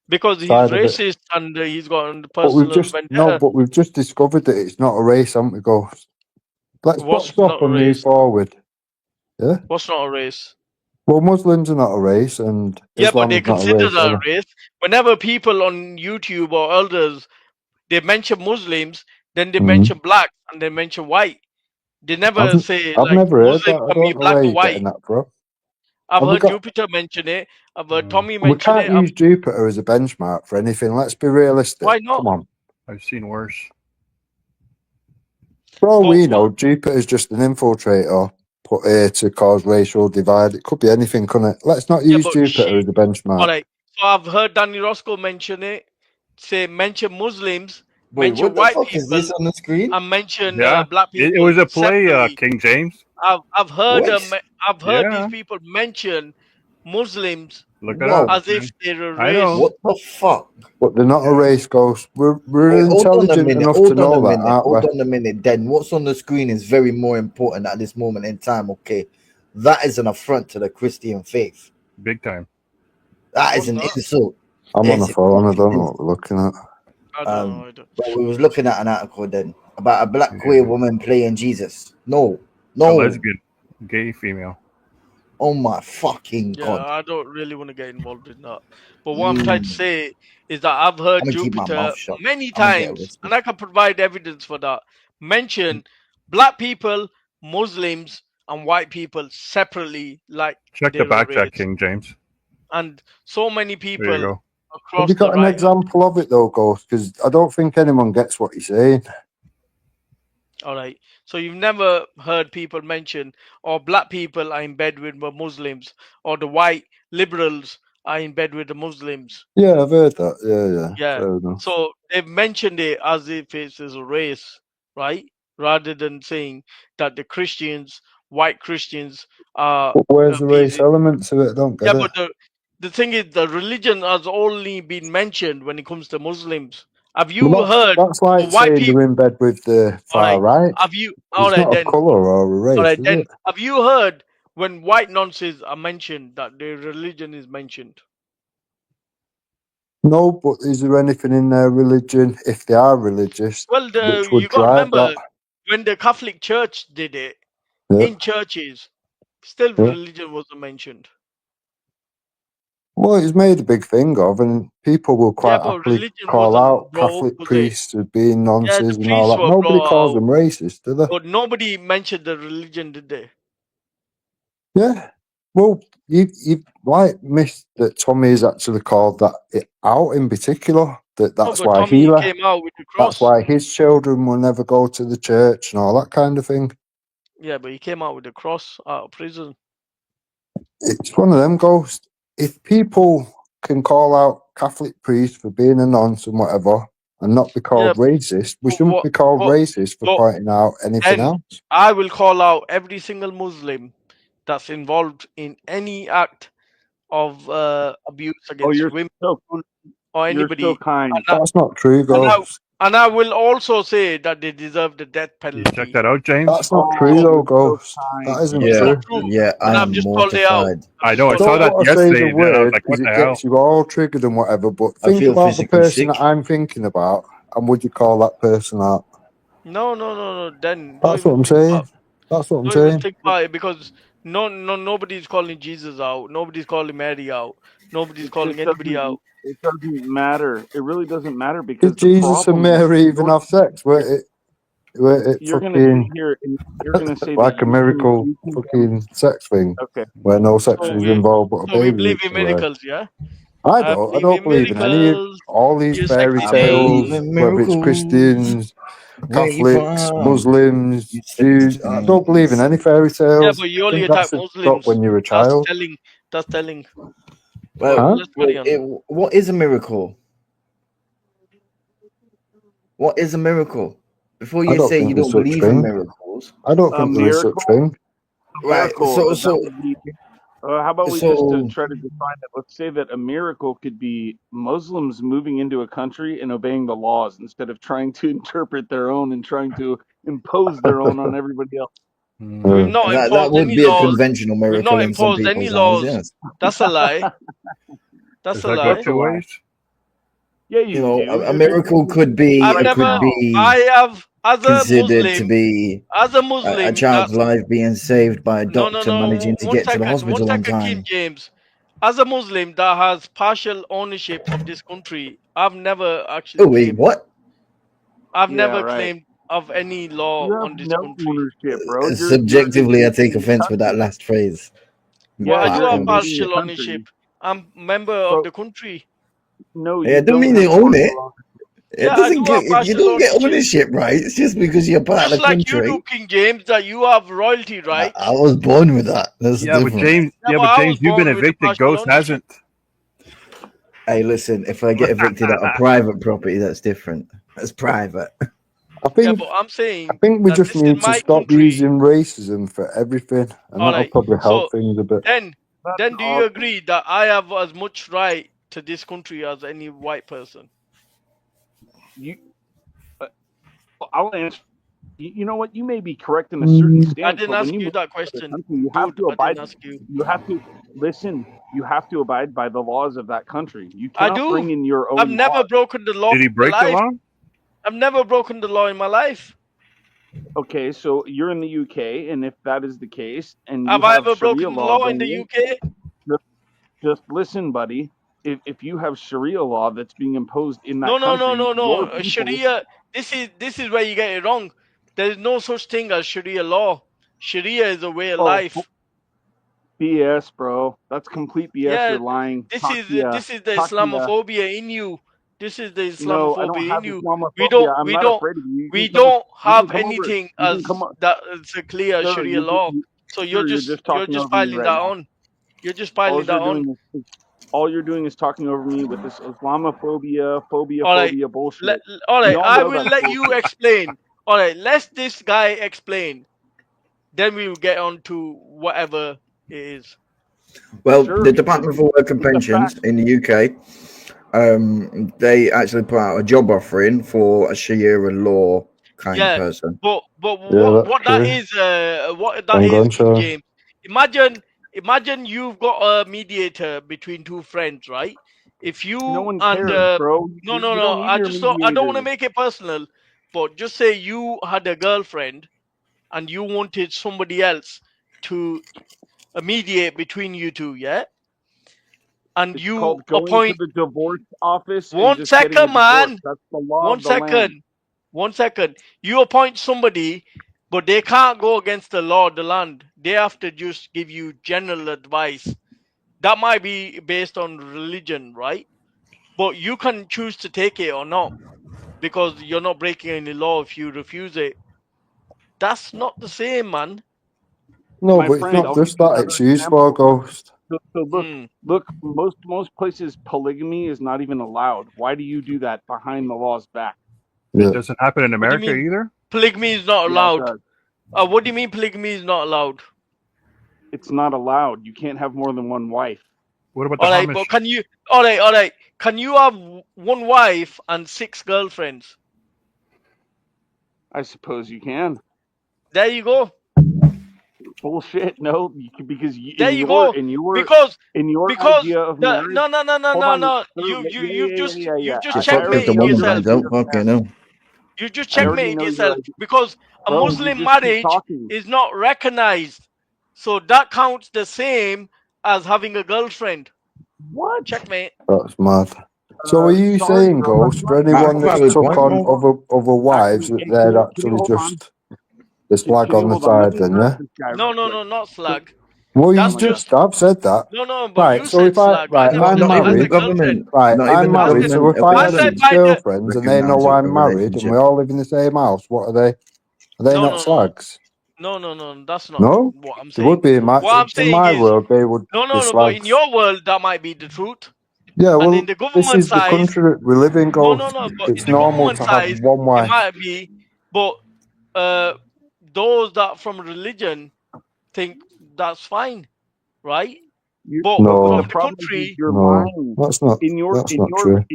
because he's side of it? racist and he's got a But we've personal just vendetta. but we've just discovered that it's not a race, haven't we, Ghost? Let's What's box up not a and move race? forward. Yeah. What's not a race? Well, Muslims are not a race, and Yeah, but Islam they is not a consider race. that Are a race. Whenever people on YouTube or elders they mention Muslims, then they they? mention black and they mention white. They never say I've like never heard Muslim that. I can be don't know black where or you're getting white. that from. I've Have we heard got? Jupiter mention it. I've heard Tommy We mention can't it. use Jupiter as a benchmark for anything. Let's be realistic. Why not? Come on. I've seen worse. For all we know, Jupiter's just an infiltrator put here to cause racial divide. It could be anything, couldn't it? Let's not use Jupiter as a benchmark. All right. So I've heard Danny Roscoe mention it. Say mention Muslims, Wait, mention what the white fuck people, is this on the screen? and mention Yeah, black people. it was a play, separately. King James. I've heard What? I've heard these Yeah. people mention Muslims Look it up. as if they're a I race. know. What the fuck? But they're not a race, Ghost. We're Wait, hold on a intelligent minute. enough to Hold on know a that, minute. aren't we? Hold on a minute. Then what's on the screen is very more important at this moment in time. Okay, that is an affront to the Christian faith. Big time. That is an insult. I'm on It's the a phone. I fucking don't know insult. what we're looking at. I don't know. But we was looking at an article then about a black queer woman playing Jesus. No. A lesbian, gay female. Oh my fucking Yeah, god. I don't really want to get involved in that. But what I'm trying to say is that I've heard I'ma keep my Jupiter mouth shut. many I'ma get times, arrested. and I can provide evidence for that, mention black people, Muslims, and white people separately, like Check the they're a back race. check, King James. And so many There you people go. across Have you got the an right. example of it though, Ghost? Because I don't think anyone gets what you're saying. All right. So you've never heard people mention, or black people are in bed with the Muslims, or the white liberals are in bed with the Muslims. Yeah, I've heard that. Yeah. Yeah. Fair enough. So they've mentioned it as if it's a race, right? Rather than saying that the Christians, white Christians, are. But where's the race element to it? I don't Yeah, get it. but the thing is, the religion has only been mentioned when it comes to Muslims. Have you Well, heard that's like white saying people? they're in bed with the far right. Have you? All It's right not a then. colour or a race, All right is then. it? Have you heard when white nonces are mentioned that their religion is mentioned? No, but is there anything in their religion, if they are religious, Well, which would you got to drive remember that? when the Catholic Church did it Yeah. in churches, still Yeah. religion wasn't mentioned. Well, it's made a big thing of, and people will Yeah, quite but happily religion call wasn't out brought up, Catholic was it? priests as being Yeah, nonces the and all priests that. were Nobody brought calls out, them racist, do they? but nobody mentioned the religion, did they? Yeah. Well, you like missed that Tommy has actually called that it out in particular. That's but why Tommy he left. came out with the That's cross. why his children will never go to the church and all that kind of thing. Yeah, but he came out with the cross out of prison. It's one of them, Ghost. If people can call out Catholic priests for being a nonce and whatever and not be called racist, we shouldn't be called racist for pointing out anything Then else. I will call out every single Muslim that's involved in any act of abuse against women or anybody. You're so kind. That's not true, Ghost. And I will also say that they deserve the death You penalty. check that out, James. That's not true, though, Ghost. That isn't It's true. not true. Yeah, And I I've am just called it out. mortified. I know. I I saw don't that want to say yesterday, the and I was word like, because "What it the hell?" gets you all triggered and whatever, but I think feel about the physically person sick. that I'm thinking about and would you call that person out? No. Then don't That's what even I'm think about. saying. That's what I'm Don't even saying. think about it because Nobody's calling Jesus out. Nobody's calling Mary out. Nobody's calling anybody out. It doesn't matter. It really doesn't matter because Did Jesus and Mary even have sex? Were it you're going to sit fucking here and you're going to say like that a miracle fucking sex thing where no sex was involved but a So we baby? believe in miracles, yeah? I don't believe in any all these You're fairy sexy tales, babe. whether it's Christians, Catholics, Muslims, Jews. I don't believe in any fairy Yeah, tales. but you I only think attack that's a Muslims. when you're a That's child. telling. That's telling. Well, But let's carry on. what is a miracle? What is a miracle? Before I you don't say think you there's don't such believe in thing. miracles, I don't think there is such thing. right? Miracle. So, That would be. How about we just so try to define it? Let's say that a miracle could be Muslims moving into a country and obeying the laws instead of trying to interpret their own and trying to impose their own on everybody else. We've not that imposed would any be a laws. conventional We've miracle not in some imposed any people's eyes. laws. Yes, That's a lie. That's a lie. Two ways. Yeah, you know, do. a miracle could be I've never. I have as a considered to Muslim. be As a a Muslim, child's life being saved by a no, doctor managing to get to the hospital on King time. James. As a Muslim that has partial ownership of this country, I've never actually Oh wait, claimed. what? I've Yeah, never right. claimed of any law You have on this no country. ownership, bro. Subjectively, I take offense with that last phrase. Well, I do have Backhanded. partial ownership. I'm member of the country. No, Yeah, you don't mean have you own it. partial It Yeah, I doesn't do have get, you partial don't get ownership. ownership, right? It's just because you're part Just of the like you do, country. King James, that you have royalty rights. I was born with that. That's Yeah, different. but James, you've been evicted. Ghost hasn't. Hey, listen, if I get evicted out of private property, that's different. That's private. I think, but I'm saying I think we that just this is need to my stop country. using racism for everything, and All that'll right. probably help So things a bit. then do you agree that I have as much right to this country as any white person? I'll answer. You know what? You may be correct in a certain stance, I didn't but when ask you you move that to the question, country, you have dude. to I abide. didn't ask you. You have to listen. You have to abide by the laws of that country. You I cannot do. bring in your own. I've never laws. broken the law. Did he in my break the life. law? I've never broken the law in my life. Okay, so you're in the UK, and if that is the case, and you Have I have ever Sharia broken the law law in going the in, UK? just listen, buddy. If you have Sharia law that's being imposed in that No. country, your people, Sharia. This is where you get it wrong. There is no such thing as Sharia law. Sharia is a way of life. BS, bro. That's complete BS. Yeah, You're lying. this is the Takia. Islamophobia in you. This is the No, I don't Islamophobia have in you. Islamophobia. I'm not afraid of you. We don't You have can come over. anything You as can come up. that is a clear Sir, Sharia law. So you're you're just talking over me piling right that now. on. You're just piling that on. All you're doing is talking over me with this Islamophobia, All right, bullshit. all right. We all I know will that's let bullshit. you explain. All right, let this guy explain. Then we will get on to whatever it is. Well, the Department for Work and Pensions in the UK, they actually put out a job offering for a Sharia law kind of person. But Yeah, what that is, King Sean. James. Imagine you've got a mediator between two friends, right? If you No one cares, bro. no, You don't need I your just don't. I don't want to mediator. make it personal, but just say you had a girlfriend and you wanted somebody else to mediate between you two, yeah? And It's you called going appoint to the divorce office and one just getting a second, divorce. man. That's the law One of the land. second. 1 second. You appoint somebody, but they can't go against the law of the land. They have to just give you general advice. That might be based on religion, right? But you can choose to take it or not, because you're not breaking any law if you refuse it. That's not the same, man. No, My but it's friend, not I'll just give you that. another It's used example. for Ghost. So look. Most places polygamy is not even allowed. Why do you do that behind the law's back? Yeah. It doesn't happen in What do you America mean? either. Polygamy is not Yeah, it allowed. does. What do you mean polygamy is not allowed? It's not allowed. You can't have more than one wife. What about the Amish? But can you? All right. Can you have one wife and 6 girlfriends? I suppose you can. There you go. Bullshit. No, because There you go. in your Because idea of the, marriage. no. You've just checkmated woman, yourself. I don't fucking know. You just I already checkmated know your yourself idea. because a Bro, you Muslim just keep marriage talking. is not recognized. So that counts the same as having a girlfriend. What? Checkmate. That's mad. So are you saying, Ghost, for anyone that's took on other wives, that they're actually just the slag on the side then, yeah? No, not slag. Well, you just have said that. No, but Right, you so said if I, slag. right, I I'm said married, girlfriend. right, Not I'm even the married, so government if I have officially 6 girlfriends and they know I'm married and we all live in the same house, what are they? Are they not slags? No, that's not No? what I'm They would saying. be in my, What I'm in saying my is, world, they would be no, but in slags. your world, that might be the truth. Yeah, And well, in the this government is the side, country that we live in, Ghost. but It's in the normal government to have side, one it wife. might be, but those that from religion think that's fine, right? But No. from the country, Your No, mind. that's not true.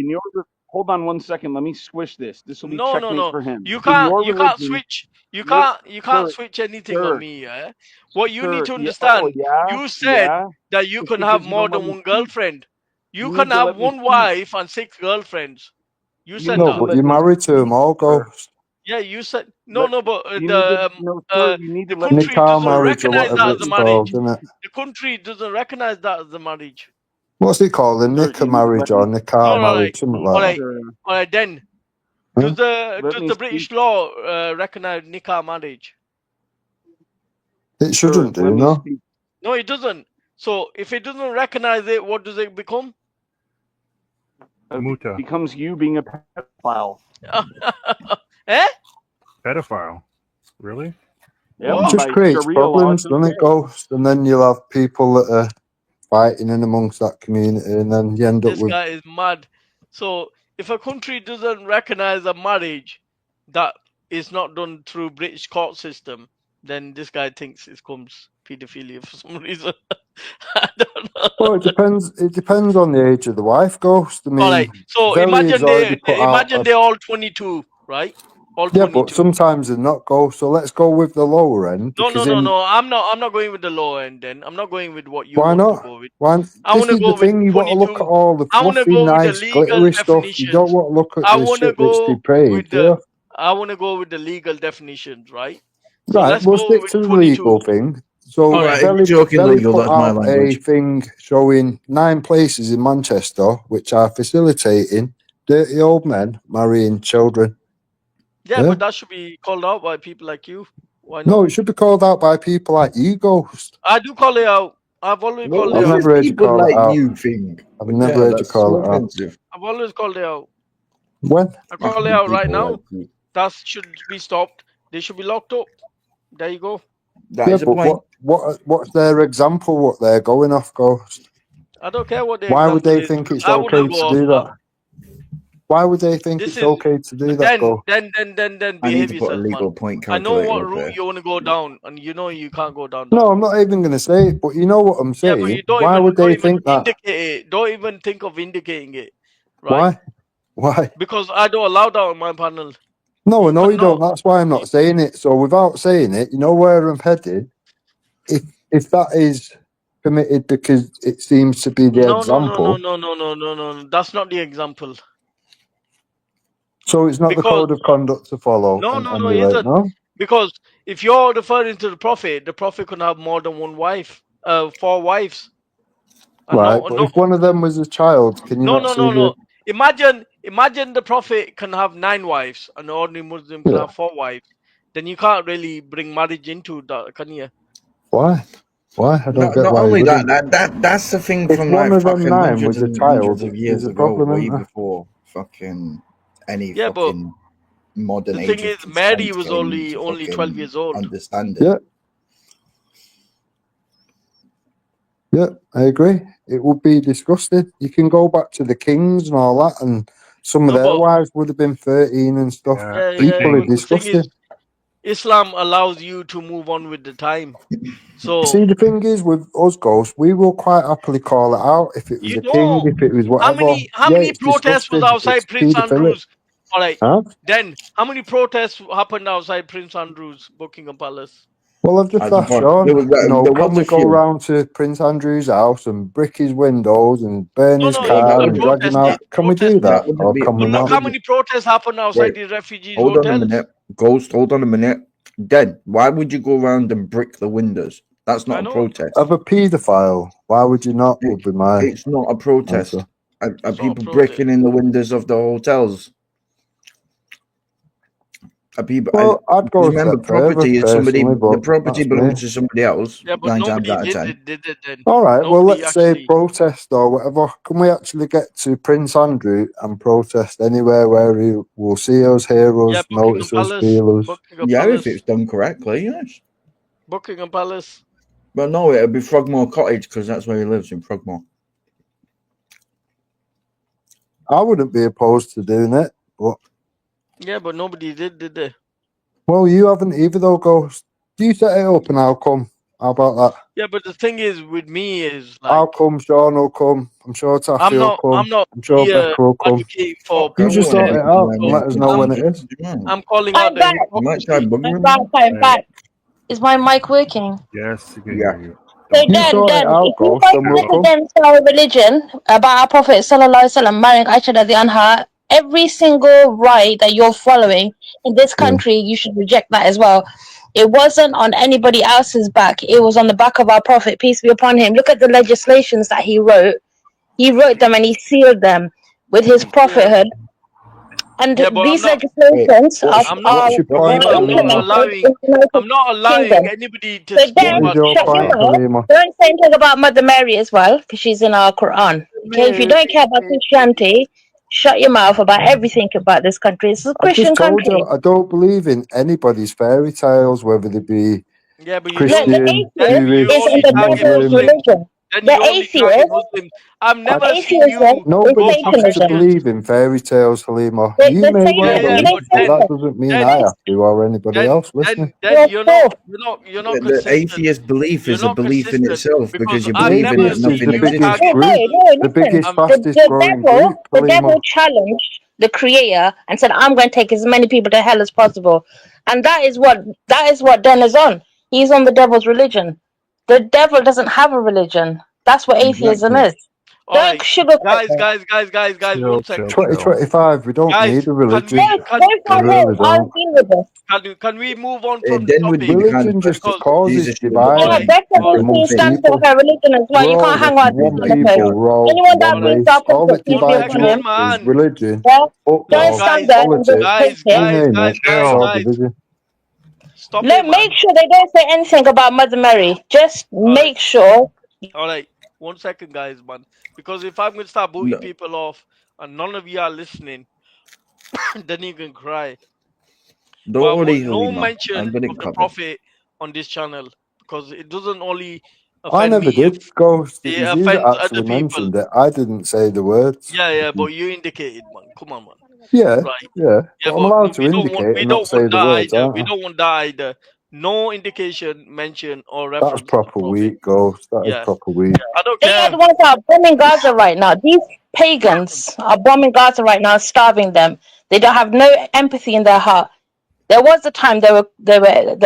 Hold on one second. Let me squish this. This will be no. checkmate for him. You In can't your religion, switch. You can't switch anything on sir, me. Yeah. What you need to yeah, understand. yeah, You said yeah. that you It's can have because you more don't let than me one speak. girlfriend. You You can need to have let me one speak. wife and 6 girlfriends. You You said need No, to that. but let you're me married to them all, sir. Ghost. Yeah, you said no, but You need to sir. You need to let me country Nikah doesn't marriage or recognize whatever that as a it's marriage. called, isn't it? The country doesn't recognize that as a marriage. What's it called? The Sir, Nikah you need to marriage let or me. Nikah No, marriage, something like that. all right. Then Huh? does the Let me British speak. law recognize nikah marriage? It Sir, shouldn't do, let me no? speak. No, it doesn't. So if it doesn't recognize it, what does it become? Muta. Becomes you being a pedophile. Eh? Pedophile. Really? Yep, It just by creates Sharia law, problems, it's doesn't it, okay. Ghost? And then you'll have people that are fighting in amongst that community, and then you end up This with. guy is mad. So if a country doesn't recognize a marriage that is not done through British court system, then this guy thinks it comes pedophilia for some reason. I don't know. Well, it depends. It depends on the age of the wife, Ghost. I mean, All right. So Zelly has already put out. they're all 22, right? All Yeah, 22. but sometimes they're not, Ghost. So let's go with the lower end. No. Because I'm not going with the low end. Then I'm not going with what you why want to not? go with. Why? I This want to is the go with thing. You want to look 22. at all the I want to fluffy, go with the nice, legal glittery stuff. You don't definitions. want to look at I the want to shit that's go depraved, with do you? I want to go with the legal definitions, right? So Right, let's we'll go stick with to the 22. legal thing. So All right. Joking Zelly legal, put that's my out a language. thing showing 9 places in Manchester which are facilitating dirty old men marrying children. Yeah, Yeah? but that should be called out by people like you. Why No, not? it should be called out by people like you, Ghost. I do call it out. I've always called it I've out. never heard you People call it like out. you think. I've never heard you That's call so it out. offensive. I've always called it out. When? I call it out right now. That should be stopped. They should be locked up. There you go. Yeah, but what's their example, what they're going off, Ghost? I don't care what the Why would example they is. think it's I okay wouldn't go to off do that. that? Why would they think This it's is okay to do that, then Ghost? behave I need to put a yourself, man. legal point I know calculator what up route here. you want to go down, and you know you can't go down that. No, I'm not even going to say it, but you know what I'm Yeah, but saying. you don't Why even would they think that? indicate it. Don't even think of indicating it, right? Why? Because I don't allow that on my panel. No, I know you don't. That's why I'm not saying it. So without saying it, you know where I'm headed. If that is permitted because it seems to be the example. No. That's not the example. So it's not the code of conduct to follow. No, and it isn't. no? Because if you're referring to the prophet can have more than one wife, 4 wives. And Right, but if one of them was a child, can you not see no. Imagine the prophet can have 9 wives and the ordinary Muslim can have 4 wives. Then you can't really bring marriage into that, can you? Why? Why? I don't get not why. only that's the thing if from one like of them fucking 9 was a child, hundreds of there's years a ago, problem, way isn't there? before fucking any Yeah, but fucking modern the age thing of is, consent Mary was came only into 12 fucking years old. understanding. Yeah. Yeah, I agree. It would be disgusting. You can go back to the kings and all that, and some of their wives would have been 13 and stuff. Yeah, Equally but the thing disgusting. is, Islam allows you to move on with the time. So See, the thing is with us, Ghosts, we will quite happily call it out if it was a king, if it was whatever. how many it's protests was disgusting. outside It's Prince paedophilic. Andrews? All right. Huh? Then how many protests happened outside Prince Andrews, Buckingham Palace? Well, I've just asked Sean, can we go round to Prince Andrew's house and brick his windows and burn his car and drag him out? Can we do that? Or can we Look not? how many protests happened outside the refugees hotels. Hold on a minute. Ghost, hold on a minute. Then why would you go around and brick the windows? That's not a protest. Of a paedophile, why would you not? Would be my. It's not a protest. Answer. Are people breaking in the windows of the hotels? Are people? Well, I'd go remember, a step further, property is somebody. personally, The property that's belongs me. to somebody else. Yeah, but 9 times nobody out of 10. did it then. All right. Well, Nobody let's say protest or whatever. Can we actually get to Prince Andrew and protest anywhere where he will see us, hear us, notice us, feel us? Yeah, if it's done correctly, yes. Buckingham Palace. Well, no, it'll be Frogmore Cottage because that's where he lives, in Frogmore. I wouldn't be opposed to doing it, but Yeah, but nobody did they? well, you haven't either, though, Ghost. You set it up and I'll come. How about that? Yeah, but the thing is, with me is like I'll come. Sean will come. I'm sure Taffy will come. I'm not I'm sure here Becca will come. advocating for You just sort it out and let us know when it is. I'm calling out the hypocrisy. I'm back. Is my mic working? Yes, you can hear you. So You Dan, sort it out, if you Ghost, fight and we'll come. against our religion about our Prophet Sallallahu Alaihi Wasallam marrying Aisha radiallahu anha, every single right that you're following in this country, you should reject that as well. It wasn't on anybody else's back. It was on the back of our Prophet, peace be upon him. Look at the legislations that he wrote. He wrote them and he sealed them with his prophethood. And these legislations are implemented in the I'm not allowing Kingdom. anybody to So speak then, about shut your mouth. Don't say anything about Mother Mary as well, because she's in our Quran. Okay, if you don't care about Christianity, shut your mouth about everything about this country. It's a I Christian just told country. you, I don't believe in anybody's fairy tales, whether they be Christian, The atheist Jewish, is in the devil's Muslim. religion. The atheist, I've never seen atheism you Nobody go for has to Satanism. believe in fairy tales, Halima. The You may well Satanism, you know believe, but that Satan. doesn't mean I have to or anybody else listening. then you're not The atheist belief is a belief in itself because you believe in it, Atheist is nothing the biggest exists. group, the biggest, fastest growing group, The Halima. devil challenged the creator and said, I'm going to take as many people to hell as possible. And that is what Den is on. He's on the devil's religion. The devil doesn't have a religion. That's what atheism is. Don't sugarcoat it. Guys, 1 second. 2025, we don't need a religion. I've been with this. Can we move on from the Then would topic? be the kind Religion of just person causes Jesus should division Yeah, Becca amongst stands people. for her religion as well. You We're all can't hang on one to the people, we're all Anyone that one brings race. our All that prophet, peace be divides upon him, us is religion, yeah, don't football, stand there and just politics, take you it. name it, it's all division. Stop Let make sure they don't say anything about Mother Mary. Just make sure. All right, 1 second, guys, man. Because if I'm going to start booting people off and none of you are listening, then you can cry. Don't But I worry, want no Halima. mention I'm of going to the cover. prophet on this channel because it doesn't only I offend never me. did, Ghost. It It was you that offends actually other people. mentioned it. I didn't say the words. Yeah, but you indicated, man. Come on, man. Yeah, Right. yeah. But I'm allowed to we don't indicate we and don't not say want the that words, either. aren't We I? don't want that either. No indication, mention, or That's reference. proper weak, Ghost. That is Yeah. proper weak. I don't They care. are the ones that are bombing Gaza right now. These pagans are bombing Gaza right now, starving them. They don't have no empathy in their heart. There was a time there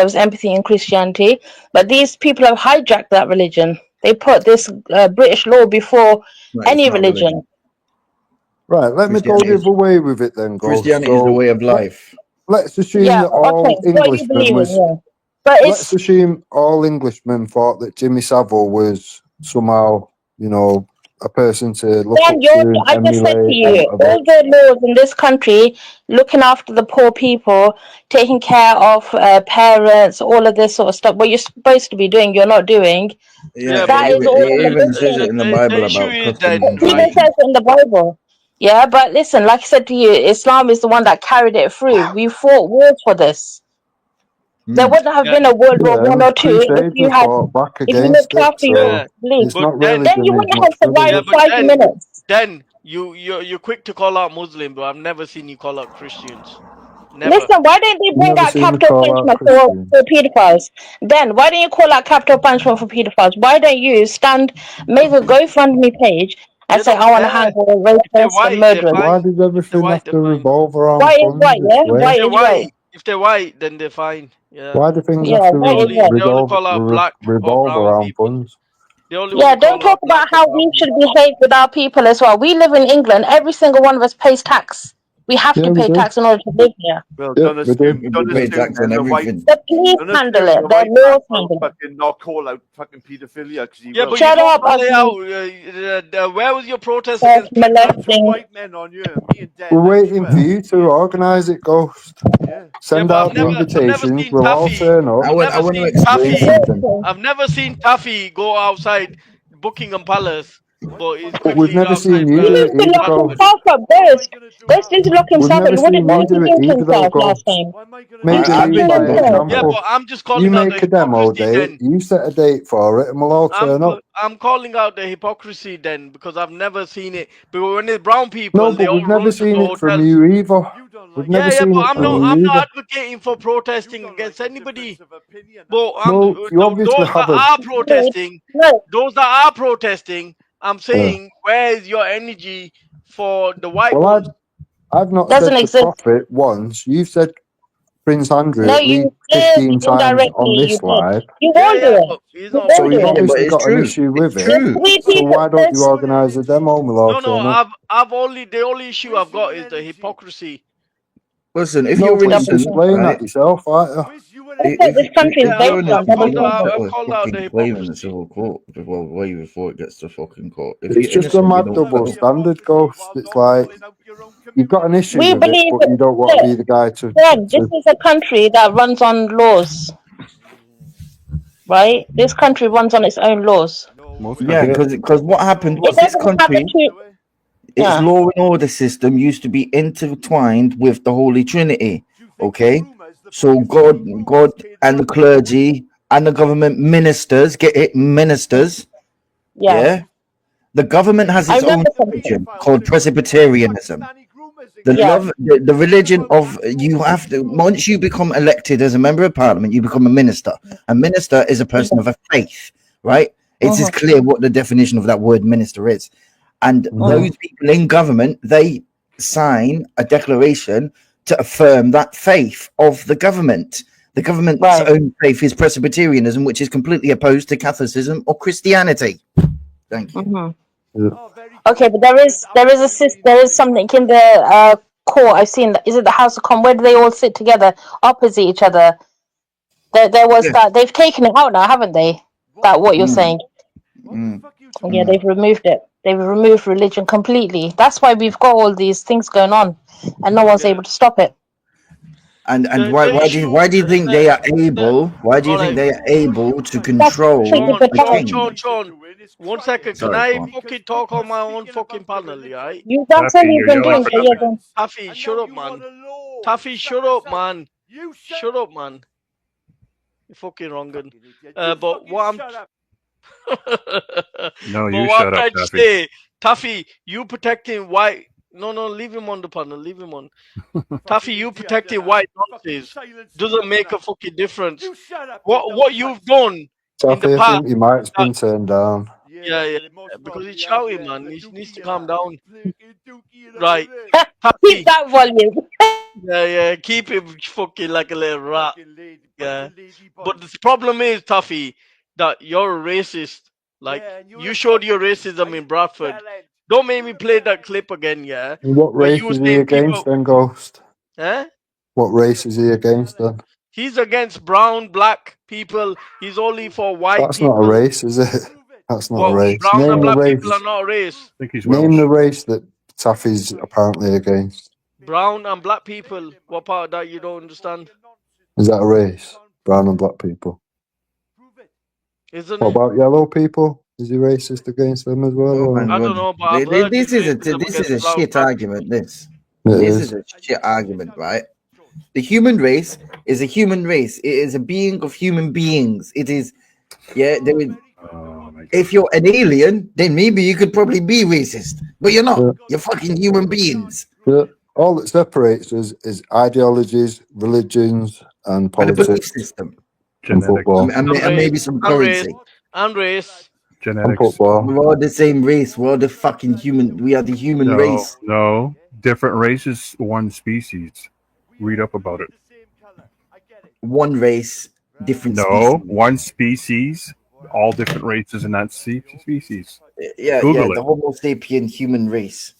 was empathy in Christianity, but these people have hijacked that religion. They put this British law before any religion. Right, let me go the other way with it then, Ghost. Christianity is the way of life. Let's assume that all Englishmen was. But let's assume all Englishmen thought that Jimmy Savile was somehow, you know, a person to look up to, I just said to emulate, you, or whatever. all the laws in this country, looking after the poor people, taking care of parents, all of this sort of stuff, what you're supposed to be doing, you're not doing. Yeah, That is all it even says it in the Bible about custom and It even says it in the Bible. Yeah, but listen, like I said to you, Islam is the one that carried it through. We fought wars for this. There wouldn't have been a World War One or two if you had, if you looked after your beliefs. It's not Then religion you is wouldn't much have survived good, is it? 5 minutes. Then you're quick to call out Muslim, but I've never seen you call out Christians. Never. Listen, why didn't they bring Never out seen me capital call out punishment for pedophiles? Then why don't you call out capital punishment for pedophiles? Why don't you make a GoFundMe page and say, I want to hang all rapists and murderers? Why does everything have to revolve around White is funds? white, yeah? It's weird. White is white. If they're white, then they're fine. Yeah. Why do things Yeah, have to white is white. revolve around funds? Yeah, don't talk about how we should behave with our people as well. We live in England. Every single one of us pays tax. We have to pay tax in order to live here. Well, don't assume the white. The police handle it. The laws handle it. Fucking not call out fucking paedophilia because he Yeah, will. but Shut you up, don't call it ugly. out. Where was your protest Self against molesting. White men on you, me and Dan. We're waiting for you to organise it, Ghost. Yeah. Send but out the invitations. We'll all turn up. I've never seen Taffy go outside Buckingham Palace, but he's But we've quickly never seen outside. you He do needs it to either, lock Ghost. himself up, Ghost. Ghost needs to lock We've himself up. never What seen did you he do do it either, though, himself last Ghost. time? Make He believe did by himself. Yeah, example. but I'm just You calling out the make a demo hypocrisy date, then. you set a date for it, and we'll all turn up. I'm calling out the hypocrisy then because I've never seen it. But when it's brown people, No, they but all we've never run to the seen it from hotels. you either. We've never Yeah, seen but it I'm from you not either. advocating for protesting against anybody. But No, you obviously those that haven't. are protesting, I'm saying, where is your energy for the white Well, ones? I've not Doesn't said to exist. profit once. You've said Prince Andrew No, at least you did 15 times indirectly. on You this did. live. You won't do it. But he's You not So won't do you've it. obviously got an issue with it. There's three So people. why don't you organise a demo and we'll all No, turn up? the only issue I've got is the hypocrisy. Listen, if No, you're but you innocent, explain right? that yourself, aren't you? That's what this country is If you're based on. innocent, Double you don't standard. put I've a called out the fucking claim in the hypocrisy. civil court way before it gets to fucking court. If It's you're just a innocent, you mad don't double put. standard, Ghost. It's like you've got an issue We with it, believe but you don't want to be that, the guy to. Dad, this is a country that runs on laws, right? This country runs on its own laws. Yeah, because what happened was It this doesn't have country, to. its Yeah. law and order system used to be intertwined with the Holy Trinity. Okay, so God, and the clergy and the government ministers get it, ministers. Yeah. The government has I its own remember something. religion called Presbyterianism. The religion of you have to once you become elected as a member of parliament, you become a minister. A minister is a person of a faith, right? It's as clear what the definition of that word minister is. And those people in government, they sign a declaration to affirm that faith of the government. The government's own faith is Presbyterianism, which is completely opposed to Catholicism or Christianity. Thank you. Okay, but there is something in the court. I've seen. Is it the House of Commons? Where do they all sit together opposite each other? There was that. They've taken it out now, haven't they? That what you're saying? Yeah, they've removed it. They've removed religion completely. That's why we've got all these things going on, and no one's able to stop it. And why do you think they are able? Why do you think they are able to control the king? Sean, 1 second. Can I fucking talk on my own fucking panel, right? That's all you've been doing. So yeah, then. Taffy, shut up, man. Taffy, shut up, man. Shut up, man. You're fucking wrong. But what I'm No, but you what shut I'm up, trying to Taffy. say, Taffy, you protecting white. No, leave him on the panel. Leave him on. Taffy, you protecting white nonsense doesn't make a fucking difference. What you've done in the Taffy, I past. think your mic's been turned down. Yeah, because he's shouting, man. He needs to calm down. Right. Keep that volume. Yeah, keep him fucking like a little rat. Yeah. But the problem is, Taffy, that you're a racist. Like, you showed your racism in Bradford. Don't make me play that clip again, yeah? What Where race you were is he saying against people. then, Ghost? Eh? What race is he against then? He's against brown, black people. He's only for white That's people. not a race, is it? That's not a race. Brown and Name the black race. people are not a race. I think he's Name the race that Taffy's apparently against. Brown and black people. What part of that you don't understand? Is that a race? Brown and black people. Isn't What it? about yellow people? Is he racist against them as well? or- I don't know, but I've heard This is against a brown shit black argument. This is. is a shit argument, right? The human race is a human race. It is a being of human beings. It is, yeah. If you're an alien, then maybe you could probably be racist, but you're not. Yeah. You're fucking human beings. Yeah. All that separates us is ideologies, religions, and And the politics. belief system. And football. And maybe some currency. And race. And genetics. football. We're all the same race. We're all the fucking human. We are the human race. No, different races, one species. Read up about it. One race, different No, species. one species, all different races in that species. Yeah, Google the it. Homo sapien human race.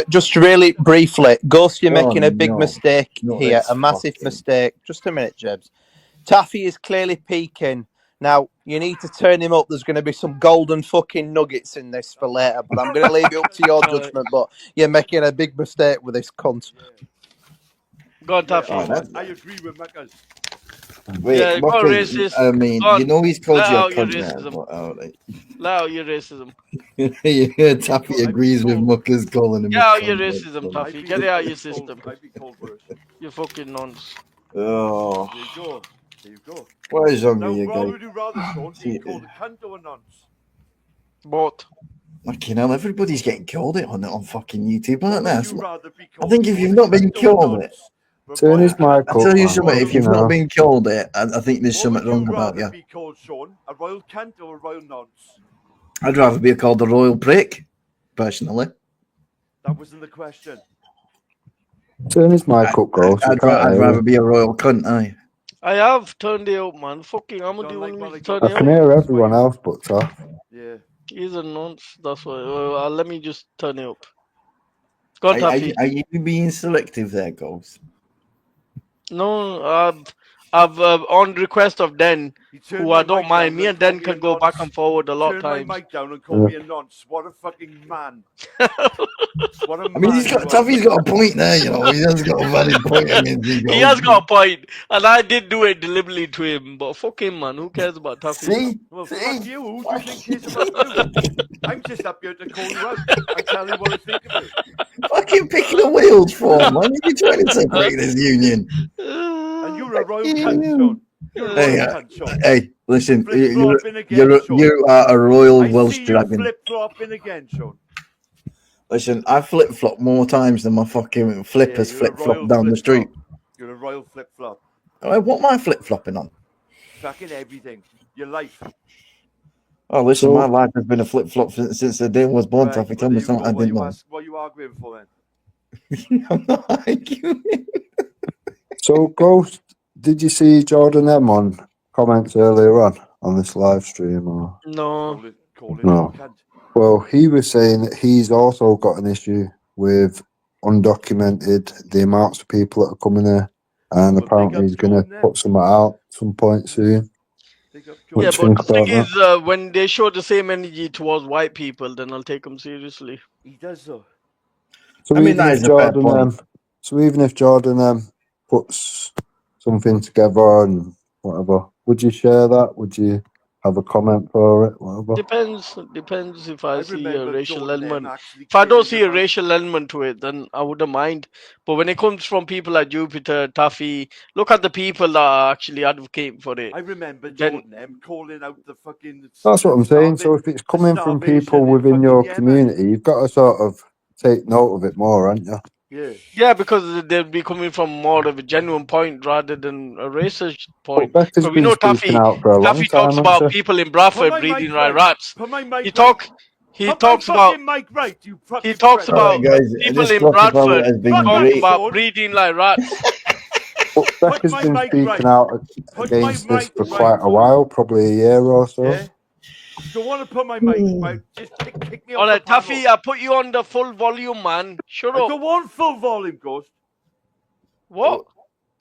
Just really briefly, Ghost, you're making a big mistake here, a massive mistake. Just a minute, Jebs. Taffy is clearly peaking. Now, you need to turn him up. There's going to be some golden fucking nuggets in this for later, but I'm going to leave it up to your judgment. But you're making a big mistake with this cunt. Go on, Taffy. I agree with Macca's. Wait, racist. I mean, you know he's called you a cunt racism. now. Right. Allow your racism. Yeah, Taffy agrees with Mucker's calling him. Get out your racism, Taffy. Get it out your system. You fucking nonce. Oh. There you go. There you go. What is wrong Now, with you what guys? would you rather, Sean? Be called a cunt or a nonce? Both. Fucking hell, everybody's getting killed it on fucking YouTube, aren't they? Would you rather be I called think if you've not been killed it, Turn his mic I tell you up, something, man. if you've not been killed it, I think there's something wrong about you. be called, Sean? A royal cunt or a royal nonce? I'd rather be called a royal prick, personally. That wasn't the question. Turn his mic up, Ghost. I'd rather be a royal cunt, aye. I have turned it up, man. Fucking, I'm gonna do one to turn I it can up. hear everyone else but Taff. Yeah. He's a nonce. That's why. Let me just turn it up. Go on, Taffy. Are you being selective there, Ghost? No, I've on request of Den, who I don't mind. Me and Den can go back and forward a lot of times. Turn my mic down and call me a nonce. What a fucking man. What a man. I mean, Taffy's got a point there, you know. He has got a valid point. I mean, he has got a point, and I did do it deliberately to him. But fuck him, man. Who cares about Taffy? See? Well, fuck you. Who do you think cares about you? I'm just up here to call you out and tell you what I think of you. Fucking picking the wheels for, man. You're trying to separate this union. And you're a royal cunt, Sean. You're a royal cunt, Sean. Hey, listen, Flip-flopping again, you are a royal I Welsh see you dragon. flip-flopping again, Sean. Listen, I flip-flop more times than my fucking flippers flip-flop down the street. You're a royal flip-flop. What am I flip-flopping on? Fucking everything. Your life. Oh, listen, my life has been a flip-flop since the day I was born, Taffy. Tell me something I didn't know. What are you arguing for then? I'm not arguing. So, Ghost, did you see Jordan M on comments earlier on this live stream? Or? No. No. Well, he was saying that he's also got an issue with undocumented, the amounts of people that are coming here, and apparently he's going to put some out at some point soon. Yeah, but the thing is, when they show the same energy towards white people, then I'll take them seriously. He does though. So I mean, that is a fair point. So even if Jordan puts something together and whatever, would you share that? Would you have a comment for it? Whatever. Depends if I see a racial element. If I don't see a racial element to it, then I wouldn't mind. But when it comes from people like Jupiter, Taffy, look at the people that are actually advocating for it. I remember Jordan M calling out the fucking. That's what I'm saying. So if it's coming from people within your community, you've got to sort of take note of it more, haven't you? Yeah, because they'll be coming from more of a genuine point rather than a racist point. Becca's Because we been know speaking out for a long Taffy time, talks hasn't about she? people in Bradford breeding like rats. He talks about people in Bradford talk about breeding like rats. But Becca's been speaking out against this for quite a while, probably a year or so. Yeah. Don't want to put my mic out. Just kick me off. All right, Taffy, I put you on the full volume, man. Shut up. I don't want full volume, Ghost. What?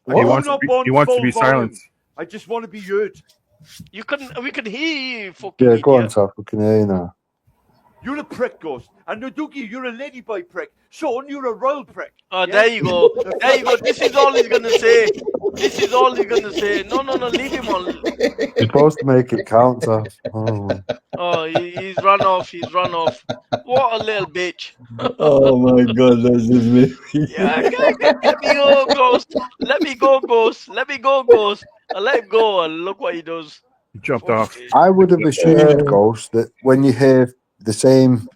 He wants to be silenced. I just want to be heard. We can hear you, fucking Yeah, idiot. go on, Taff. We can hear you now. You're a prick, Ghost. And Nuduki, you're a ladyboy prick. Sean, you're a royal prick. Oh, there you go. There you go. This is all he's gonna say. No, leave him on. You're supposed to make it count, Taff. Oh, he's run off. What a little bitch. Oh my God, that's just me. Yeah, let me go, Ghost. Let me go, Ghost. I let him go, and look what he does. He jumped off. I would have assumed, Ghost, that when you hear the same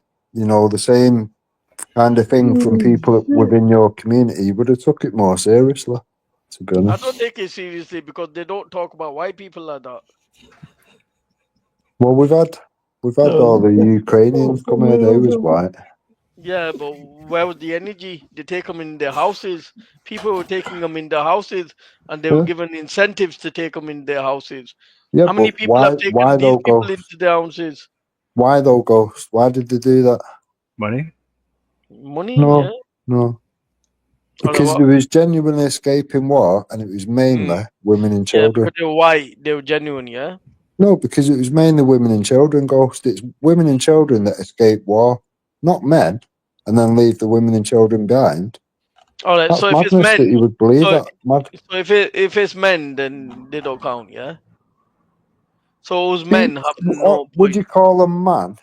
kind of thing from people within your community, you would have took it more seriously, to be honest. I don't take it seriously because they don't talk about white people like that. Well, we've had all the Ukrainians come here, they was white. Yeah, but where was the energy? They take them in their houses. People were taking them in their houses, and they were given incentives to take them in their houses. Yeah, how many people have taken these people into their houses? Why though, Ghost? Why did they do that? Money. Money? No, Yeah. no. Because there was genuinely escaping war, and it was mainly women and Yeah, children. because they were white, they were genuine, yeah? No, because it was mainly women and children, Ghost. It's women and children that escape war, not men, and then leave the women and children behind. All right, That's so if it's madness that men, you would believe so, that. Mad. so if it's men, then they don't count, yeah? So those men have no Would point. you call a man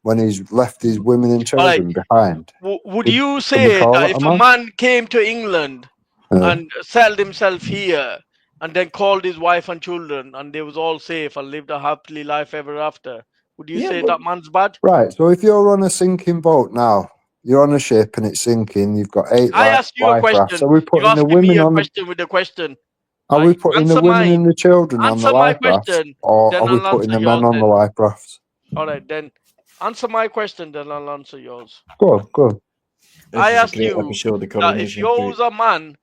when he's left his women and All right, children behind? would you Can we say call that it if a a man? man came to England and settled himself here and then called his wife and children and they was all safe and lived a happily life ever after, would you say that man's bad? Right, so if you're on a sinking boat now, you're on a ship and it's sinking, you've got 8 I asked you a life rafts. question. Are we You putting the asking me women a on the question with a question. Are we putting the Answer women mine. and the children on the Answer my life rafts, question, or then are we I'll putting answer the men yours on the then. life rafts? All right, then answer my question, then I'll answer yours. Go on. I asked you that if you was a man,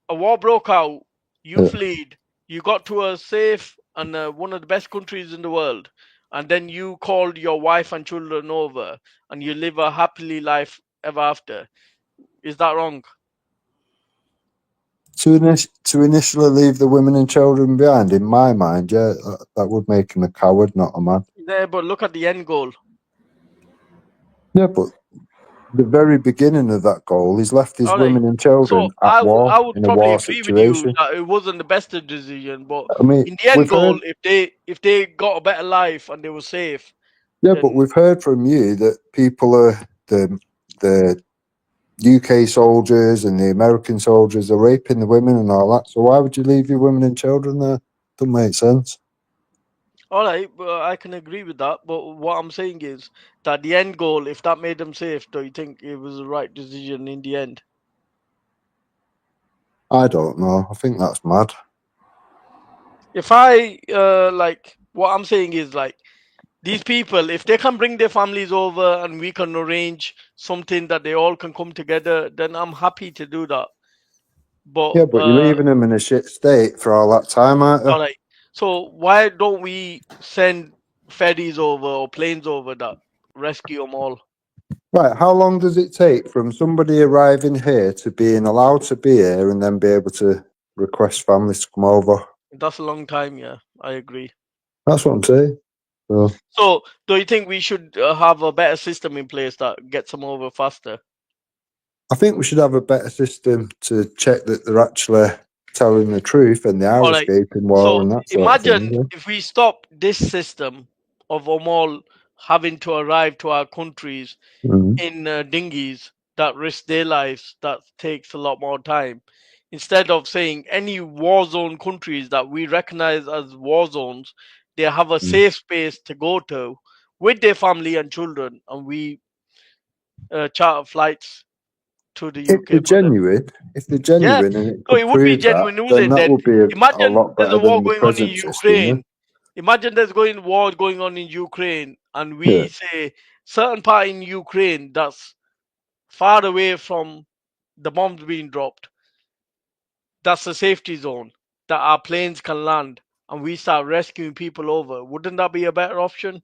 a war broke out, you fled, you got to a safe and one of the best countries in the world, and then you called your wife and children over, and you live a happily life ever after. Is that wrong? To initially leave the women and children behind, in my mind, yeah, that would make him a coward, not a man. Yeah, but look at the end goal. Yeah, but the very beginning of that goal, he's left his All right. women and children So at war, I would in a probably war agree with you situation. that it wasn't the best decision, but I mean, in the end we've goal, heard, if they got a better life and they were safe, yeah, then but we've heard from you that people are the UK soldiers and the American soldiers are raping the women and all that. So why would you leave your women and children there? Doesn't make sense. all right, but I can agree with that. But what I'm saying is that the end goal, if that made them safe, do you think it was the right decision in the end? I don't know. I think that's mad. If I like, what I'm saying is like, these people, if they can bring their families over and we can arrange something that they all can come together, then I'm happy to do that. But Yeah, but you're leaving them in a shit state for all that time, aren't you? all right. So why don't we send ferries over or planes over that rescue them all? Right, how long does it take from somebody arriving here to being allowed to be here and then be able to request families to come over? That's a long time, yeah. I agree. That's what I'm saying. So, do you think we should have a better system in place that gets them over faster? I think we should have a better system to check that they're actually telling the truth and they are All right. escaping war So and that sort of imagine thing. if we stop this system of them all having to arrive to our countries in dinghies that risk their lives, that takes a lot more time. Instead of saying any war zone countries that we recognize as war zones, they have a safe space to go to with their family and children, and we charter flights to the If UK they're for them. genuine, and it So could it would be prove that, genuine, then wouldn't that it? would be a Imagine lot there's a better war than the going on in present system. Yeah? Ukraine. Imagine there's war going on in Ukraine, and we Yeah. say certain part in Ukraine that's far away from the bombs being dropped. That's a safety zone that our planes can land, and we start rescuing people over. Wouldn't that be a better option?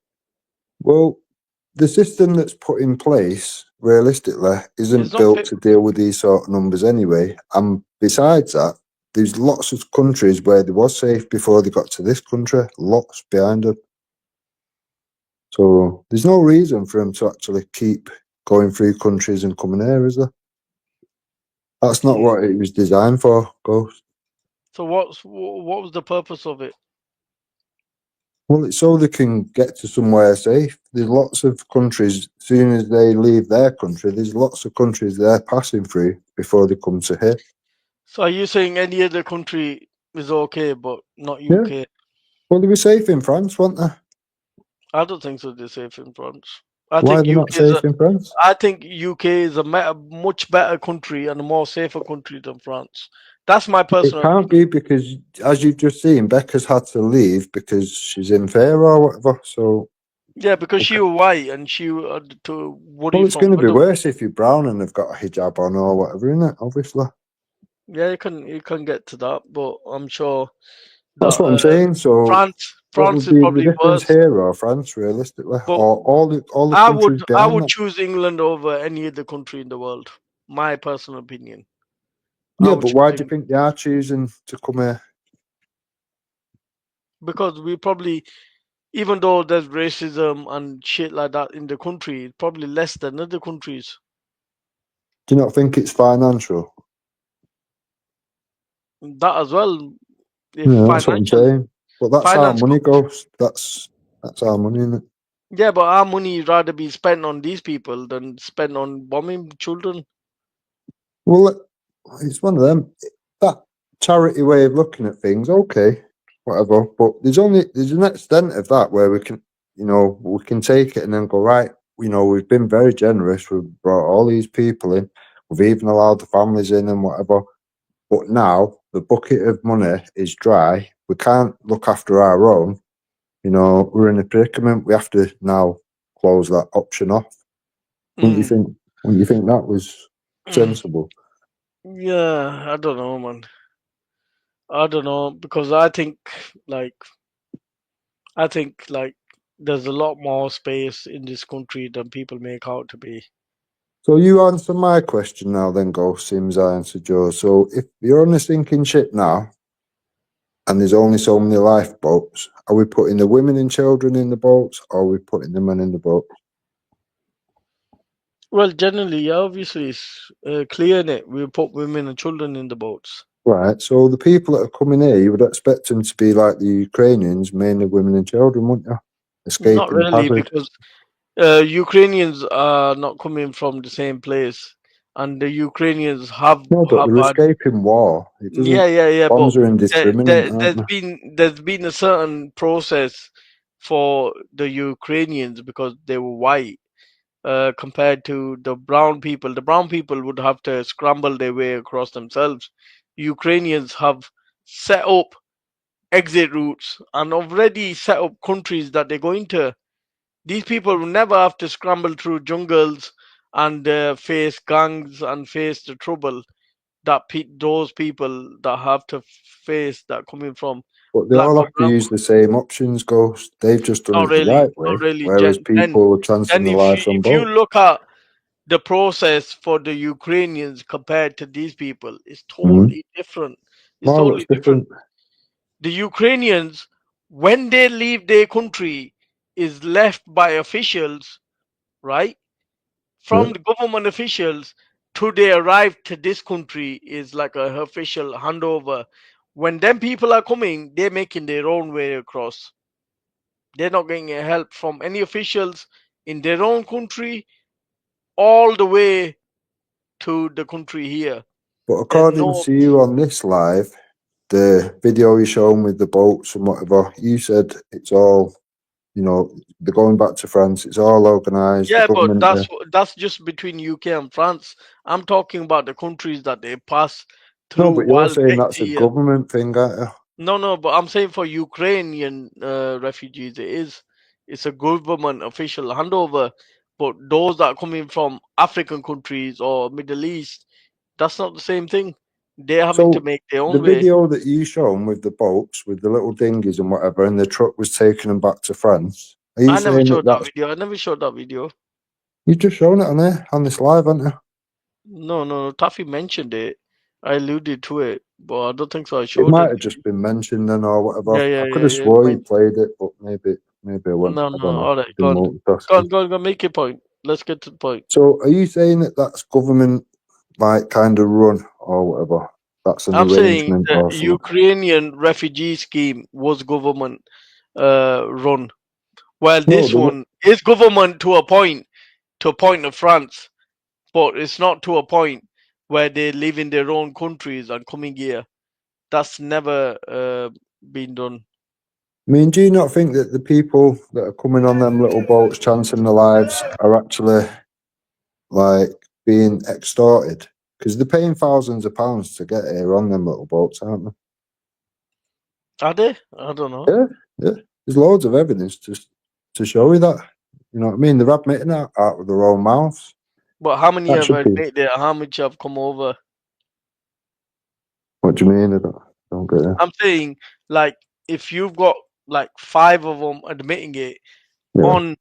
Well, the system that's put in place, realistically, isn't not built fit. to deal with these sort of numbers anyway. And besides that, there's lots of countries where they was safe before they got to this country, lots behind them. So there's no reason for them to actually keep going through countries and coming here, is there? That's not what it was designed for, Ghost. So what was the purpose of it? Well, it's so they can get to somewhere safe. There's lots of countries, as soon as they leave their country, there's lots of countries they're passing through before they come to here. So are you saying any other country is okay, but not Yeah. UK? Well, they were safe in France, weren't they? I don't think so. They're safe in France. I Why are think they not safe in France? I think UK is a much better country and a more safer country than France. That's my It personal can't opinion. be because, as you've just seen, Becca's had to leave because she's in fear or whatever. So, Yeah, because she was white and she to worry well, it's from going to be other. worse if you're brown and they've got a hijab on or whatever, isn't it? Obviously. Yeah, you can get to that, but I'm sure That's what I'm saying. So France what would is be probably the difference worse. here or France, realistically, But or all the I countries getting would that? choose England over any other country in the world. My personal opinion. Yeah, but why do you think they are choosing to come here? Because we probably, even though there's racism and shit like that in the country, it's probably less than other countries. Do you not think it's financial? That as well. Yeah, that's what I'm saying. But that's how money goes. That's our money, isn't it? Yeah, but our money rather be spent on these people than spent on bombing children. Well, it's one of them. That charity way of looking at things, okay, whatever. But there's an extent of that where we can, we can take it and then go, right, we've been very generous. We've brought all these people in. We've even allowed the families in and whatever. But now the bucket of money is dry. We can't look after our own. We're in a predicament. We have to now close that option off. Wouldn't you think? Wouldn't you think that was sensible? Yeah, I don't know, man. I don't know because I think like there's a lot more space in this country than people make out to be. So you answer my question now, then, Ghost. Sims, I answered yours. So if you're on a sinking ship now, and there's only so many lifeboats, are we putting the women and children in the boats, or are we putting the men in the boat? Well, generally, obviously, it's clear in it. We put women and children in the boats. Right. So the people that are coming here, you would expect them to be like the Ukrainians, mainly women and children, wouldn't you? Escaping Not really, poverty. because Ukrainians are not coming from the same place, and the Ukrainians have No, but they're had. escaping war. It doesn't. Yeah. Bombs But are indiscriminate, aren't they? there's been a certain process for the Ukrainians because they were white, compared to the brown people. The brown people would have to scramble their way across themselves. Ukrainians have set up exit routes and already set up countries that they're going to. These people will never have to scramble through jungles and face gangs and face the trouble that those people that have to face that coming from But they black all or have to brown. use the same options, Ghost. They've just done Not it the really, right way, not really. whereas people are chancing Then their lives on if you boats. look at the process for the Ukrainians compared to these people, it's Mm-hmm. totally different. It's Wow, what's totally different. different? The Ukrainians, when they leave their country, is left by officials, right? From Yeah. the government officials to they arrive to this country is like a official handover. When them people are coming, they're making their own way across. They're not getting help from any officials in their own country all the way to the country here. But according to you on this live, the video you shown with the boats and whatever, you said it's all, they're going back to France. It's all organised. The Yeah, but government. that's just between UK and France. I'm talking about the countries that they pass No, through but you're while saying getting that's a here. government thing, aren't you? No, but I'm saying for Ukrainian refugees, it's a government official handover. But those that are coming from African countries or Middle East, that's not the same thing. They're having to So make their the own way. video that you shown with the boats, with the little dinghies and whatever, and the truck was taking them back to France. Are you I never saying showed that that's? video. I never showed that video. You just shown it on there on this live, haven't you? No. Taffy mentioned it. I alluded to it, but I don't think so. I It showed might it. have just been mentioned then or whatever. Yeah. I could have swore you played it, but maybe I went. No. I don't know. All right, Been multitasking. go on. Make your point. Let's get to the point. So, are you saying that that's government, like, kind of run or whatever? That's an I'm saying arrangement the or something. Ukrainian refugee scheme was government run, while No, this one is government to a point of France, but it's not to a point where they live in their own countries and coming here. That's never been done. I mean, do you not think that the people that are coming on them little boats, chancing their lives, are actually like being extorted? Because they're paying thousands of pounds to get here on them little boats, aren't they? Are they? I don't know. Yeah. There's loads of evidence to show you that. You know what I mean? They're admitting that out of their own mouths. But how many That have should be. admitted? How much have come over? What do you mean? I don't get it. I'm saying, like, if you've got like 5 of them admitting it on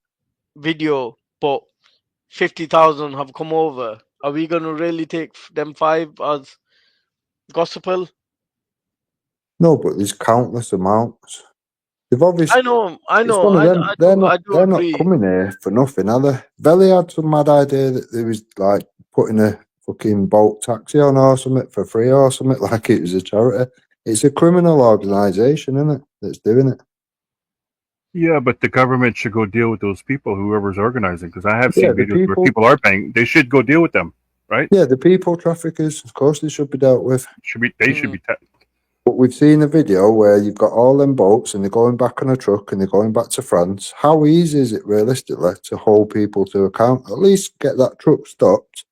video, but 50,000 have come over, are we going to really take them 5 as gospel? No, but there's countless amounts. They've obviously. I know. It's one of them. I do They're not agree. coming here for nothing, are they? Belly had some mad idea that they was like putting a fucking boat taxi on or something for free or something, like it was a charity. It's a criminal organisation, isn't it, that's doing it? Yeah, but the government should go deal with those people, whoever's organizing, because I have seen videos where people are paying. They should go deal with them, right? Yeah, the people traffickers, of course, they should be dealt with. They should be. But we've seen a video where you've got all them boats and they're going back on a truck and they're going back to France. How easy is it realistically to hold people to account? At least get that truck stopped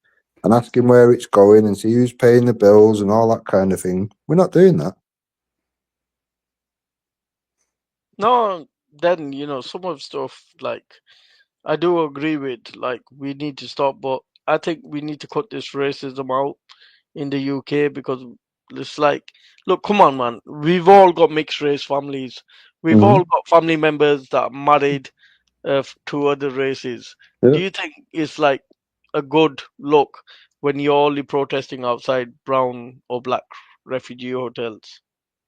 and ask him where it's going and see who's paying the bills and all that kind of thing. We're not doing that. No, then some of stuff like I do agree with, like we need to stop, but I think we need to cut this racism out in the UK because it's like, look, come on, man. We've all got mixed race families. We've all got family members that are married to other races. Do you think it's like a good look when you're only protesting outside brown or black refugee hotels?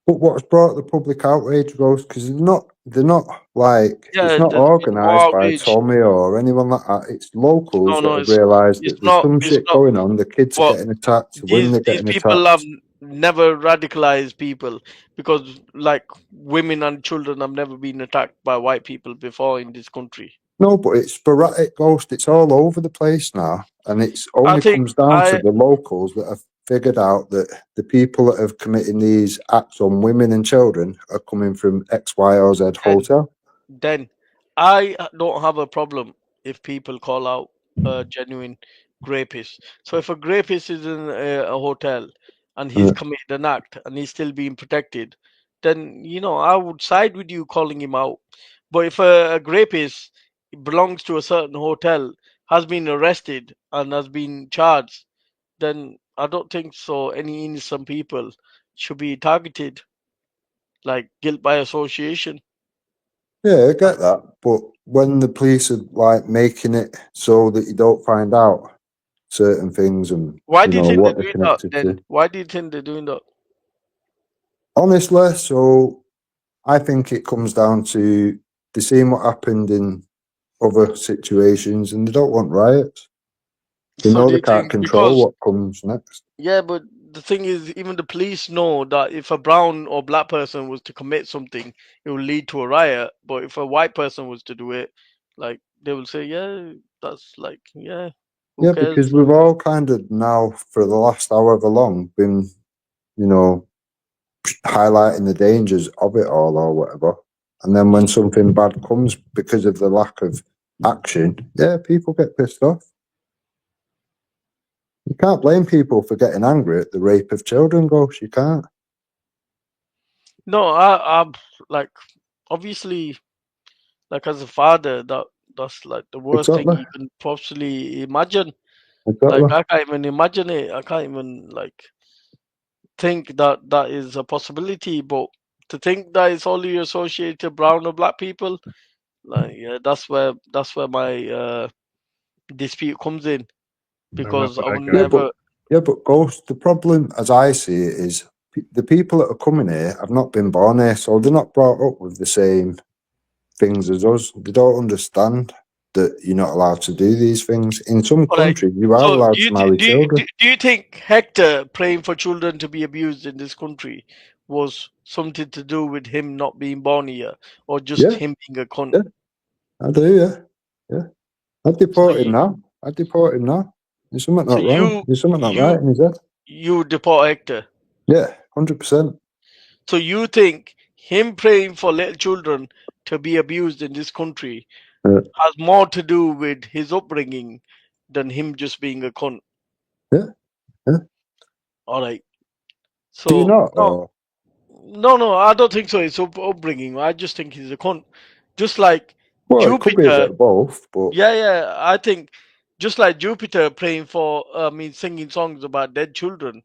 But what's brought the public outrage, Rose, because they're not like, it's not there's been more organised by outrage. Tommy or anyone like that. It's locals that have it's realised that there's some it's shit not. going on. The kids are Well, getting attacked, the women are these getting people have attacked. never radicalized people because like women and children have never been attacked by white people before in this country. No, but it's sporadic, Ghost. It's all over the place now, and it's I only think comes down to the locals that have figured out that the people that have committing these acts on women and children are coming from X, Y, or Z hotel. then I don't have a problem if people call out a genuine rapist. So if a rapist is in a hotel and he's committed an act and he's still being protected, then I would side with you calling him out. But if a rapist belongs to a certain hotel, has been arrested and has been charged, then I don't think so. Any innocent people should be targeted, like guilt by association. Yeah, I get that, but when the police are like making it so that you don't find out certain things and Why do you think what they're they're doing that connected then? to. Why do you think they're doing that? Honestly, so I think it comes down to they're seeing what happened in other situations and they don't want riots. They know they can't control what comes next. Yeah, but the thing is, even the police know that if a brown or black person was to commit something, it will lead to a riot. But if a white person was to do it, like they will say, yeah, that's like, yeah, who Yeah, cares? because we've all kind of now for the last however long been, highlighting the dangers of it all or whatever. And then when something bad comes because of the lack of action, yeah, people get pissed off. You can't blame people for getting angry at the rape of children, Ghost. You can't. No, I'm like, obviously, like as a father, that's like the worst thing Exactly. you can possibly imagine. Exactly. Like I can't even imagine it. I can't even like think that that is a possibility. But to think that it's only associated to brown or black people, like yeah, that's where my dispute comes in, because I would never. Yeah, but Ghost, the problem as I see it is the people that are coming here have not been born here, so they're not brought up with the same things as us. They don't understand that you're not allowed to do these things. In some countries, you are allowed to marry children. Do you think Hector praying for children to be abused in this country was something to do with him not being born here, or just him being a cunt? Yeah, I do, yeah. I'd deport him now. There's something not wrong. There's something not right in his head. You deport Hector? Yeah, 100%. So you think him praying for little children to be abused in this country has more to do with his upbringing than him just being a cunt? Yeah. All right. So do you not? no, I don't think so. It's upbringing. I just think he's a cunt. Just like Well, Jupiter. it could be a bit of both, but yeah. I think just like Jupiter praying for, singing songs about dead children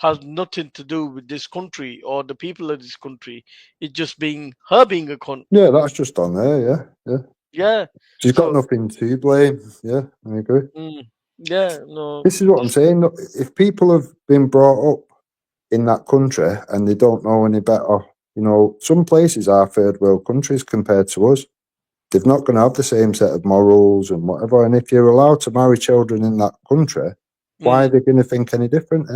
has nothing to do with this country or the people of this country. It's just being her being a cunt. Yeah, that's just on there. Yeah. She's got nothing to blame. Yeah, I agree. Yeah, no. This is what I'm saying. Look, if people have been brought up in that country and they don't know any better, some places are third world countries compared to us. They're not going to have the same set of morals and whatever. And if you're allowed to marry children in that country, why are they going to think any different?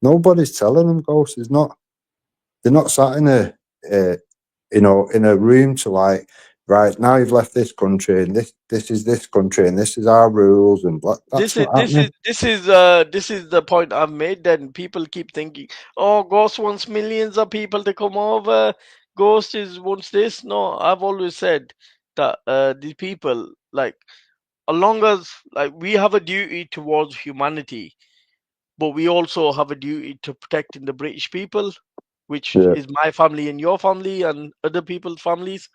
Nobody's telling them, Ghost. They're not sat in a room to like, right, now you've left this country and this is this country and this is our rules and blah. That's not happening. This is the point I've made. Then people keep thinking, oh, Ghost wants millions of people to come over. Ghost wants this. No, I've always said that these people, like, as long as like we have a duty towards humanity, but we also have a duty to protecting the British people, which is my family and your family and other people's families.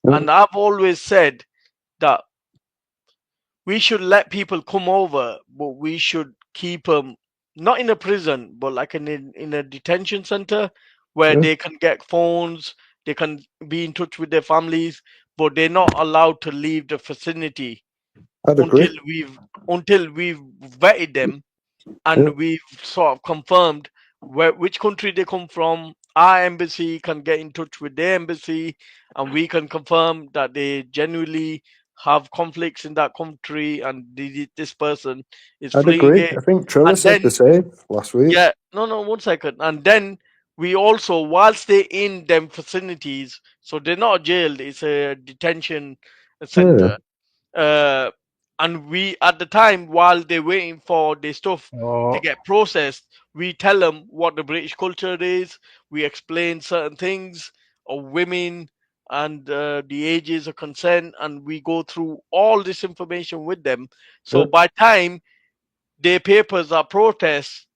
And I've always said that we should let people come over, but we should keep them not in a prison, but like in a detention center where they can get phones, they can be in touch with their families, but they're not allowed to leave the vicinity until we've vetted them and we've sort of confirmed which country they come from. Our embassy can get in touch with their embassy, and we can confirm that they genuinely have conflicts in that country, and this person is I'd fleeing agree. it. I think Trilla And said the same last week. yeah, no, 1 second. And then we also, whilst they're in them facilities, so they're not jailed, it's a detention center. And we, at the time, while they're waiting for their stuff to get processed, we tell them what the British culture is. We explain certain things of women and the ages of consent, and we go through all this information with them. So by time their papers are processed,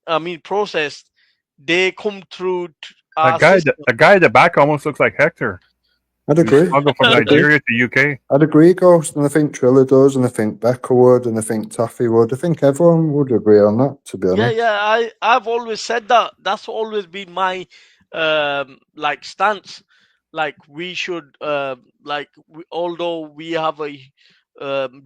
they come through our system. The guy at the back almost looks like Hector. I'd agree. I'll go from Nigeria to UK. I'd agree, Ghost, and I think Trilla does, and I think Becca would, and I think Taffy would. I think everyone would agree on that, to be honest. I've always said that. That's always been my like stance. Like we should although we have a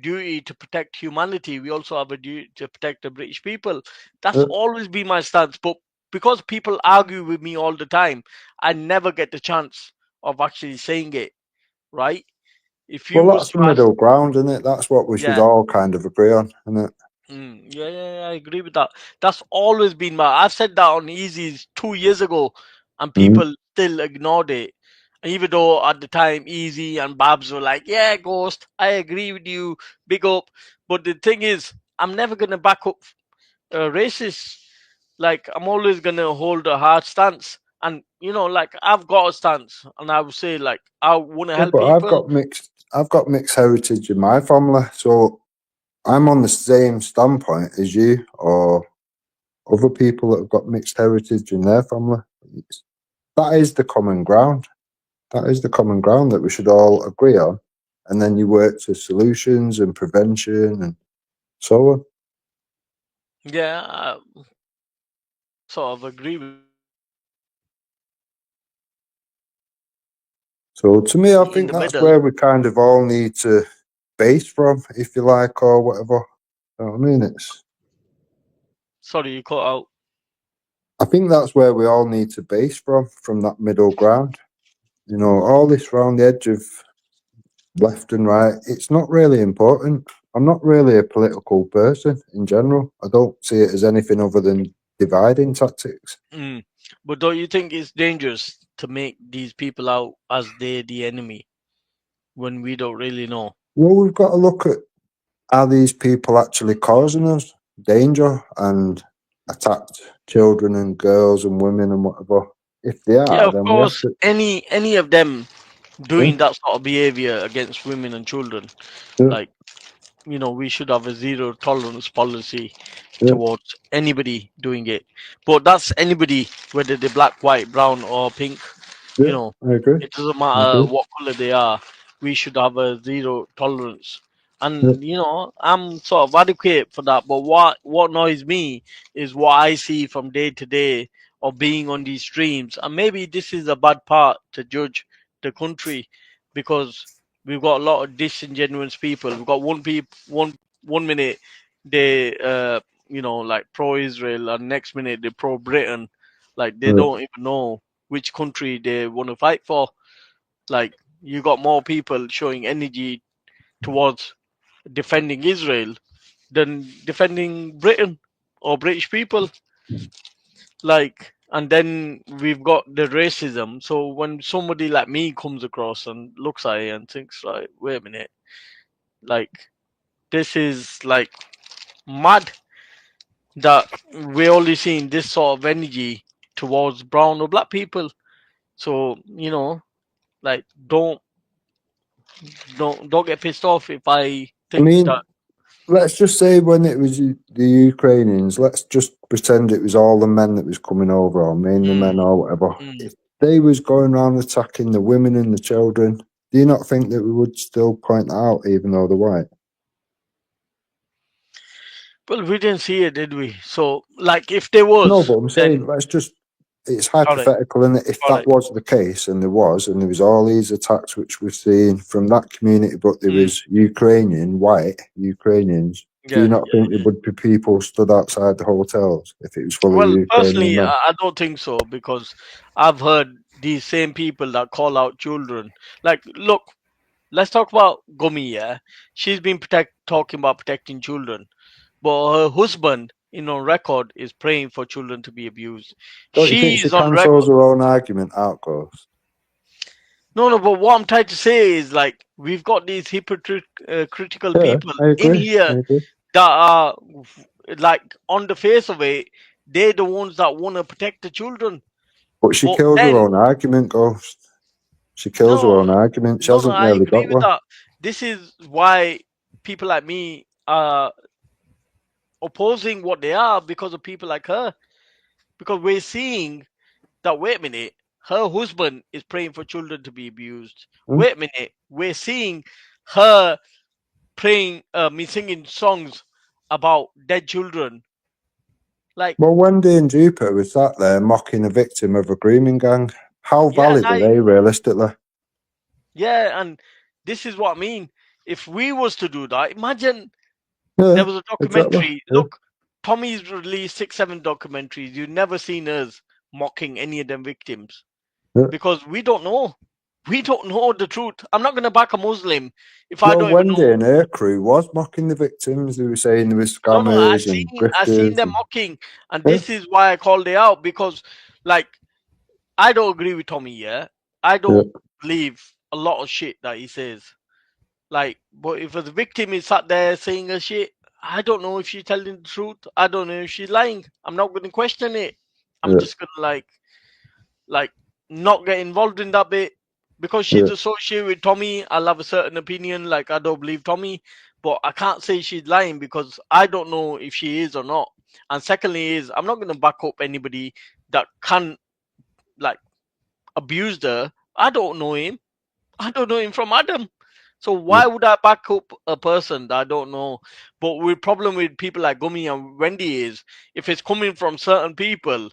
duty to protect humanity, we also have a duty to protect the British people. That's always been my stance. But because people argue with me all the time, I never get the chance of actually saying it. Right? If you Well, that's the middle ground, isn't it? That's what we should all kind of agree on, isn't it? I agree with that. That's always been I've said that on Easy's 2 years ago, and people still ignored it. Even though at the time Easy and Babs were like, "Yeah, Ghost, I agree with you, big up." But the thing is, I'm never gonna back up racists. Like I'm always gonna hold a hard stance, and like I've got a stance, and I would say like I want to help but people. I've got mixed heritage in my family, so I'm on the same standpoint as you or other people that have got mixed heritage in their family. That is the common ground. That is the common ground that we should all agree on, and then you work to solutions and prevention and so on. Yeah, I sort of agree with. So to me, I think that's where we kind of all need to base from, if you like, or whatever. You know what I mean? Sorry, you cut out. I think that's where we all need to base from that middle ground. All this round the edge of left and right, it's not really important. I'm not really a political person in general. I don't see it as anything other than dividing tactics. But don't you think it's dangerous to make these people out as they're the enemy when we don't really know? Well, we've got to look at, are these people actually causing us danger and attacked children and girls and women and whatever? If they are, yeah, of then course, we have to... any of them doing that sort of behavior against women and children, like we should have a zero tolerance policy towards anybody doing it. But that's anybody, whether they're black, white, brown, or pink. I agree. It doesn't matter what color they are. We should have a zero tolerance. And you know, I'm sort of advocate for that. But what annoys me is what I see from day to day of being on these streams. And maybe this is a bad part to judge the country, because we've got a lot of disingenuous people. We've got one minute they you know, like pro-Israel, and next minute they're pro-Britain. Like they don't even know which country they want to fight for. Like you got more people showing energy towards defending Israel than defending Britain or British people. Like, and then we've got the racism. So when somebody like me comes across and looks at it and thinks, like, wait a minute, like, this is like mad that we're only seeing this sort of energy towards brown or black people. So, you know, like, don't get pissed off if I think that. Let's just say when it was the Ukrainians, let's just pretend it was all the men that was coming over, or mainly men or whatever. If they was going around attacking the women and the children, do you not think that we would still point that out, even though they're white? Well, we didn't see it, did we? So, like, if there was... No, but I'm saying, let's just... It's hypothetical, and if that was the case, and there was all these attacks which we're seeing from that community, but there was white Ukrainians, do you not think there would be people stood outside the hotels if it was full of Ukrainian personally, men? I don't think so, because I've heard these same people that call out children. Like, look, let's talk about Gumi, yeah? She's been talking about protecting children, but her husband, on record, is praying for children to be abused. Don't you think she on record. cancels her own argument out, Ghost? No, but what I'm trying to say is, like, we've got these critical people in here that are, like, on the face of it, they're the ones that want to protect the children. But she kills her own argument, Ghost. She kills her own argument. She hasn't really got one. That. This is why people like me are opposing what they are, because of people like her. Because we're seeing that, wait a minute, her husband is praying for children to be abused. Wait a minute, we're seeing her praying, singing songs about dead children. Like, well, Wendy and Jupiter was sat there mocking a victim of a grooming gang. How valid are they realistically? Yeah, and this is what I mean. If we was to do that, imagine there was a documentary. Exactly. Look, Tommy's released 6-7 documentaries. You've never seen us mocking any of them victims, because we don't know. We don't know the truth. I'm not going to back a Muslim if I don't even know. Wendy and her crew was mocking the victims. They were saying there were scammers and grifters. I seen them mocking, and this is why I called it out, because, like, I don't agree with Tommy. Yeah, I don't believe a lot of shit that he says. Like, but if the victim is sat there saying a shit, I don't know if she's telling the truth. I don't know if she's lying. I'm not going to question it. I'm just going to like not get involved in that bit, because she's associated with Tommy. I'll have a certain opinion. Like, I don't believe Tommy, but I can't say she's lying because I don't know if she is or not. And secondly is, I'm not going to back up anybody that can, like, abuse her. I don't know him. I don't know him from Adam. So why would I back up a person that I don't know? But the problem with people like Gumi and Wendy is, if it's coming from certain people,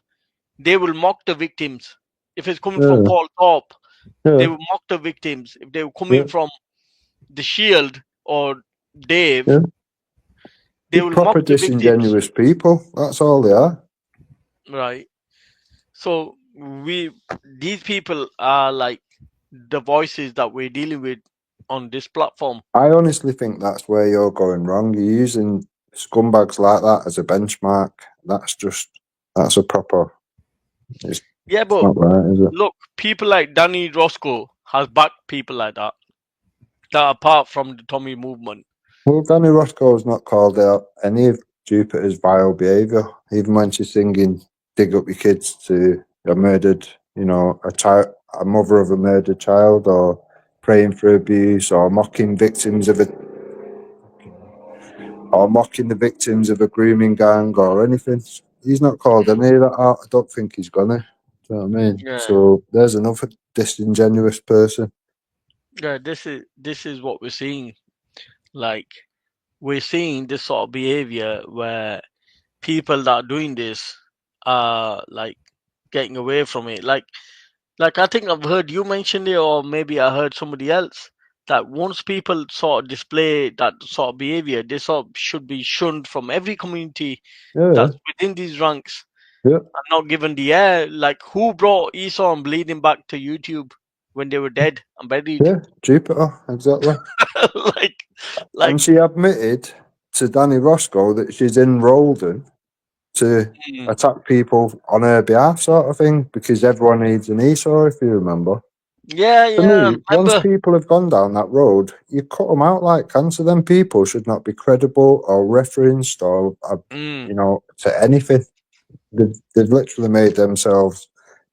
they will mock the victims. If it's coming from Paul Thorpe, they will mock the victims. If they were coming from The Shield or Dave, they will mock the disingenuous people. That's all they are. Right. So these people are like the voices that we're dealing with on this platform. I honestly think that's where you're going wrong. You're using scumbags like that as a benchmark. That's a proper... Yeah, but not right, is it? Look, people like Danny Roscoe has backed people like that apart from the Tommy movement. Well, Danny Roscoe's not called out any of Jupiter's vile behaviour, even when she's singing "Dig Up Your Kids" to a murdered, a mother of a murdered child, or praying for abuse, or mocking the victims of a grooming gang or anything. He's not called any of that out. I don't think he's gonna. Do you know what I mean? Yeah. So there's another disingenuous person. Yeah, this is what we're seeing. like we're seeing this sort of behavior where people that are doing this are like getting away from it. Like I think I've heard you mention it, or maybe I heard somebody else, that once people sort of display that sort of behavior, they sort of should be shunned from every community Yeah, that's within these ranks yeah, and not given the air. Like who brought Esau and Bleeding back to YouTube when they were dead and buried? yeah. Jupiter, exactly. like And she admitted to Danny Roscoe that she's enrolled him to attack people on her behalf, sort of thing, because everyone needs an Esau, if you remember. Yeah, To yeah. me, once people have gone down that road, you cut them out like cancer. Then people should not be credible or referenced or, you know, to anything. They've literally made themselves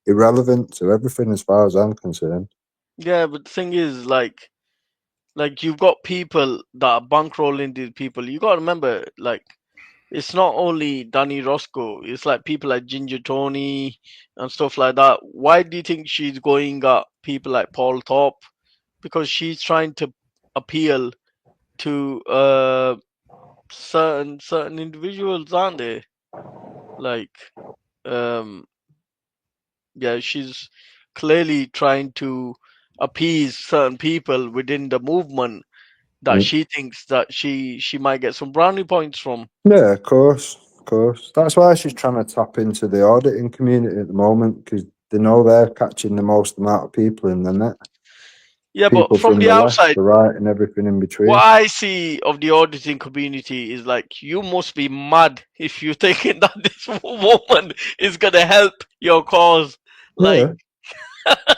irrelevant to everything as far as I'm concerned. Yeah, but the thing is, like you've got people that are bankrolling these people. You got to remember, like, it's not only Danny Roscoe. It's like people like Ginger Tony and stuff like that. Why do you think she's going at people like Paul Thorpe? Because she's trying to appeal to certain individuals, aren't they? Like, yeah, she's clearly trying to appease certain people within the movement that she thinks that she might get some brownie points from. Yeah, of course, of course. That's why she's trying to tap into the auditing community at the moment, because they know they're catching the most amount of people in the net. Yeah, People but from from the the left, outside, the right, and everything in between. what I see of the auditing community is like, you must be mad if you're thinking that this woman is gonna help your cause. Like, Yeah.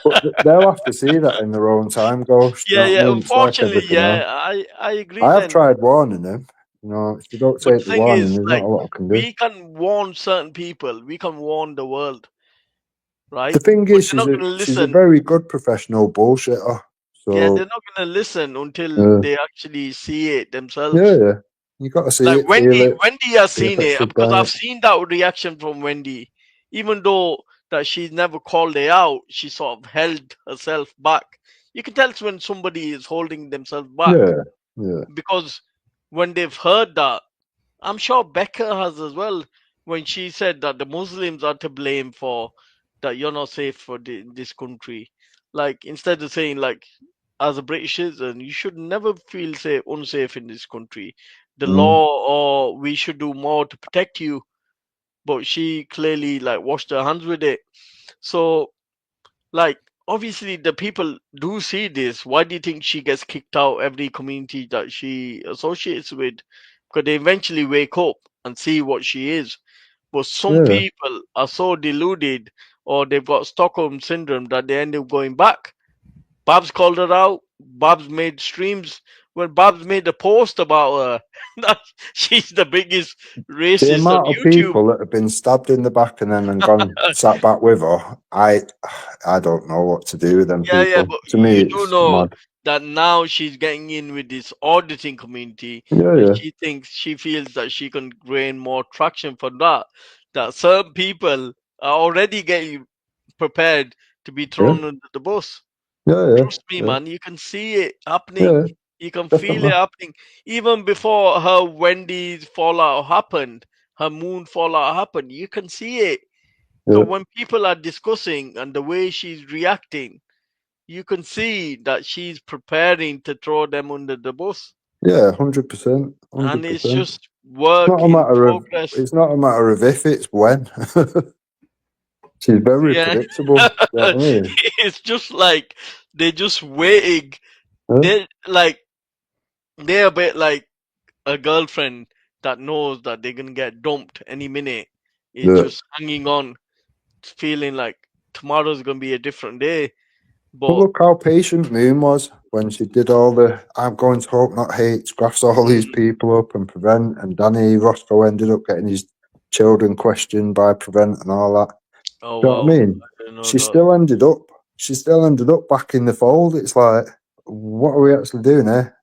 But they'll have to see that in their own time, Ghost. You yeah, know what I yeah. mean? It's like Unfortunately, everything else. yeah, I agree. I have Then, tried warning them. You know, if you don't but take the the thing warning, is, there's not like, a lot I can do. we can warn certain people, we can warn the world, right? The thing But is, they're not gonna she's a listen. very good professional bullshitter. Yeah, So they're not gonna listen until yeah, they actually see it themselves. yeah. You got to see Like it, feel it. Wendy has Be seen it affected because by I've it. seen that reaction from Wendy. Even though that she's never called it out, she sort of held herself back. You can tell when somebody is holding themselves back Yeah, yeah. because when they've heard that, I'm sure Becca has as well. When she said that the Muslims are to blame for that you're not safe for this country, like instead of saying like, as a British citizen, you should never feel safe, unsafe in this country. The law, or we should do more to protect you. But she clearly like washed her hands with it. So, like, obviously the people do see this. Why do you think she gets kicked out every community that she associates with? Because they eventually wake up and see what she is. But some Yeah. people are so deluded, or they've got Stockholm syndrome, that they end up going back. Babs called her out. Babs made streams. When Babs made a post about her, that she's the biggest The racist on amount of YouTube. people that have been stabbed in the back and then gone sat back with her, I don't know what to do with them Yeah, yeah, people. but To me, you do it's know mad. that now she's getting in with this auditing community, Yeah, and yeah, she feels that she can gain more traction for that. That some people are already getting prepared to be yeah, thrown under the bus. yeah, Trust me, yeah, man. You can see it happening. yeah, You can feel it definitely. happening. Even before her Wendy's fallout happened, her moon fallout happened, you can see it. Yeah, Because when people are discussing and the way she's reacting, you can see that she's preparing to throw them under the bus. yeah, 100%, And it's 100%. just work Not a in matter of. progress. It's not a matter of if, it's when. She's very Yeah. predictable. You know what I mean? It's just like they're just waiting. Yeah, They're a bit like a girlfriend that knows that they're gonna get dumped any minute. Is yeah. just hanging on, feeling like tomorrow's gonna be a different day. But But look how patient Moon was when she did all the I'm going to hope not hate, graphs all these people up and Prevent, and Danny Roscoe ended up getting his children questioned by Prevent and all that. oh You know what wow, I mean? I don't know She that. still ended up back in the fold. It's like, what are we actually doing here?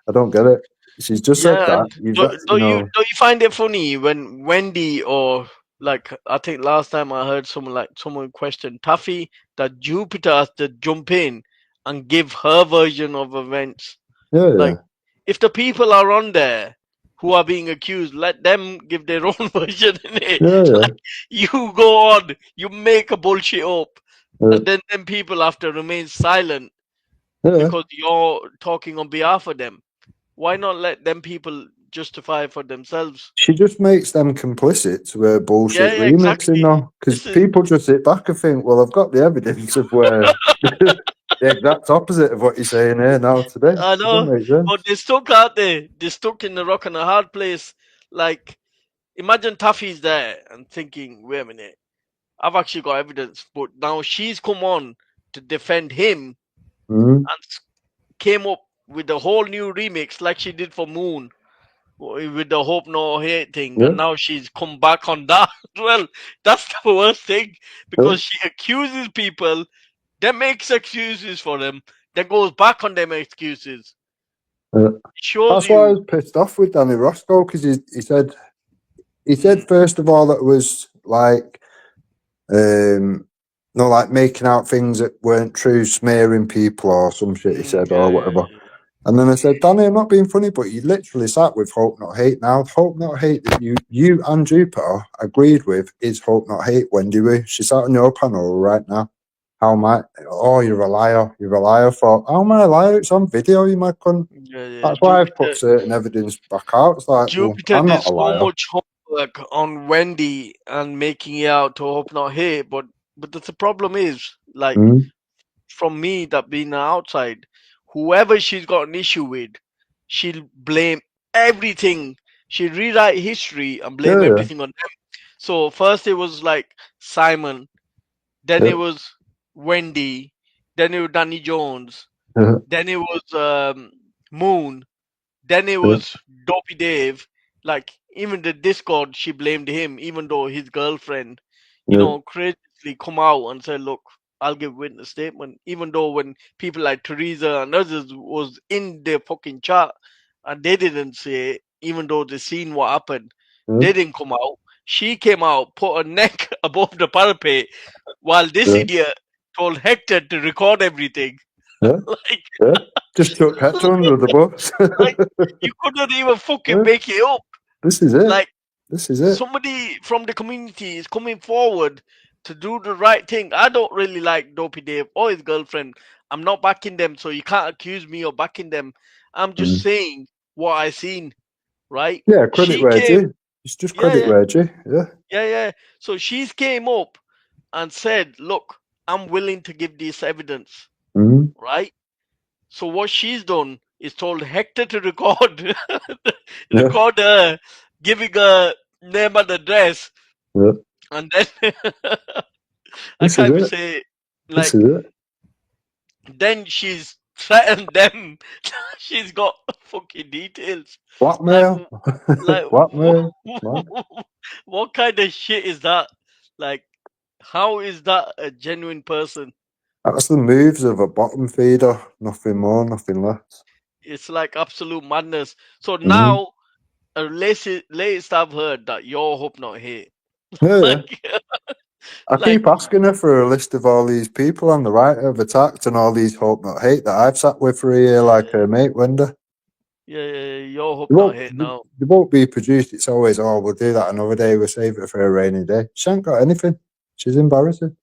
I don't get it. She's just said Yeah, that. and You've got, you know, don't you find it funny when Wendy, or like I think last time I heard someone question Taffy, that Jupiter has to jump in and give her version of events. yeah, Like if the people are on there who are being accused, let them give their own version, innit? Yeah. Like, you go on, you make a bullshit up, Yeah. and then people have to remain silent Yeah. because you're talking on behalf of them. Why not let them people justify for themselves? She just makes them complicit to her bullshit Yeah, remixing exactly. now, because people just sit back and think, well, I've got the evidence of where the exact opposite of what you're saying here now today. I It doesn't know, make sense. but they're stuck out there. They're stuck in the rock and a hard place. Like, imagine Taffy's there and thinking, wait a minute, I've actually got evidence, but now she's come on to defend him and came up with a whole new remix like she did for Moon with the Hope No Hate thing, Yeah. and now she's come back on that as well. That's the worst thing because she accuses people, then makes excuses for them, then goes back on them excuses. Shows That's why I you. was pissed off with Danny Roscoe, because he said first of all that it was like no, like making out things that weren't true, smearing people or some shit he said or whatever. And then I said, Danny, I'm not being funny, but you literally sat with Hope Not Hate now. Hope Not Hate that you and Jupiter agreed with is Hope Not Hate, Wendy Woo. She sat on your panel right now. How am I? Oh, you're a liar. You're a liar for... How am I a liar? It's on video, you might cunt. That's why I've put certain evidence back out. It's like, well, Jupiter I'm did not a so liar. much homework on Wendy and making it out to Hope Not Hate, but the problem is, like, from me that being outside, whoever she's got an issue with, she'll blame everything. She'll rewrite history and blame everything on them. So first it was like Simon, then it was Wendy, then it was Danny Jones, then it was Moon, then it was Dopey Dave. Like, even the Discord, she blamed him, even though his girlfriend, courageously come out and said, look, I'll give witness statement. Even though when people like Teresa and others was in the fucking chat and they didn't say it, even though they seen what happened, they didn't come out. She came out, put her neck above the parapet, while this idiot told Hector to record everything. Just took Hector under the bus. Like, you couldn't even fucking make it up. This is it. Like, this is it. Somebody from the community is coming forward to do the right thing. I don't really like Dopey Dave or his girlfriend. I'm not backing them, so you can't accuse me of backing them. I'm just saying what I seen, right? Yeah, credit where due. It's just credit where due. Yeah. So she's came up and said, look, I'm willing to give this evidence, right? So what she's done is told Hector to record record her giving her name and address, and then I can't even say, like, then she's threatened them. She's got fucking details. Blackmail. Like Blackmail. what kind of shit is that? Like, how is that a genuine person? That's the moves of a bottom feeder. Nothing more, nothing less. It's like absolute madness. So now, latest I've heard that you're Hope Not Hate. Yeah. I keep asking her for a list of all these people on the right who have attacked and all these Hope Not Hate that I've sat with for a year, like her mate Wendy. Yeah, you're Hope Not Hate now. They won't be produced. It's always, oh, we'll do that another day. We'll save it for a rainy day. She ain't got anything. She's embarrassing.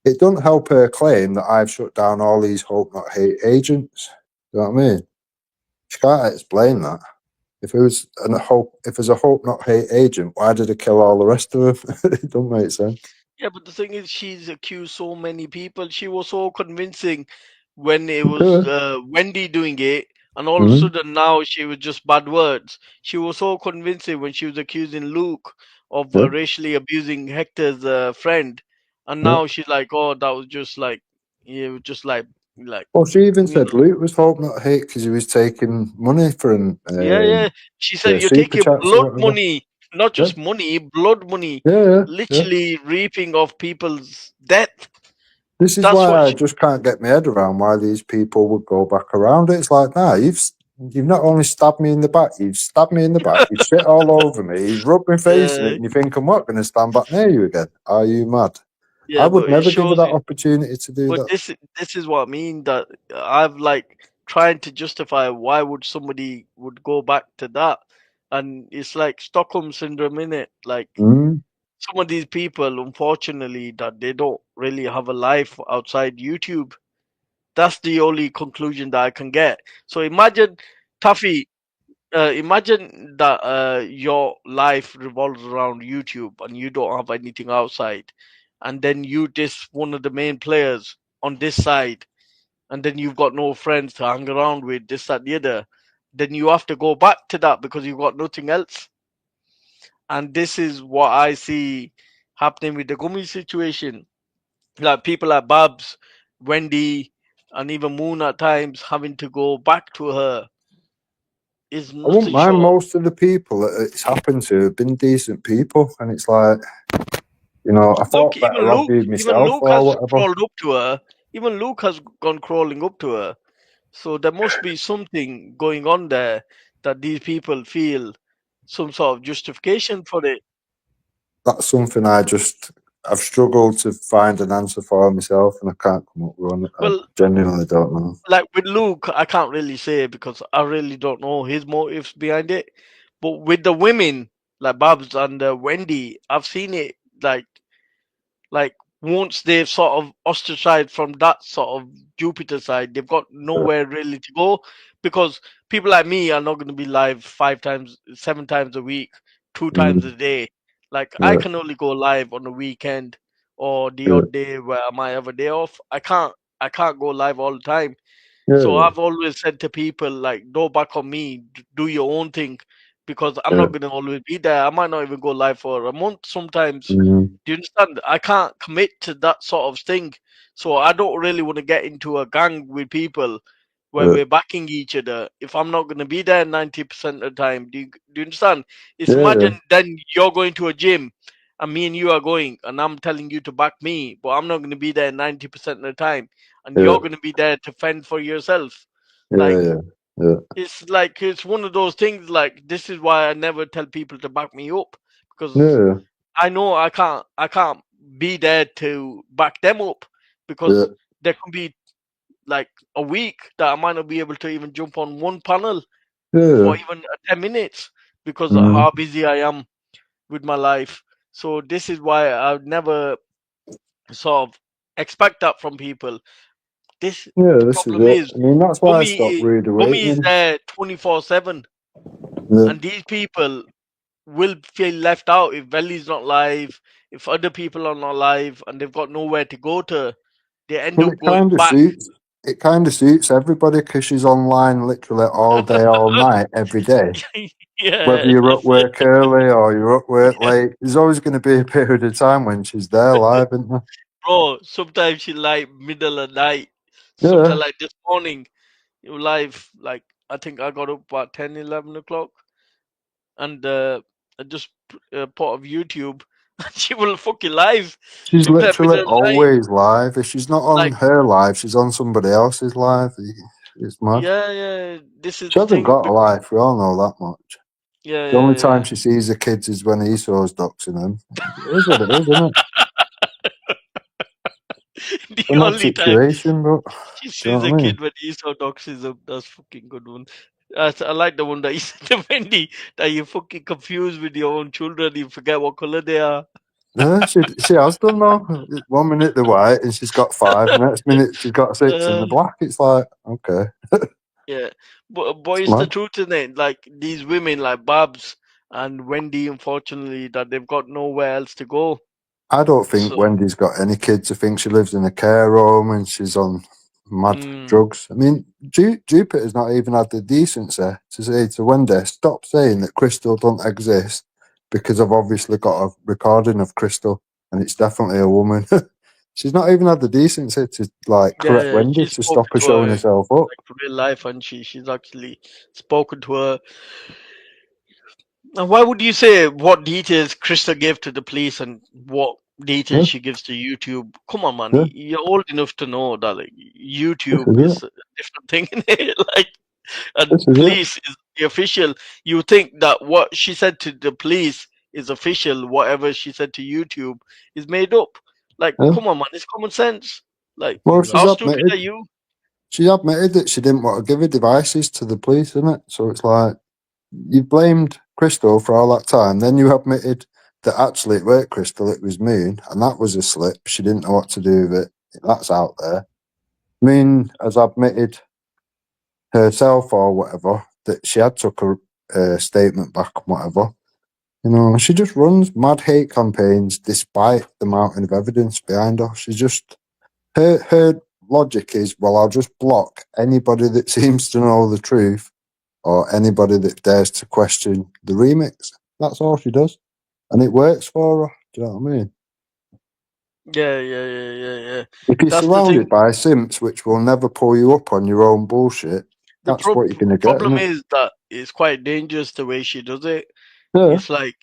It doesn't help her claim that I've shut down all these Hope Not Hate agents. You know what I mean? She can't explain that. If there's a Hope Not Hate agent, why did it kill all the rest of them? It don't make sense. Yeah, but the thing is, she's accused so many people. She was so convincing when it was Wendy doing it, and all of a sudden now she was just bad words. She was so convincing when she was accusing Luke of racially abusing Hector's friend, and now she's like, "Oh, that was just like, just like." Well, she even said Luke was Hope Not Hate because he was taking money from. Yeah. She said you're taking blood money, not just money, blood money. Literally reaping of people's death. This is why I just can't get my head around why these people would go back around it. It's like, nah, you've not only stabbed me in the back, you've stabbed me in the back, you've shit all over me, you've rubbed my face in it, and you think I'm not going to stand back near you again? Are you mad? Yeah, I would never give her that opportunity to do that. This is what I mean, that I've like trying to justify why would somebody would go back to that, and it's like Stockholm syndrome in it. Like some of these people, unfortunately, that they don't really have a life outside YouTube. That's the only conclusion that I can get. So imagine, Taffy, imagine that your life revolves around YouTube and you don't have anything outside, and then you diss one of the main players on this side, and then you've got no friends to hang around with, this, that, the other. Then you have to go back to that because you've got nothing else. And this is what I see happening with the Gummy situation. Like people like Babs, Wendy, and even Moon at times having to go back to her is I wouldn't nothing mind short. most of the people that it's happened to have been decent people, and it's like, you know, I Look, thought better of you myself or Has whatever. crawled up to her. Even Luke has gone crawling up to her. So there must be something going on there that these people feel some sort of justification for it. That's something I've struggled to find an answer for myself, and I can't come up with one. I Well, genuinely don't know. like with Luke, I can't really say because I really don't know his motives behind it. But with the women, like Babs and Wendy, I've seen it like once they've sort of ostracized from that sort of Jupiter side, they've got nowhere really to go because people like me are not going to be live 5 times, 7 times a week, 2 times a day. Like I Yeah, can only go live on the weekend or the yeah, odd day where I might have a day off. I can't go live all the time. So yeah, I've always said to people like, don't back on me, do your own thing, because I'm yeah. not gonna always be there. I might not even go live for a month sometimes. Mm, Do you understand? I can't commit to that sort of thing. So I don't really want to get into a gang with people where yeah, we're backing each other. If I'm not gonna be there 90% of the time, do you understand? It's yeah, yeah, imagine then you're going to a gym and me and you are going and I'm telling you to back me, but I'm not gonna be there 90% of the time and yeah, you're going to be there to fend for yourself. yeah, Like yeah, yeah, it's one of those things. Like this is why I never tell people to back me up because yeah, I know I can't be there to back them up yeah, because there can be like a week that I might not be able to even jump on one panel yeah. for even 10 minutes because of Mm, how busy I am with my life. So this is why I would never sort of expect that from people. This yeah, the this is problem it. is I mean, that's why I stopped Gummy read Gummy is awakening. there 24/7, Yeah. and these people will feel left out if Valley's not live, if other people are not live, and they've got nowhere to go to. They end Well, up going back. it kind of suits everybody because she's online literally all day, all night, every day. Whether Yeah, you're at that's it. work early or you're at work late, there's always going to be a period of time when she's there live, isn't there? Bro, sometimes she like middle of night. Yeah, Sometimes like this morning, you live like I think I got up about 10, 11 o'clock, and I just put of YouTube, and she will fucking live. she's Sometimes literally middle of the night, always live. If she's not on like her live, she's on somebody else's live. It's mad. yeah. This is She the hasn't thing. got a life. We all know that much. Yeah, The only yeah, time she sees the kids is when Esau's doxing them. It is what it is, isn't it? yeah. The It's a mad only time situation, but she do you know sees what a I kid mean? when he's so doxism, that's fucking good one. I like the one that you said to Wendy that you're fucking confused with your own children. You forget what color they are. Yeah, she has done though. 1 minute they're white and she's got 5. Next minute she's got 6 and Uh, they're black. It's like, okay, yeah, but it's it's the mad. truth, isn't it? Like these women, like Babs and Wendy, unfortunately, that they've got nowhere else to go. I don't think So, Wendy's got any kids. I think she lives in a care home and she's on mad drugs. I mean, Jupiter's not even had the decency to say to Wendy, stop saying that Crystal don't exist because I've obviously got a recording of Crystal and it's definitely a woman. She's not even had the decency to like correct yeah, Wendy she's to stop spoken her to showing her herself up. like real life, and she's actually spoken to her. Now, why would you say what details Krista gave to the police and what details Yeah, she gives to YouTube? Come on, man, yeah, you're old enough to know that like, this YouTube is it. is a different thing, like, and This is it. police is the official. You think that what she said to the police is official? Whatever she said to YouTube is made up. Like, Yeah. come on, man, it's common sense. Like, Well, how she's stupid admitted. are you? she admitted that she didn't want to give her devices to the police, isn't it? So it's like, you blamed Crystal for all that time, then you admitted that actually it weren't Crystal, it was Moon, and that was a slip. She didn't know what to do with it. That's out there. Moon has admitted herself or whatever that she had took her statement back and whatever. You know, she just runs mad hate campaigns despite the mountain of evidence behind her. She's just, her logic is, well, I'll just block anybody that seems to know the truth or anybody that dares to question the remix. That's all she does. And it works for her. Do you know what I mean? Yeah. If you're That's the surrounded thing. by simps which will never pull you up on your own bullshit, The that's what you're going to get, problem isn't it? is that it's quite dangerous the way she does it. Yeah. It's like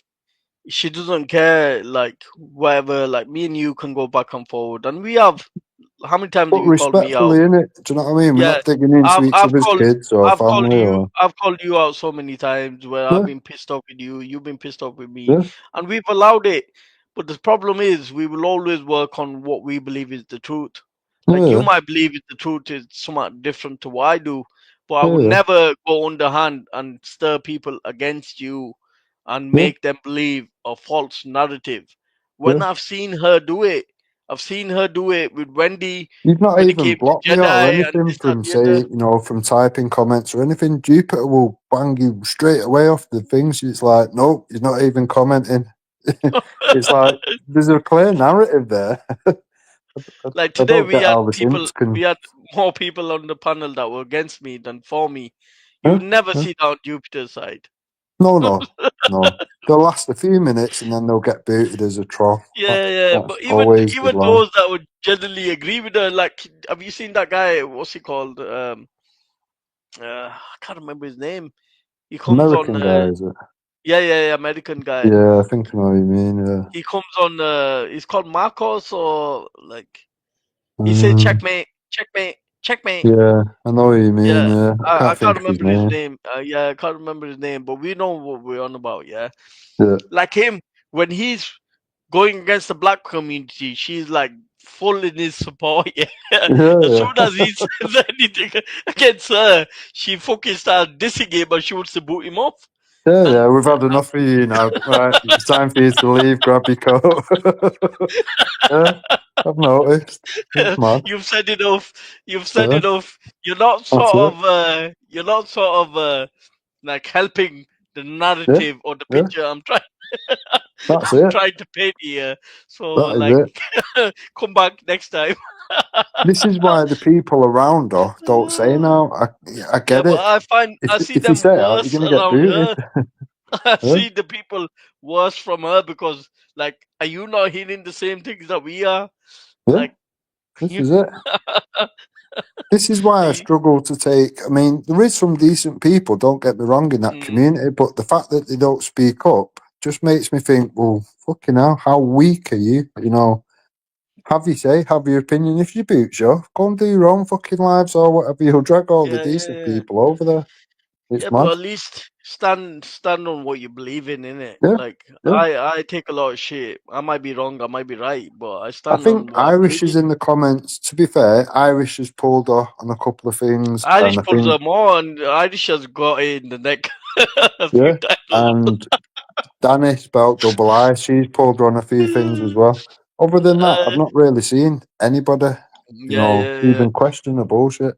she doesn't care, like whatever. Like me and you can go back and forward, and we have. How many times But have you called me out? respectfully, innit? Do you know what I mean? We're Yeah, not digging into each other's kids or family or... I've called you out so many times where I've Yeah. been pissed off with you, you've been pissed off with me, Yeah. and we've allowed it. But the problem is, we will always work on what we believe is the truth. Like you Yeah. might believe the truth is somewhat different to what I do, but I would Yeah. never go underhand and stir people against you and Yeah. make them believe a false narrative. When Yeah. I've seen her do it, I've seen her do it with Wendy You've not when it even came to blocked me or Jedi and anything this, that, from the other. saying, you know, from typing comments or anything. Jupiter will bang you straight away off the things. It's like, nope, he's not even commenting. It's like, there's a clear narrative there. Like I today don't we get had how the simps can... we had more people on the panel that were against me than for me. You Huh? would never Huh? see that on Jupiter's side. No. They'll last a few minutes and then they'll get booted as a troll. Yeah, That's but always the line. those that would generally agree with her, like, have you seen that guy? What's he called? I can't remember his name. He comes American on. guy, is it? Yeah, American guy. Yeah, I think I know what you mean, yeah. He comes on. He's called Marcos, or like he said, checkmate, checkmate, checkmate. Yeah, I know what you mean, Yeah, yeah. I I can't can't think of his remember his name. name. Yeah, I can't remember his name, but we know what we're on about. Yeah, Yeah. like him when he's going against the black community, she's like full in his support. Yeah, as soon as he says anything against her, she fucking starts dissing him, and she wants to boot him off. Yeah, we've had enough of you now. Right, it's time for you to leave, grab your coat. Yeah, I've noticed. It's mad. You've said enough. You've said Yeah, enough. You're not that's it. like helping the Yeah, narrative or the yeah, picture I'm trying that's I'm it. trying to paint here. So That is like it. come back next time. This is why the people around her don't say now. I Yeah, get but it. I see If you them say out, you're worse going to get around booted. her. I Yeah, see the people worse from her because like are you not hearing the same things that we are? yeah, Like this is it. This is why I struggle to take... I mean, there is some decent people, don't get me wrong, in that community, but the fact that they don't speak up just makes me think, well, fucking hell, how weak are you? You know, have your opinion. If you boot you, go and do your own fucking lives or whatever. You'll drag all the decent people over there. It's Yeah, mad. but at least stand on what you believe in, innit? Yeah, Like yeah. I take a lot of shit. I might be wrong, I might be right, but I I stand on think what I Irish believe is in. in the comments. To be fair, Irish has pulled her on a couple of things, Irish and I pulls think, them on. Irish has got it in the neck a few yeah, times. and Danny spelt double I. She's pulled her on a few things as well. Other than that, I've not really seen anybody, you know, Yeah. even question the bullshit.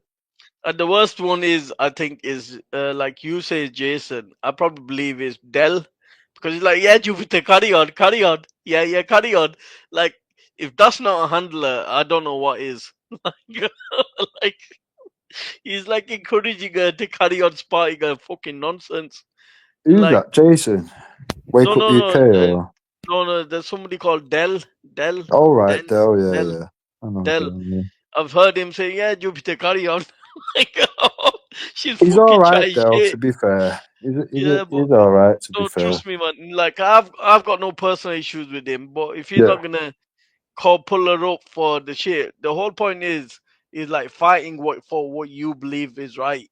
And the worst one is, I think, is like you say, Jason. I probably believe is Dell, because he's like, yeah, Jupiter, carry on, yeah, carry on. Like, if that's not a handler, I don't know what is. Like, he's like encouraging her to carry on spouting her fucking nonsense. Who's Like, that? Jason? Wake Up UK or? no. There's somebody called Dell. Oh, right. Dell, yeah. I know Dell. Dell, yeah. I've heard him say, yeah, Jupiter, carry on. Like, she's He's fucking alright, chatting Dell, shit. to be fair. He's Yeah, but alright, to be no, fair. trust me, man. Like, I've got no personal issues with him, but if he's Yeah. not gonna pull her up for the shit, the whole point is like fighting for what you believe is right.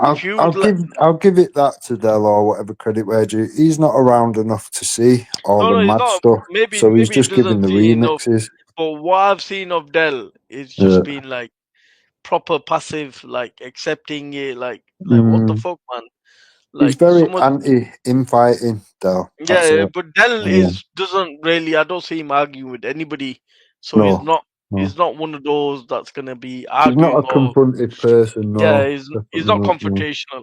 I'll give it that to Dell or whatever credit where due. He's not around enough to see all the he's mad not. stuff, Maybe so he's he just giving doesn't the see enough. remixes. But what I've seen of Dell is Yeah. just been like proper passive, like accepting it, like what the fuck, man? He's Like very someone, anti-infighting, though. That's yeah, it. but Dell Yeah. doesn't really. I don't see him arguing with anybody, so No, no. he's not one of those that's gonna be He's arguing not a or confrontive person. No, yeah, he's definitely not not. No. confrontational.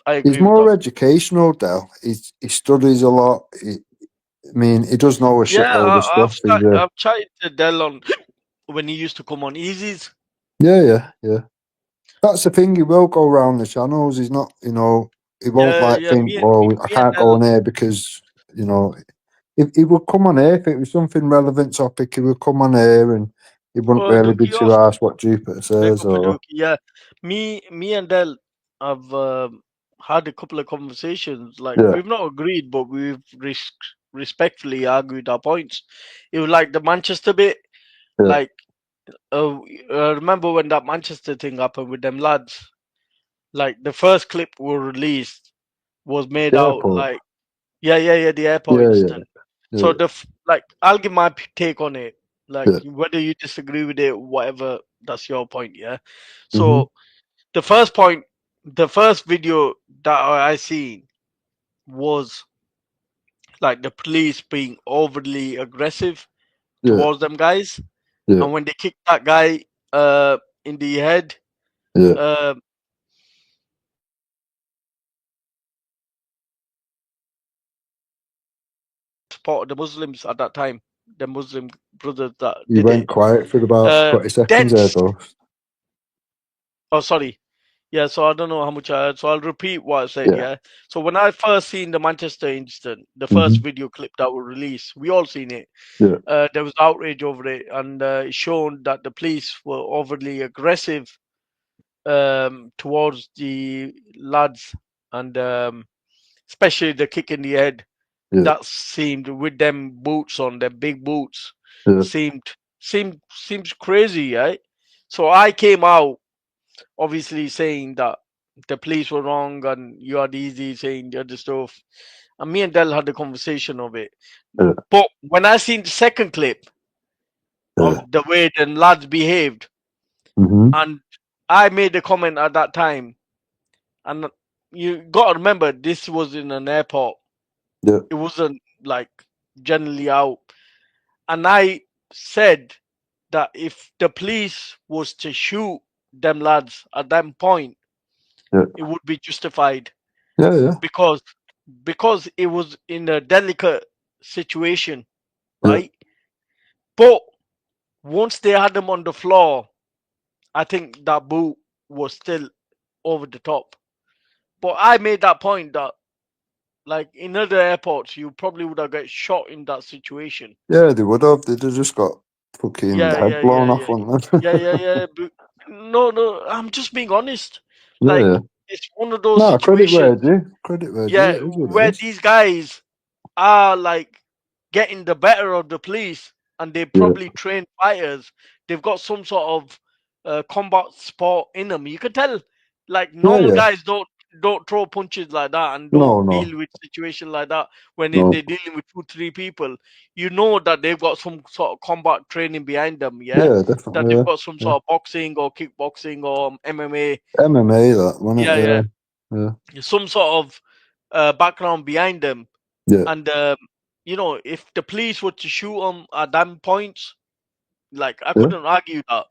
I He's agree with more that. educational, Dell. He studies a lot. I mean, he does know a Yeah, shitload of stuff. I've chatted to Dell on when he used to come on Easies. Yeah. That's the thing. He will go around the channels. He's not, he won't think, "Oh, I can't go on air because, if he would come on air if it was something relevant topic. He would come on air and he wouldn't really be too asked what Jupiter says or. Yeah, me and Dell have had a couple of conversations. Like Yeah. we've not agreed, but we've respectfully argued our points. It was like the Manchester bit. Yeah. Like, remember when that Manchester thing happened with them lads? Like the first clip were released was made The out airport. like, yeah, the airport Yeah. incident. Yeah. So like, I'll give my take on it. Like Yeah. whether you disagree with it, whatever, that's your point. Yeah. So Mhm. the first video that I seen was like the police being overly aggressive Yeah. towards them guys, Yeah. and when they kicked that guy in the head, Yeah. supported the Muslims at that time, the Muslim brothers that You did went it. quiet for about 20 seconds there, though. Oh, sorry. Yeah, so I don't know how much I heard. So I'll repeat what I said. Yeah. Yeah. So when I first seen the Manchester incident, the first Mhm. video clip that was released, we all seen it. Yeah. There was outrage over it, and it shown that the police were overly aggressive towards the lads, and especially the kick in the head. Yeah. That seemed with them boots on, their big boots, Yeah. seems crazy, right? So I came out obviously saying that the police were wrong and you had easy saying the other stuff. And me and Del had a conversation of it. Yeah. But when I seen the second clip of the way the lads behaved, Mhm. and I made a comment at that time, and you gotta remember this was in an airport. Yeah. It wasn't like generally out. And I said that if the police was to shoot them lads at that point, Yeah. it would be justified Yeah. because it was in a delicate situation, Yeah. right? But once they had them on the floor, I think that boot was still over the top. But I made that point that, like in other airports, you probably would have got shot in that situation. Yeah, they would have. They'd have just got fucking head blown off, wouldn't they? Yeah. But no, I'm just being honest. Yeah, Like yeah. it's one of those No, credit where situations. due. Credit where due. Yeah, It is what where it is. these guys are like getting the better of the police, and they Yeah. probably trained fighters. They've got some sort of combat sport in them. You can tell, like normal Yeah. guys don't throw punches like that and No, don't no. deal with situations like that when No. they're dealing with 2-3 people. You know that they've got some sort of combat training behind them. Yeah, Yeah, that definitely. they've Yeah. got some sort of boxing or kickboxing or MMA. MMA, that, wasn't it? Yeah. Yeah. Some sort of background behind them. Yeah. And if the police were to shoot them at them points, like I Yeah. couldn't argue that,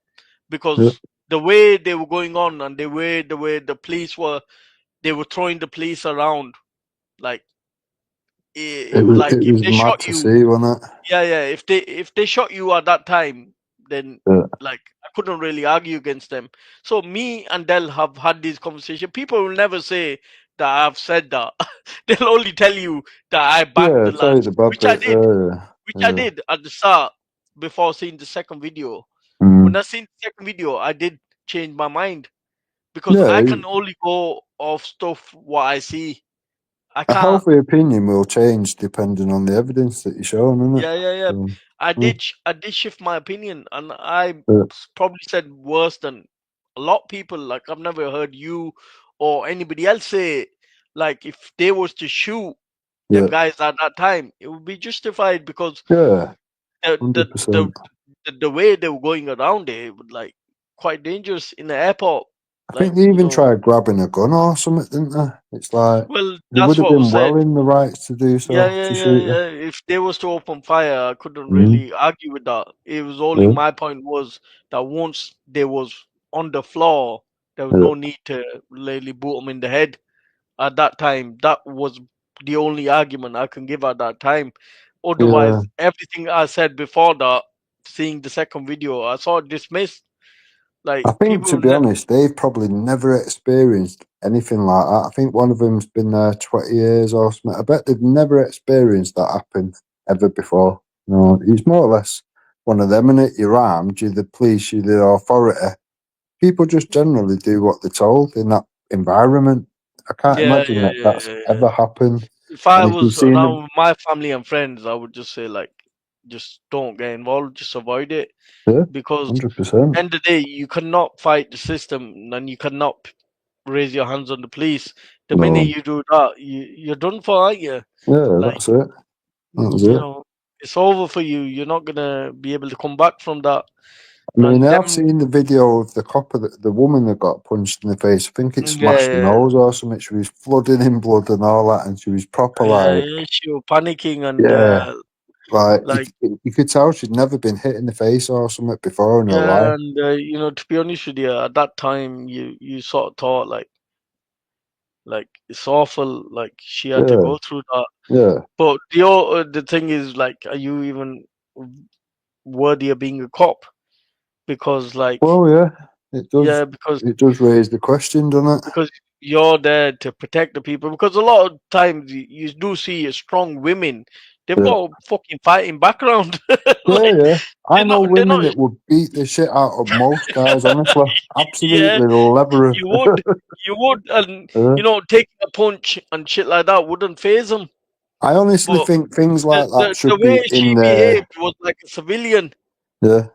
because Yeah. the way they were going on and the way the police were, they were throwing the police around, like It was, like it if was they mad shot to you, see, wasn't it? yeah, if they shot you at that time, then Yeah. like I couldn't really argue against them. So me and Del have had this conversation. People will never say that I've said that. They'll only tell you that I backed Yeah, the tell you lads, the bad which I bit. did. I Yeah. did at the start before seeing the second video. Mhm. When I seen the second video, I did change my mind because Yeah, I can only go off stuff what I see. I a can't. healthy opinion will change depending on the evidence that you're showing, isn't it? Yeah. So, I yeah. did shift my opinion, and I Yeah. probably said worse than a lot of people. Like I've never heard you or anybody else say, like if they was to shoot them Yeah. guys at that time, it would be justified because Yeah. the 100%. the way they were going around it would like quite dangerous in the airport. I think they even tried grabbing a gun or something, didn't they? It's like they would have been well in the rights to do so. Yeah. If they was to open fire, I couldn't really argue with that. It was only my point was that once they was on the floor, there was no need to really boot them in the head. At that time, that was the only argument I can give at that time. Otherwise, everything I said before that, seeing the second video, I saw it dismissed. Like I think, to be honest, they've probably never experienced anything like that. I think one of them's been there 20 years or something. I bet they've never experienced that happen ever before. No, it's more or less one of them, and you're armed, you're the police, you're the authority. People just generally do what they're told in that environment. I can't imagine that that's ever happened. If I was around with my family and friends, I would just say like, just don't get involved, just avoid it. Yeah, because 100%. end of the day, you cannot fight the system, and you cannot raise your hands on the police. The minute you do that, you're done for, aren't you? Yeah, like, that's it. That's you it. know, it's over for you. You're not gonna be able to come back from that. I mean, I've seen the video of the cop, the woman that got punched in the face. I think it smashed her nose or something. She was flooding in blood and all that, and she was proper like, she was panicking and like you could tell she'd never been hit in the face or something before in her life. and you know, to be honest with you, at that time, you sort of thought like it's awful, like she had to go through that. Yeah. But the thing is, like, are you even worthy of being a cop? Because like, well, yeah, it does. Yeah, because it does raise the question, doesn't it? Because you're there to protect the people. Because a lot of times you do see strong women. They've got a fucking fighting background. Yeah. I know women that would beat the shit out of most guys. Honestly, absolutely lever. You would, and you know, taking a punch and shit like that wouldn't phase them. I honestly think things like that should the way be in she behaved was like a civilian. Yeah.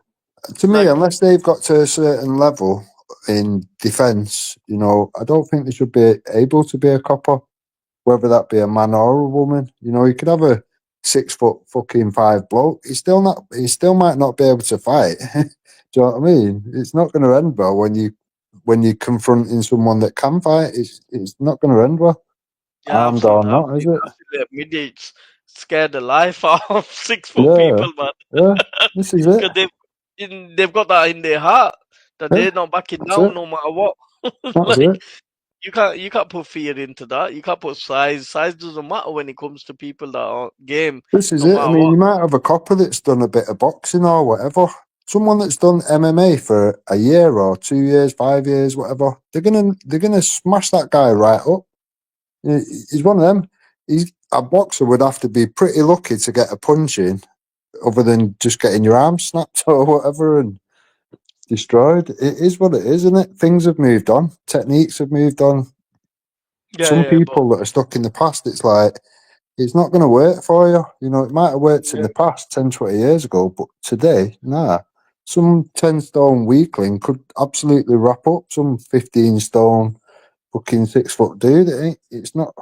To me, unless they've got to a certain level in defence, you know, I don't think they should be able to be a copper, whether that be a man or a woman. You know, you could have a 6'5" bloke. He still might not be able to fight. Do you know what I mean? It's not going to end well when you're confronting someone that can fight. It's not going to end well. Armed or not, is it? Midgets scared the life out of 6 foot people, man. Yeah, this is it. Because they've got that in their heart that they're not backing down no matter what. That's it. You can't put fear into that. You can't put size. Size doesn't matter when it comes to people that are game. This is it. I mean, you might have a copper that's done a bit of boxing or whatever. Someone that's done MMA for a year or 2 years, 5 years, whatever. They're gonna smash that guy right up. He's one of them. A boxer would have to be pretty lucky to get a punch in, other than just getting your arm snapped or whatever and destroyed. It is what it is, isn't it? Things have moved on. Techniques have moved on. Some people that are stuck in the past, it's like, it's not going to work for you. You know, it might have worked in the past 10, 20 years ago, but today, nah. Some 10-stone weakling could absolutely wrap up some 15-stone fucking 6-foot dude. It's not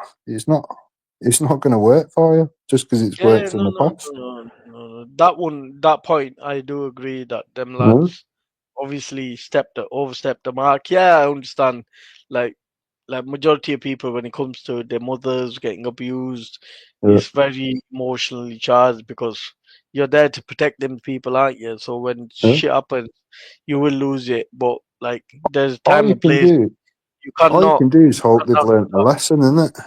going to work for you just because it's worked in the past. No. That point, I do agree that them lads obviously overstepped the mark. Yeah, I understand. Like majority of people, when it comes to their mothers getting abused, it's very emotionally charged because you're there to protect them people, aren't you? So when shit happens, you will lose it. But like, there's time and place. All you can do is hope they've learnt a lesson, innit?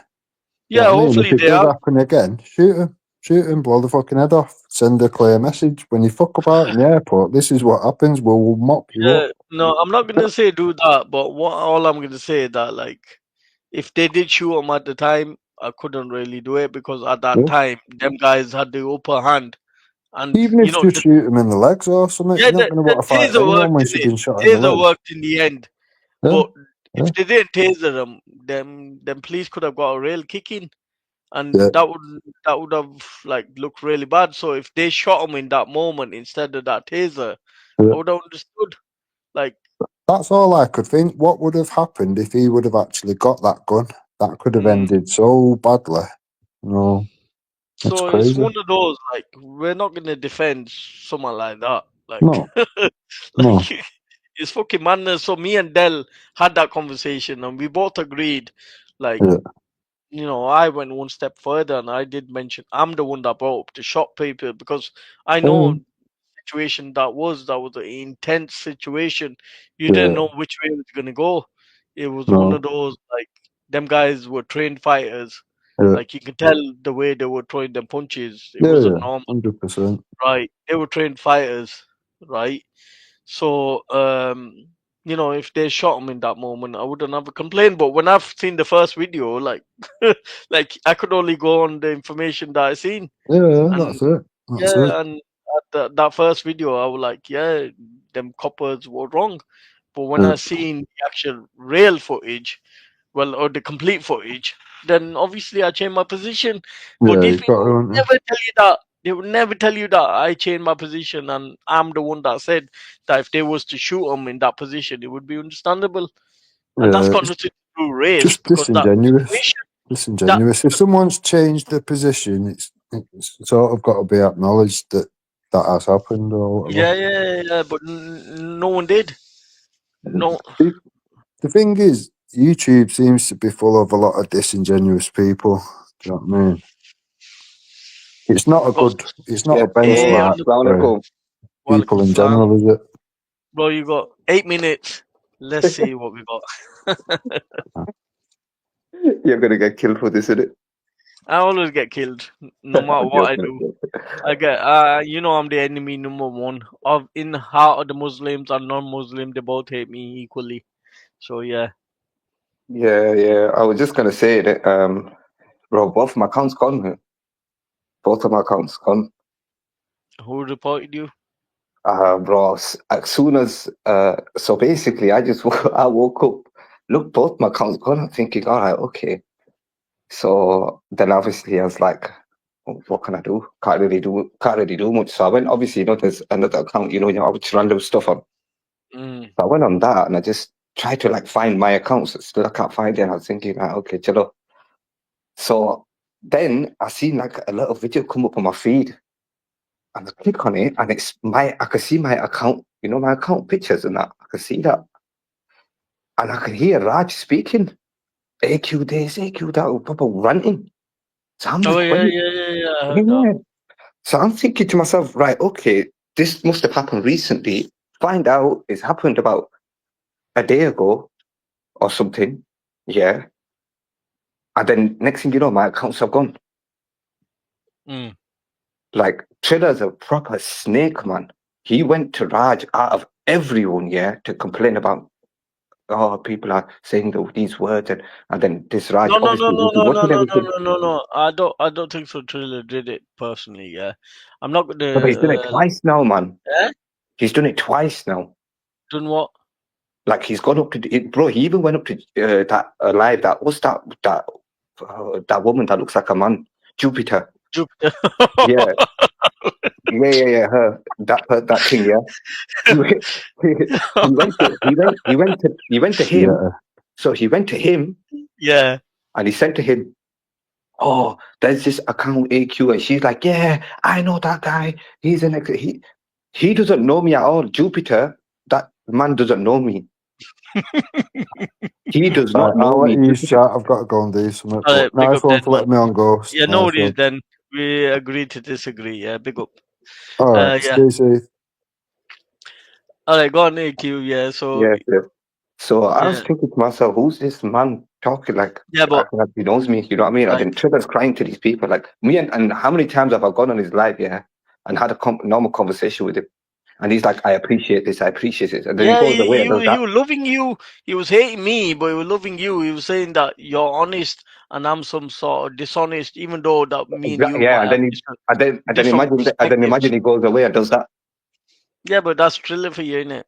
Yeah, hopefully if it does happen again, shoot him, blow the fucking head off, send a clear message. When you fuck about in the airport, this is what happens. We'll mop you up. No, I'm not gonna say do that, but all I'm gonna say is that, like, if they did shoot him at the time, I couldn't really do it because at that time, them guys had the upper hand. And even if you shoot him in the legs or something, you're not going to want to fight anyone once you've been shot in the legs. Worked in the end, but if they didn't taser them, then police could have got a real kicking, and that would have like looked really bad. So if they shot him in that moment instead of that taser, I would have understood. Like, that's all I could think. What would have happened if he would have actually got that gun? That could have ended so badly. You know, it's so crazy. it's one of those, like, we're not going to defend someone like that. Like, no. It's fucking madness. So me and Del had that conversation, and we both agreed, like, I went one step further, and I did mention I'm the one that brought up the shop paper because I know the situation that was an intense situation. You didn't know which way it was gonna go. It was one of those, like, them guys were trained fighters. Like, you could tell the way they were throwing them punches. It wasn't normal, 100%. right? They were trained fighters, right? So, if they shot him in that moment, I wouldn't have a complaint. But when I've seen the first video, like, like I could only go on the information that I seen, Yeah, and that's it. That's it. and that first video, I was like, yeah, them coppers were wrong. But when Yeah, I seen the actual real footage, or the complete footage, then obviously I changed my position. But yeah, these you've got people to, would haven't never tell you that. They would never tell you that I changed my position, and I'm the one that said that if they was to shoot him in that position, it would be understandable. you? And that's Yeah, got it's nothing to do with race, just because that disingenuous. situation, that Disingenuous. If someone's changed their position, it's sort of got to be acknowledged that that has happened or whatever. yeah, but no one did. No, The thing is, YouTube seems to be full of a lot of disingenuous people. Do you know what I mean? It's not a got good. It's not Yeah, a bro. benchmark for Assalamualaikum. people Walaikum in salam. general, is it? Bro, you got 8 minutes. Let's see what we got. You're gonna get killed for this, isn't it? I always get killed, no matter I'm what I joking. do. I get, I'm the enemy number one. In the heart of the Muslims and non-Muslim, they both hate me equally. So yeah. Yeah. I was just gonna say that, bro, both of my accounts gone, man. Both of my accounts gone. Who reported you? Bro, as soon as so basically, I woke up, look, both my accounts gone. I'm thinking, all right, okay. So then obviously I was like, oh, what can I do? Can't really do much. So I went, obviously, there's another account, which random stuff on. Mm. So I went on that and I just tried to like find my accounts. Still I can't find it. And I was thinking, like, okay, chalo. So then I seen like a little video come up on my feed. And I click on it and I can see my account, my account pictures and that. I can see that. And I can hear Raj speaking. AQ this, AQ that, proper ranting. So I'm like, Yeah, I heard that. So I'm thinking to myself, right, okay, this must have happened recently. Find out it's happened about a day ago or something. Yeah. And then next thing you know, my accounts are gone. Mm. Like, Trilla's a proper snake, man. He went to Raj out of everyone, to complain about, people are saying these words, and then this Raj, No. I don't think so. Triller did it personally. Yeah, I'm not gonna. But he's done it twice now, man. Yeah? He's done it twice now. Done what? Like, he's gone up to bro. He even went up to that live. That was that woman that looks like a man, Jupiter. Yeah. Her that thing. Yeah. He went to him. Yeah. So he went to him. Yeah. And he said to him, "Oh, there's this account AQ," and she's like, "Yeah, I know that guy. He's an he doesn't know me at all. Jupiter, that man doesn't know me. He does not know I'll let me." you chat. I've got to go and do something. Nice Nice one for letting me on, Ghost. Yeah, Nice no worries. one. Then we agree to disagree. Yeah, big up. All right, stay safe. All right, go on, AQ. Yeah, so Yeah. So I was thinking to myself, who's this man talking like? Yeah, but acting like he knows me. You know what I mean? And then Trigger's crying to these people like me, and how many times have I gone on his live, and had a normal conversation with him, and he's like, "I appreciate this, I appreciate it," and then he goes away and does he that. was loving you. He was hating me, but he was loving you. He was saying that you're honest and I'm some sort of dishonest, even though that me and you Yeah, might and then imagine he goes away and does that. Yeah, but that's Triller for you, innit?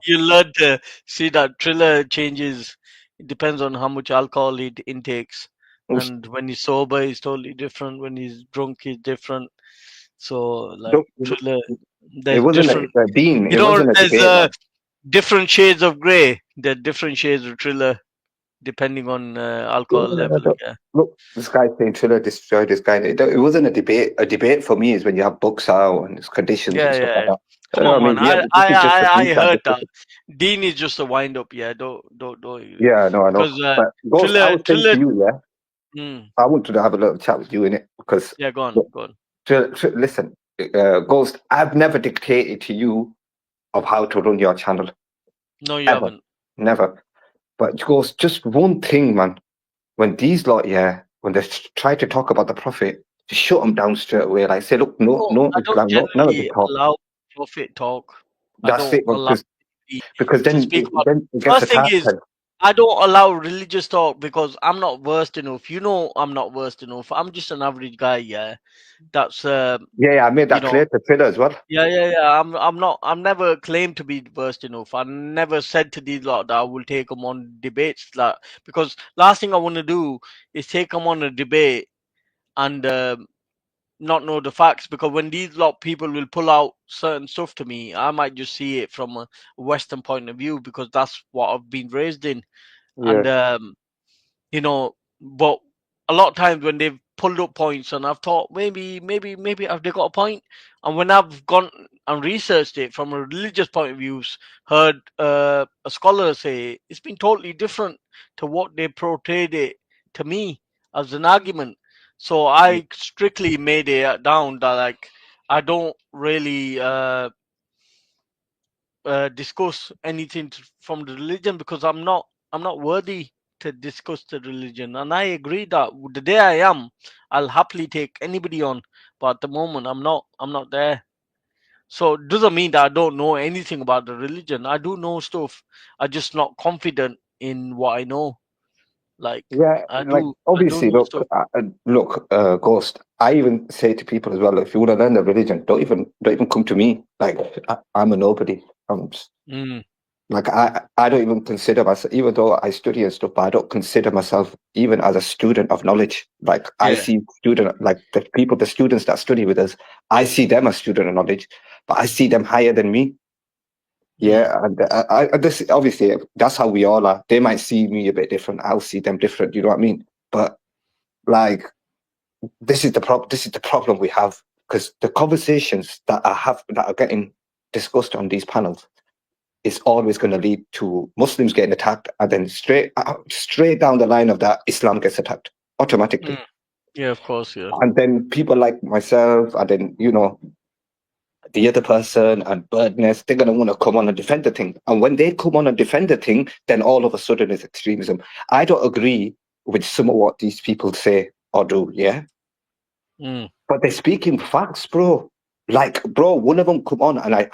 You learn to see that Triller changes. It depends on how much alcohol he intakes, and when he's sober, he's totally different. When he's drunk, he's different. So, like, Triller, there's different. It wasn't a debate, man. Different shades of grey. There are different shades of Triller. depending on alcohol level. Yeah. Look, this guy saying Trilla destroyed this guy. It wasn't a debate. A debate for me is when you have books out and it's conditions and stuff like that. Come on, man. Yeah, this is just I heard that. Dean is just a wind up. Yeah, don't. Yeah, no, I know. Because But Ghost, I was saying to you, I wanted to have a little chat with you in it because go on. Listen, Ghost, I've never dictated to you of how to run your channel. No, you haven't. Never. But Ghost, just one thing, man. When these lot, when they try to talk about the Prophet, just shut them down straight away. Like say, look, no I don't Islam, none of the talk. allow Prophet talk. That's it, because then speak about. Then it gets First thing attacked. is, I don't allow religious talk because I'm not versed enough. You know, I'm not versed enough. I'm just an average guy. Yeah, that's I made that clear to Trilla as well. I'm never claimed to be versed enough. I never said to these lot that I will take them on debates, because last thing I want to do is take them on a debate and not know the facts, because when these lot people will pull out certain stuff to me, I might just see it from a Western point of view because that's what I've been raised in. And but a lot of times when they've pulled up points and I've thought maybe have they got a point, and when I've gone and researched it from a religious point of view, heard a scholar say it's been totally different to what they portrayed it to me as an argument. So I strictly made it down that like I don't really discuss anything from the religion because I'm not worthy to discuss the religion. And I agree that the day I am, I'll happily take anybody on, but at the moment I'm not there. So it doesn't mean that I don't know anything about the religion. I do know stuff. I'm just not confident in what I know. Obviously, look, Ghost. I even say to people as well, if you want to learn the religion, don't even come to me. Like I'm a nobody. Like I don't even consider myself, even though I study and stuff, but I don't consider myself even as a student of knowledge. Like I see the students that study with us, I see them as student of knowledge, but I see them higher than me. Yeah, and this obviously that's how we all are. They might see me a bit different. I'll see them different. You know what I mean? But like, this is the problem we have, because the conversations that are getting discussed on these panels is always going to lead to Muslims getting attacked, and then straight down the line of that, Islam gets attacked automatically. Yeah, of course, yeah. And then people like myself, and then the other person and Birdness, they're going to want to come on and defend the thing. And when they come on and defend the thing, then all of a sudden it's extremism. I don't agree with some of what these people say or do, yeah? But they're speaking facts, bro. Like, bro, one of them come on and I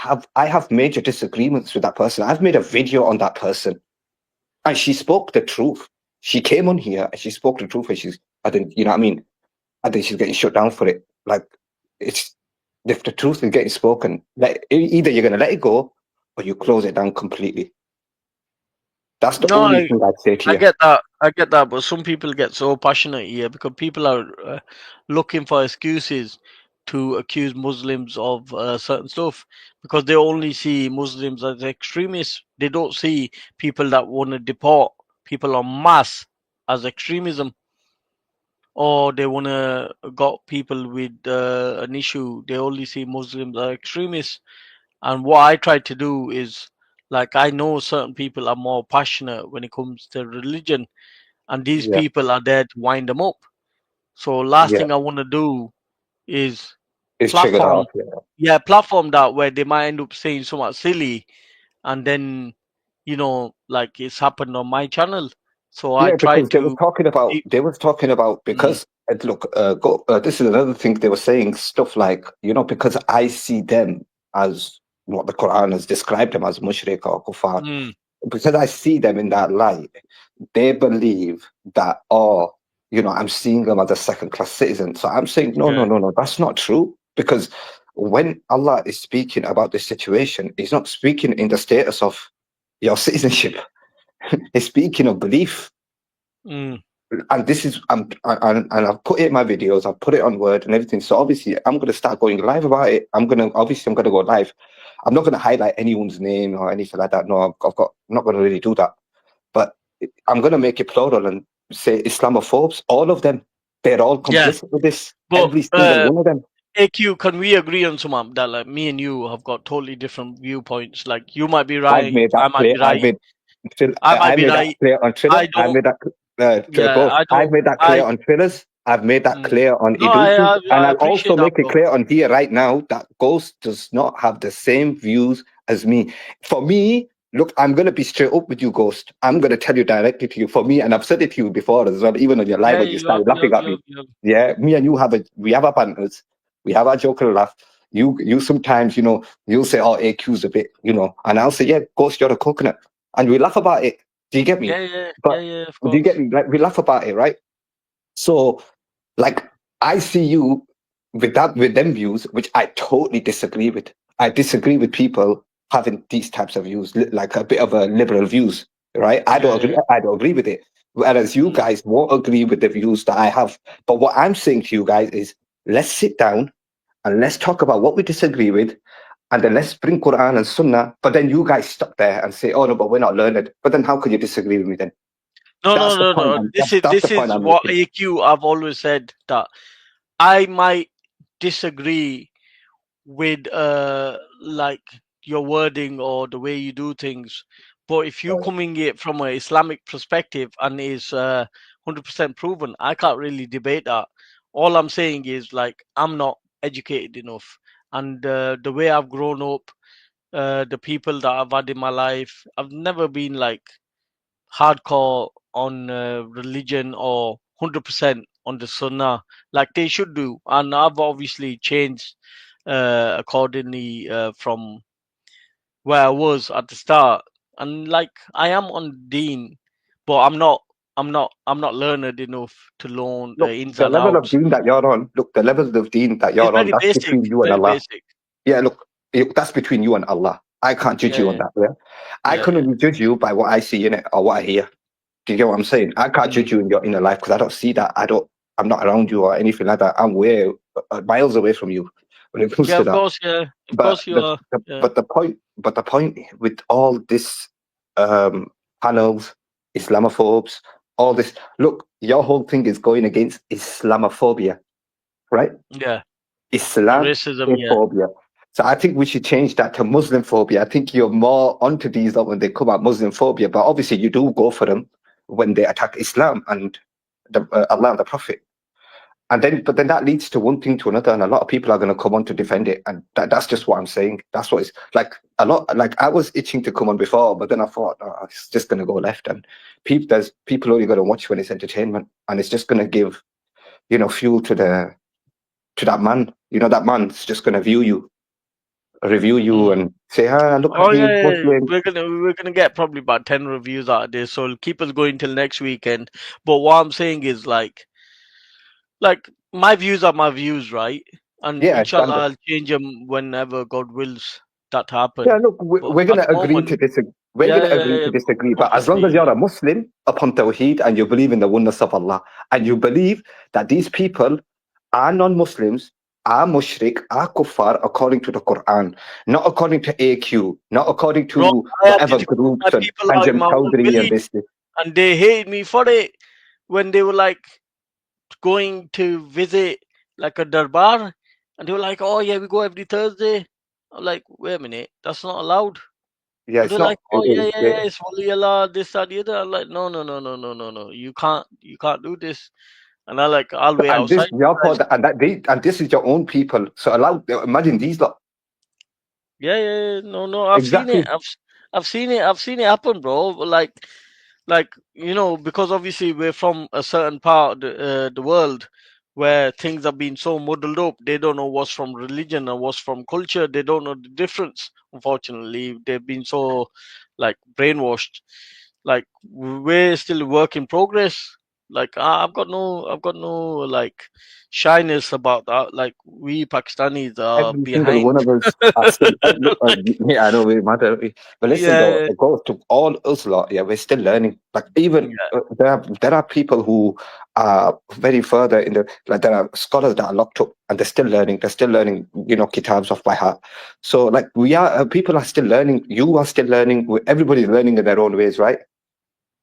have major disagreements with that person. I've made a video on that person. And she spoke the truth. She came on here and she spoke the truth, and I think, you know what I mean? I think she's getting shut down for it. Like, if the truth is getting spoken, either you're going to let it go or you close it down completely. That's the only thing I'd say to you. I get that, but some people get so passionate here because people are looking for excuses to accuse Muslims of certain stuff, because they only see Muslims as extremists. They don't see people that want to deport people en masse as extremism, or they want to got people with an issue. They only see Muslims as extremists. And what I try to do is, like, I know certain people are more passionate when it comes to religion, and these people are there to wind them up. So last thing I want to do is platform that where they might end up saying something silly, and then like it's happened on my channel. So I try because to. They were talking about because look, this is another thing they were saying, stuff like, because I see them as what the Quran has described them as, mushrik or kuffar. Because I see them in that light, they believe that, I'm seeing them as a second-class citizen. So I'm saying, no, that's not true. Because when Allah is speaking about this situation, He's not speaking in the status of your citizenship. He's speaking of belief. And this is, and I've put it in my videos, I've put it on Word and everything. So obviously, I'm going to start going live about it. I'm going to go live. I'm not going to highlight anyone's name or anything like that. No, I'm not going to really do that. But I'm going to make it plural and say Islamophobes, all of them, they're all complicit with this. But, every single one of them. AQ, can we agree on some that like me and you have got totally different viewpoints? Like you might be right, I might be right. I made that clear on Trilla. I made that I've made that clear on Trillers. I've made that clear on Iduki. And I'll also make it clear on here right now that Ghost does not have the same views as me. For me, look, I'm going to be straight up with you, Ghost. I'm going to tell you directly to you. For me, and I've said it to you before as well, even on your live, when you started laughing at me. Yeah, me and you we have our banters. We have our joke and laugh. You sometimes, you'll say, oh, AQ's a bit, and I'll say, yeah, Ghost, you're a coconut. And we laugh about it. Do you get me? Yeah, of course. Do you get me? Like, we laugh about it, right? So, like, I see you with them views, which I totally disagree with. I disagree with people having these types of views, like a bit of a liberal views, right? I don't agree with it. Whereas you guys won't agree with the views that I have. But what I'm saying to you guys is, let's sit down and let's talk about what we disagree with, and then let's bring Quran and Sunnah. But then you guys stop there and say, oh no, but we're not learned. But then how could you disagree with me then? No. This is what AQ I've always said, that I might disagree with like your wording or the way you do things, but if you coming it from an Islamic perspective and is 100% proven, I can't really debate that. All I'm saying is, like, I'm not educated enough, and the way I've grown up, the people that I've had in my life, I've never been like hardcore on religion or 100% on the Sunnah like they should do, and I've obviously changed accordingly from where I was at the start, and like I am on Deen, but I'm not learned enough to learn the ins the and level outs. of Deen that you're on. Look, the level of Deen that you're on. That's basic, between you and Allah. Basic. Yeah, look, that's between you and Allah. I can't judge you on that. Yeah, I can only judge you by what I see in it or what I hear. Do you get what I'm saying? I can't judge you in your inner life because I don't see that. I'm not around you or anything like that. I'm way miles away from you when it comes to that. Of course you are. But the point with all this panels, Islamophobes, all this. Look, your whole thing is going against Islamophobia, right? Yeah. Islamophobia. So I think we should change that to Muslim phobia. I think you're more onto these when they come out Muslim phobia, but obviously you do go for them when they attack Islam and Allah and the Prophet. But then that leads to one thing to another, and a lot of people are going to come on to defend it, and that's just what I'm saying. That's what it's like. A lot, like I was itching to come on before, but then I thought, it's just going to go left, and there's people only going to watch when it's entertainment, and it's just going to give, fuel to that man. That man's just going to review you and say, look at me. We're gonna get probably about 10 reviews out of this, so keep us going till next weekend. But what I'm saying is, like my views are my views, right? And inshallah I'll change them whenever God wills that to happen. Yeah, look, we're gonna agree to disagree. We're gonna agree to disagree, but as long as you're a Muslim upon Tawheed and you believe in the oneness of Allah, and you believe that these people are non-Muslims, are mushrik, are kuffar according to the Quran, not according to AQ, not according to whatever groups and Jim Chowdhury and this. And they hate me for it when they were like going to visit like a darbar, and they were like, oh yeah, we go every Thursday. I'm like, wait a minute, that's not allowed. Yeah, it's not. Like, oh yeah, it's Wali Allah, this, that, the other. I'm like, no, you can't do this. And I like, I'll wait outside. And this is your own people. So imagine these lot. Yeah, no, I've seen it. I've seen it happen, bro. Like, because obviously we're from a certain part of the world where things have been so muddled up. They don't know what's from religion and what's from culture. They don't know the difference. Unfortunately, they've been so like brainwashed. Like, we're still a work in progress. Like, I've got no like shyness about that. Like, we Pakistanis are every behind. Single one of us are still, I know we matter, but listen, go to all us lot. Yeah, we're still learning. Like, even there are people who are very further in the, like, there are scholars that are locked up and they're still learning. They're still learning, kitabs off by heart. So, like, we are people are still learning. You are still learning. Everybody's learning in their own ways, right?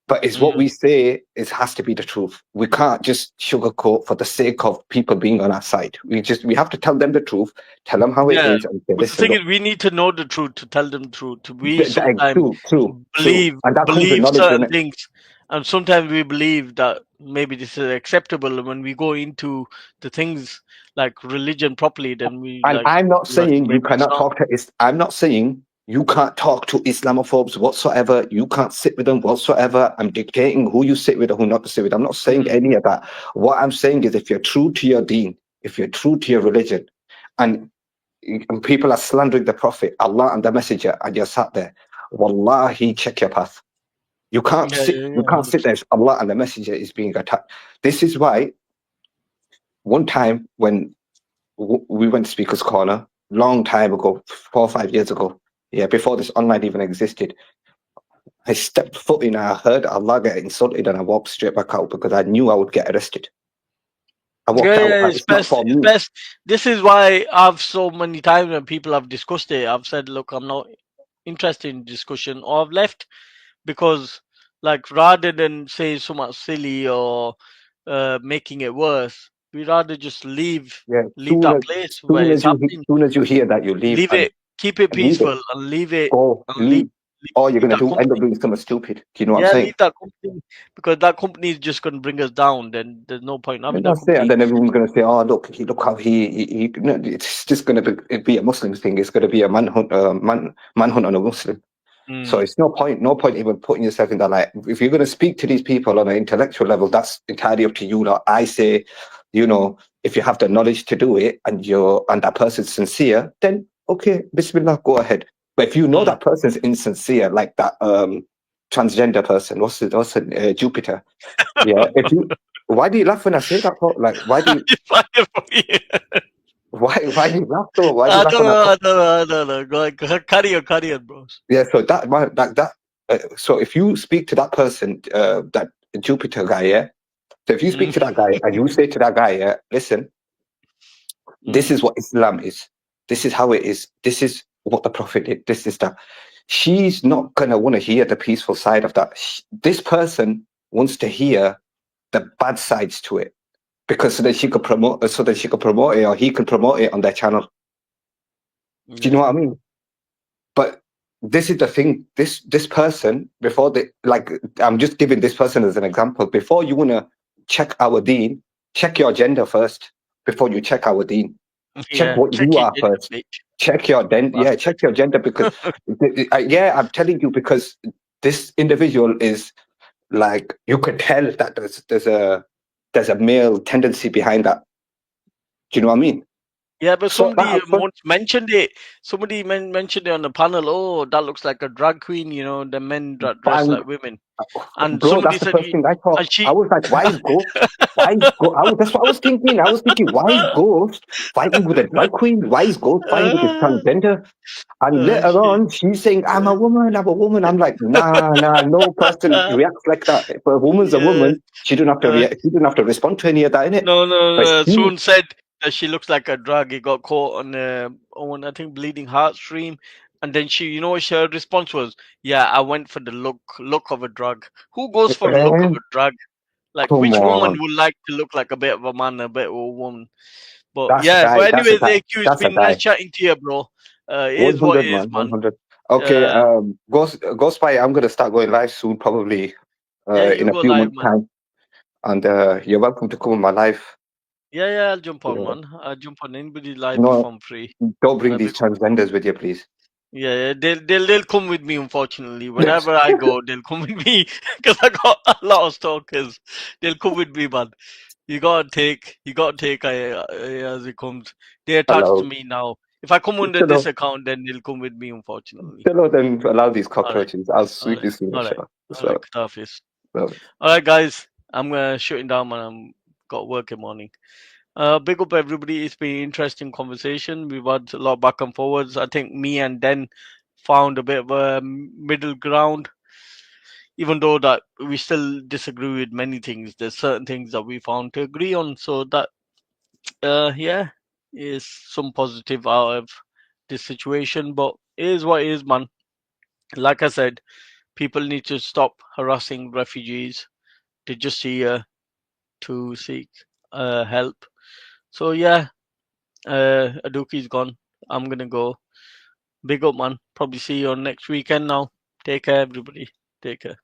But it's what we say has to be the truth. We can't just sugarcoat for the sake of people being on our side. We have to tell them the truth, tell them how it is, and say, But the listen, thing is, we need to know the truth to tell them the truth. We sometimes true, believe and that comes with knowledge, certain innit? things, and sometimes we believe that maybe this is acceptable. And when we go into the things like religion properly, then we And I'm not saying you maybe it's cannot not. talk to I'm not saying you can't talk to Islamophobes whatsoever. You can't sit with them whatsoever. I'm dictating who you sit with or who not to sit with. I'm not saying any of that. What I'm saying is if you're true to your deen, if you're true to your religion, and people are slandering the Prophet, Allah and the Messenger, and you're sat there, wallahi, check your path. You can't you can't sit there. Allah and the Messenger is being attacked. This is why one time when we went to Speaker's Corner, long time ago, 4 or 5 years ago, before this online even existed, I stepped foot in, I heard Allah get insulted, and I walked straight back out because I knew I would get arrested. I walked out. It's best. It's best. This is why I've so many times when people have discussed it, I've said, look, I'm not interested in discussion, or I've left, because like rather than say so much silly or making it worse, we rather just leave that place where it's happening. Soon as you hear that, you leave. Leave it. Keep it peaceful and leave it. And leave all you're going to do, that end up doing something stupid. Do you know what I'm Yeah, saying? leave that company, because that company is just going to bring us down. Then there's no point having And that that's it. company. And then everyone's going to say, "Oh, look how he no, it's just going to be a Muslim thing. It's going to be a manhunt on a Muslim." So it's no point even putting yourself in that light. If you're going to speak to these people on an intellectual level, that's entirely up to you. Like I say, if you have the knowledge to do it and that person's sincere, then okay, Bismillah, go ahead. But if you know that person's insincere, like that transgender person, what's it, Jupiter? Yeah. Why do you laugh when I say that? Like, why do you? Why do you laugh though? Why do you laugh when I No. Go ahead, carry on, bros. Yeah, so so if you speak to that person, that Jupiter guy, yeah. So if you speak to that guy and you say to that guy, yeah, listen, this is what Islam is. This is how it is. This is what the Prophet did. This is that. She's not gonna want to hear the peaceful side of that. This person wants to hear the bad sides to it, because so that she could promote it, or he can promote it on their channel. Do you know what I mean? But this is the thing. This person, before they I'm just giving this person as an example. Before you wanna check our deen, check your gender first. Before you check our deen, check what you are first. Check your check your gender, because I'm telling you, because this individual is like, you could tell that there's a male tendency behind that. Do you know what I mean? Yeah, but somebody once mentioned it. Somebody mentioned it on the panel. Oh, that looks like a drag queen. The men dress like women. And Bro, somebody that's the said, first thing I thought. and she, I was like, why is Ghost? That's what I was thinking. I was thinking, why is Ghost fighting with a drag queen? Why is Ghost fighting with his transgender? And later on, she's saying, I'm a woman. I'm like, nah, no person reacts like that. If a woman's a woman, she don't have to react. She don't have to respond to any of that, innit? No. Soon said that she looks like a drug. He got caught on I think Bleeding Heart stream, and then she, what her response was? Yeah, I went for the look of a drug. Who goes for the look of a drug? Like, Come which woman on. would like to look like a bit of a man, a bit of a woman? But That's a guy. But That's a anyways, guy. AQ, it's That's a been nice guy. chatting to you, bro. It is what 100, it is, man. man. 100. Okay. Ghost Spy, I'm gonna start going live soon, probably in a few months' time. And you're welcome to come on my live. Yeah, I'll jump on, man. I'll jump on anybody's live if I'm free. Don't bring these transgenders with you, please. Yeah, they'll come with me. Unfortunately, whenever I go, they'll come with me because I got a lot of stalkers. They'll come with me, man. You gotta take as it comes. They're attached to me now. If I come under this account, then they'll come with me. Unfortunately. Then allow these cockroaches. I'll sweep this thing. All right, Kutafis. All right, guys. I'm shutting down, man. I'm got work in the morning. Big up everybody. It's been an interesting conversation. We've had a lot of back and forwards. I think me and Den found a bit of a middle ground. Even though that we still disagree with many things, there's certain things that we found to agree on. So that is some positive out of this situation. But it is what it is, man. Like I said, people need to stop harassing refugees. They're just here to seek help. So yeah, Aduki's gone. I'm gonna go. Big up, man. Probably see you on next weekend now. Take care, everybody. Take care.